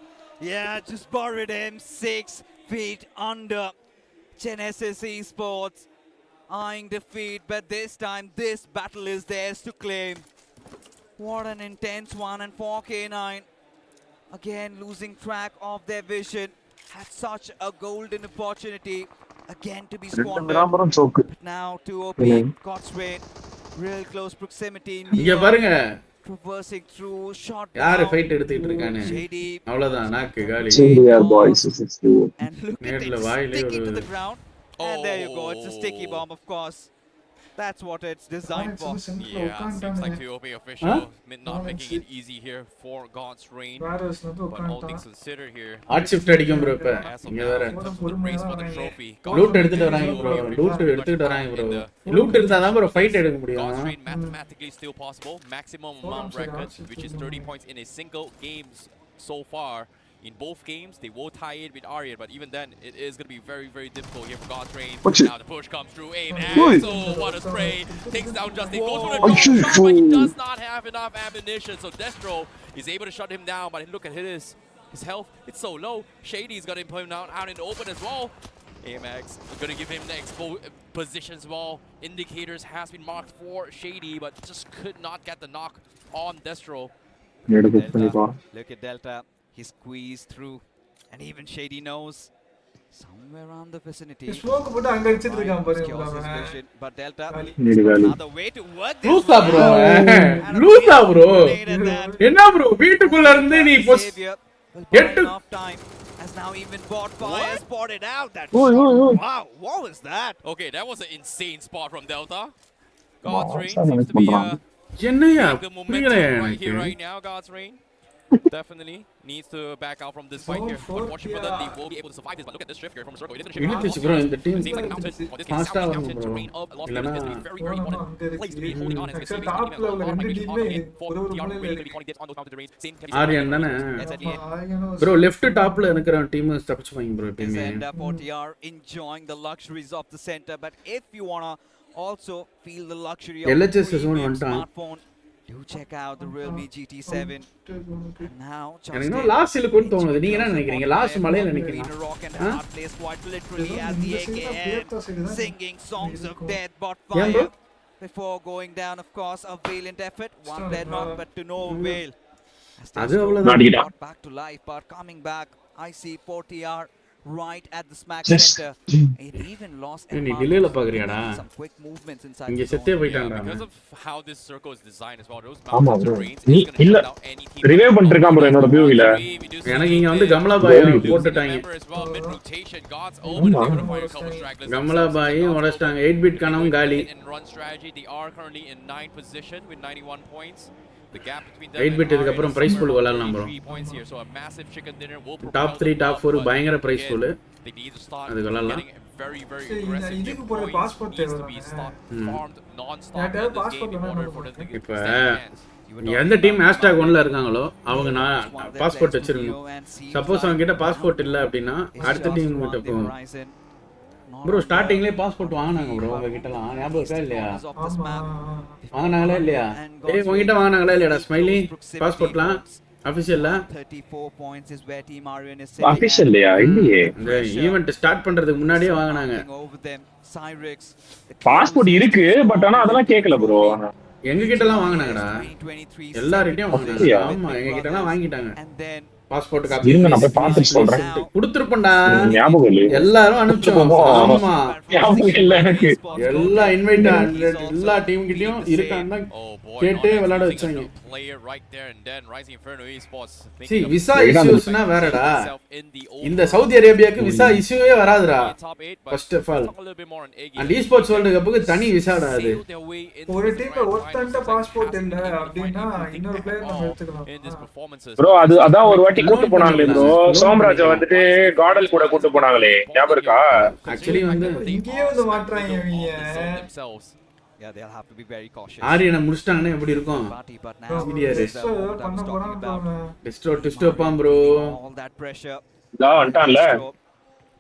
Yeah, just buried him 6 feet under. Genesis Esports eyeing defeat, but this time this battle is theirs to claim. What an intense one, and for K9 again losing track of their vision. Had such a golden opportunity again to be squandered. But now 2 OP, God's Rain, real close proximity. Traversing through, shot down. Shady. And look at it, sticking to the ground. And there you go, it's a sticky bomb, of course. That's what it's designed for. Yeah, seems like the OP official not making it easy here for God's Reign. But all things considered here, hard shift அடிக்கும் bro இப்ப இங்க வேற loot எடுத்துட்டு வராங்க bro loot எடுத்துட்டு வராங்க bro loot இருந்தா தான் bro ஃபைட் எடுக்க முடியும் God's Reign mathematically still possible. Maximum amount record, which is 30 points in a single game so far. In both games, they will tie it with Arya, but even then, it is going to be very, very difficult here for God's Reign. Now the push comes through, aim, and so what a spray. Takes down Justin, goes for the goal shot, but he does not have enough ammunition, so Destro is able to shut him down, but look at his health, it's so low. Shady is going to put him down out in the open as well. AMX going to give him the position as well. Indicators has been marked for Shady, but just could not get the knock on Destro. Look at Delta. He squeezed through, and even Shady knows somewhere around the vicinity. But Delta, another way to work this. Lusa bro. Enna bro? வீட்டுக்குள்ள இருந்து நீ get enough time. Has now even bought fire, spotted out that shot. Wow, what was that? Okay, that was an insane spot from Delta. God's Reign seems to be the momentum right here, right now. God's Reign. Definitely needs to back out from this fight here. Unfortunately for them, they will be able to survive this. But look at this shift here from Circle. It is going to shift out. It seems like a mountain, or this case, south mountain terrain of Lost Vegas is going to be very, very important place to be holding on. As you can see, basically, a lot of migration coming in for TR really going to be calling dips on those mountain terrains. Same can be Aryan தானே bro left topல இருக்கிற team stubs வாங்கி bro எப்பவுமே and for TR enjoying the luxuries of the center. But if you wanna also feel the luxury of LHS zone smartphone, do check out the Realme GT7. And now எனக்கு இன்னும் last இல்ல கொண்டு தோணுது நீங்க என்ன நினைக்கிறீங்க last மலையில நினைக்கிறீங்க plays quite literally as the AKM singing songs of death but fire before going down, of course. A valiant effort, one dead knock but to no avail. அது அவ்வளவுதான் back to life, but coming back I see 4TR right at the smack center. It even lost நீ டிலேல பாக்குறியாடா some quick movements inside. இங்க செத்தே போயிட்டான்டா because of how this circle is designed as well. Those ஆமா bro நீ இல்ல revive பண்ணிருக்கான் bro என்னோட வியூல எனக்கு இங்க வந்து கமலா பாய் போட்டுட்டாங்க கமலா பாய் உடைச்சிட்டாங்க 8 பிட் கனவும் காலி in run strategy. They are currently in 9th position with 91 points. The gap between them 8 and bit இதுக்கு அப்புறம் Aryan prize is pool somewhere விளையாடலாம் around bro 33 points here, so a massive chicken dinner will propel top 3 them top up, 4 but பயங்கர prize again, pool they need to start அது விளையாடலாம் getting very, very சரி, aggressive. Their இதுக்கு போற points passport needs to be தேவைதானே? farmed non-stop யார்கிட்டயாவது in this passport game in வேணா order for them to இப்போ stand a chance. எந்த team hashtag 1ல இருக்காங்களோ அவங்க நான் பாஸ்போர்ட் வச்சிருக்கணும். சப்போஸ் அவங்க கிட்ட பாஸ்போர்ட் இல்ல அப்படின்னா அடுத்த டீம் கிட்ட போகும். ப்ரோ ஸ்டார்டிங்லயே பாஸ்போர்ட் வாங்குனாங்க ப்ரோ உங்க கிட்டலாம் ஞாபகம் இருக்கா இல்லையா? வாங்குனாங்களா இல்லையா? ஏய் உங்ககிட்ட வாங்குனாங்களா இல்லையாடா ஸ்மைலி பாஸ்போர்ட்லாம் அபிஷியலா 34 points is where Team Aryan is அபிஷியல்லையா இல்லையே இந்த ஈவென்ட் ஸ்டார்ட் பண்றதுக்கு முன்னாடியே வாங்குனாங்க. பாஸ்போர்ட் இருக்கு பட் ஆனா அதெல்லாம் கேட்கல ப்ரோ. எங்க கிட்டலாம் வாங்குனாங்கடா எல்லார்கிட்டயும் வாங்குனாங்க. ஆமா எங்க கிட்டலாம் வாங்கிட்டாங்க பாஸ்போர்ட் காப்பி. இருங்க நான் போய் பார்த்துட்டு சொல்றேன். கொடுத்துருப்பேன்டா ஞாபகம் இல்ல எல்லாரும் அனுப்பிச்சோம். ஆமா ஞாபகம் இல்ல எனக்கு. எல்லா இன்வைட் எல்லா டீம் கிட்டயும் இருக்காங்க கேட்டே விளையாட வச்சாங்க. See விசா இஷ்யூஸ்னா வேறடா. இந்த சவுதி அரேபியாக்கு விசா இஷ்யூவே வராதுடா. First of all and esports world கப்புக்கு தனி விசாடா அது. ஒரு டீம்ல ஒருத்தன்ட்ட பாஸ்போர்ட் இல்ல அப்படினா இன்னொரு பிளேயர் நம்ம எடுத்துக்கலாம். ப்ரோ அதான் ஒரு வாட்டி கூட்டி போனாங்களே ப்ரோ சோம்ராஜ் வந்துட்டு காடல் கூட கூட்டி போனாங்களே ஞாபகம் இருக்கா? ஆக்சுவலி வந்து இங்கேயே வந்து மாட்றாங்க இவங்க. Yeah, they'll have to be very cautious. ஆரியனை முடிச்சிட்டாங்கன்னா எப்படி இருக்கும்? But now டிஸ்டோ பாம் ப்ரோ. all that pressure. டா வந்துட்டான்ல.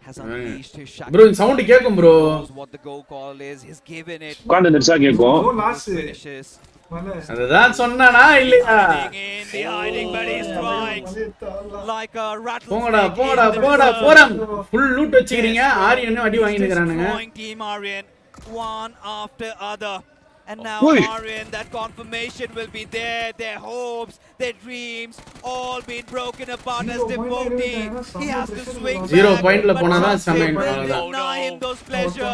Has unleashed his shackles. Bro இந்த சவுண்ட் கேக்கும் bro. What the go call is, he's given it. உட்கார்ந்து நிச்சா கேக்கும். Finishes. அததான் சொன்னானா இல்லையா? The hiding but he's trying like a rattle. போங்கடா போறாம். Full loot வச்சிக்கிறீங்க. ஆரியனும் அடி வாங்கி நிக்கறானுங்க. Team Aryan one after other. And now Aryan, that confirmation will be there. Their hopes, their dreams, all been broken apart as devotee. He has to swing 0 பாயிண்ட்ல போனாதான் சமயம் deny him those pleasure.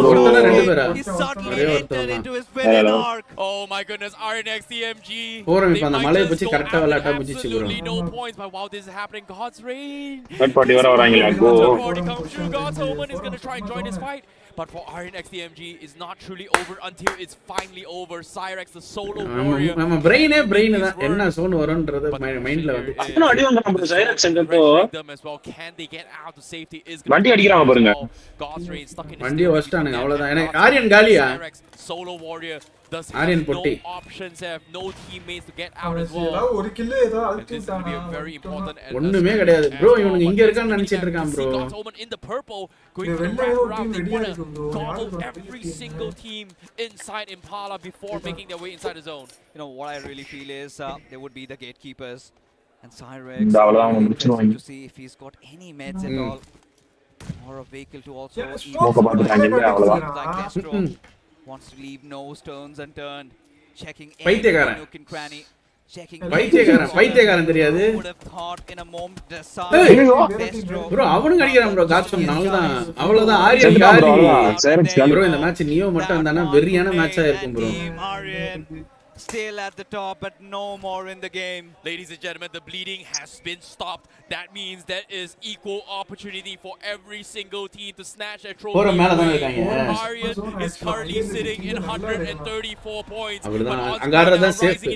ஒருத்தன ரெண்டு பேரா? He's suddenly entered into his villain arc. Oh my goodness, Aryan XTMG. போறோம் இப்ப அந்த மலையை பிடிச்சி கரெக்ட்டா விளையாட்டா முடிச்சிச்சு bro. Absolutely no points, but wow, this is happening. God's reign. Third party வராங்களா? Go. Party comes through. God's Omen is going to try and join this fight. But for Aryan XTMG, it's not truly over until it's finally over. Cyrex, the solo warrior. நம்ம brain தான் என்ன zone வரும்ன்றது மைண்ட்ல வந்து. அத்தனை அடி வாங்க நம்ம Cyrex எங்கப்போ? Can they get out to safety? Is வண்டி அடிக்குறாங்க பாருங்க. God's reign stuck in. வண்டியை வச்சிட்டானுங்க அவ்வளவுதான். எனக்கு ஆரியன் காலியா? Solo warrior does Aryan have பொட்டி. no options, have no teammates to get out as well. ஒரு கில் ஏதோ அழுத்தி விட்டானா. Very important. ஒண்ணுமே கிடையாது ப்ரோ. இவனுங்க இங்க இருக்கான்னு நினைச்சிட்டு இருக்கான் bro. In the purple, going to wrap around. They want to gobble every single team inside Impala before making their way inside the zone. You know what I really feel is they would be the gatekeepers, and Cyrex to see if he's got any meds at all or a vehicle to also wants to leave no stones unturned, checking every nook and cranny. பைத்தியக்காரன் தெரியாது bro. அவனும் அடிக்கிறான் bro. காட்சம் அவ்வளவுதான் ஆரியன் காலி bro. இந்த match neo மட்டும் இருந்தானா வெறியான மேட்சா இருக்கும் bro. Still at the top, but no more in the game. Ladies and gentlemen, the bleeding has been stopped. That means there is equal opportunity for every single team to snatch a trophy. Aryan is currently sitting in 134 points. அங்கறத safe.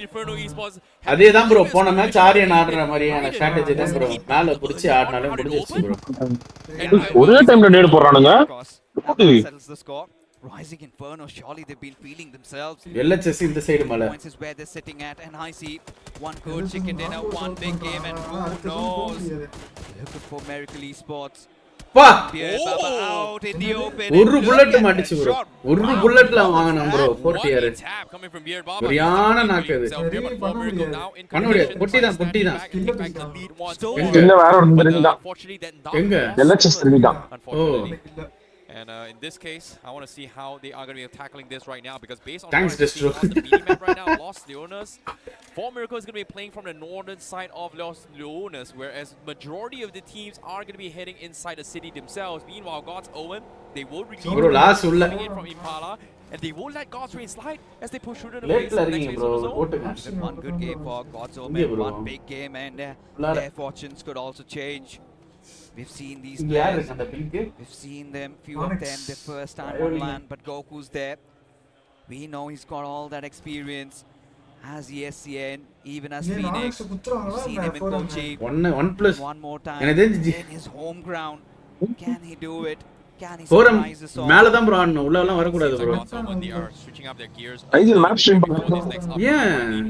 அதேதான் bro. போன match Aryan ஆடுற மாதிரியான strategy தான் bro. மேல புடிச்சு ஆடுனாலே முடிஞ்சிச்சு bro. ஒரே டைம்ல நேடு போறானுங்க. Settles the score. Rising Inferno, surely they've been feeling themselves. LHS in the side mala. Points is where they're sitting at, and I see one good chicken dinner, one big game, and who knows? Looking for Miracle Esports. Out in the open. ஒரு bullet மாட்டிச்சு bro. ஒரு புல்லட்ல வாங்குனா bro 40 யாரு. சரியான நாக்குது. பண்ண முடியாது. பொட்டி தான். இல்ல வேற ஒரு இருந்தா. எங்க? LHS இருந்தா. ஓ. And in this case, I want to see how they are going to be tackling this right now, because based on Thanks, what I'm seeing on the mini-map right now, Los Leones, Miracle is going to be playing from the northern side of Los Leones, whereas majority of the teams are going to be heading inside the city themselves. Meanwhile, God's Owen, they will release in from Impala, and they won't let God's Reign slide as they push through the next phase of the zone. One good game for God's Omen, one big game, and their fortunes could also change. We've seen these players, we've seen them, few of them, their first time on land, but Goku's there. We know he's got all that experience, as ESCN, even as Phoenix. We've seen him in coaching. 1+. One more time எனக்கு தெரிஞ்சு in his home ground. Can he do it? Can he forum surprise us all? மேல தான் bro ஆடணும், உள்ள எல்லாம் வர கூடாது bro. ஐஜில் match stream ஏன்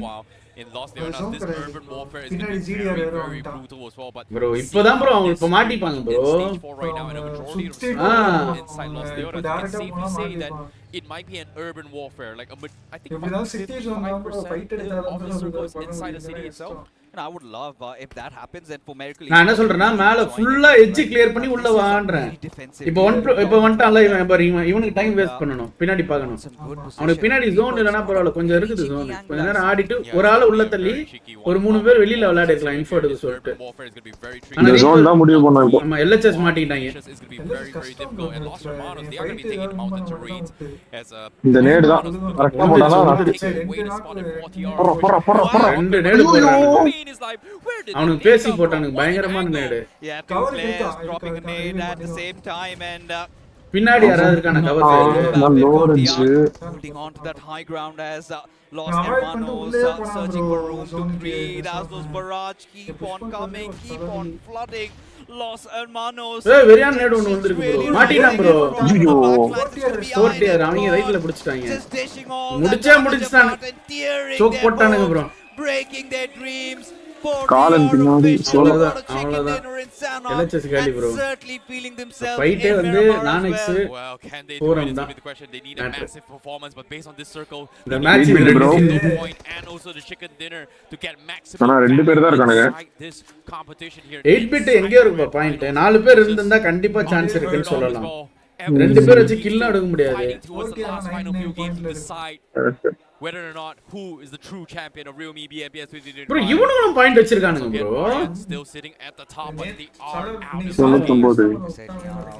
in Los Leonas, this urban warfare is going to be very, very brutal as well. But bro இப்போதான் bro அவங்க இப்ப மாட்டிப்பாங்க bro. stage 4 right now, and a majority of the inside Los Leonas, you can safely say that it might be an urban warfare. Like I think about 55% of the circle is inside the city itself. And I would love if that happens, and for Miracle. நான் என்ன சொல்றேன்னா மேல ஃபுல்லா edge clear பண்ணி உள்ள வான்றேன். இப்போ வந்துட்டான்ல இவன் பாரு, இவனுக்கு டைம் வேஸ்ட் பண்ணனும், பின்னாடி பார்க்கணும். அவனுக்கு பின்னாடி ஜோன் இல்லனா பரவாயில்ல, கொஞ்சம் இருக்குது ஜோன். கொஞ்ச நேரம் ஆடிட்டு ஒரு ஆளு உள்ள தள்ளி ஒரு 3 பேர் வெளியில விளையாடிக்கலாம் இன்ஃபோர்ட்க்கு சொல்லிட்டு. இந்த ஜோன் தான் முடிவு பண்ணோம் இப்போ. நம்ம LHS மாட்டிட்டாங்க. இந்த நேடு தான் கரெக்ட்டா போடானா ரெண்டு நேடு போறாங்க. அவனுக்கு பேசி போட்டானுங்க பயங்கரமான நேடு. Yeah, two players dropping a nade at the same time, and பின்னாடி யாராவது இருக்கான cover holding on to that high ground as Los Hermanos searching for room to breathe as those barrage keep on coming, keep on flooding. Los Hermanos வெரியான நேடு ஒன்னு வந்திருக்கு bro, மாட்டிட்டான் bro. ஐயோ 40 அவங்க ரைட்ல பிடிச்சிட்டாங்க. முடிச்சாங்க சோக் போட்டானுங்க ப்ரோ. breaking their dreams. காலன் பின்னாடி அவ்வளவுதான் LHS காலி ப்ரோ. ஃபைட்டே வந்து நானெக்ஸ் ஃபோரம் தான். They need a massive performance, but based on this circle, the match bro and also the chicken dinner to get maximum. ஆனா ரெண்டு பேர் தான் இருக்கானுங்க. This competition here 8 பிட் எங்க இருக்கு பாயிண்ட்? 4 பேர் இருந்தா கண்டிப்பா சான்ஸ் இருக்குன்னு சொல்லலாம். ரெண்டு பேர் வச்சு கில் எடுக்க முடியாது. Whether or not who is the true champion of Realme Bmps. Bro, இவனும் point வச்சிருக்கானுங்க bro. Still sitting at the top, but they are out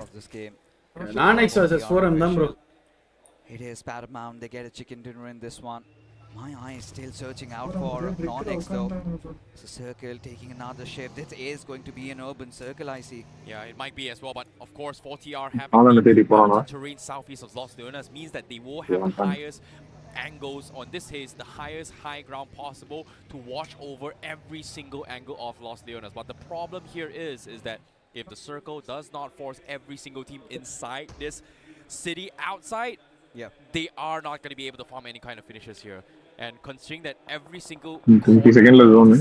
of this game. Nanex versus Forum தான் bro. It is Paramount. They get a chicken dinner in this one. My eye is still searching out for non-X though. It's a circle taking another shift. This is going to be an urban circle, I see. Yeah, it might be as well, but of course 4TR having the terrain southeast of Los Leonas means that they will have the highest angles on this is the highest high ground possible to watch over every single angle of Los Leonas. But the problem here is that if the circle does not force every single team inside this city outside, they are not going to be able to form any kind of finishes here. And considering that every single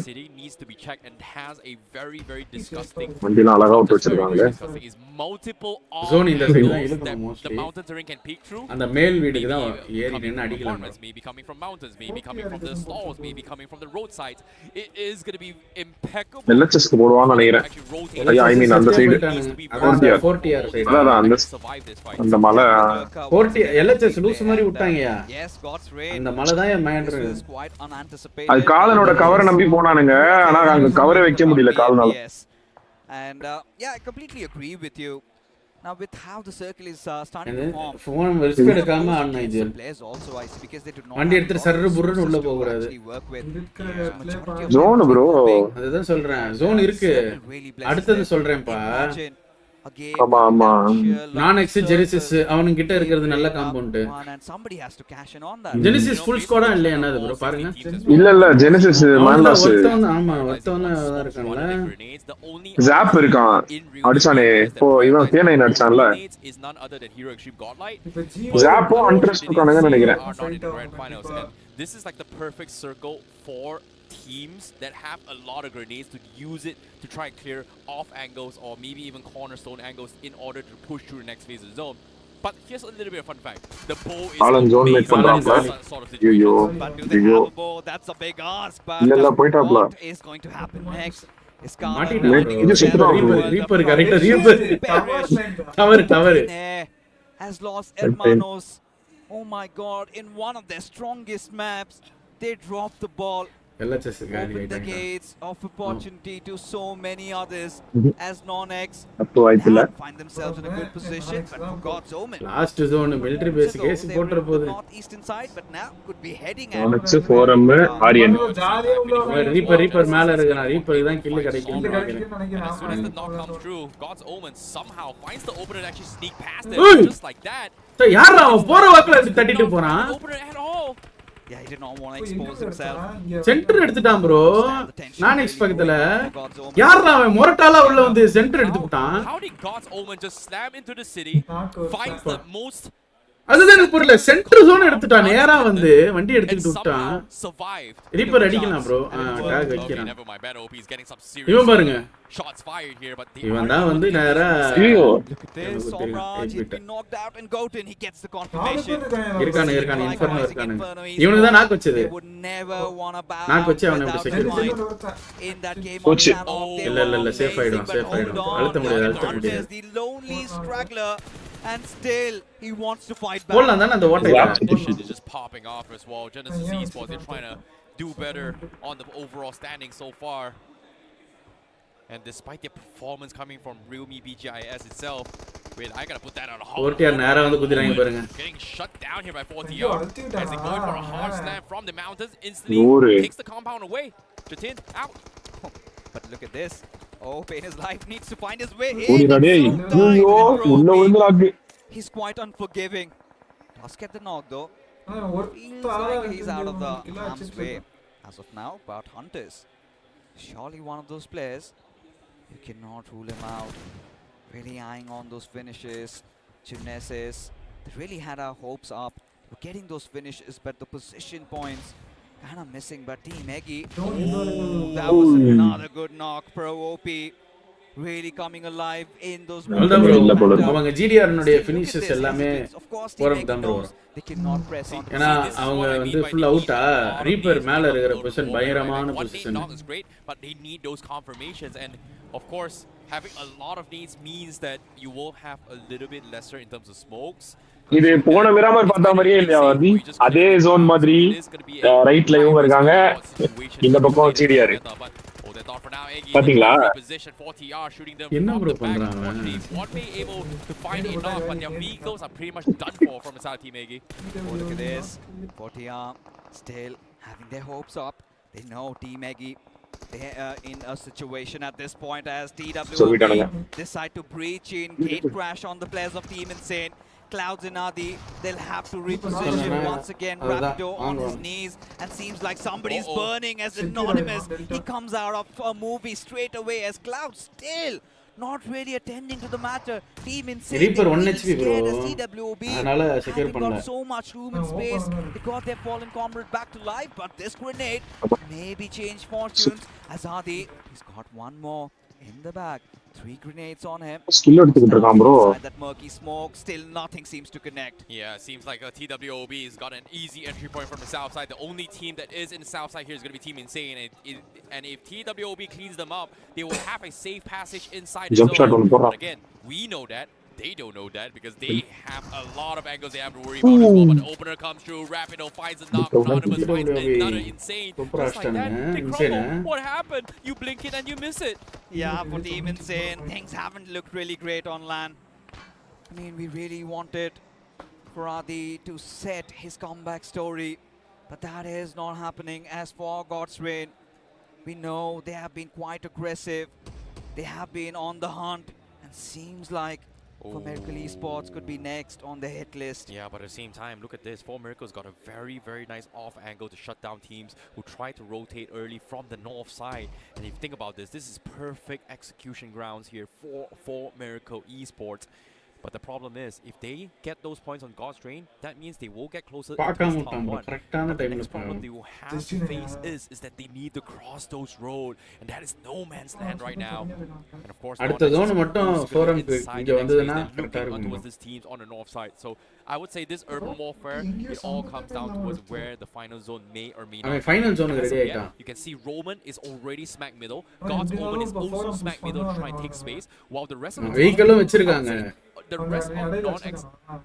city needs to be checked and has a very, very disgusting is multiple zone in the mountain terrain can peek through. And the male வீடுக்கு தான் ஏறி நின்னு அடிக்கலாம். Maybe coming from mountains, maybe coming from the stalls, maybe coming from the roadsides. It is going to be impeccable. LHS க்கு போடுவான்னு நினைக்கிறேன். ஐயா ஐ மீன் அந்த side 4TR side. அதான் அந்த மலை 40 LHS லூஸ் மாதிரி விட்டாங்கயா. அந்த மலை தான் மேண்டர். அது காலனோட கவரை நம்பி போனானுங்க, ஆனா அங்க கவரை வைக்க முடியல காலனால. And yeah, I completely agree with you. Now with how the circle is starting to form, phone risk எடுக்காம ஆடணும் இது. Players also I see because they do not வண்டி எடுத்து சர்ரு புர்ருன்னு உள்ள போக கூடாது. ஜோன் bro அதுதான் சொல்றேன், ஜோன் இருக்கு. அடுத்து சொல்றேன்ப்பா. ஆமா ஆமா நானெக்ஸ் ஜெனிசிஸ் அவனுங்க கிட்ட இருக்குது நல்ல காம்பவுண்ட். ஜெனிசிஸ் ஃபுல் ஸ்குவாடா இல்லையா என்னது bro பாருங்க. இல்ல ஜெனிசிஸ் மான்லாஸ் ஆமா ஒருத்தவன தான் இருக்கான்ல. ஜாப் இருக்கான் அடிச்சானே இப்போ இவன் K9 அடிச்சான்ல. ஜாப்போ இன்ட்ரஸ்ட் இருக்கானங்க நினைக்கிறேன். This is like the perfect circle for teams that have a lot of grenades to use it to try and clear off angles or maybe even cornerstone angles in order to push through the next phase of the zone. But here's a little bit of fun fact. The bow is Alan zone make பண்றாங்க. ஐயோ ஐயோ that's a big ask, but இல்ல போய்ட்டாப்ல. What is going to happen next? Is இது சுத்தம் reaper கரெக்ட்டா reaper tower has lost Hermanos. Oh my god, in one of their strongest maps they dropped the ball. LHS open the gates of opportunity to so many others as non-X find themselves in a good position, but for God's omen last zone military base case போட்ற போகுது northeastern side, but now could be heading non-X forum Aryan reaper மேல இருக்கற ரீப்பருக்கு தான் kill கிடைக்கும் நினைக்கிறேன். As soon as the knock comes through, God's omen somehow finds the opener to actually sneak past them just like that. யாரா போற வாக்குல தட்டிட்டு போறான். Yeah, he did not want to expose himself. Centre எடுத்துட்டான் bro. நான் எக்ஸ்பெக்ட்ல யாரா அவன் மொரட்டாலா உள்ள வந்து சென்டர் எடுத்துட்டான். How did God's Omen just slam into the city, finds the most அதுதான் எனக்கு புரியல. சென்டர் ஜோன் எடுத்துட்டான். நேரா வந்து வண்டி எடுத்துட்டு விட்டான். ரீப்பர் அடிக்கலாம் ப்ரோ. டாக் வைக்கிறான். இவன் பாருங்க. Shots fired here, but இவன் தான் வந்து நேரா இருக்கானே இன்ஃபர்னோ இருக்கானே. இவனுக்கு தான் நாக் வச்சது. நாக் வச்சு அவனை இப்படி செக்யூரிட்டி இல்ல சேஃப் ஆயிடும். அழுத்த முடியாது. And still, he wants to fight back. Competition is just popping off as well. Genesis Esports, they're trying to do better on the overall standing so far. And despite their performance coming from Realme BGIS itself, wait, I gotta put that on a hold. Getting shut down here by 4TR as they going for a hard slam from the mountains. Instantly takes the compound away. Jatin out. But look at this. Oh, Pain's life needs to find his way in. He's quite unforgiving. Does get the knock though. Feels like he's out of the harm's way as of now. But Hunters, surely one of those players. You cannot rule him out. Really eyeing on those finishes. Genesis, they really had our hopes up. We're getting those finishes, but the position points kind of missing. But Team Eggy, that was another good knock. Pro OP really coming alive in those moments. அவங்க GDR னுடைய finishes எல்லாமே forum தான் bro. ஏனா அவங்க வந்து full அவுட்டா reaper மேல இருக்கிற position பயங்கரமான position. But they need those confirmations, and of course having a lot of needs means that you will have a little bit lesser in terms of smokes. இது போன Miramar பார்த்த மாதிரியே இல்லையா வாதி? அதே ஜோன் மாதிரி ரைட்ல இவங்க இருக்காங்க, இந்த பக்கம் GDR. பாத்தீங்களா என்ன ப்ரோ பண்றாங்க? One way able to find enough, but their vehicles are pretty much done for from inside Team Eggy. Oh, look at this. 4TR still having their hopes up. They know Team Eggy, they are in a situation at this point as TWB decide to breach in, gate crash on the players of Team Insane. Clouds and Adi, they'll have to reposition once again. Rapido on his knees, and seems like somebody's burning as Anonymous. He comes out of a movie straight away as Cloud still not really attending to the matter. Team Insane, Reaper 1 HP bro. TWB got so much room and space. They got their fallen comrade back to life, but this grenade maybe changed fortunes as Adi, he's got one more in the bag. 3 grenades on him. Skill எடுத்துக்கிட்டு இருக்கான் bro. That murky smoke, still nothing seems to connect. Yeah, seems like TWOB has got an easy entry point from the south side. The only team that is in the south side here is going to be Team Insane, and if TWOB cleans them up, they will have a safe passage inside the zone. But again, we know that. They don't know that because they have a lot of angles they have to worry about as well. But the opener comes through, Rapido finds a knock, Anonymous finds another Insane. Just like that, they crumble. What happened? You blink it and you miss it. Yeah, for Team Insane, things haven't looked really great on land. I mean, we really wanted Vaadhi to set his comeback story, but that is not happening. As for God's Reign, we know they have been quite aggressive. They have been on the hunt, and seems like For Miracle Esports could be next on the hit list. Yeah, but at the same time, look at this. For Miracle's got a very, very nice off angle to shut down teams who try to rotate early from the north side. And if you think about this, this is perfect execution grounds here for Miracle Esports. But the problem is, if they get those points on God's Drain, that means they will get closer to this top one. But the next problem they will have to face is that they need to cross those roads, and that is no man's land right now. And of course, towards this teams on the north side. So I would say this urban warfare, it all comes down towards where the final zone may or may not. Final zone you can see Roman is already smack middle. God's Omen is also smack middle to try and take space, while the rest of the rest of non-X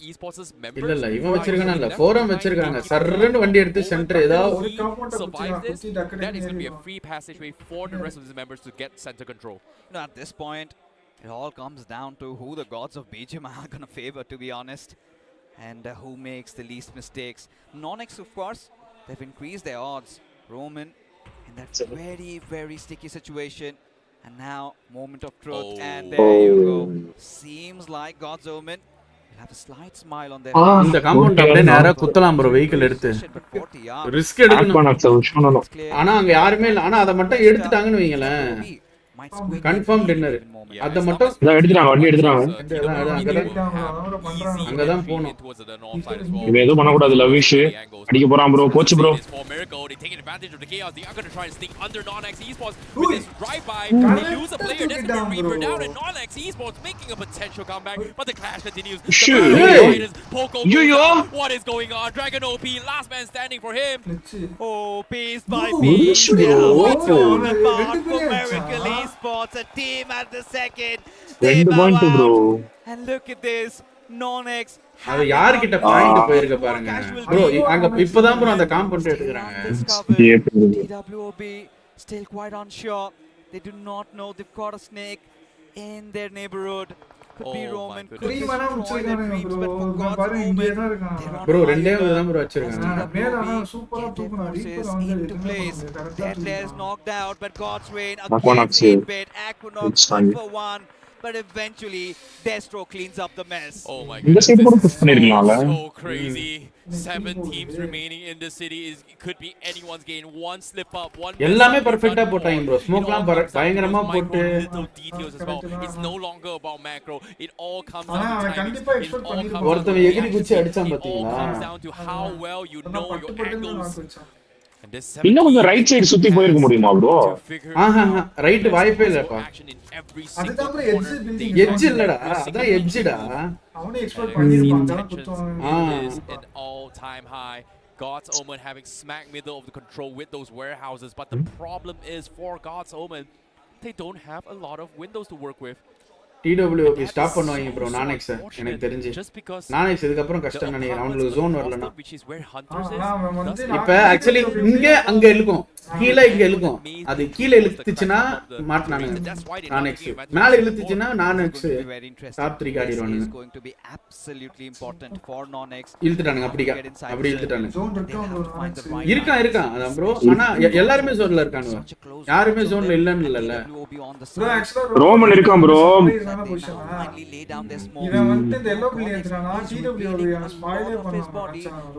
esports members இல்ல இவன் வச்சிருக்கானல்ல forum வச்சிருக்காங்க சர்றன்னு வண்டி எடுத்து centre ஏதாவது survive this, that is going to be a free passageway for the rest of his members to get center control. At this point, it all comes down to who the gods of BGM are going to favor, to be honest, and who makes the least mistakes. Non-X, of course, they've increased their odds. Roman in that very, very sticky situation. And now, moment of truth, and there you go. Seems like God's Omen have a slight smile on their இந்த compound அப்படியே நேரா குத்தலாம் bro vehicle எடுத்து risk எடுக்கணும் ஆனா அங்க யாருமே இல்ல ஆனா அத மட்டும் எடுத்துட்டாங்கன்னு வைங்களேன் கன்ஃபார்ம் டின்னர் அத மட்டும் எடுத்துட்டாங்க வண்டி எடுத்துட்டாங்க அங்கதான் போணும் இவன் எதுவும் பண்ணக்கூடாது லவ்விஷ் அடிக்க போறான் bro coach bro What is going on? Dragon OP, last man standing for him. Oh, piece by piece. Miracle Esports, a team at the second. And look at this, Nonex. அது யார் கிட்ட பாயிண்ட் போயிருக்க பாருங்க bro அங்க இப்போதான் bro அந்த compound எடுக்கறாங்க TWOB still quite unsure. They do not know they've got a snake in their neighborhood. Could be Roman, could destroy their dreams, but for God's moment, bro ரெண்டே தான் bro வச்சிருக்காங்க get their forces into place. Deadliest knocked out, but God's Reign again 8-bit, Aquanox 1 for 1. But eventually, Destro cleans up the mess. Oh my goodness, so crazy. 7 teams remaining in the city. It could be anyone's game. One slip up, one எல்லாமே பெர்ஃபெக்ட்டா போட்டாங்க bro. ஸ்மோக்லாம் பயங்கரமா போட்டு little details as well. It's no longer about macro. It all comes down to timing. ஒருத்தன் எகிரி குச்சி அடிச்சான் பாத்தீங்களா? It all comes down to how well you know your angles. இன்னும் கொஞ்சம் ரைட் சைடு சுத்தி போயிருக்க முடியுமா ப்ரோ ரைட் வாய்ப்பே இல்லப்பா அதுதான் ப்ரோ எட்ஜ் இல்லடா அதான் எட்ஜ்டா அவனே எக்ஸ்பெக்ட் பண்ணிருப்பாங்க an all time high. God's Omen having smack middle of the control with those warehouses, but the problem is for God's Omen, they don't have a lot of windows to work with. TWOP stop பண்ணுவாங்க bro நானெக்ஸ் எனக்கு தெரிஞ்சு நானெக்ஸ் இதுக்கு அப்புறம் கஷ்டம் நினைக்கிறேன் அவங்களுக்கு zone வரலனா இப்ப एक्चुअली இங்க அங்க இழுக்கும் கீழ இங்க இழுக்கும் அது கீழ இழுத்துச்சுனா மாட்டனானுங்க நானெக்ஸ் மேல இழுத்துச்சுனா நானெக்ஸ் டாப் 3 காடிடுவானுங்க going to be absolutely important for Nonex இழுத்துட்டானுங்க அப்படி இழுத்துட்டானுங்க இருக்கான் அதான் ப்ரோ ஆனா எல்லாரும் ஜோன்ல இருக்கானுங்க யாருமே ஜோன்ல இல்லன்னு இல்லல ரோமன் இருக்கான் bro finally lay down their smoke. இவன் வந்து இந்த yellow build ஏத்துறானா TWOB ஆன ஸ்பாயிலே பண்ணுவான்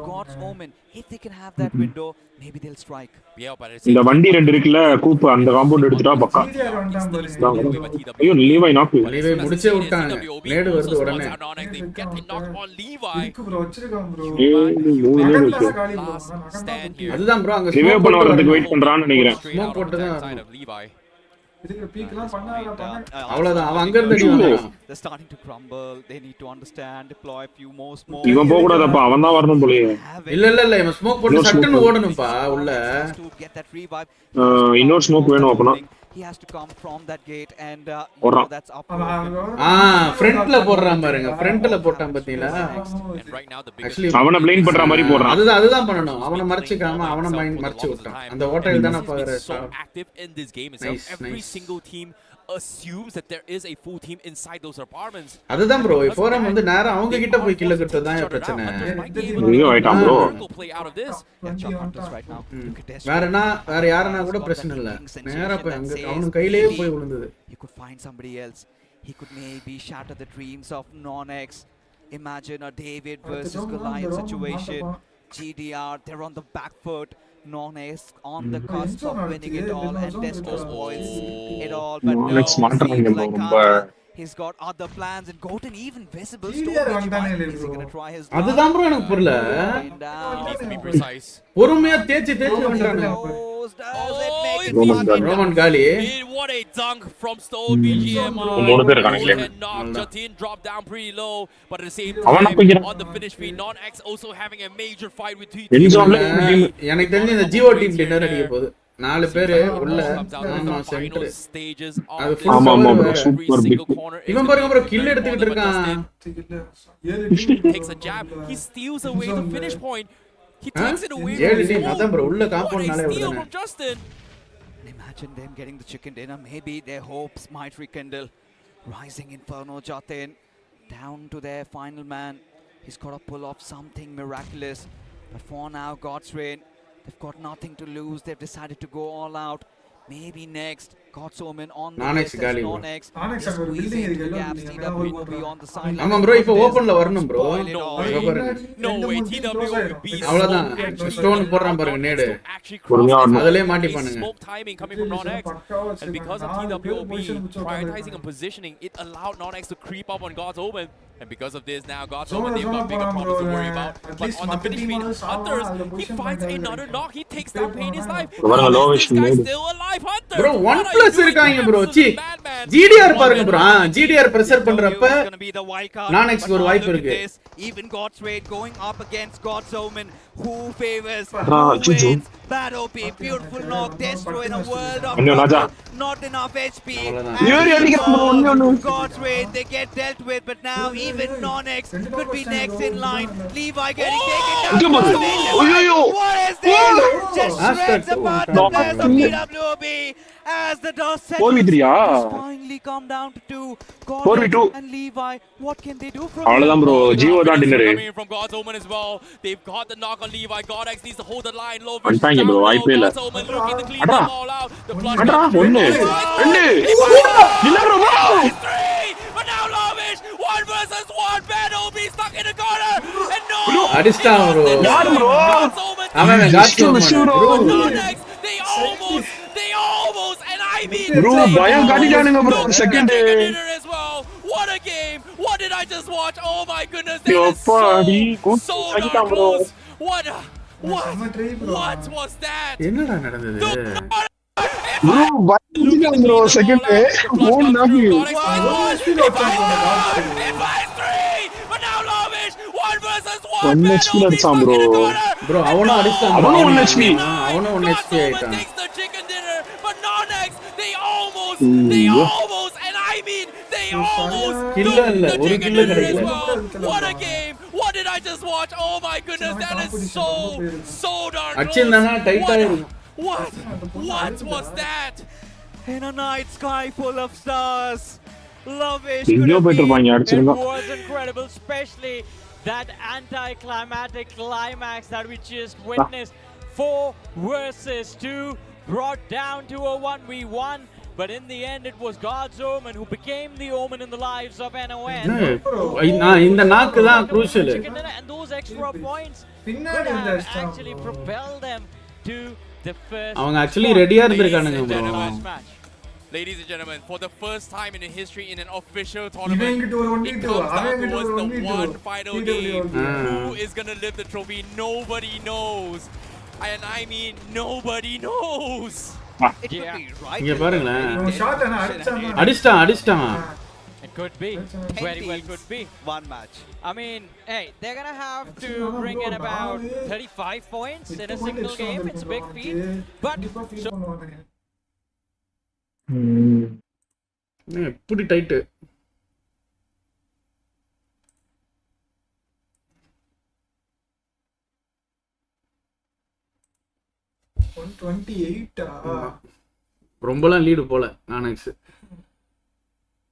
God's Omen, if they can have that window, maybe they'll strike. இந்த வண்டி ரெண்டு இருக்குல கூப்பு அந்த காம்பவுண்ட் எடுத்துட்டா பக்கா ஐயோ லீவாய் நாக்கு லீவாய் முடிச்சே விட்டாங்க நேடு வருது உடனே இருக்கு ப்ரோ வச்சிருக்கான் ப்ரோ அதுதான் ப்ரோ அங்க ரிவைவ் பண்ண வரதுக்கு வெயிட் பண்றான்னு நினைக்கிறேன் ஸ்மோக் போட்டு தான் இதுக்கு பீக்லாம் பண்ணாத அவ்வளவுதான் அவன் அங்க இருந்து அடிவான் they're starting to crumble. They need to understand, deploy a few more smoke. இவன் போக கூடாதப்பா அவன் தான் வரணும் போலயே இல்ல இவன் ஸ்மோக் போட்டு சட்டுன்னு ஓடணும்பா உள்ள get that revive. இன்னொரு ஸ்மோக் வேணும் அப்பனா he has to come from that gate and that's up ஃப்ரண்ட்ல போடுறான் பாருங்க ஃப்ரண்ட்ல போட்டான் பாத்தீங்களா एक्चुअली அவன ப்ளைண்ட் பண்ற மாதிரி போறான் அதுதான் பண்ணனும் அவன மறைச்சிக்காம அவன மறைச்சு விட்டான் அந்த ஓட்டையில தான பாக்குற active in this game itself. Every single team assumes that there is a full team inside those apartments. அதுதான் bro ஃபோரம் வந்து நேரா அவங்க கிட்ட போய் கில்ல கட்டறது தான் பிரச்சனை ஐயோ ஐட்டம் bro வேற யாரனா கூட பிரச்சனை இல்ல நேரா போய் அங்க அவன் கையிலேயே போய் விழுந்தது you could find somebody else. He could maybe shatter the dreams of Nonex. Imagine a David versus Goliath situation. GDR, they're on the back foot. Nonex on the cusp of winning it all, and Destro spoils it all. But no, he's got other plans, and Goten even visible. He's gonna try his அதுதான் bro எனக்கு புரியல பொறுமையா தேச்சி வந்தானே Roman காலி what a dunk from Stone BGMR and knocked Jatin drop down pretty low, but at the same time on the finish feed Nonex also having a major fight with எனக்கு தெரிஞ்ச இந்த GO team dinner அடிக்க போகுது 4 பேர் உள்ள ஆமா centre ஆமா bro super big இவன் பாருங்க bro கில் எடுத்துக்கிட்டு இருக்கான் takes a jab, he steals away the finish point. He takes it away அதான் bro உள்ள காம்பவுண்ட் நாளே வருது Imagine them getting the chicken dinner. Maybe their hopes might rekindle. Rising Inferno Jatin down to their final man. He's got to pull off something miraculous. But for now, God's Reign, they've got nothing to lose. They've decided to go all out. Maybe next God's Omen on the Non-X list as gali bro. non-X. Non-X Just அங்க ஒரு squeezing building into the இருக்கு, gaps. எல்லாம் TW building will be on the sideline. ஆமா bro இப்போ ஓபன்ல வரணும் bro. No way. அங்க பாருங்க. No way. TW will be அவ்வளவுதான். actually ஸ்டோன் போடுறான் பாருங்க நேடு. actually cross this அதுலயே line. மாட்டிப்பானுங்க. Smoke timing coming from non-X, and because of TWOB prioritizing and positioning, it allowed non-X to creep up on God's Omen. And because of this, now God's Omen, they've got bigger problems to worry about. But on the finish screen, Hunters, he finds another knock. He takes down Pain his life. How is this guy still alive, Hunter? Bro 1+ இருக்காங்க bro. C GDR பாருங்க bro. GDR pressure பண்றப்ப non-X ஒரு வாய்ப்பு இருக்கு. Even God's Raid going up against God's Omen. Who favors? Who wins? Bad OP, beautiful knock, Destro in a world of Raja. not enough HP. God's Raid, they get dealt with, but now even non-X could be next in line. Levi getting taken down. What is this? Just shreds apart the players of PWB as the dust settles. Finally come down to 2. God and Levi, what can they do from அவ்வளவுதான் bro. GO தான் dinner. From God's Omen as well. They've got the knock on Levi. God X needs to hold the line low. பண்ணிட்டாங்க bro. வாய்ப்பே இல்ல. God's Omen looking to clean them all out. The flush. அடடா 1 2 இல்ல bro. But now Lavish 1 versus 1. Bad OB stuck in the corner. And no. அடிச்சான் bro. யார் bro? அவன் God's Omen bro. They almost and I mean bro பயம் காட்டிட்டானுங்க bro second. What a game. What did I just watch? Oh my goodness. So close. What was that? என்னடா நடந்தது? bro பயம் bro second 3 நாக்கு. But now Lavish 1 versus 1. 1 HP அடிச்சான் bro. Bro அவனும் அடிச்சான். அவனும் 1 HP. அவனும் 1 HP ஆயிட்டான். But non-X they almost and I mean they almost kill இல்ல ஒரு kill கிடைக்கல. What a game. What did I just watch? Oh my goodness, that is so darn close. அடிச்சேன்னா டைட்டா இருக்கும். What was that? In a night sky full of stars. Lavish it was incredible, especially that anticlimactic climax that we just witnessed. 4 versus 2 brought down to a 1v1, but in the end it was God's Omen who became the Omen in the lives of NON. இந்த நாக்கு தான் crucial. And those extra points could have actually propelled them to the first. அவங்க actually ரெடியா இருந்திருக்கானுங்க bro. Ladies and gentlemen, for the first time in history in an official tournament, it comes down towards the one final game. Who is going to lift the trophy? Nobody knows. And I mean, nobody knows. It could be right. இங்க பாருங்களேன். அடிச்சான். It could be. Very well could be. One match. I mean, hey, they're going to have to bring in about 35 points in a single game. It's a big feat. But எப்படி tight. ரொம்பலாம் lead போல non-X.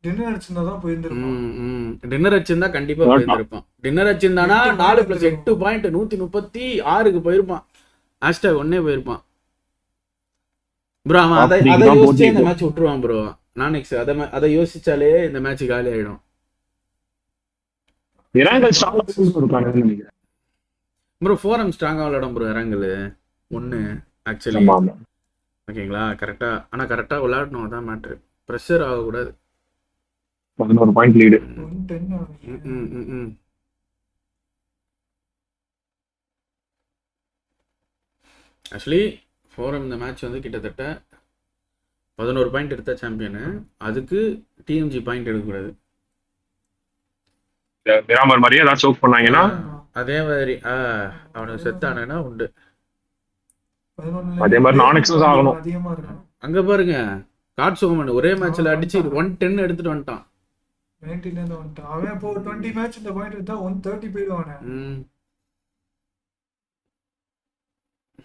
Dinner அடிச்சிருந்தா தான் போயிருந்திருப்பான். Dinner அடிச்சிருந்தா கண்டிப்பா போயிருந்திருப்பான். Dinner அடிச்சிருந்தானா 4 + 8 point 136க்கு போயிருப்பான். Hashtag ஒண்ணே போயிருப்பான். Bro அவன் அதை யோசிச்சே இந்த மேட்ச் விட்டுருவான் ப்ரோ. non-X அதை யோசிச்சாலே இந்த மேட்ச் காலி ஆயிடும். இராங்கல் ஸ்ட்ராங்கா இருக்கானு நினைக்கிறேன் ப்ரோ. 4M ஸ்ட்ராங்கா விளையாடும் ப்ரோ இராங்கல் 1 ஆக்சுவலி. ஓகேங்களா கரெக்டா. ஆனா கரெக்டா விளையாடணும், அதான் மேட்ரு. ப்ரெஷர் ஆகக்கூடாது. 11 பாயிண்ட் லீடு. ஆக்சுவலி 4M இந்த மேட்ச் வந்து கிட்டத்தட்ட 11 பாயிண்ட் எடுத்த சாம்பியனு. அதுக்கு டிஎம்ஜி பாயிண்ட் எடுக்கக்கூடாது. மிராமர் மாதிரியே ஏதாவது சோக் பண்ணாங்கன்னா அதே மாதிரி அவனுக்கு செத்தானா உண்டு. அதே மாதிரி non-X's ஆகணும். அங்க பாருங்க காட்ஸ் ஓமன் ஒரே மேட்ச்ல அடிச்சு 110 எடுத்துட்டு வந்துட்டான். 90ல இருந்து வந்துட்டான் அவன். இப்போ 20 மேட்ச் இந்த பாயிண்ட் எடுத்தா 130 போயிடுவானே.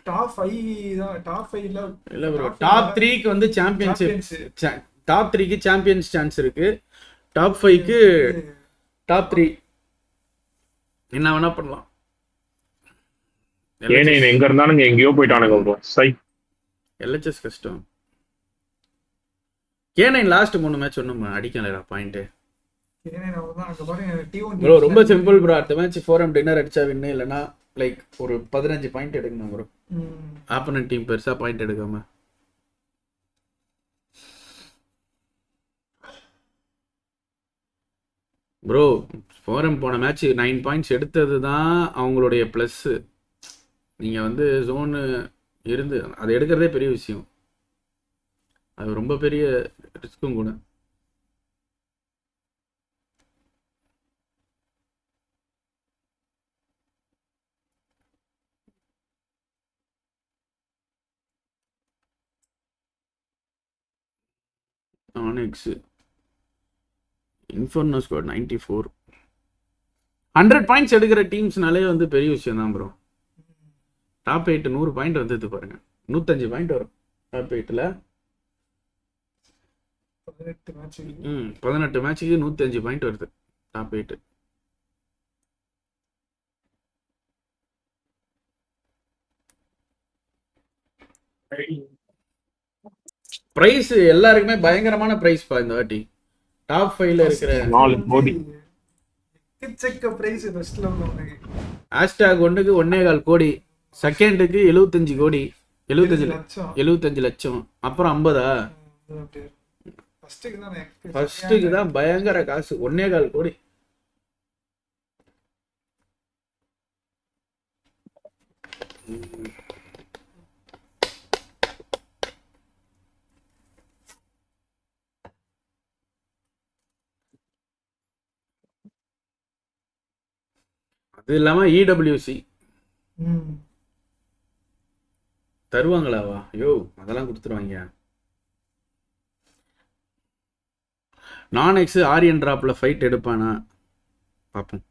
டாப் 5 தான். டாப் 5 இல்ல ப்ரோ. டாப் 3க்கு வந்து சாம்பியன்ஷிப். டாப் 3க்கு சாம்பியன்ஸ் சான்ஸ் இருக்கு. டாப் 5க்கு டாப் 3 என்ன வேணா பண்ணலாம். ஏனே எங்க இருந்தானுங்க எங்கயோ போயிட்டானுங்க ப்ரோ. சை LHS கஷ்டம். K9 லாஸ்ட் 3 மேட்ச் ஒன்றும் அடிக்கலடா பாயிண்ட்டு. ப்ரோ ரொம்ப சிம்பிள் ப்ரோ. அடுத்த மேட்ச் 4M டின்னர் அடிச்சா வின்னு, இல்லைன்னா லைக் ஒரு 15 பாயிண்ட் எடுக்கணும் ப்ரோ. ஆப்போனன்ட் டீம் பெருசா பாயிண்ட் எடுக்காம. ப்ரோ 4M போன மேட்ச் 9 பாயிண்ட்ஸ் எடுத்தது தான் அவங்களுடைய ப்ளஸ்ஸு. நீங்கள் வந்து ஜோனு இருந்து அதை எடுக்கிறதே பெரிய விஷயம். அது ரொம்ப பெரிய ரிஸ்க்கும் கூட. Onyx inferno squad 94. 100 பாயிண்ட்ஸ் எடுக்கிற டீம்ஸ்னாலே வந்து பெரிய விஷயம் தான் ப்ரோ. டாப் 8 100 பாயிண்ட் வந்தது பாருங்க. 105 பாயிண்ட் வரும் டாப் 8ல. 18 மேட்சுக்கு 105 பாயிண்ட் வருது டாப் 8. பிரைஸ் எல்லாருக்குமே பயங்கரமான பிரைஸ் பா இந்த வாட்டி. டாப் 5ல இருக்கிற 4 கோடி ஹேஷ்டாக் ஒன்றுக்கு 1.25 கோடி, செகண்டுக்கு 75 கோடி, 75 லட்சம், அப்புறம் 50. ஃபர்ஸ்ட்டுக்கு தான் பயங்கர காசு 1.25 கோடி. அது இல்லாம இடபிள்யூசி தருவாங்களாவா? யோ அதெல்லாம் கொடுத்துருவாங்க. நான்எக்ஸ் ஆரியன் டிராப்ல ஃபைட் எடுப்பானா பார்ப்போம்.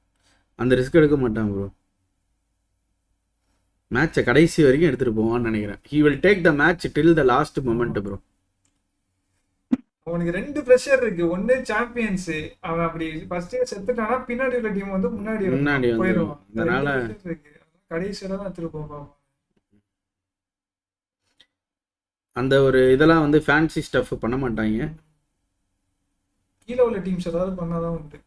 அந்த ரிஸ்க் எடுக்க மாட்டான் ப்ரோ. மேட்சை கடைசி வரைக்கும் எடுத்துட்டு போவான்னு நினைக்கிறேன். He will take the match till the last moment bro. அவனுக்கு 2 பிரஷர் இருக்கு. ஒன்னு சாம்பியன்ஸ், அவன் அப்படி ஃபர்ஸ்ட் செத்துட்டானா பின்னாடி உள்ள டீம் வந்து முன்னாடி போயிடும். அதனால கடைசியில தான் எடுத்துட்டு போவான். அந்த ஒரு இதெல்லாம் வந்து ஃபேன்சி ஸ்டஃப் பண்ண மாட்டாங்க. கீழே உள்ள டீம்ஸ் ஏதாவது பண்ணாதான் உண்டு.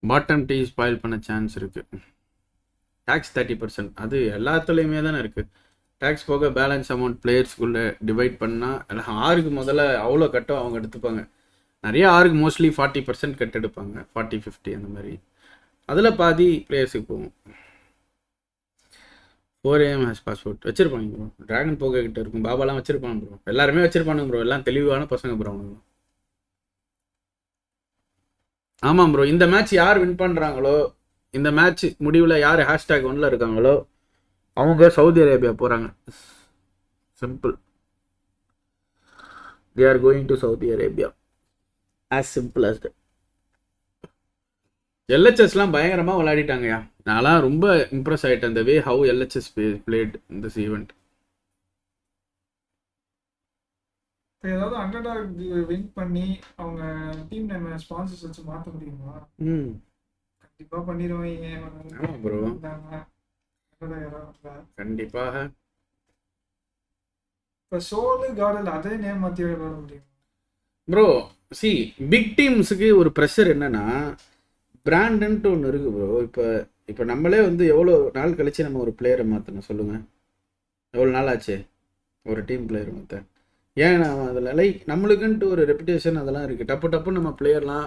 பாட்டம் டீ ஸ்பாயில் பண்ண சான்ஸ் இருக்கு. டேக்ஸ் 30%. அது எல்லாத்துலேயுமே தானே இருக்கு. டேக்ஸ் போக பேலன்ஸ் அமௌண்ட் பிளேயர்ஸ்குள்ளே டிவைட் பண்ணால் எல்லாம் 6க்கு முதல்ல அவ்வளோ கட்டோ அவங்க எடுத்துப்பாங்க. நிறைய 6க்கு மோஸ்ட்லி 40% கட் எடுப்பாங்க, 40-50 அந்த மாதிரி. அதில் பாதி பிளேயர்ஸுக்கு போகும். 4AM ஹேஸ் பாஸ்போர்ட் வச்சிருப்பாங்க ப்ரோ. டிராகன் போக கிட்ட இருக்கும், பாபாலாம் வச்சிருப்பாங்க ப்ரோ. எல்லாருமே வச்சிருப்பானுங்க ப்ரோ. எல்லாம் தெளிவான பசங்க ப்ரோ அவனுங்க. ஆமாம் ப்ரோ. இந்த மேட்ச் யார் வின் பண்ணுறாங்களோ, இந்த மேட்ச் முடிவில் யார் ஹேஷ்டாக் 1ல இருக்காங்களோ அவங்க சவுதி அரேபியா போகிறாங்க. Simple. They are going to Saudi Arabia. As simple as that. எல்ஹெச்எஸ்லாம் பயங்கரமாக விளையாடிட்டாங்கயா. நான்லாம் ரொம்ப இம்ப்ரெஸ் ஆகிட்டேன் இந்த way how LHS played in this event. ஏதாவது அண்டர்டாக் வின் பண்ணி அவங்க டீம் நேம் ஸ்பான்சர்ஸ் வச்சு மாற்ற முடியுமா? கண்டிப்பா பண்ணிடுவாங்க. ஆமா ப்ரோ, கண்டிப்பாக. இப்போ சோலு கார்டல் அதே நேம் மாற்றி விளையாட முடியும் ப்ரோ. சி பிக் டீம்ஸுக்கு ஒரு ப்ரெஷர் என்னன்னா பிராண்டுன்ட்டு ஒன்று இருக்குது ப்ரோ. இப்போ நம்மளே வந்து எவ்வளோ நாள் கழிச்சு நம்ம ஒரு பிளேயரை மாற்றணும் சொல்லுங்கள்? எவ்வளோ நாள் ஆச்சு ஒரு டீம் பிளேயர் மாற்ற? ஏன் நான் அதில் லைக் நம்மளுக்குன்ட்டு ஒரு ரெப்புடேஷன் அதெல்லாம் இருக்குது. டப்புன்னு நம்ம பிளேயர்லாம்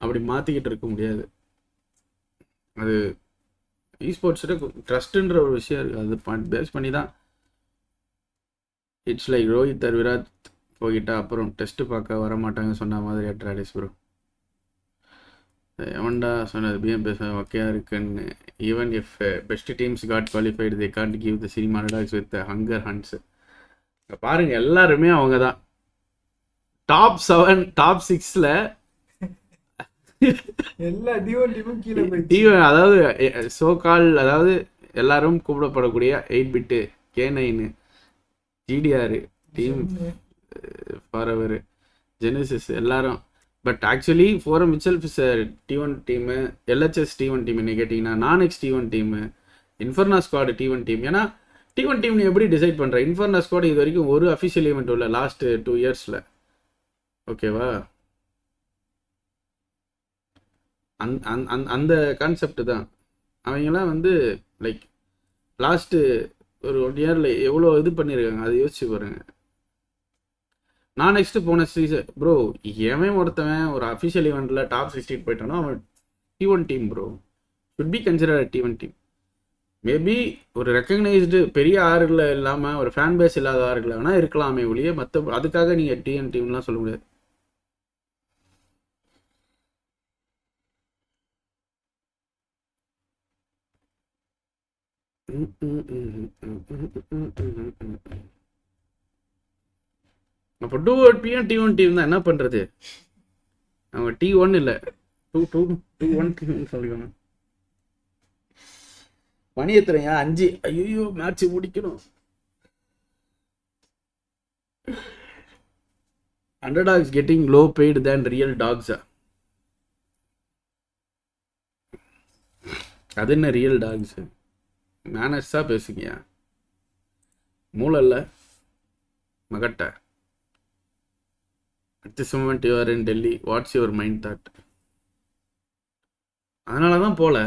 அப்படி மாற்றிக்கிட்டு இருக்க முடியாது. அது இஸ்போர்ட்ஸ்கிட்ட ட்ரஸ்ட்டுன்ற ஒரு விஷயம் இருக்குது. அது பேஸ் பண்ணி தான். இட்ஸ் லைக் ரோஹித் விராட் போய்கிட்டா அப்புறம் டெஸ்ட்டு பார்க்க வர மாட்டாங்க சொன்ன மாதிரி அட்ராடிஸ் ப்ரோ. எவன்டா சொன்னது பிஎம்பிஎஸ் ஓகேயா இருக்குன்னு. Even if best teams got qualified they can't give the cinema talks with hunger hunts. பாருங்க எல்லாருமே அவங்க தான். டாப் 7 டாப் 6ல எல்லா D1 டீமும் கீழே போயிடுச்சு. டீம் அதாவது சோகால், அதாவது எல்லாரும் கூப்பிடப்படக்கூடிய 8-பிட்டு K9 GDR team for Genesis எல்லாரும். But actually Forum itself is T1 team, LHS T1 team என்ன கேட்டிங்கன்னா, நான்எக்ஸ் T1 team, Inferno squad T1 team. ஏன்னா T1 டீம் நீ எப்படி டிசைட் பண்ணுற? இன்ஃபர்னா ஸ்குவாடு இது வரைக்கும் ஒரு அஃபிஷியல் ஈவெண்ட் இல்லை லாஸ்ட் 2 இயர்ஸில். ஓகேவா? அந்த கான்செப்ட் தான். அவங்கெல்லாம் வந்து லைக் லாஸ்ட்டு ஒரு 1 இயரில் எவ்வளோ இது பண்ணியிருக்காங்க, அதை யோசிச்சு பாருங்க. நான் நெக்ஸ்ட்டு போன சீசன் ப்ரோ, எவன் ஒருத்தவன் ஒரு அஃபிஷியல் ஈவெண்ட்டில் டாப் 16 போயிட்டானோ அவன் T1 team bro, should be consider T1 team. Maybe ஒரு ரெக்கக்னைஸ்டு பெரிய ஆறுகளை இல்லாமல் ஒரு ஃபேன் பேஸ் இல்லாத ஆறுகளை வேணால் இருக்கலாமே ஒழிய, மற்ற அதுக்காக நீங்கள் T1 டீம்லாம் சொல்ல முடியாது. அப்போ T1 டீம் தான் என்ன பண்ணுறது? அவங்க T1 இல்லை 2-1 டீம்னு சொல்லிக்கோங்க. மணி எத்தனையா? 5. ஐயோ மேட்ச் முடிக்கணும். Underdogs getting low paid than real டாக்ஸா? அது என்ன ரியல் டாக்ஸ்? மேனர்ஸாக பேசுங்கயா, மூளை இல்லை மகட்ட. At this moment you are in Delhi, what's your mind thought? அதனால தான் போல.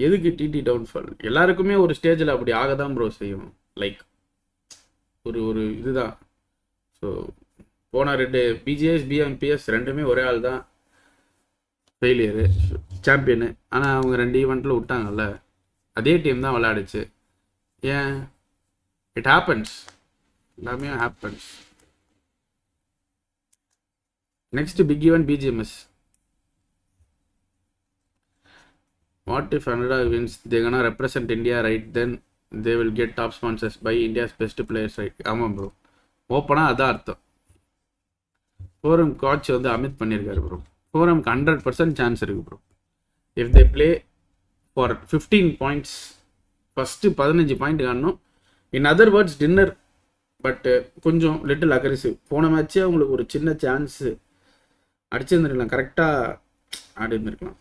எதுக்கு டிடி டவுன்ஃபால்? எல்லாருக்குமே ஒரு ஸ்டேஜில் அப்படி ஆக தான் ப்ரோ செய்யும். லைக் ஒரு இதுதான். ஸோ போன 2 BGS BMPS ரெண்டுமே ஒரே ஆள் தான் ஃபெயிலியரு, சாம்பியனு. ஆனால் அவங்க 2 ஈவெண்ட்டில் விட்டாங்கல்ல, அதே டீம் தான் விளையாடுச்சு. ஏன்? இட் ஹேப்பன்ஸ், எல்லாமே happens. Next big event BGMS. What if Underdog wins? They're gonna represent India, right? Then they will get top sponsors by India's best players, right? ஆமாம் ப்ரோ, ஓப்பனாக அதான் அர்த்தம். ஃபோரம் கோச் வந்து admit பண்ணியிருக்காரு bro. ஃபோரம்க்கு 100% chance இருக்குது bro. If they play for 15 points, first 15 point காணணும். In other words dinner. But கொஞ்சம் லிட்டில் அக்ரெசிவ். போன மேட்ச்சே அவங்களுக்கு ஒரு சின்ன சான்ஸு அடிச்சிருந்துருக்கலாம், கரெக்டாக ஆடி இருந்திருக்கலாம்.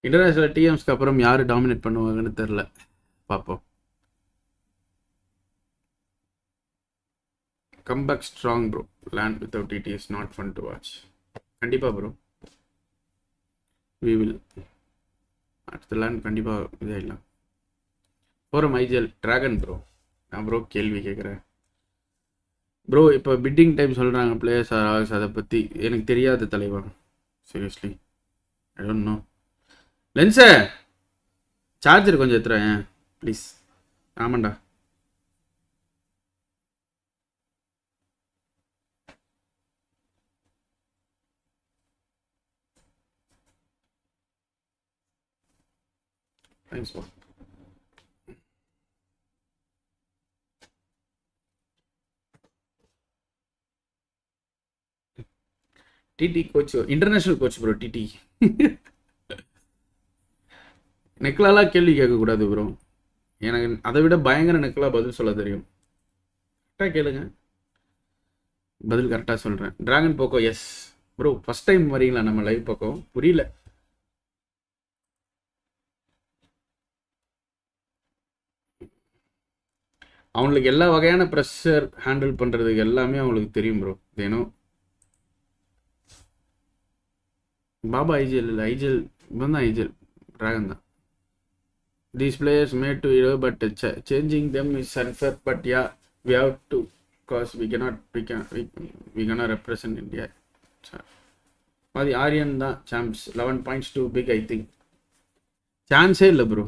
இன்டர்நேஷ்னல் டிஎம்ஸ்க்கு அப்புறம் யார் டாமினேட் பண்ணுவாங்கன்னு தெரில, பார்ப்போம். Comeback strong bro. Land without it is not fun to watch. கண்டிப்பாக ப்ரோ, வி வில். அடுத்த லேண்ட் கண்டிப்பாக இதாகிடலாம். Forum IGL Dragon bro. நான் ப்ரோ கேள்வி கேட்குறேன் ப்ரோ. இப்போ பிட்டிங் டைம் சொல்கிறாங்க பிளேயர்ஸ் ஆர்ஸ், அதை பற்றி எனக்கு தெரியாத தலைவா, seriously I don't know. Lens charger கொஞ்சம் எடுத்துறேன் ப்ளீஸ். ஆமாண்டா. Thanks bro. DD coach, international coach bro DD. நெக்லாலாம் கேள்வி கேட்கக்கூடாது ப்ரோ. எனக்கு அதை விட பயங்கர நெக்லாக பதில் சொல்ல தெரியும். கரெக்டாக கேளுங்க, பதில் கரெக்டாக சொல்கிறேன். டிராகன் போக்கோ எஸ் ப்ரோ. ஃபஸ்ட் டைம் வரீங்களா நம்ம லைவ் பக்கம்? புரியல. அவங்களுக்கு எல்லா வகையான ப்ரெஷர் ஹேண்டில் பண்ணுறதுக்கு எல்லாமே அவங்களுக்கு தெரியும் ப்ரோ. தேனும் பாபா ஐஜிஎல் இல்லை, ஐஜிஎல் இவன் தான், ஐஜிஎல் டிராகன் தான். These players made to hero, but changing them is unfair. But yeah, we have to, cause we cannot represent India. அது ஆரியன் தான் champs. 11 points too big. I think சான்ஸே இல்லை bro.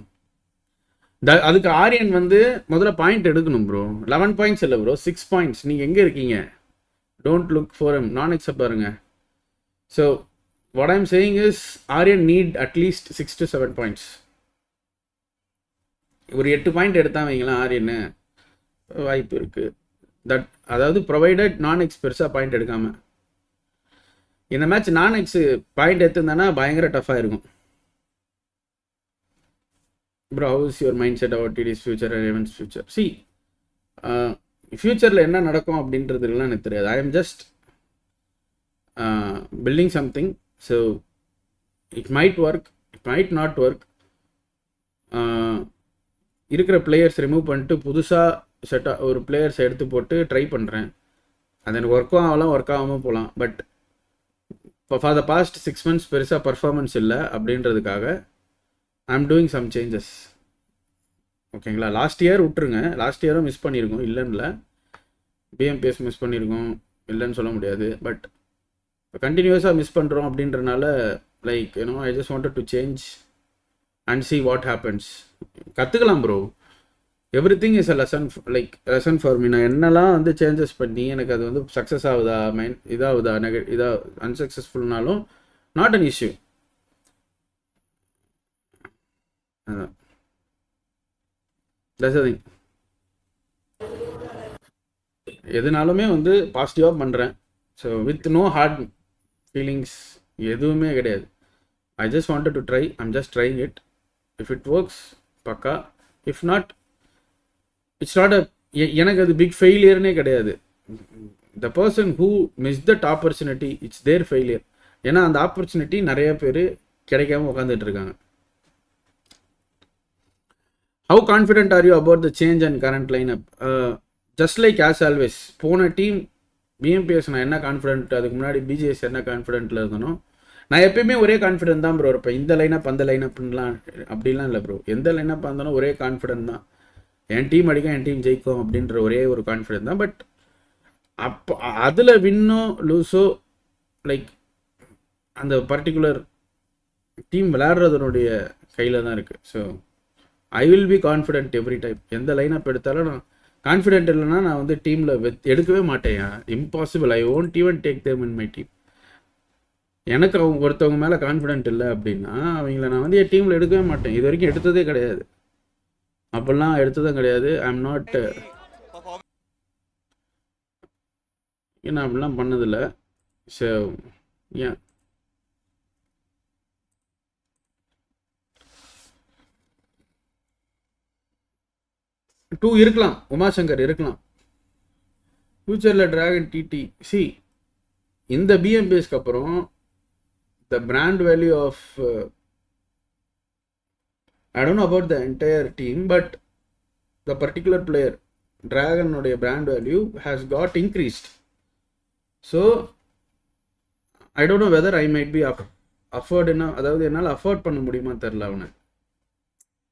அதுக்கு ஆரியன் வந்து முதல்ல பாயிண்ட் எடுக்கணும் ப்ரோ. 11 பாயிண்ட்ஸ் இல்லை ப்ரோ, 6 பாயிண்ட்ஸ். நீங்கள் எங்கே இருக்கீங்க? Don't look for them. நான் எக்ஸப்ட் பாருங்க. So what I'm saying is Aryan need அட்லீஸ்ட் 6 to 7 பாயிண்ட்ஸ். ஒரு 8 பாயிண்ட் எடுத்தால் வைங்களேன் ஆரியன்னு வாய்ப்பு இருக்குது. அதாவது ப்ரொவைடட் நான் எக்ஸ் பெருசாக பாயிண்ட் எடுக்காமல். இந்த மேட்ச் நான் எக்ஸ் பாயிண்ட் எடுத்துருந்தானா பயங்கர டஃப்பாக இருக்கும். Bro how is your mind set about DD's future and Evan's future? See ஃபியூச்சரில் என்ன நடக்கும் அப்படின்றதுலாம் எனக்கு தெரியாது. I am just building something. So it might work, it might not work. இருக்கிற பிளேயர்ஸ் ரிமூவ் பண்ணிட்டு புதுசாக ஒரு பிளேயர்ஸ் எடுத்து போட்டு ட்ரை பண்ணுறேன். அது எனக்கு ஒர்க்கும் ஆகலாம், ஒர்க் ஆகாமல் போகலாம். பட் இப்போ ஃபார் த பாஸ்ட் 6 months பெருசாக பர்ஃபார்மன்ஸ் இல்லை அப்படின்றதுக்காக I am doing some changes. ஓகேங்களா? லாஸ்ட் இயர் விட்டுருங்க, லாஸ்ட் இயரும் மிஸ் பண்ணியிருக்கோம், இல்லைன்னு. பிஎம்பிஎஸ் மிஸ் பண்ணியிருக்கோம், இல்லைன்னு சொல்ல முடியாது. பட் இப்போ கண்டினியூஸாக மிஸ் பண்ணுறோம் அப்படின்றனால like I just wanted to change and see what happens. கற்றுக்கலாம் bro. Everything is a lesson for me. நான் என்னெல்லாம் வந்து சேஞ்சஸ் பண்ணி எனக்கு அது வந்து சக்ஸஸ் ஆகுதா, இதாகுதா, அன்சக்ஸஸ்ஃபுல்னாலும் நாட் அன் இஷ்யூ. அதான் திங். எதுனாலுமே வந்து பாசிட்டிவாக பண்ணுறேன். So with no hard feelings எதுவுமே கிடையாது. I just wanted to try. I'm just trying it. If it works பக்கா, இஃப் நாட் இட்ஸ் நாட் எனக்கு அது பிக் ஃபெயிலியர்னே கிடையாது. The person who miss that opportunity, it's their failure. ஏன்னா அந்த opportunity நிறைய பேர் கிடைக்காம உட்காந்துட்டு இருக்காங்க. How confident are you about the change and current lineup? Just like as always, போன டீம் பிஎம்பிஎஸ் நான் என்ன கான்ஃபிடென்ட், அதுக்கு முன்னாடி பிஜிஎஸ் என்ன கான்ஃபிடென்ட்டில் இருந்தனோ நான் எப்பயுமே ஒரே கான்ஃபிடென்ட் தான் ப்ரோ இருப்பேன். இந்த லைனப் அந்த லைனப்லாம் அப்படிலாம் இல்லை ப்ரோ. எந்த லைனப்பாக இருந்தாலும் ஒரே கான்ஃபிடென்ட் தான். என் டீம் அடிக்கும், என் டீம் ஜெயிக்கும் அப்படின்ற ஒரே ஒரு கான்ஃபிடென்ட் தான். பட் அப்போ அதில் வின்னோ லூஸோ லைக் அந்த பர்டிகுலர் டீம் விளையாடுறதுனுடைய கையில் தான் இருக்குது. So I will be confident every time. எந்த லைனப் எடுத்தாலும் நான் கான்ஃபிடென்ட் இல்லைன்னா நான் வந்து டீமில் எடுக்கவே மாட்டேன். Impossible. I won't even take them in my team. எனக்கு அவங்க ஒருத்தவங்க மேலே கான்ஃபிடென்ட் இல்லை அப்படின்னா அவங்கள நான் வந்து என் டீமில் எடுக்கவே மாட்டேன். இது வரைக்கும் எடுத்ததே கிடையாது. அப்படிலாம் எடுத்ததும் கிடையாது. ஐ எம் நாட், ஏன்னா அப்படிலாம் பண்ணதில்லை. ஸோ ஏன் டூ இருக்கலாம், உமாசங்கர் இருக்கலாம். ஃபியூச்சரில் டிராகன் டிடி. சி இந்த பிஎம்பிஎஸ்க்கு அப்புறம் the brand value of I don't know about the entire team, but the particular player, Dragon brand value has got increased. So, I don't know whether I might be afford enough, அதாவது என்னால் afford பண்ண முடியுமா தெரில அவனை.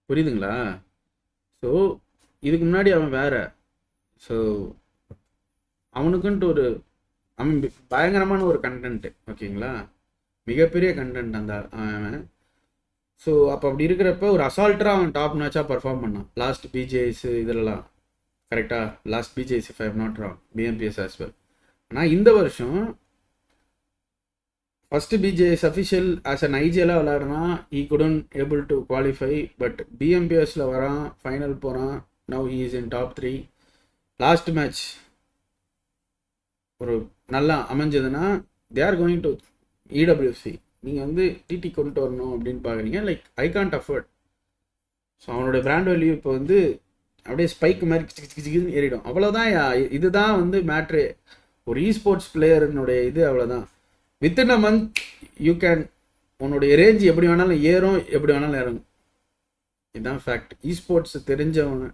புரியுதுங்களா? So இதுக்கு முன்னாடி அவன் வேற. ஸோ அவனுக்குன்ட்டு அவன் பயங்கரமான ஒரு கண்டென்ட்டு. ஓகேங்களா? மிகப்பெரிய கண்டென்ட் அந்த அவன். ஸோ அப்படி இருக்கிறப்ப ஒரு அசால்ட்டராக அவன் டாப் மேட்சாக பர்ஃபார்ம் பண்ணான் லாஸ்ட் பிஜேஎஸ் இதிலலாம். கரெக்டாக? Last BJS if I am not wrong, BMPS as well. ஆனால் இந்த வருஷம் first BJS official as an ஐஜிஎலாக விளையாடுனா he couldn't able to qualify. But பிஎம்பிஎஸில் வரான், ஃபைனல் போகிறான். Now he is in top 3. Last match ஒரு நல்லா அமைஞ்சதுன்னா they are going to EWC. நீங்கள் வந்து டிடி கொண்டு வரணும் அப்படின்னு பார்க்குறீங்க. Like I can't afford. So அவனோட பிராண்ட் வேல்யூ இப்போ வந்து அப்படியே ஸ்பைக் மாதிரி கிச்சிக்கிச்சின்னு ஏறிடும். அவ்வளோதான். இதுதான் வந்து மேட்ரு. ஒரு இஸ்போர்ட்ஸ் பிளேயர்னுடைய இது அவ்வளோதான். Within a month you can, உன்னுடைய ரேஞ்ச் எப்படி வேணாலும் ஏறும், எப்படி வேணாலும் இறங்கும். இதுதான் ஃபேக்ட். இஸ்போர்ட்ஸ் தெரிஞ்சவங்க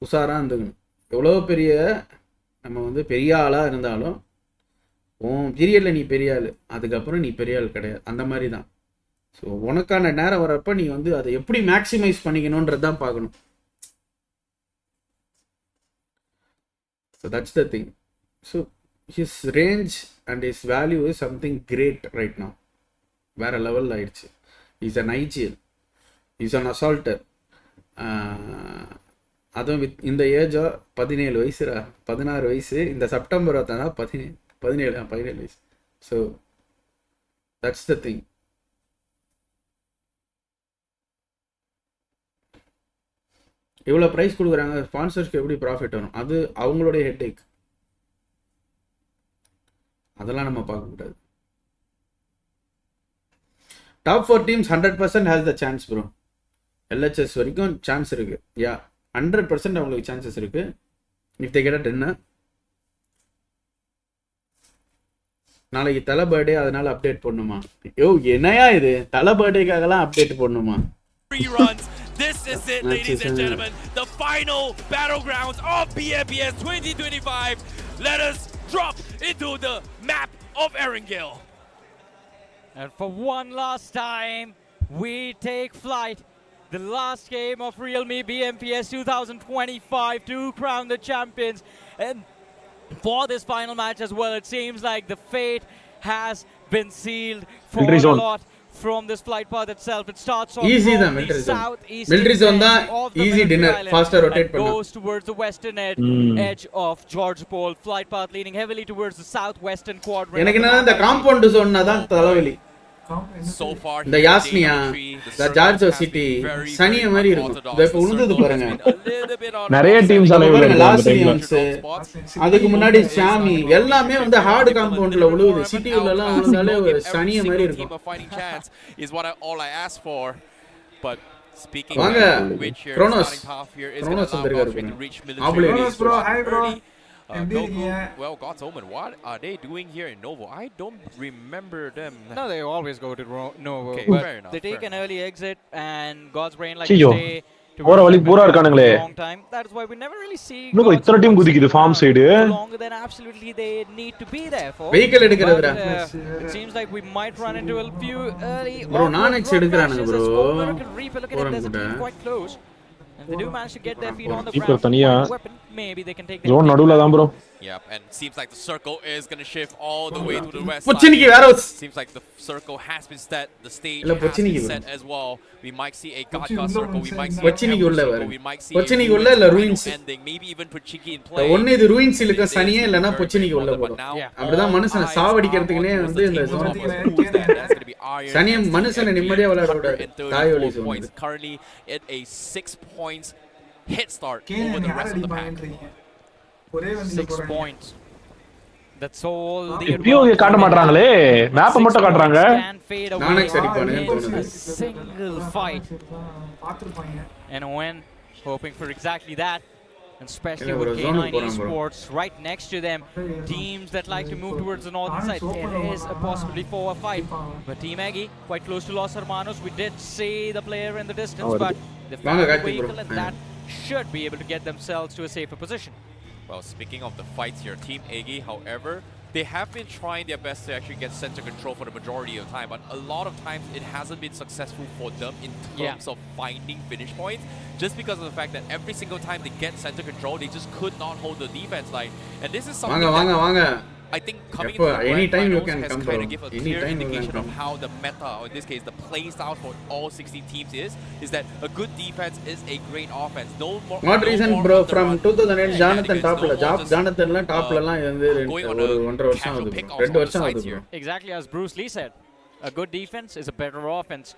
உஷாராக இருந்துக்கணும். எவ்வளோ பெரிய நம்ம வந்து பெரிய ஆளாக இருந்தாலும் பீரியடில் நீ பெரிய ஆள், அதுக்கப்புறம் நீ பெரிய ஆள் கிடையாது. அந்த மாதிரி தான். ஸோ உனக்கான நேரம் வரப்போ நீ வந்து அதை எப்படி மேக்ஸிமைஸ் பண்ணிக்கணுன்றது தான் பார்க்கணும். So that's the thing. So his range and his value is something great right now. வேற லெவலில் ஆயிடுச்சு. Is an IGL, is an assaulter. அதுவும் வித் இந்த ஏஜோ 17 வயசுரா, 16 வயசு. இந்த செப்டம்பர் 17 வயசு. So that's the thing. இவ்வளோ ப்ரைஸ் கொடுக்குறாங்க, ஸ்பான்சர்ஸ்க்கு எப்படி ப்ராஃபிட் வரும்? அது அவங்களுடைய ஹெட்டேக். அதெல்லாம் நம்ம பார்க்கக்கூடாது. Top 4 teams 100% has the chance bro. LHS வரைக்கும் சான்ஸ் இருக்கு. யா 100% அவங்களுக்கு சான்சஸ் இருக்கு. If they get a 10. நாளைக்கு தலை பர்த்டே, அதனால அப்டேட் பண்ணுமா? யோ என்னையா இது, தலை பர்த்டேக்காகலாம் அப்டேட் பண்ணுமா? This is it, ladies and gentlemen. The final battlegrounds of Bmps 2025. Let us drop into the map of Erangel. And for one last time, we take flight. The last game of Realme BMPS 2025 to crown the champions. And for this final match as well, it seems like the fate has been sealed for a lot from this flight path itself. It starts off easy from the the southeast military zone da easy dinner, faster rotate and goes towards the western edge of George Pole. Flight path leaning heavily towards the southwestern quadrant. எனக்கு என்ன இந்த compound ஜோன்னா தான் தலைவலி. So far, இந்த யாஸ்னியா, இந்த ஜார்ஜோ city சனிய மாதிரி இருக்கும். இப்ப உழுந்தது பாருங்க, நிறைய டீம்ஸ் அதுக்கு முன்னாடி சாமி எல்லாமே வந்து ஹார்ட் காம்பவுண்ட்ல உழுவுது. சிட்டி உள்ள எல்லாம் உழுந்தாலே ஒரு சனிய மாதிரி இருக்கும். வாங்க க்ரோனோஸ் வந்திருக்காரு. Kronos bro, hi bro. Novo, well, God's Omen, what are they doing here in Novo? I don't remember them. No, they always go to Novo. Okay, But fair enough, they take an early exit, and God's Brain like Chiyo. to stay போற வழி பூரா இருக்கானுங்களே. long time. That's why we never really see இன்னும் இத்தனை team குதிக்குது farm side. longer than absolutely they need to be there for. Vehicle எடுக்கிறதுடா. It seems like we might run into a few early bro நானெக்ஸ் எடுக்கறானுங்க bro. Look at it, there's a team quite close. And they do manage to get their feet on the ground. தனியா Weapon, maybe they can take zone நடுவுல தான் bro. Yep, and seems like the circle is going to shift all the way to the west side. Seems like the circle has been set, the stage has been set as well. We might see a Godka circle, we might see a temple circle, we might see a ruins ending, maybe even Puchiki in play. ஒண்ணு இது ruins இல்ல சனியே இல்லனா பொச்சினிக்கு உள்ள போடும். அப்படிதான் மனுஷனை சாவடிக்கிறதுக்குனே வந்து இந்த zone சனியே மனுஷனை நிம்மதியா விளையாட விடாது. தாயோலி zone currently at a 6 points head start over the rest of the pack. 6 points. That's all the பியூங்க காட்ட மாட்டறாங்களே, மேப் மட்டும் காட்றாங்க. நானே சரி பண்ணேன் தோணுது. Single fight. And when hoping for exactly that, and especially with K9 Esports right next to them, teams that like to move towards the northern side, there is a possibility for a fight. But Team Aggie quite close to Los Hermanos. We did see the player in the distance, but they found a vehicle and that should be able to get themselves to a safer position. Well, speaking of the fights here, Team Aggie, however, they have been trying their best to actually get center control for the majority of the time, but a lot of times it hasn't been successful for them in terms of finding finish points, just because of the fact that every single time they get center control, they just could not hold the defense line. And this is something that I think coming into the anytime you can has come kind of give a clear anytime indication of how the meta, or in this case the play style for all 16 teams is that a good defense is a great offense. No more. Not recent bro, from 2008 Jonathan top la Jonathan la top la irundhu oru 1.5 varsham ஆகுது, 2 வருஷம் ஆகுது bro. Exactly as Bruce Lee said, a good defense is a better offense.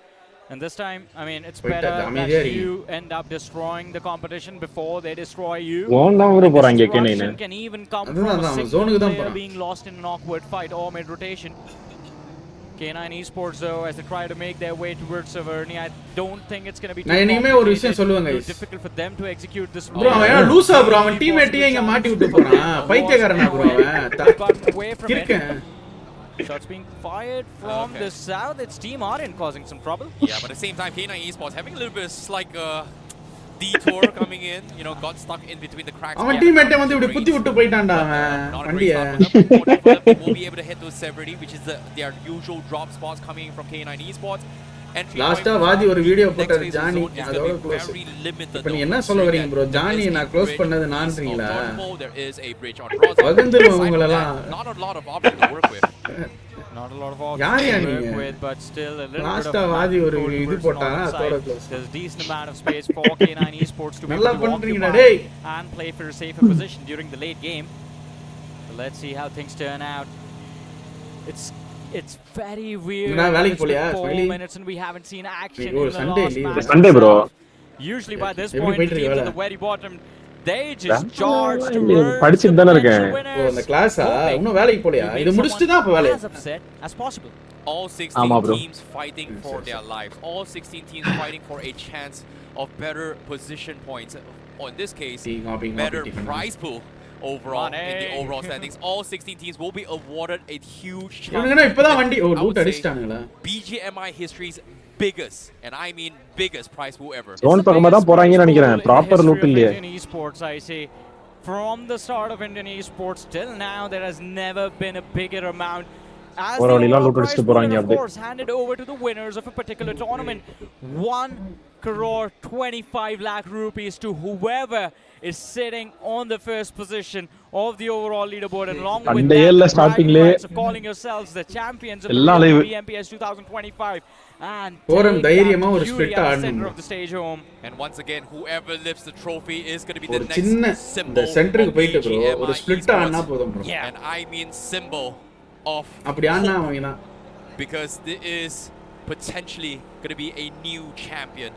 And this time, I mean, it's better that you end up destroying the competition before they destroy you. Destruction can even come from a single player being lost in an awkward fight or mid-rotation. K9 Esports though, as they try to make their way towards Severny, I don't think it's going to be too difficult for them to execute this. Bro, அவன் லூசா bro, அவன் teammate இங்க மாட்டி விட்டு போறான். பைத்தியக்காரனா bro அவன். Away from it. Shots being fired from the south. It's Team Arden causing some trouble. Yeah, but at the same time, K9 Esports having a little bit of like detour coming in. You know, got stuck in between the cracks. அவன் teammate வந்து இப்படி குத்தி விட்டு போயிட்டான்டா அவன் வண்டியை. They will be able to hit those Severity, which is their usual drop spots coming from K9 Esports. entry லாஸ்டா point வாதி ஒரு வீடியோ next போட்டாரு phase of ஜானி zone is அதோட going to be close. very limited. இப்போ நீ என்ன சொல்ல வரீங்க ப்ரோ? ஜானி நான் க்ளோஸ் பண்ணது நான்றீங்களா? There is a bridge on Rosa. வகந்துருவோம் உங்களெல்லாம். Not a lot of options to work with. Not a lot of options யார் to நீங்க? work with, but still a little லாஸ்டா bit of வாதி ஒரு goal இது person போட்டானா on the அதோட side. Close. There's decent amount of space for K9 Esports to be நல்லா able to பண்றீங்கடா occupy டேய். and play for a safer position during the late game. So let's see how things turn out. It's very weird. வேலைக்கு It's போலியா been 4 ஸ்மைலி? minutes and we haven't seen action ஓ in the Sunday last leave. match. Sunday bro. Usually by this எப்படி point, the போயிட்டு இருக்கு teams வேலை? at the very bottom, they just charge towards படிச்சிட்டு the தானே இருக்கேன். potential ஓ அந்த winners, கிளாஸா hoping இன்னும் வேலைக்கு போலியா? to இது make முடிச்சிட்டு தான் அப்ப someone வேலையா? as upset as possible. All 16 ஆமா bro. teams fighting for their lives. All 16 teams fighting for a chance of better position points. Or in this case, better prize pool overall in the overall standings. All 16 teams will be awarded a huge chance. இவனுங்க இப்பதான் வண்டி ஓ I would loot say அடிச்சிட்டானுங்களா? BGMI history's biggest, and I mean biggest prize pool ever. Zone பக்கமா தான் போறாங்கன்னு நினைக்கிறேன். Proper loot இல்லையே. Indian esports, I say, from the start of Indian esports till now, there has never been a bigger amount. As ஒரு the வழியில overall loot prize அடிச்சிட்டு pool, போறாங்க of அப்படியே. course, handed over to the winners of a particular tournament. 1.25 lakh rupees to whoever is sitting on the first position of the overall leaderboard, and along with அந்த that, ஏர்ல the bragging ஸ்டார்டிங்லயே rights of calling yourselves the champions of எல்லாம் the live. Bmps 2025 and forum take தைரியமா that ஒரு beauty split at the ஆடணும். center of the stage home. And once again, whoever lifts the trophy is going to be the ஒரு next சின்ன இந்த symbol சென்டருக்கு of போயிட்டு bro ஒரு BGMI split ஆனா esports. போதும் bro. And I mean symbol of அப்படி ஆனா hope, அவங்கனா because this is potentially going to be a new champion.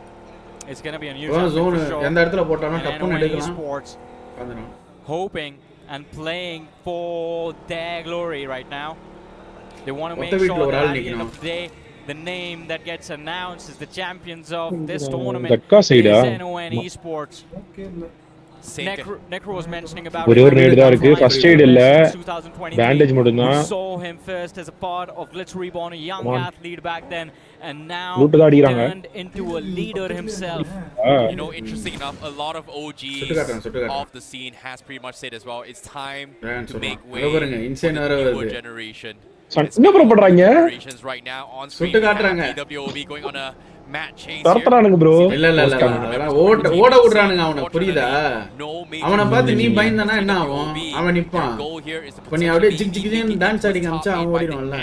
It's going to be a new zone champion for sure. எந்த இடத்துல போட்டாலும் And டப்புன்னு NOA எடுக்கலாம். Esports வந்துரும். hoping and playing for their glory right now. They want to make ஒத்த வீட்ல sure ஒரு that ஆள் at the end நிக்கணும். of the day, the name that gets announced as the champions of this tournament தக்கா சைடா? is NOA Esports. Necro was mentioning about ஒரே ஒரு நேடு தான் இருக்கு. ஃபர்ஸ்ட் எய்ட் இல்ல. பேண்டேஜ் மட்டும் தான். saw him first as a part of Glitz Reborn, a young athlete back then, and now loot தான் அடிக்குறாங்க. turned into a leader himself. You know, interesting enough, a lot of OGs சுட்டுக்காட்டுறேன். of the scene has pretty much said as well, it's time Ryan to make சொல்றான். way இங்க பாருங்க, for insane the வேற newer வருது. generation. என்ன bro பண்றாங்க? Generations right now on screen. சுட்டு காட்டுறாங்க. PWOB going on a match chase தரத்துறானுங்க ப்ரோ. இல்ல இல்ல இல்ல அதெல்லாம் ஓட விடுறானுங்க அவனை புரியுதா? அவனை பார்த்து நீ பயந்தானா என்ன ஆகும்? அவன் நிப்பான். இப்ப நீ அப்படியே ஜிக் ஜிக்னு டான்ஸ் ஆடி காமிச்சா அவன் ஓடிடுவான்ல.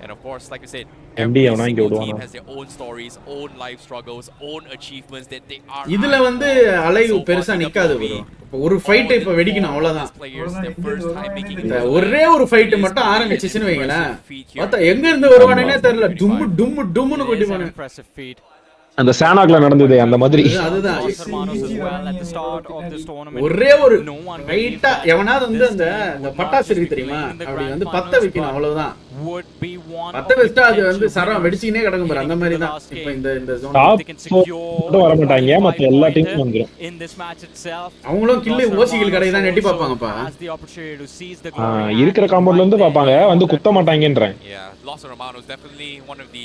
And of course, like I said, MD every அவனா இங்க single team விடுவானா? has their own stories, own life struggles, own achievements that they are. இதுல வந்து அலைவு பெருசா நிக்காது ப்ரோ. ஒரு ஃபைட் இப்ப வெடிக்கணும் அவ்வளவுதான். ஒரே ஒரு ஃபைட் மட்டும் ஆரம்பிச்சிச்சுன்னு வைங்களேன். பார்த்தா எங்க இருந்து வருவானே தெரியல. டும்மு டும்மு டும்முன்னு கொட்டிப்பானே. அந்த சானாக்ல நடந்தது அந்த மாதிரி. அதுதான் at the start of this tournament. ஒரே ஒரு ரைட்டா எவனாவது வந்து அந்த பட்டாசு இருக்கு தெரியுமா? அப்படி வந்து பத்த வைக்கணும் அவ்வளவுதான். பத்த வச்சா அது வந்து சரம் வெடிச்சினே கிடக்கும் பாரு அந்த மாதிரி தான். இப்போ இந்த ஜோன் டாப் வர மாட்டாங்க மத்த எல்லா டீமும் வந்துரும். In this match itself, அவங்களும் கில்லு ஓசிகள் கடை தான் நெட்டி பாப்பாங்கப்பா. இருக்கிற காம்பவுண்ட்ல இருந்து பாப்பாங்க வந்து குத்த மாட்டாங்கன்றேன். Yeah, Los Hermanos definitely one of the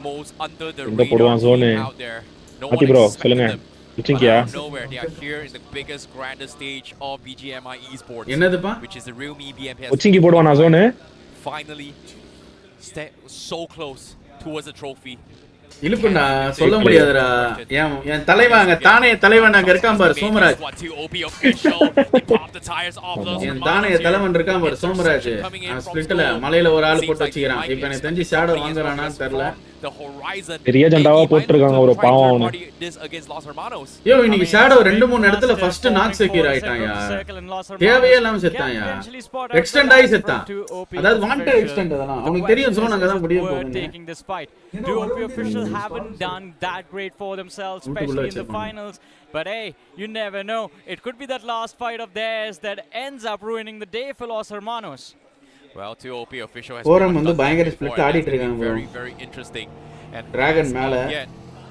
most under the இந்த போடுவான் radar zone. team out there. No மாத்தி one bro expected சொல்லுங்க. them. விச்சிங்கியா? Out of nowhere, they are here in the biggest, grandest stage of BGMI Esports, என்னதுப்பா? which is the real me BMPS. விச்சிங்கி போடுவானா zone? Finally, so close towards the trophy. இழுப்புண்ணா சொல்ல முடியாதுடா. என் தலைவன் அங்க தானே தலைவன் அங்க இருக்கான் பாரு சோமராஜ். என் தானே தலைவன் இருக்கான் பாரு சோமராஜ். ஸ்பிளிட்ல மலையில ஒரு ஆள் போட்டு வச்சுக்கிறான். இப்போ எனக்கு தெரிஞ்சு ஷேடோ வாங்குறானான்னு தெரியல. பெரிய ஜெண்டாவா போட்டுருக்காங்க ஒரு பாவம் அவனை. யோ இன்னைக்கு ஷேடோ 2-3 இடத்துல ஃபர்ஸ்ட் நாக் செக்யூர் ஆயிட்டான்யா. தேவையே இல்லாம செத்தான்யா. எக்ஸ்டெண்ட் ஆகி செத்தான். அதாவது வாண்டட் எக்ஸ்டெண்ட் அதெல்லாம். அவனுக்கு தெரியும் ஜோன் அங்க தான் முடிய போகுது. DOP officials haven't done that great for themselves, especially in the finals. But hey, you never know. It could be that last fight of theirs that ends up ruining the day for Los Hermanos. Well, TOP official has Forum வந்து பயங்கர split ஆடிட்டு இருக்காங்க bro. very very interesting. And dragon மேல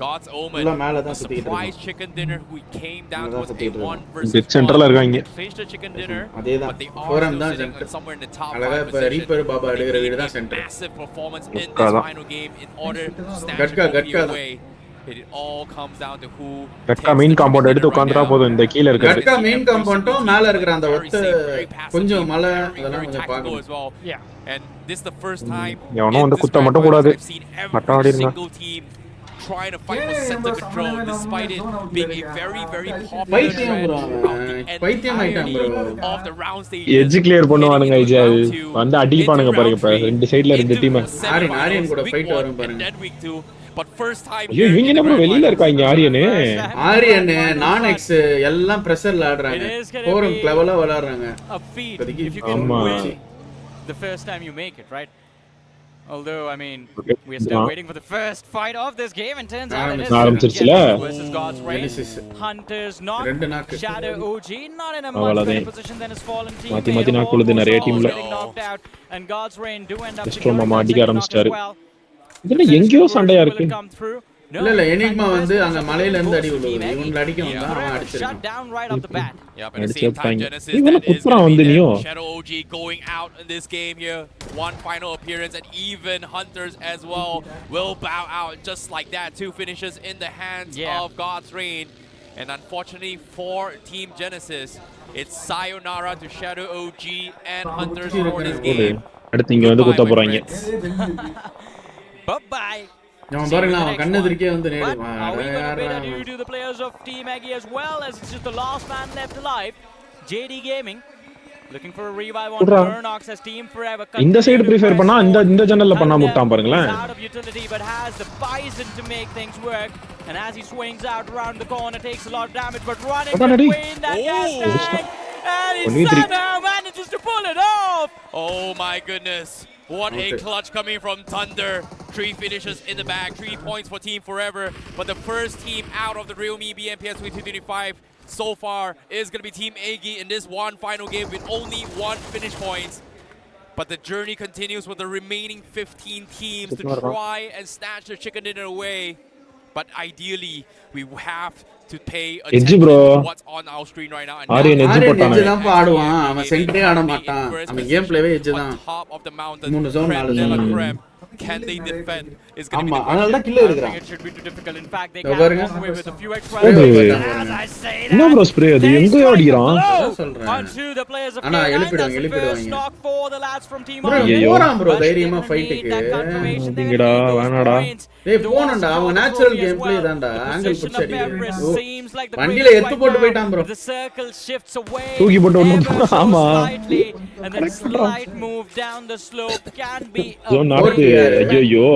God's Omen, மேல தான் a சுத்திட்டு surprise இருக்காங்க. chicken dinner who came down to us a சுத்திட்டு 1 இருக்காங்க. versus டெத் சென்டர்ல இருக்காங்க. clinched the chicken dinner, அதேதான். but they are Forum still தான் sitting centre. somewhere in the top அழகா 5 இப்ப position. ரீப்பர் பாபா They எடுக்கிற வீடு needed தான் a centre. massive performance in this gatka தான். final game in order to snatch gatka the trophy gatka தான். away. It all comes down to who கட்டா main compound எடுத்து உட்கார்ந்தா போதும் இந்த கீழ இருக்கிறது கட்டா மெயின் காம்பவுண்டும் மேல இருக்கிற அந்த ஒத்த கொஞ்சம் மலை அதெல்லாம் கொஞ்சம் பார்க்கணும். And this is the first time எவனோ வந்து குத்த மட்டும் கூடாது. I've seen khatta every ஆடிடலாம். single team trying to fight for center control despite it being a very popular பைத்தியம் trend bro throughout the பைத்தியம் item bro of the round stage. Edge clear பண்ணுவானுங்க ஐஜா வந்து அடிப்பானுங்க பாருங்க இப்ப ரெண்டு சைடுல ரெண்டு டீம் ஆரியன் கூட ஃபைட் வரும் பாருங்க. But first time ஐயோ இவங்க என்ன ப்ரோ வெளியில இருக்காங்க ஆரியன் நான் எக்ஸ் எல்லாம் பிரஷர்ல ஆடுறாங்க. ஃபோரம் லெவல்ல விளையாடுறாங்க. ஆமா the first time you make it, right? Although, I mean, we are still waiting for the first fight of this game, and turns out it is Genesis versus God's Reign. Hunters knocked, Shadow OG not in a much better position than his fallen team. மாத்தி நாக்குளுது நிறைய டீம்ல Getting knocked out, and God's Reign do end up stroma மாட்டிக்க ஆரம்பிச்சிட்டாரு. இதுல எங்கேயோ சண்டையா இருக்கு. இல்ல எனிக்மா வந்து அங்க மலையில இருந்து அடி விழுவுது. இவங்க அடிக்க வந்தா அவன் அடிச்சிட்டான். இவன குப்புறா வந்து நீயோ Shadow OG going out in this game here. One final appearance, and even Hunters as well will bow out just like that. Two finishes in the hands of God's Reign, and unfortunately for Team Genesis, it's sayonara to Shadow OG and Hunters for this game. அடுத்து இங்க வந்து குத்த போறாங்க. Bye bye. நான் பாருங்க அவன் கண்ணு திருக்கே வந்து நேடுவான். Are we going to bid adieu to the players of Team Aggie as well, as it's just the last man left alive? JD Gaming looking for a revive on Burnox as Team Forever. இந்த side prefer பண்ணா இந்த ஜன்னல்ல பண்ணா முட்டான் பாருங்களேன். Out of utility but has the Bison to make things work, and as he swings out around the corner takes a lot of damage but running between that gas tank, and he somehow manages to pull it off. Oh my goodness. What a clutch coming from Thunder. 3 finishes in the bag, 3 points for Team Forever. But the first team out of the Realme Bmps 2025 so far is going to be Team Aggie in this one final game with only 1 finish points. But the journey continues with the remaining 15 teams to try and snatch the chicken dinner away. But ideally, we have to pay attention to what's on our screen right now. And Aryan தான் ஆடுவான். அவன் சென்டரே ஆட மாட்டான். அவன் game பிளேவே edge தான். மூணு zone நாலு zone. Can they defend? Is going to be அதனால தான் கில்ல எடுக்கறான். It should be too difficult. In fact, they can't walk away with a few extra. As I say that, என்ன ப்ரோ ஸ்ப்ரே அது எங்க அடிக்குறான்? onto the players of ஆனா எழுப்பிடுவாங்க. knock for the lads from Team போறான் bro தைரியமா ஃபைட்டுக்கு. இங்கடா வேணாடா. டேய் போணும்டா அவன் natural game play தான்டா. ஆங்கிள் புடிச்சு அடிக்குது. வண்டில எத்து போட்டு போய்ட்டான் bro. The circle shifts away. தூக்கி போட்டு ஒன்னு ஆமா. And then slight move down the slope can be ஐயோ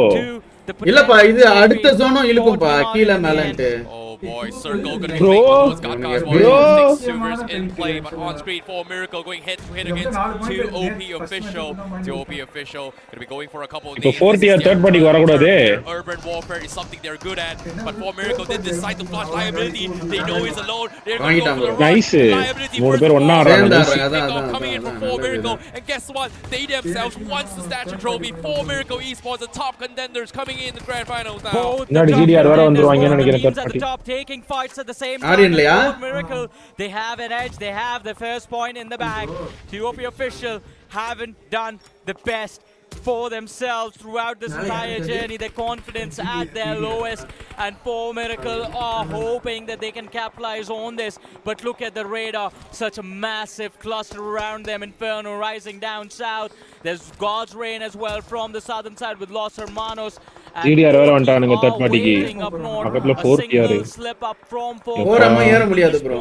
இல்லப்பா இது அடுத்த ஜோனும் இழுக்கும்பா கீழ மேலன்ட்டு. Oh boy, circle gonna be playing God's Warriors. 6 Silvers in play, but on screen for Miracle going head to head against 2 OP official. 2 OP official gonna be going for a couple of இப்போ 4th year third party வர கூடாது. Urban warfare is something they're good at, but for Miracle they decide to flash liability. They know he's alone. They're going to go for the nice. மூணு பேர் ஒண்ணா ஆடுறாங்க. Coming in for Miracle, and guess what? They themselves wants to snatch a trophy. For Miracle Esports, the top contenders coming in the grand finals now. முன்னாடி GTR வர வந்துருவாங்கன்னு நினைக்கிறேன் third party. Taking fights at the same time. Miracle, they have an edge. They have the first point in the bag. TOP official haven't done the best for themselves throughout this entire journey. Their confidence at their lowest, and for Miracle are hoping that they can capitalize on this. But look at the radar, such a massive cluster around them. Inferno rising down south. There's God's Reign as well from the southern side with Los Hermanos. GTR வர வந்துட்டானுங்க third party-க்கு பக்கத்துல 4th year ஓரமா ஏற முடியாது bro.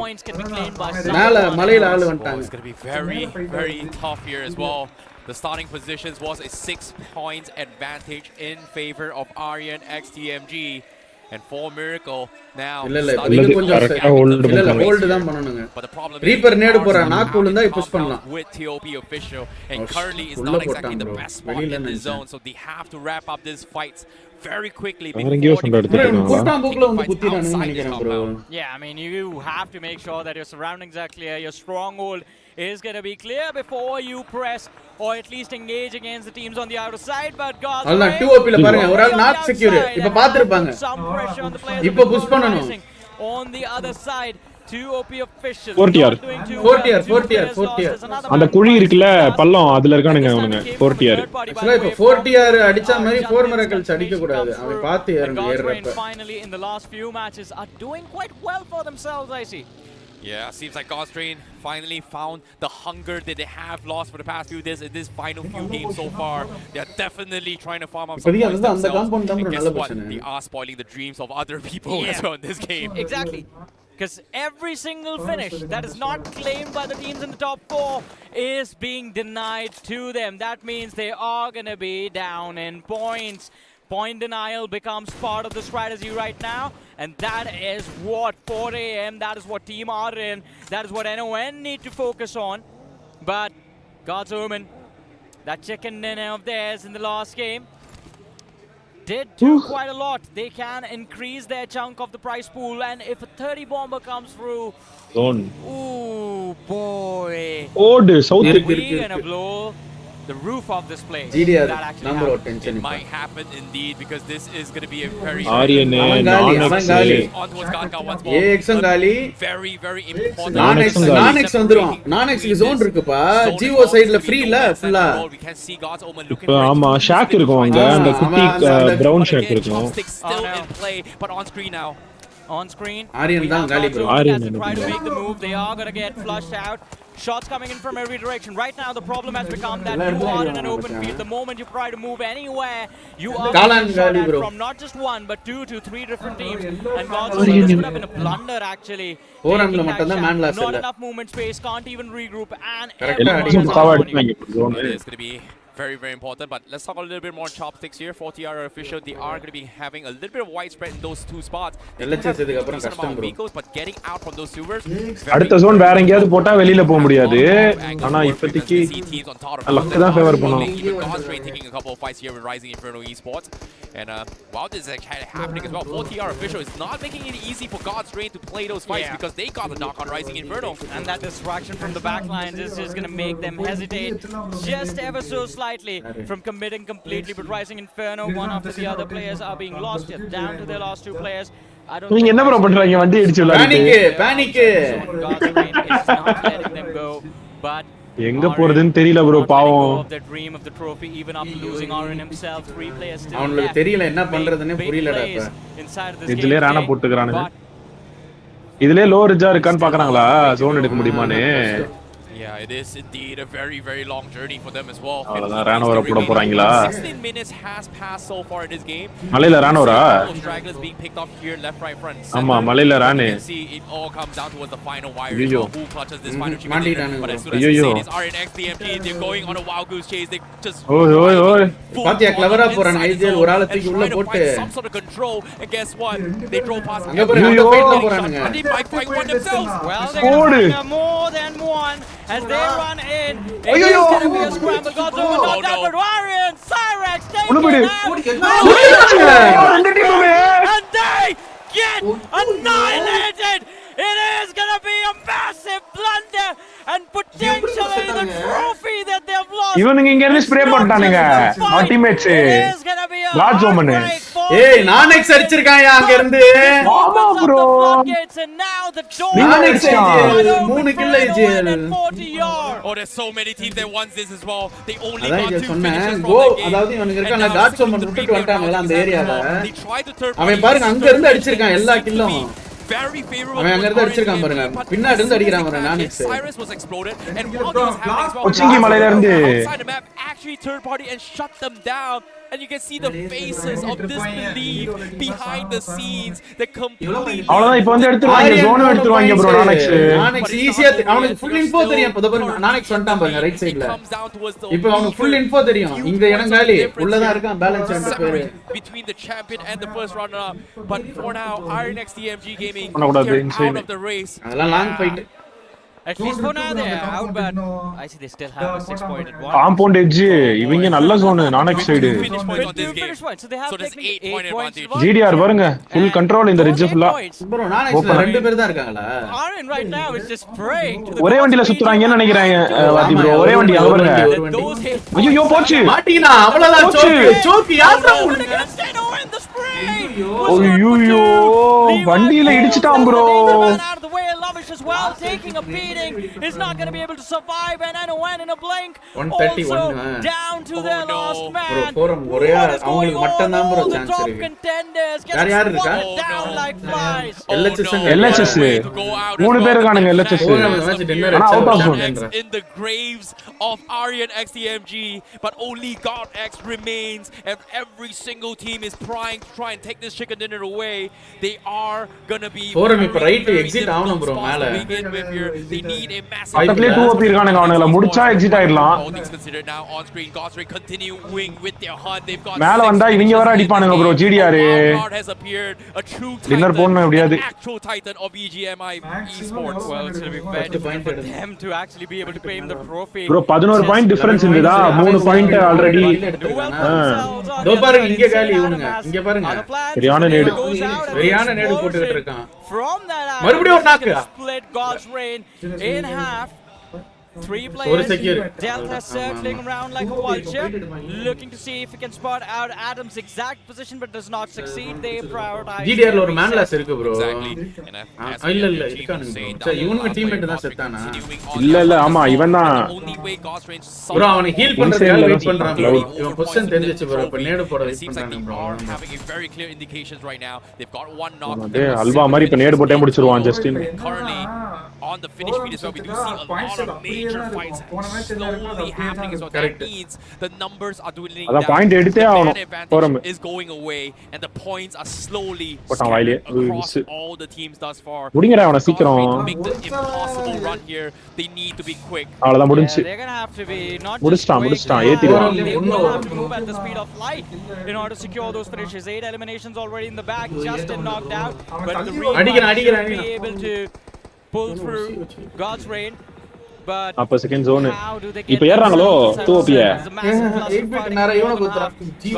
மேல மலையில ஆளு வந்துட்டாங்க. It's going to be very tough here as well. The starting positions was a 6 points advantage in favor of Aryan XTMG. And for Miracle now இது கொஞ்சம் கரெக்ட்டா ஹோல்ட் தான் பண்ணனுங்க. ரீப்பர் நேடு போறா நாக் விழுந்தா புஷ் பண்ணலாம். With TOP official, and currently is not exactly the best spot in the zone, so they have to wrap up this fight very quickly before Yeah, I mean you have to make sure that your surroundings are clear, your stronghold is going to be clear before you press or at least engage against the teams on the outer side. But God's அல்ல 2op ல பாருங்க ஒரு ஆள் not secure இப்ப பாத்துருப்பாங்க. some pressure on the players இப்ப push பண்ணனும். on the other side. Two OP officials. 4TR. 4TR. அந்த குழி இருக்குல பள்ளம் அதுல இருக்கானுங்க அவனுங்க 4TR. ஆக்சுவலா இப்ப 4TR அடிச்ச மாதிரி 4 miracles அடிக்க கூடாது. அவன் பார்த்து ஏறறப்ப. Finally in the last few matches are doing quite well for themselves, I see. Yeah, seems like God's Train finally found the hunger that they have lost for the past few days in this final few games so far. They are definitely trying to farm up some points themselves. And guess what? They are spoiling the dreams of other people as well in this game. Exactly. Because every single finish that is not claimed by the teams in the top 4 is being denied to them. That means they are going to be down in points. Point denial becomes part of the strategy right now, and that is what 4 AM, that is what Team are in, that is what NON need to focus on. But God's Omen, that chicken dinner of theirs in the last game, did do quite a lot. They can increase their chunk of the prize pool, and if a 30 bomber comes through, zone. Ooh boy! Old South. We're gonna blow the roof of this place. GDR that actually number happened. tension. It might happen indeed because this is going to be a very Avangali on towards Gaga once more. Very very important. non-X வந்துரும். non-X க்கு zone இருக்குப்பா. GO சைடுல ஃப்ரீல ஃபுல்லா. We can see God's Omen looking ஆமா shock இருக்கும் அங்க அந்த குட்டி பிரவுன் ஷாக் இருக்கும். Still in play but on screen now. On screen. Aryan தான் காலி bro. Aryan try to make the move. They are going to get flushed out. Shots coming in from every direction. Right now, the problem has become that you are in an open field. The moment you try to move anywhere, you are being shot at from not just 1, but 2 to 3 different teams. And God's Omen, this would have been a blunder actually. Not enough movement space, can't even regroup, and everyone is on It is going to be very, very important. But let's talk a little bit more chopsticks here. 4TR are official. They are going to be having a little bit of widespread in those two spots. They have a decent amount of vehicles, but getting out from those sewers. அடுத்த zone வேற எங்கயாவது போட்டா வெளியில போக முடியாது. ஆனா இப்போதைக்கு luck தான் ஃபேவர் பண்ணும். God's Train taking a couple of fights here with Rising Inferno Esports. And while this is actually happening as well, 4TR official is not making it easy for God's Train to play those fights because they got the knock on Rising Inferno. And that distraction from the backlines is just going to make them hesitate just ever so slightly from committing completely. But Rising Inferno, one after the other players are being lost here, down to their last 2 players. I don't நீங்க என்ன bro பண்றீங்க வண்டி அடிச்சு விளையாடுறீங்க panic God's Train is not letting them go, but எங்க போறதுன்னு தெரியல bro பாவம். The dream of the trophy even after losing Aryan himself, 3 players still அவங்களுக்கு தெரியல என்ன பண்றதுன்னு புரியலடா இப்ப. இதுலயே ராணா போட்டுக்கறானுங்க. இதுலயே லோ ரிஜா இருக்கான்னு பார்க்கறாங்களா zone எடுக்க முடியுமானே. Yeah, it is indeed a very, very long journey for them as well. 16 minutes has passed so far in this game. மலையில ராணோரா? Stragglers being picked off here, left, right, front. ஆமா மலையில Rane. You can see it all comes down towards the final wire. Who clutches this final trip? But as soon as you say this RNX BMP, they're going on a wild goose chase. They just ஓய் பாத்தியா கிளவரா போறாங்க IGL ஒரு ஆளை தூக்கி உள்ள போட்டு some sort of control, and guess what? They drove past. அங்க போறாங்க அந்த ஃபைட்ல போறாங்க. They might fight one themselves. Well, they're more than one as they run in. It is going to be a scramble. God's Omen knocked out, but Aryan, Cyrex, taking it out. And they get annihilated. It is going to be a massive blunder and potentially the trophy that they've lost. இவனுங்க இங்க இருந்து spray பண்ணிட்டானுங்க ultimates God's Omen. ஏய் non-X அடிச்சிருக்காயா அங்க இருந்து. ஆமா bro. non-X 3 kill IGL. Oh, there's so many teams that wants this as well. They only got 2 finishes from go the game. அதாவது இவனுங்க இருக்காங்க God's Omen விட்டுட்டு வந்துட்டாங்க அந்த ஏரியால. அவன் பாருங்க அங்க இருந்து அடிச்சிருக்கான் எல்லா கில்லும். Very favorable. அவன் அங்க இருந்து அடிச்சிருக்கான் பாருங்க. பின்னாடி இருந்து அடிக்குறான் பாருங்க non-X. Cyrus was exploded and while this was happening as well, கொச்சிங்கி மலையில இருந்து outside the map actually third party and shut them down. And you can see the faces of disbelief behind the scenes. They completely அவ்வளவுதான் இப்போ வந்து எடுத்துறாங்க zone எடுத்துறாங்க bro non-X ஈஸியா அவனுக்கு full info தெரியும் இப்ப பாருங்க non-X வந்துட்டான் பாருங்க ரைட் சைடுல இப்போ அவனுக்கு full info தெரியும் இங்க இடம் காலி உள்ள தான் இருக்கான் பேலன்ஸ் அந்த பேரு between the champion and the first runner up, but for now RNX DMG Gaming out of the race. அதெல்லாம் long fight. At least for now they are out, but I see they still have a 6-point advantage. Compound edge இவங்க நல்ல zone non-X side. So they have 8 points. GDR பாருங்க full control இந்த ridge full. bro non-Xல ரெண்டு பேர் தான் இருக்காங்களா? Aryan right now is just praying to the ஒரே வண்டில சுத்துறாங்கன்னு நினைக்றாங்க வாதி bro ஒரே வண்டி அங்க பாருங்க. ஐயோ போச்சு. மாட்டினா அவ்வளவுதான் சோக்கு யாத்ரா பண்ணுங்க. ஐயோ வண்டியில இடிச்சிட்டான் bro. as well, taking a beating. Is not going to be able to survive, and NON in a blink. 131 Also down to their last man. forum What is going on? All the top இருக்கு. contenders யார் getting யார் இருக்கா? swatted down like flies. LHS 3 பேர் இருக்கானுங்க LHS. ஆனா out of zone. In the graves of Aryan XTMG, but only God X remains, and every single team is trying to try and take this chicken dinner away. They are gonna be forum இப்ப right exit ஆவணும் bro மேல. They need a massive. பக்கத்துலயே 2 OP இருக்கானுங்க அவனுங்கள முடிச்சா exit ஆயிடலாம். All things considered now on screen, Godsray continuing with their hunt. They've got மேல வந்தா இவங்க வர அடிப்பானுங்க bro GDR. has appeared a true dinner போடணும் எப்படியாவது. actual titan of EGMI esports. Well, it's going to be very difficult for them to actually be able to claim the trophy. bro 11 point difference இருந்ததா 3 point already. தோ பாருங்க இங்க காலி இவனுங்க இங்க பாருங்க சரியான நேடு போட்டுட்டு இருக்கான். From that மறுபடியும் ஒரு நாக்கு. split God's reign in half. 3 players. Delta circling around like a vulture, looking to see if he can spot out Adam's exact position, but does not succeed. They prioritize. GDR ல ஒரு மேன்லாஸ் இருக்கு bro. இல்ல இருக்கானுங்க. இவனுங்க teammate தான் செத்தானா? இல்ல ஆமா இவன் தான். bro அவனை ஹீல் பண்றதுக்காக வெயிட் பண்றான் bro. இவன் பொசிஷன் தெரிஞ்சிச்சு bro. இப்ப நேடு போட வெயிட் பண்றாங்க bro. Having a very clear indications right now. They've got one knock. Halwa மாதிரி இப்ப நேடு போட்டே முடிச்சிருவான் Justin. Currently on the finish speed as well, we do see a lot of major fights slowly happening, so that means the numbers are dwindling down. Point எடுத்தே ஆகணும். Forum is going away and the points are slowly scattered across all the teams thus far. முடிங்கடா அவன சீக்கிரம். Make the impossible run here. They need to be quick. அவ்வளவுதான் முடிஞ்சு. They're going to have to be not முடிச்சிட்டான் ஏத்திடுவான். They will have to move at the speed of light in order to secure those finishes. 8 eliminations already in the bag, just knocked out, but the அடிக்கிறான் be able to pull through God's reign. But அப்ப second zone இப்போ ஏறாங்களோ 2 OP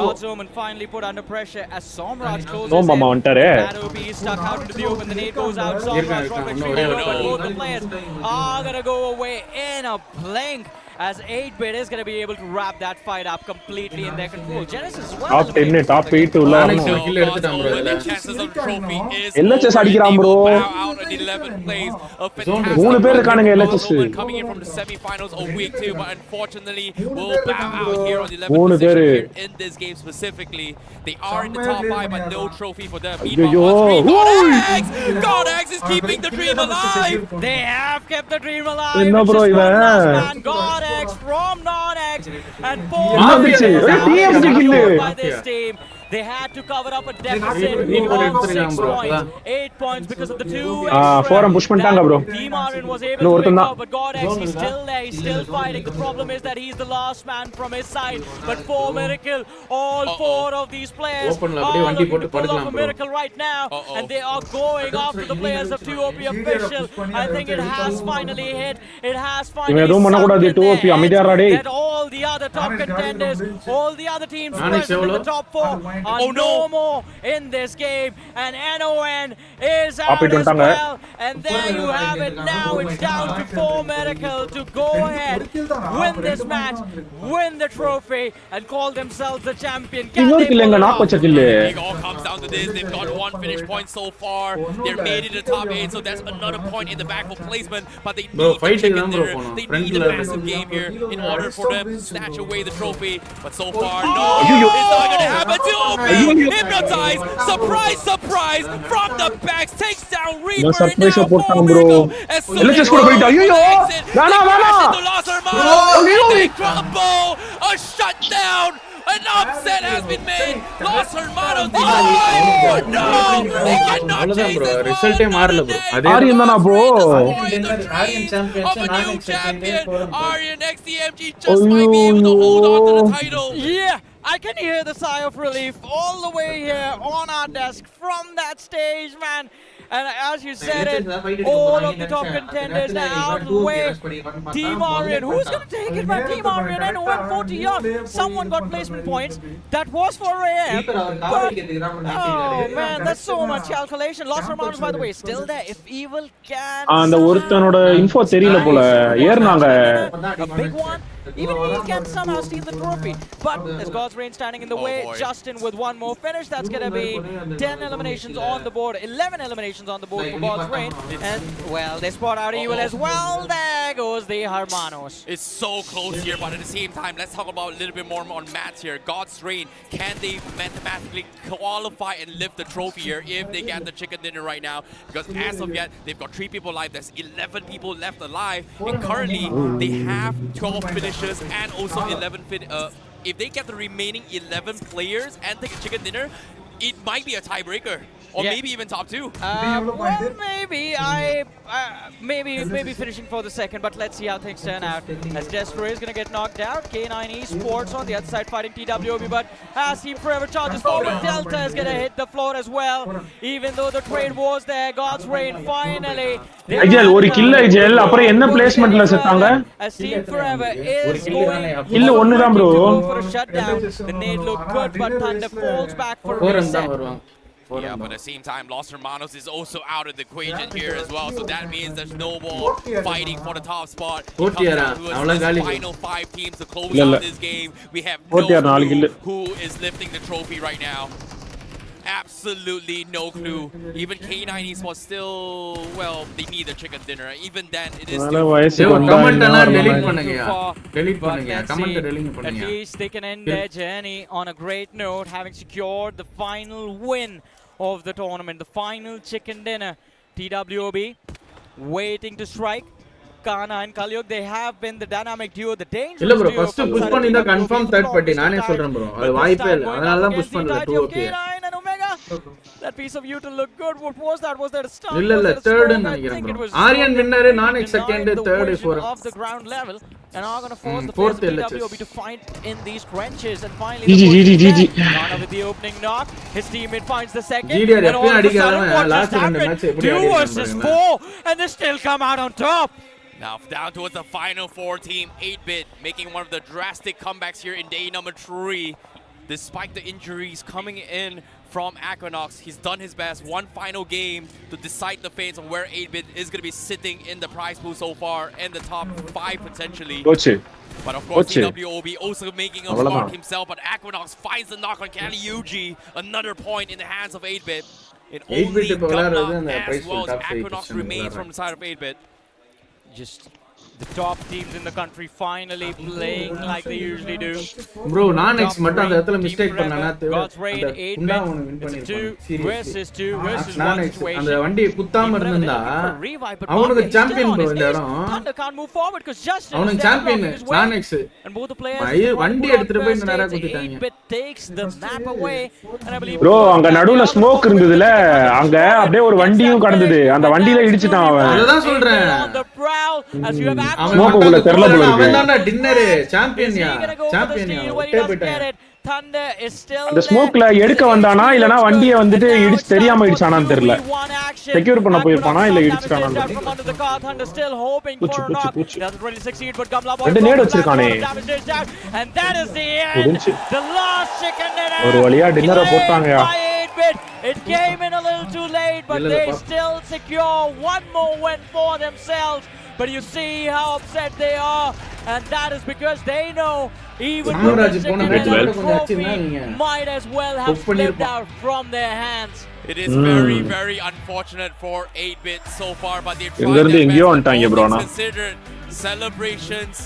God's Omen finally put under pressure as Somraj closes in. Mama வந்துட்டாரே. That OP is stuck out into the open. The nade goes out. Somraj from both the players are gonna go away in a blink, as 8-bit is going to be able to wrap that fight up completely in their control. Genesis as well. Top 10 top 8 உள்ள kill எடுத்துட்டான் bro. The chances of trophy is LHS அடிக்குறான் bro. out in 11 plays. மூணு பேர் இருக்கானுங்க LHS. Coming in from the semi-finals of week 2, but unfortunately will bow out here on the 11th position here in this game specifically. They are in the top 5, but no trophy for them. God X is keeping the dream alive. They have kept the dream alive. என்ன bro இவன்? God X from non-X and 4 by this team. They had to cover up a deficit of 6 points, 8 points because of the 2 forum push பண்ணிட்டாங்க bro. Team Aryan was able to win out, but God X is still there, he's still fighting. The problem is that he's the last man from his side, but for Miracle, all 4 of these players are looking to pull off a miracle right now, and they are going after the players of 2OP official. I think it has finally hit, it has finally sunk in their heads that all the other top contenders, all the other teams present in the top 4 are no more in this game, and NON is out as well, and there you have it. Now it's down to 4 Miracle to go ahead, win this match, win the trophy, and call themselves the champion. Can they pull it off? It all comes down to this. They've got 1 finish point so far. They're made it to the top 8, so that's another point in the back for placement, but they need the chicken dinner. They need a massive game here in order for them to snatch away the trophy, but so far, no, it's not going to happen. Hypnotize, surprise, surprise, from the backs, takes down Reaper, and now 4 Miracle, as soon as they crumble, a shutdown, an upset has been made, Los Hermanos, oh no, they cannot chase this one, ரிசல்ட்டே மாறல bro. Aryan தானா bro? Aryan champion, Aryan XTMG just might be able to hold on to the title. Yeah, I can hear the sigh of relief all the way here on our desk from that stage, man. And as you said it, all of the top contenders are out of the way. Team Aryan, who's going to take it back? Team Aryan and 140 yards. Someone got placement points. That was for AM. Oh man, that's so much calculation. Lost Hermanos, by the way, still there. If Evil can. அந்த ஒருத்தனோட info தெரியல போல ஏர்னாங்க. A big one. even he can somehow steal the trophy. But there's God's Reign standing in the way. Justin with one more finish. That's going to be 10 eliminations on the board, 11 eliminations on the board for God's Reign. And, well, they spot out Evil as well. There goes the Hermanos. It's so close here, but at the same time, let's talk about a little bit more on Mats here. God's Reign, can they mathematically qualify and lift the trophy here if they get the chicken dinner right now? Because as of yet, they've got 3 people alive. There's 11 people left alive. And currently, they have 12 finishers and also 11 if they get the remaining 11 players and take a chicken dinner, it might be a tiebreaker. Or maybe even top 2. Well, maybe finishing for the second, but let's see how things turn out. As Destro is going to get knocked out. K9 Esports on the other side fighting TWOB, but as Team Forever charges forward, Delta is going to hit the floor as well. Even though the trade was there, God's Reign finally. Ajal, ஒரு kill Ajal, அப்புறம் என்ன placementல செத்தாங்க? As Team Forever is going kill ஒன்னு தான் bro. For a shutdown. The nade looked good, but Thunder falls back for a reset. Yeah, but at the same time, Los Hermanos is also out of the equation here as well. So that means there's no more fighting for the top spot. It comes down to the final 5 teams to close out this game. We have no clue who is lifting the trophy right now. Absolutely no clue. Even K9 Esports still, well, they need a chicken dinner. Even then, it is still at least they can end their journey on a great note, having secured the final win of the tournament, the final chicken dinner. TWOB waiting to strike. Kana and Kalyug, they have been the dynamic duo, the dangerous இல்ல bro, duo. first push பண்ணினா confirm third party நானே சொல்றேன் bro. அது வாய்ப்பே இல்ல. அதனால தான் push பண்ணல 2 okay. That piece of you to look good. What was that? Was that a stun? இல்ல third ன்னு நினைக்கிறேன் bro. Aryan winner, Nanek second, third fourth. Off the ground level and are going to force the players of TWOB to fight in these trenches and finally GG. Ghana with the opening knock. His teammate finds the second. GDR And all of a sudden, அடிக்காம what last just ரெண்டு happened? match எப்படி 2 versus 4 and they still come out on top. Now down towards the final 4 team, 8-bit making one of the drastic comebacks here in day number 3. Despite the injuries coming in from Aquanox, he's done his best. One final game to decide the fates of where 8-bit is going to be sitting in the prize pool so far in the top 5 potentially. But of course, TWOB also making a mark himself, but Aquanox finds the knock on Kali Yuji. Another point in the hands of 8-bit. And only Gunna as well as Aquanox remains from the side of 8-bit. Just the top teams in the country finally playing like they usually do. Bro, Nanex மட்டும் அந்த இடத்துல mistake பண்ணானா God's Reign 8-bit versus 2 versus 1 situation. அந்த வண்டி குத்தாம இருந்தா அவனுக்கு champion bro இந்த இடம். Thunder can't move forward because Justin அவனுக்கு champion Nanex. and both the players வண்டி எடுத்துட்டு போய் நேரா குத்திட்டாங்க. 8-bit takes the map away and I believe bro அங்க நடுவுல ஸ்மோக் இருந்ததுல அங்க அப்படியே ஒரு வண்டியும் கடந்தது அந்த வண்டியில இடிச்சிட்டான் அவன். அதான் சொல்றேன். as you have ஸ்மோக் உள்ள தெரியல போல இருக்கு. அவன் தான் டின்னர் சாம்பியன்யா ஒட்டே போயிட்டான். Thunder is still அந்த ஸ்மோக்ல எடுக்க வந்தானா இல்லனா வண்டியை வந்துட்டு இடிச்சு தெரியாம இடிச்சானான்னு தெரியல. செக்யூர் பண்ண போயிருப்பானா இல்ல இடிச்சிட்டானான்னு ரெண்டு நேட் வச்சிருக்கானே. ஒரு வழியா டின்னரை போட்டாங்கயா. It came in a little too late, but they still secure one more win for themselves. But you see how upset they are, and that is because they know even with the second trophy might as well have slipped out from their hands. It is very, very unfortunate for 8-bit so far, but they're trying their best. Considered celebrations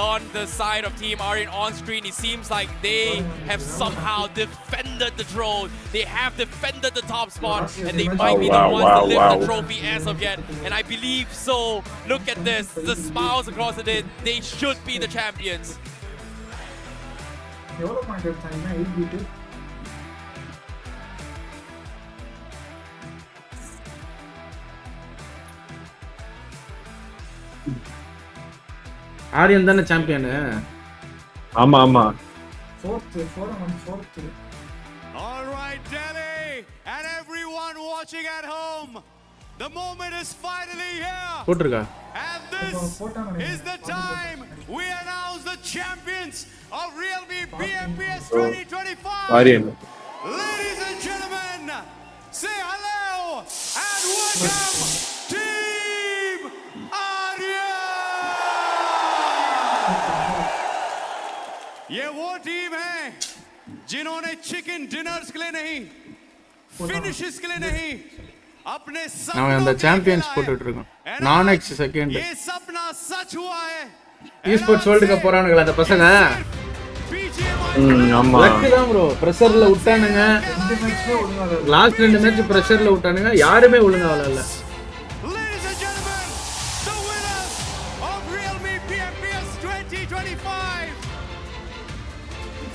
on the side of Team Aryan on screen. It seems like they have somehow defended the throne. They have defended the top spot, and they might be the ones to lift the trophy as of yet. And I believe so. Look at this, the smiles across the day. They should be the champions. Aryan தான champion. ஆமா ஆமா. Fourth. All right, Delhi and everyone watching at home. The moment is finally here. போட்ருக்கா. And this is the time we announce the champions of Realme Bmps 2025. Aryan. Ladies and gentlemen, say hello and welcome Team Aryan. ये वो team है जिन्होंने chicken dinners के लिए नहीं, finishes के लिए नहीं, अपने நாம அந்த சாம்பியன்ஸ் போட்டுட்டு இருக்கோம். நானெக்ஸ் செகண்ட். ये सपना सच हुआ है. ஈஸ்போர்ட்ஸ் வேர்ல்ட் கப் போறானுங்களா அந்த பசங்க? ஆமா. லக்கு தான் ப்ரோ. பிரஷர்ல விட்டானுங்க. லாஸ்ட் 2 மேட்ச் பிரஷர்ல விட்டானுங்க. யாருமே ஒழுங்கா விளையாடல. Ladies and gentlemen, the winners of Realme Bmps 2025,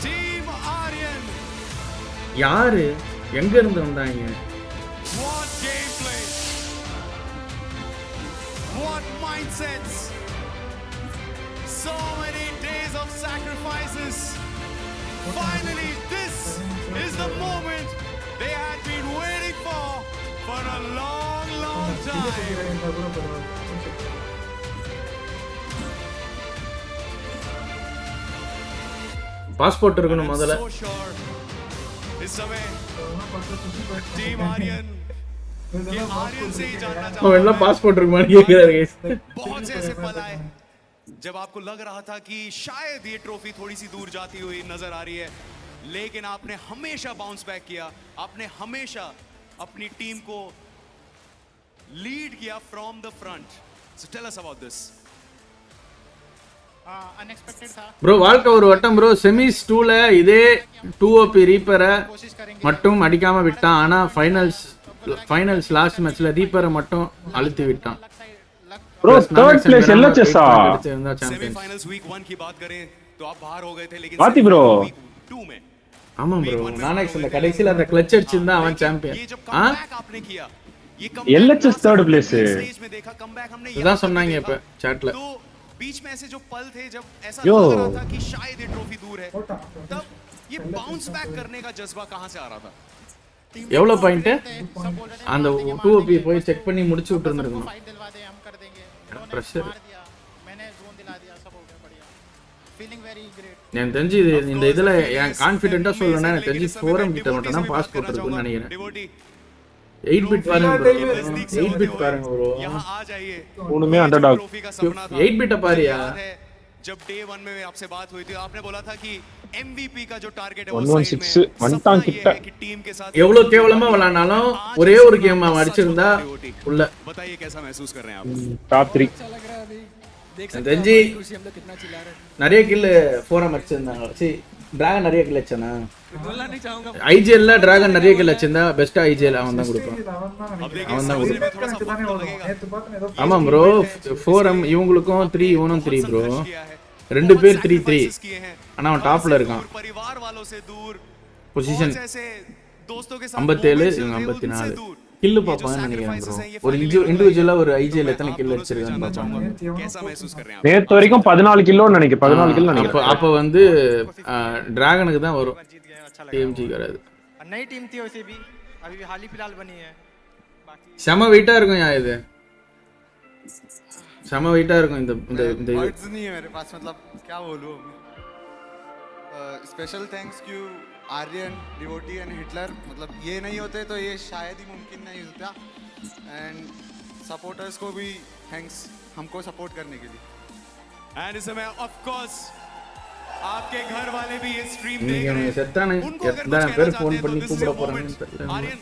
Team Aryan. யாரு எங்க இருந்து வந்தாங்க? What gameplay, what mindsets, so many days of sacrifices. Finally, this is the moment they had been waiting for a long, long time. Passport இருக்கணும் முதல்ல. So sure, इस समय team Aryan ये आर्यन से ही जानना चाहता அவன் எல்லாம் பாஸ்போர்ட் இருக்குமான்னு கேக்குறாரு गाइस. बहुत से ऐसे पल आए जब आपको लग रहा था कि शायद ये ट्रॉफी थोड़ी सी दूर जाती हुई नजर आ रही है, लेकिन आपने हमेशा बाउंस बैक किया, आपने हमेशा अपनी टीम को लीड किया from the front. So tell us about this. Unexpected था ப்ரோ வாழ்க்கை ஒரு வட்டம் ப்ரோ. செமிஸ் 2ல இதே 2OP ரீப்பரை மட்டும் அடிக்காம விட்டான். ஆனா ஃபைனல்ஸ் லாஸ்ட் மேட்ச்ல ரீப்பரை மட்டும் அழுத்தி விட்டான். ப்ரோ थर्ड प्लेस LHSஆ? सेमीफाइनल्स वीक 1 की बात करें तो आप बाहर हो गए थे, लेकिन வாத்தி ப்ரோ 2 में ஆமா ப்ரோ. நானெக்ஸ் அந்த கடைசில அந்த கிளட்ச் அடிச்சிருந்தா அவன் சாம்பியன். आपने किया ये LHS थर्ड प्लेस. स्टेज में देखा कमबैक हमने இதான் சொன்னாங்க இப்ப சாட்ல. तो बीच में ऐसे जो पल थे जब ऐसा लग रहा था कि शायद ये ट्रॉफी दूर है, तब ये बाउंस बैक करने का जज्बा कहां से आ रहा था? எவ்வளவு பாயிண்ட்? அந்த 2OP போய் செக் பண்ணி முடிச்சு விட்டுருந்துருக்கணும். பிரஷர் मैंने जोन दिला दिया, सब हो गया बढ़िया. Feeling very great. எனக்கு தெரிஞ்சு இந்த இதுல நான் கான்ஃபிடென்ட்டா சொல்லணும்னா எனக்கு தெரிஞ்சு ஃபோரம் கிட்ட மட்டும் தான் பாஸ்போர்ட் இருக்குன்னு நினைக்கிறேன். 8 பிட் பாருங்க ப்ரோ. 8 பிட் பாருங்க ப்ரோ. यहां आ जाइए. उनमें अंडरडॉग. 8 बिट पारिया. जब डे 1 में आपसे बात हुई थी, आपने बोला था कि MVP का जो टारगेट है 116 1 கிட்ட कि टीम के साथ எவ்வளவு கேவலமா விளையாடுனாலும் ஒரே ஒரு கேம் அவன் அடிச்சிருந்தா உள்ள. बताइए कैसा महसूस कर रहे हैं आप? டாப் 3 தெரிஞ்சு நிறைய கில் ஃபோரம் அடிச்சிருந்தாங்க. சரி டிராகன் நிறைய கில் அடிச்சானா? ஐஜிஎல்ல டிராகன் நிறைய கில் அடிச்சிருந்தா பெஸ்ட் ஐஜிஎல் அவன் தான் கொடுப்பான். அவன் தான் கொடுப்பான். ஆமா ப்ரோ. ஃபோரம் இவங்களுக்கும் 3 இவனும் 3 ப்ரோ. 2 பேர் 3-3. ஆனா அவன் டாப்ல இருக்கான். परिवार वालों से दूर பொசிஷன் दोस्तों के साथ 57 இவங்க 54. கில் பாப்பான்னு நினைக்கிறேன் ப்ரோ. ஒரு இண்டிவிஜுவலா ஒரு ஐஜிஎல் எத்தனை கில் அடிச்சிருக்கான்னு பாப்பாங்க. कैसा महसूस कर रहे हैं आप? நேத்து வரைக்கும் 14 கிலோ நினைக்கிறேன். 14 கிலோ நினைக்கிறேன். அப்ப வந்து டிராகனுக்கு தான் வரும். டிஎம்ஜி வராது. नई टीम थी वैसे भी, अभी हाल ही फिलहाल बनी है. செம வெயிட்டா இருக்கும் யா இது. செம வெயிட்டா இருக்கும் இந்த இந்த वर्ड्स नहीं है मेरे पास, मतलब क्या बोलूं. स्पेशल थैंक्स टू आर्यन, डिवोटी एंड हिटलर. मतलब ये नहीं होते तो ये शायद ही मुमकिन नहीं होता. एंड सपोर्टर्स को भी थैंक्स हमको सपोर्ट करने के लिए. एंड इस समय ऑफ कोर्स आपके घर वाले भी ये स्ट्रीम देख रहे हैं. செத்தானே எத்தனை பேர் ஃபோன் பண்ணி கூப்பிட போறாங்கன்னு தெரியல. आर्यन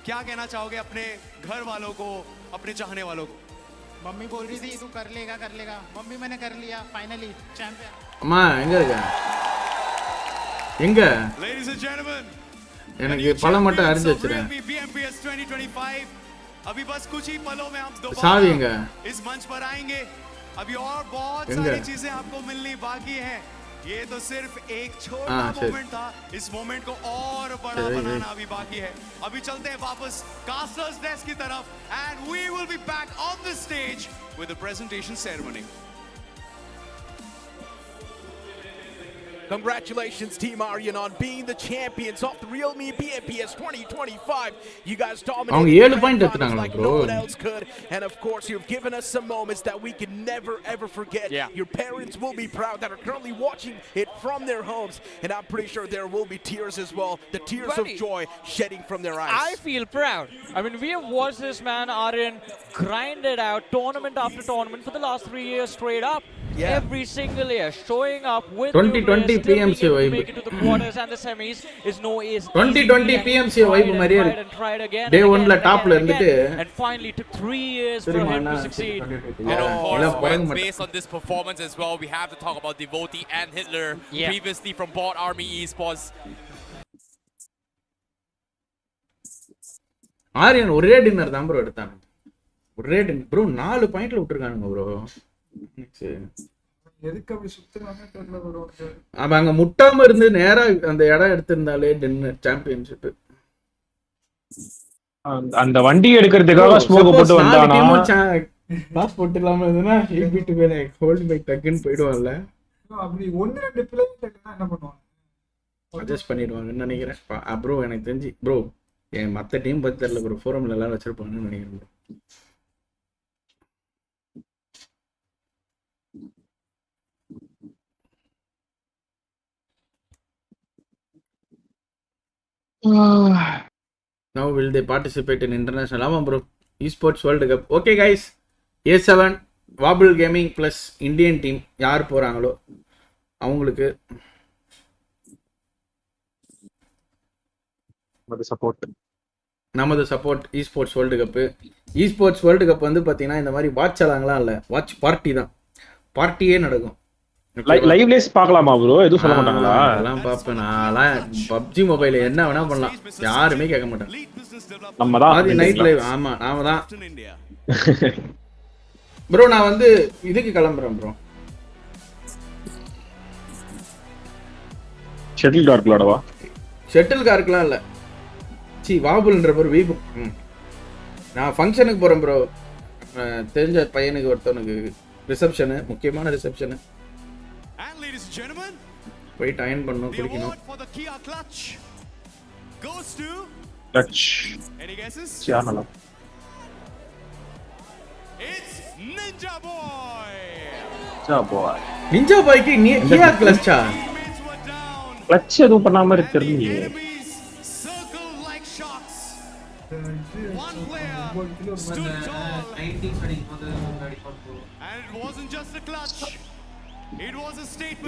क्या कहना चाहोगे अपने घर वालों को, अपने चाहने वालों को? मम्मी बोल रही थी तू कर लेगा. मम्मी मैंने कर लिया फाइनली चैंपियन. அம்மா எங்க இருக்க? எங்க? Ladies and gentlemen, எனக்கு பழம் மட்டும் அரிஞ்சு வச்சிரேன். BMPS 2025 अभी बस कुछ ही पलों में हम சாவி எங்க? इस मंच पर आएंगे. अभी और बहुत எங்க? सारी चीजें आपको मिलनी बाकी हैं. ये तो सिर्फ एक छोटा मोमेंट था. इस मोमेंट को और बड़ा बनाना अभी बाकी है. अभी चलते हैं वापस कास्टर्स डेस्क की तरफ and we will be back on the stage with the presentation ceremony. Congratulations, Team Aryan, on being the champions of the Realme Bmps 2025. You guys dominated like no one else could. And of course, you've given us some moments that we can never, ever forget. Your parents will be proud that are currently watching it from their homes. And I'm pretty sure there will be tears as well. The tears of joy shedding from their eyes. I feel proud. I mean, we have watched this man, Aryan, grind it out tournament after tournament for the last 3 years straight up. every single year, showing up with 2020 still being PMC able to vibe. make it to the quarters and the semis is no is 2020 PMC vibe மாதிரியே இருக்கு. tried again Day and 1ல again டாப்ல and again, இருந்துட்டு and finally took 3 years for him to succeed. And of course, based on this performance as well, we have to talk about Devotee and Hitler, previously from Bot Army Esports. Aryan ஒரே dinner தான் bro எடுத்தாங்க. ஒரே dinner bro 4 பாயிண்ட்ல விட்டுருக்கானுங்க bro. எதுக்கு அப்படி சுத்துறாங்க தெரியல bro. அவன் அங்க முட்டாம இருந்து நேரா அந்த இடம் எடுத்திருந்தாலே டின்னர் சாம்பியன்ஷிப். அந்த வண்டி எடுக்கிறதுக்காக ஸ்மோக் போட்டு வந்தானா பாஸ் போட்டுலாம இருந்தனா ஹீட் மேல ஹோல்ட் பை டக்குன்னு போய்டுவான்ல. அப்படி 1-2 பிளே என்ன பண்ணுவாங்க? அட்ஜஸ்ட் பண்ணிடுவாங்கன்னு நினைக்கிறேன். ப்ரோ எனக்கு தெரிஞ்சு ப்ரோ என் மற்ற டீம் பத்தி தெரியல ப்ரோ. ஃபோரம்ல எல்லாம் வச்சிருப்பாங்கன்னு நினைக்கிறேன் bro. Now will they participate in international? ஆமாம் bro, esports world cup. Okay guys, A7 Wobble Gaming plus Indian team யார் போறாங்களோ அவங்களுக்கு நமது support. esports world cup. esports world cup வந்து பாத்தீங்கன்னா இந்த மாதிரி வாட்ச் அலாங்கலாம் இல்ல, வாட்ச் பார்ட்டி தான். பார்ட்டியே நடக்கும். லைவ்லேஸ் பார்க்கலாமா ப்ரோ? எதுவும் சொல்ல மாட்டாங்களா? அதெல்லாம் பார்ப்பேன் நான்லாம். பப்ஜி மொபைல்ல என்ன வேணா பண்ணலாம், யாருமே கேட்க மாட்டாங்க. நம்ம தான் ஆதி நைட் லைவ். ஆமா நாம தான் ப்ரோ. நான் வந்து இதுக்கு கிளம்புறேன் ப்ரோ. ஷட்டில் கார்க் விளையாடவா? ஷட்டில் கார்க்லாம் இல்ல, சி வாபுல்ன்ற பேர் வீபு. நான் ஃபங்க்ஷனுக்கு போறேன் ப்ரோ. தெரிஞ்ச பையனுக்கு ஒருத்தவனுக்கு ரிசப்ஷனு, முக்கியமான ரிசப்ஷனு. போயிட்டு அயன் பண்ணணும், குளிக்கணும். டச் யாரலாம்? நிஞ்சா பாய்க்கு நீ கியா கிளட்சா? கிளட்ச் எதுவும் பண்ணாம இருக்குறீங்க.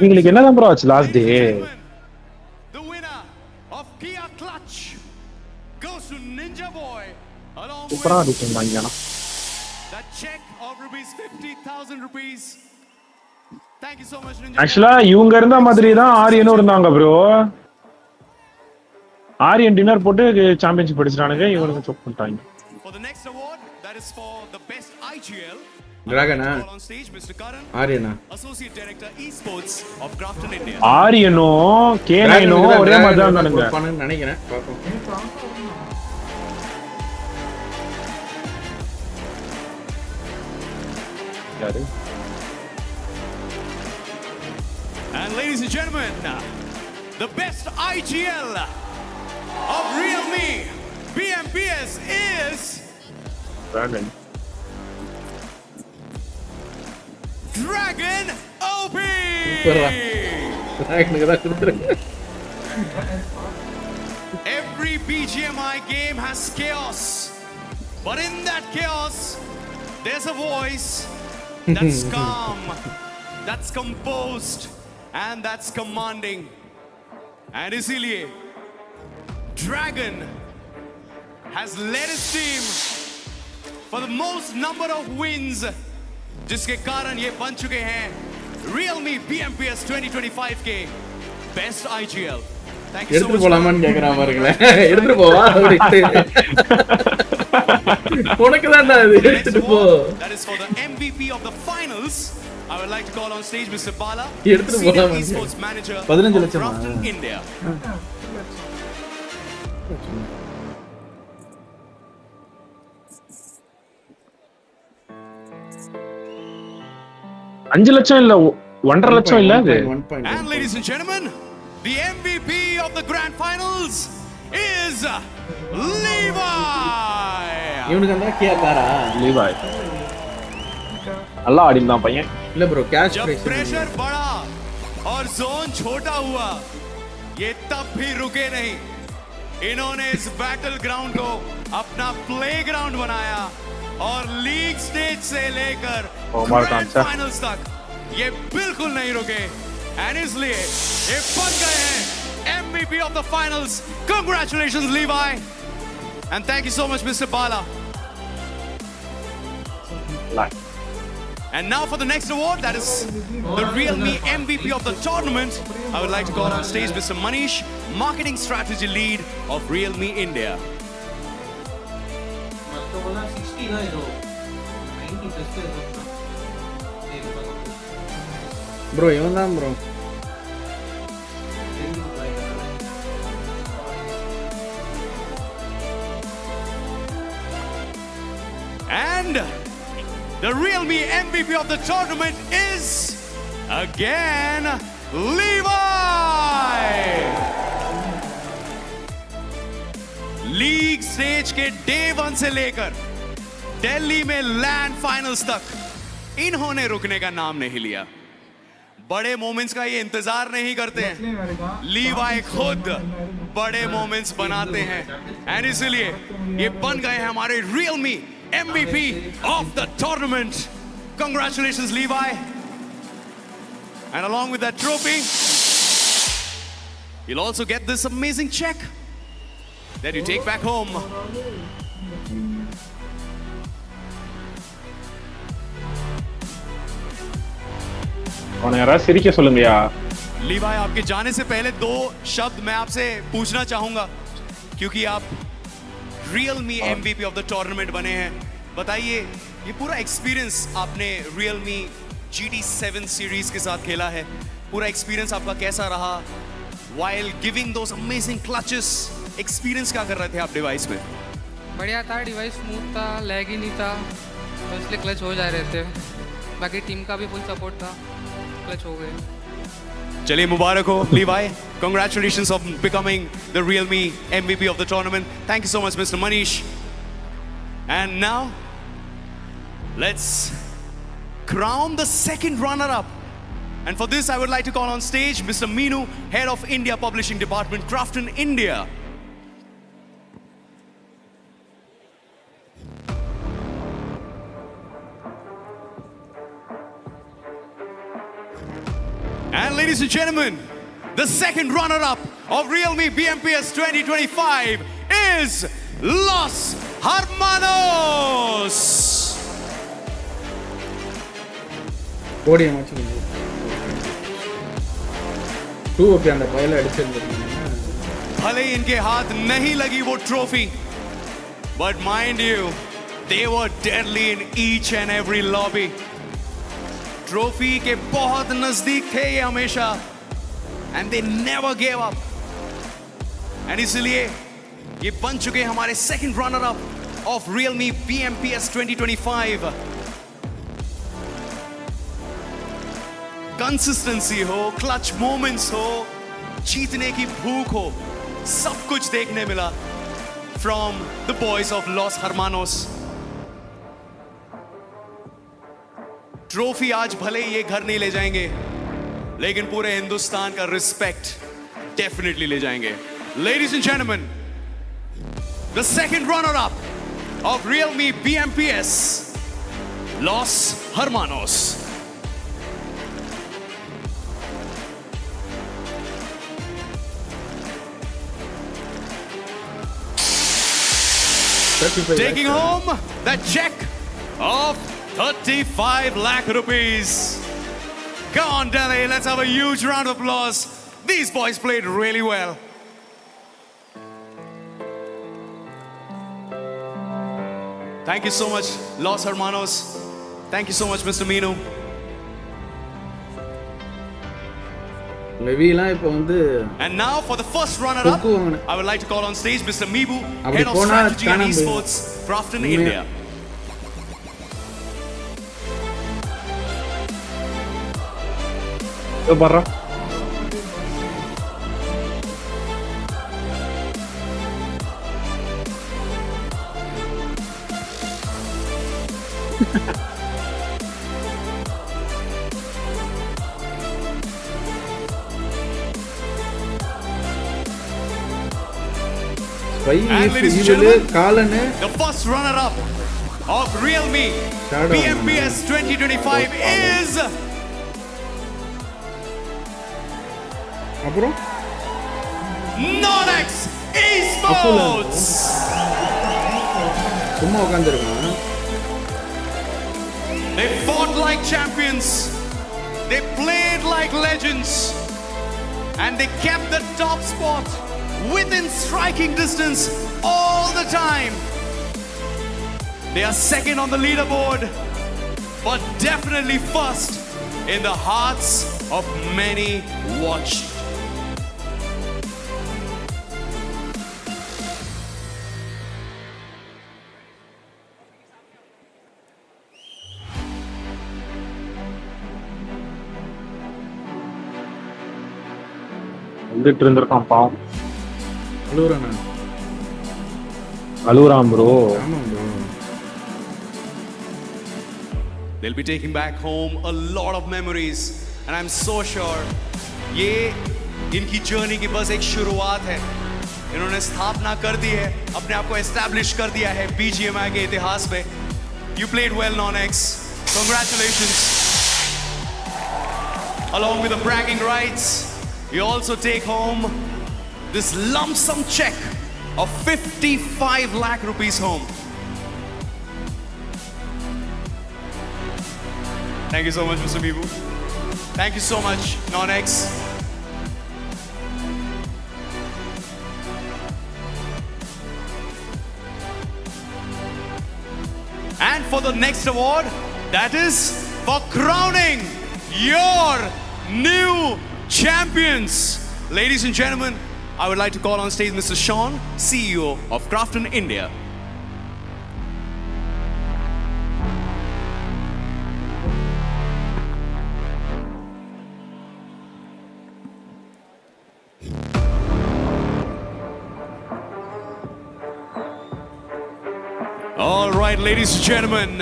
உங்களுக்கு என்னதான் ப்ரோ ஆச்சு last day? The winner of Kia Clutch goes to Ninja Boy along with that check of rupees 50,000 rupees. Thank you so much Ninja. ஆக்சுவலா இவங்க இருந்த மாதிரி தான் ஆரியனும் இருந்தாங்க ப்ரோ. ஆரியன் டின்னர் போட்டு சாம்பியன்ஷிப் அடிச்சானுங்க, இவனுக்கு சொக் பண்ணிட்டாங்க. For the next award, that is for the best IGL. டிராகனா? ஆரியனா? Associate Director Esports of Grafton India. ஆரியனோ K9 ஒரே மாதிரி தான் நடந்துங்க. பண்ணனும் நினைக்கிறேன். பாப்போம். யாரு? And ladies and gentlemen, the best IGL of Realme Bmps is Dragon. Dragon OP. Every BGMI game has chaos, but in that chaos, there's a voice that's calm, that's composed, and that's commanding. And isliye, Dragon has led his team for the most number of wins, जिसके कारण ये बन चुके हैं Realme Bmps 2025 के Best IGL. Thank you so much. எடுத்து போலாமான்னு கேக்குறான் பாருங்களேன். எடுத்து போவா உனக்கு தான்டா இது, எடுத்து போ. That is for the MVP of the finals. I would like to call on stage Mr. Bala, எடுத்து போலாமா? Esports Manager 15 லட்சமா? Grafton India. 5 லட்சம் இல்ல 1.5 லட்சம் இல்ல அது. And ladies and gentlemen, the MVP of the grand finals is Levi. இவனுக்கு அந்த கியா காரா? Levi. நல்லா ஆடினான் பையன். இல்ல ப்ரோ, கேஷ் जब பிரைஸ். प्रेशर बढ़ा और जोन छोटा हुआ, ये तब भी रुके नहीं. इन्होंने इस बैटल ग्राउंड को अपना प्लेग्राउंड बनाया और लीग स्टेज से लेकर ग्रैंड फाइनल्स तक ये बिल्कुल नहीं रुके एंड इसलिए ये बन गए हैं MVP of the finals. Congratulations Levi and thank you so much Mr. Bala. And now for the next award, that is the Real Me MVP of the tournament. I would like to call on stage Mr. Manish, Marketing Strategy Lead of Real Me India. Bro, even தான் bro. And the Real Me MVP of the tournament is again Levi. League stage के day 1 से लेकर दिल्ली में land finals तक इन्होंने रुकने का नाम नहीं लिया. बड़े मोमेंट्स का ये इंतजार नहीं करते हैं. लीवाई खुद बड़े मोमेंट्स बनाते हैं एंड इसलिए ये बन गए हैं हमारे real me MVP of the tournament. Congratulations Levi. And along with that trophy, you'll also get this amazing check that you take back home. और यार सिरिके சொல்லுங்கயா. लीवाई आपके जाने से पहले 2 शब्द मैं आपसे पूछना चाहूंगा क्योंकि आप real me MVP of the tournament बने हैं. बताइए ये पूरा एक्सपीरियंस आपने रियल मी GT7 सीरीज के साथ खेला है. पूरा एक्सपीरियंस आपका कैसा रहा while giving those amazing clutches? Experience क्या कर रहे थे आप डिवाइस में? बढ़िया था, डिवाइस स्मूथ था, लैग ही नहीं था, तो इसलिए क्लच हो जा रहे थे. बाकी टीम का भी फुल सपोर्ट था, क्लच हो गए. चलिए मुबारक हो Levi. Congratulations on becoming the Real Me MVP of the tournament. Thank you so much Mr. Manish. And now let's crown the second runner-up. And for this I would like to call on stage Mr. Meenu, Head of India Publishing Department, Crafton India. And ladies and gentlemen, the second runner-up of Real Me BMPS 2025 is Los Hermanos. ஓடிய match 2 okay அந்த பையல அடிச்சிருந்தாங்க. भले इनके हाथ नहीं लगी वो trophy, but mind you, they were deadly in each and every lobby. Trophy के बहुत नजदीक थे ये हमेशा, and they never gave up. And इसलिए ये बन चुके हमारे second runner-up of Real Me BMPS 2025. Consistency हो, क्लच मोमेंट्स हो, जीतने की भूख हो, सब कुछ देखने मिला from the boys of Los Hermanos. Trophy आज भले ये घर नहीं ले जाएंगे, लेकिन पूरे हिंदुस्तान का रिस्पेक्ट डेफिनेटली ले जाएंगे. Ladies and gentlemen, the second runner-up of Real Me BMPS, Los Hermanos. Taking home that check of 35 lakh rupees. Come on, Delhi, let's have a huge round of applause. These boys played really well. Thank you so much, Los Hermanos. Thank you so much, Mr. Meenu. லெவிலாம் இப்போ வந்து And now for the first runner-up, I would like to call on stage Mr. Meebu, Head of Strategy and Esports, Crafton India. barra. And ladies and gentlemen, the first runner-up of Real Me BMPS 2025 is அப்புறம் Nonex Esports. சும்மா உட்கார்ந்திருக்கான். They fought like champions. They played like legends. And they kept the top spot within striking distance all the time. They are second on the leaderboard, but definitely first in the hearts of many watched. வந்துட்டு இருந்திருக்கான் பாவம். அழுகுறானா? அழுகுறான் bro. ஆமா bro. They'll be taking back home a lot of memories, and I'm so sure ये इनकी journey की बस एक शुरुआत है. इन्होंने स्थापना कर दी है, अपने आप को एस्टैब्लिश कर दिया है BGMI के इतिहास में. You played well, Nonex. Congratulations. Along with the bragging rights, you also take home this lump sum check of 55 lakh rupees home. Thank you so much, Mr. Bibu. Thank you so much, Nonex. And for the next award, that is for crowning your new champions. Ladies and gentlemen, I would like to call on stage Mr. Sean, CEO of Crafton India. All right, ladies and gentlemen,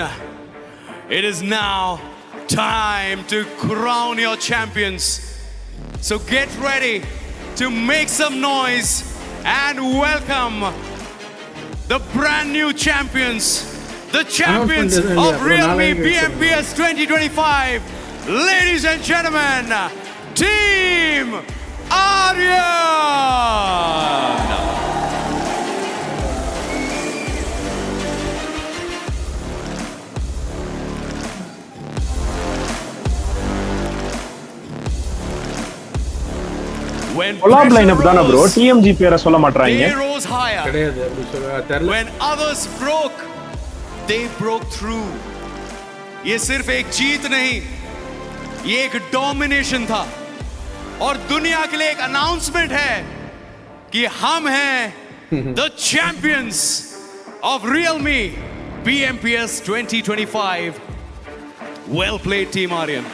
it is now time to crown your champions. So get ready to make some noise and welcome the brand new champions, the champions of Realme Bmps 2025. Ladies and gentlemen, Team Aryan! Collab lineup தான bro, DMG பேரை சொல்ல மாட்டறாங்க. கிடையாது அப்படி சொல்ல தெரியல. When others broke, they broke through. ये सिर्फ एक जीत नहीं, ये एक डोमिनेशन था और दुनिया के लिए एक अनाउंसमेंट है कि हम हैं the champions of Realme Bmps 2025. Well played, Team Aryan.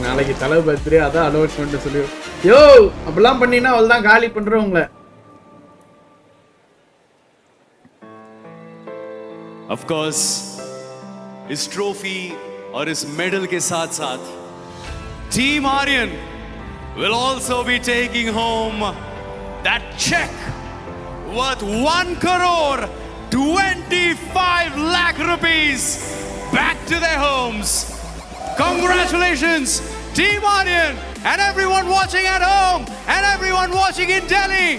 நாளைக்கு தலை பர்த்டே அதான் அனௌன்ஸ்மெண்ட் சொல்லி யோ அப்படிலாம் பண்ணினா அவள்தான் காலி பண்றோம் உங்களை. Of course, इस ट्रॉफी और इस मेडल के साथ-साथ Team Aryan will also be taking home that check worth 1 crore 25 lakh rupees back to their homes. Congratulations, Team Aryan, and everyone watching at home and everyone watching in Delhi.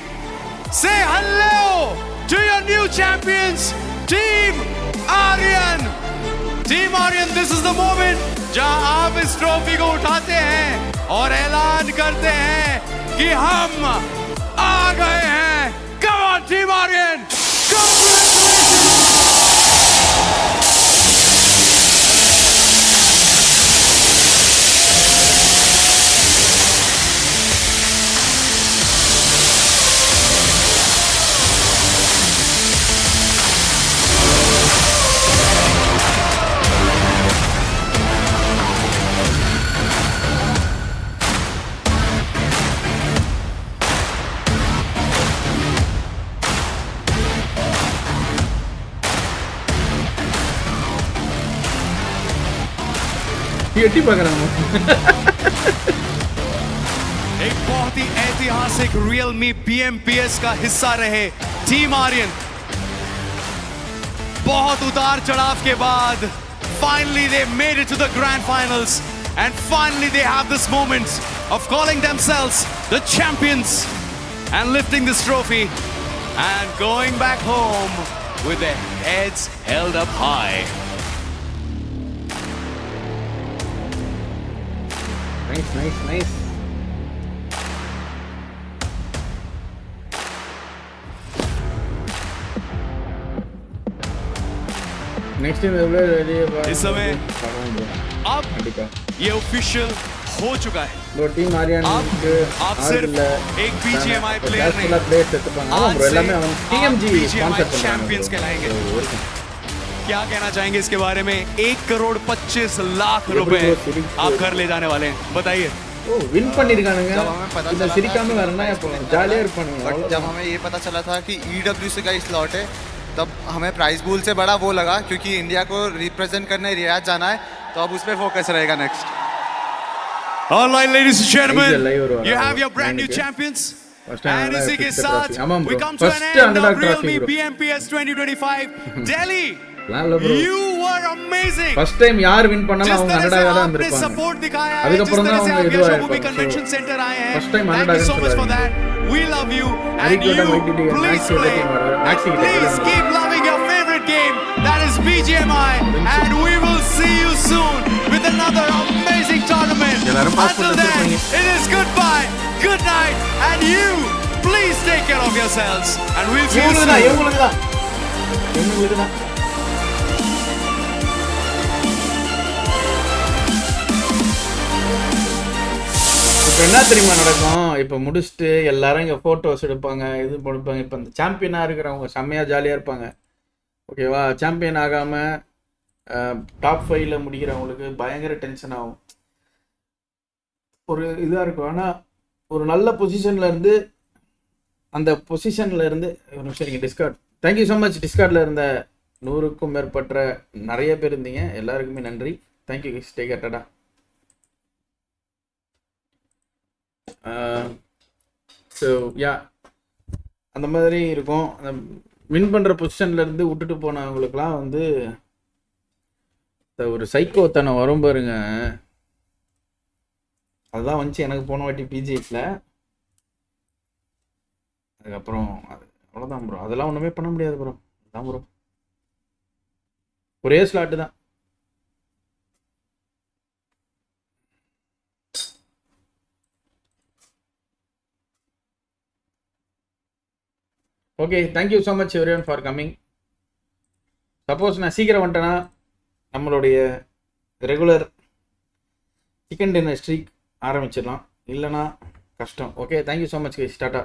Say hello to your new champions, Team Aryan. Team Aryan, this is the moment जहां आप इस trophy को उठाते हैं और ऐलान करते हैं कि हम आ गए हैं. Come on, Team Aryan! Congratulations! எட்டி பார்க்குறாங்க. एक बहुत ही ऐतिहासिक रियलमी BMPS का हिस्सा रहे टीम आर्यन. बहुत उतार चढ़ाव के बाद finally they made it to the grand finals and finally they have this moment of calling themselves the champions and lifting this trophy and going back home with their heads held up high. Nice. Next time इस समय अब ये official हो चुका है. दो team Aryan आप सिर्फ एक BGMI प्लेयर नहीं, आज से TMG BGMI चैंपियंस कहलाएंगे. क्या कहना चाहेंगे इसके बारे में? 1,25,00,000 रुपए आप घर ले जाने वाले हैं, बताइए. विन பண்ணிருக்கானுங்க. இந்த சிரிக்காம வரனா ஜாலியா இருப்பானுங்க. बट जब हमें ये पता चला था कि EWC का स्लॉट है तब हमें प्राइस पूल से बड़ा वो लगा क्योंकि इंडिया को रिप्रेजेंट करने रियाद जाना है तो अब उस पे फोकस रहेगा next. All right, ladies and gentlemen, you have your brand new champions. And इसी के साथ we come to an end of Realme BMPS 2025 Delhi. You were amazing. First time யார் வின் பண்ணாலும் அவங்க அண்டர்டாகா தான் இருப்பாங்க. सपोर्ट दिखाया है, அதுக்கப்புறம் தான் அவங்க இதுவா இருப்பாங்க. कन्वेंशन सेंटर आए हैं. First time Thank you so much for that. We love you and you please play. Please keep loving your favorite game, that is BGMI, and we will see you soon with another amazing tournament. Until then, it is goodbye, good night, and you please take care of yourselves and we'll see you soon. இவங்களுக்கு தான் இப்போ என்ன தெரியுமா நடக்கும்? இப்போ முடிச்சுட்டு எல்லாரும் இங்கே ஃபோட்டோஸ் எடுப்பாங்க, இது கொடுப்பாங்க. இப்போ இந்த சாம்பியனாக இருக்கிறவங்க செம்மையாக ஜாலியாக இருப்பாங்க. ஓகேவா? சாம்பியன் ஆகாமல் டாப் 5ல் முடிக்கிறவங்களுக்கு பயங்கர டென்ஷன் ஆகும். ஒரு இதாக இருக்கும். ஆனால் ஒரு நல்ல பொசிஷனில் இருந்து அந்த பொசிஷனில் இருந்து ஒரு நிமிஷம் நீங்கள் டிஸ்கார்ட் தேங்க்யூ ஸோ மச். டிஸ்கார்டில் இருந்த 100க்கும் மேற்பட்ட நிறைய பேர் இருந்தீங்க. எல்லாருக்குமே நன்றி. தேங்க்யூ ஸ்டே கேட்டடா. ஸோ யா அந்த மாதிரி இருக்கும். அந்த வின் பண்ணுற பொசிஷன்லேருந்து விட்டுட்டு போனவங்களுக்குலாம் வந்து ஒரு சைக்கோத்தனம் வரும் பாருங்க. அதுதான் வந்துச்சு எனக்கு போன வாட்டி PGFல. அதுக்கப்புறம் அது அவ்வளோதான் ப்ரோ. அதெல்லாம் ஒன்றுமே பண்ண முடியாது ப்ரோ. அதுதான் ப்ரோ, ஒரே ஸ்லாட்டு தான். Okay, thank you so much everyone for coming. Suppose நான் சீக்கிரம் வந்துட்டேன்னா நம்மளுடைய ரெகுலர் சிக்கன் டின்னர் ஸ்ட்ரீக் ஆரம்பிச்சிடலாம். இல்லைனா கஷ்டம். Okay, thank you so much guys. டாட்டா.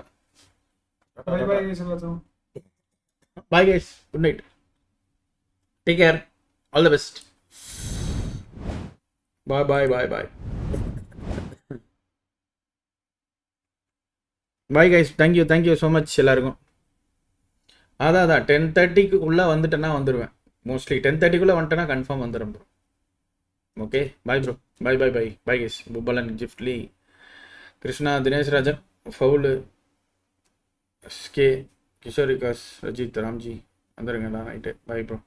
Bye guys. Good night. Take care. All the best. Bye bye bye bye bye guys. Thank you so much எல்லாருக்கும். அதான் 10:30க்குள்ளே வந்துட்டேன்னா வந்துடுவேன். மோஸ்ட்லி 10:30க்குள்ளே வந்துட்டேன்னா கன்ஃபார்ம் வந்துடும் bro. Okay, bye bro. Bye bye bye bye guys. புப்பலன், ஜிஃப்ட்லி, கிருஷ்ணா, தினேஷ் ராஜன், ஃபவுலு, SK, கிஷோர் விகாஸ், ரஜித், ராம்ஜி வந்துடுங்கண்ணா. ரைட்டு. Bye bro.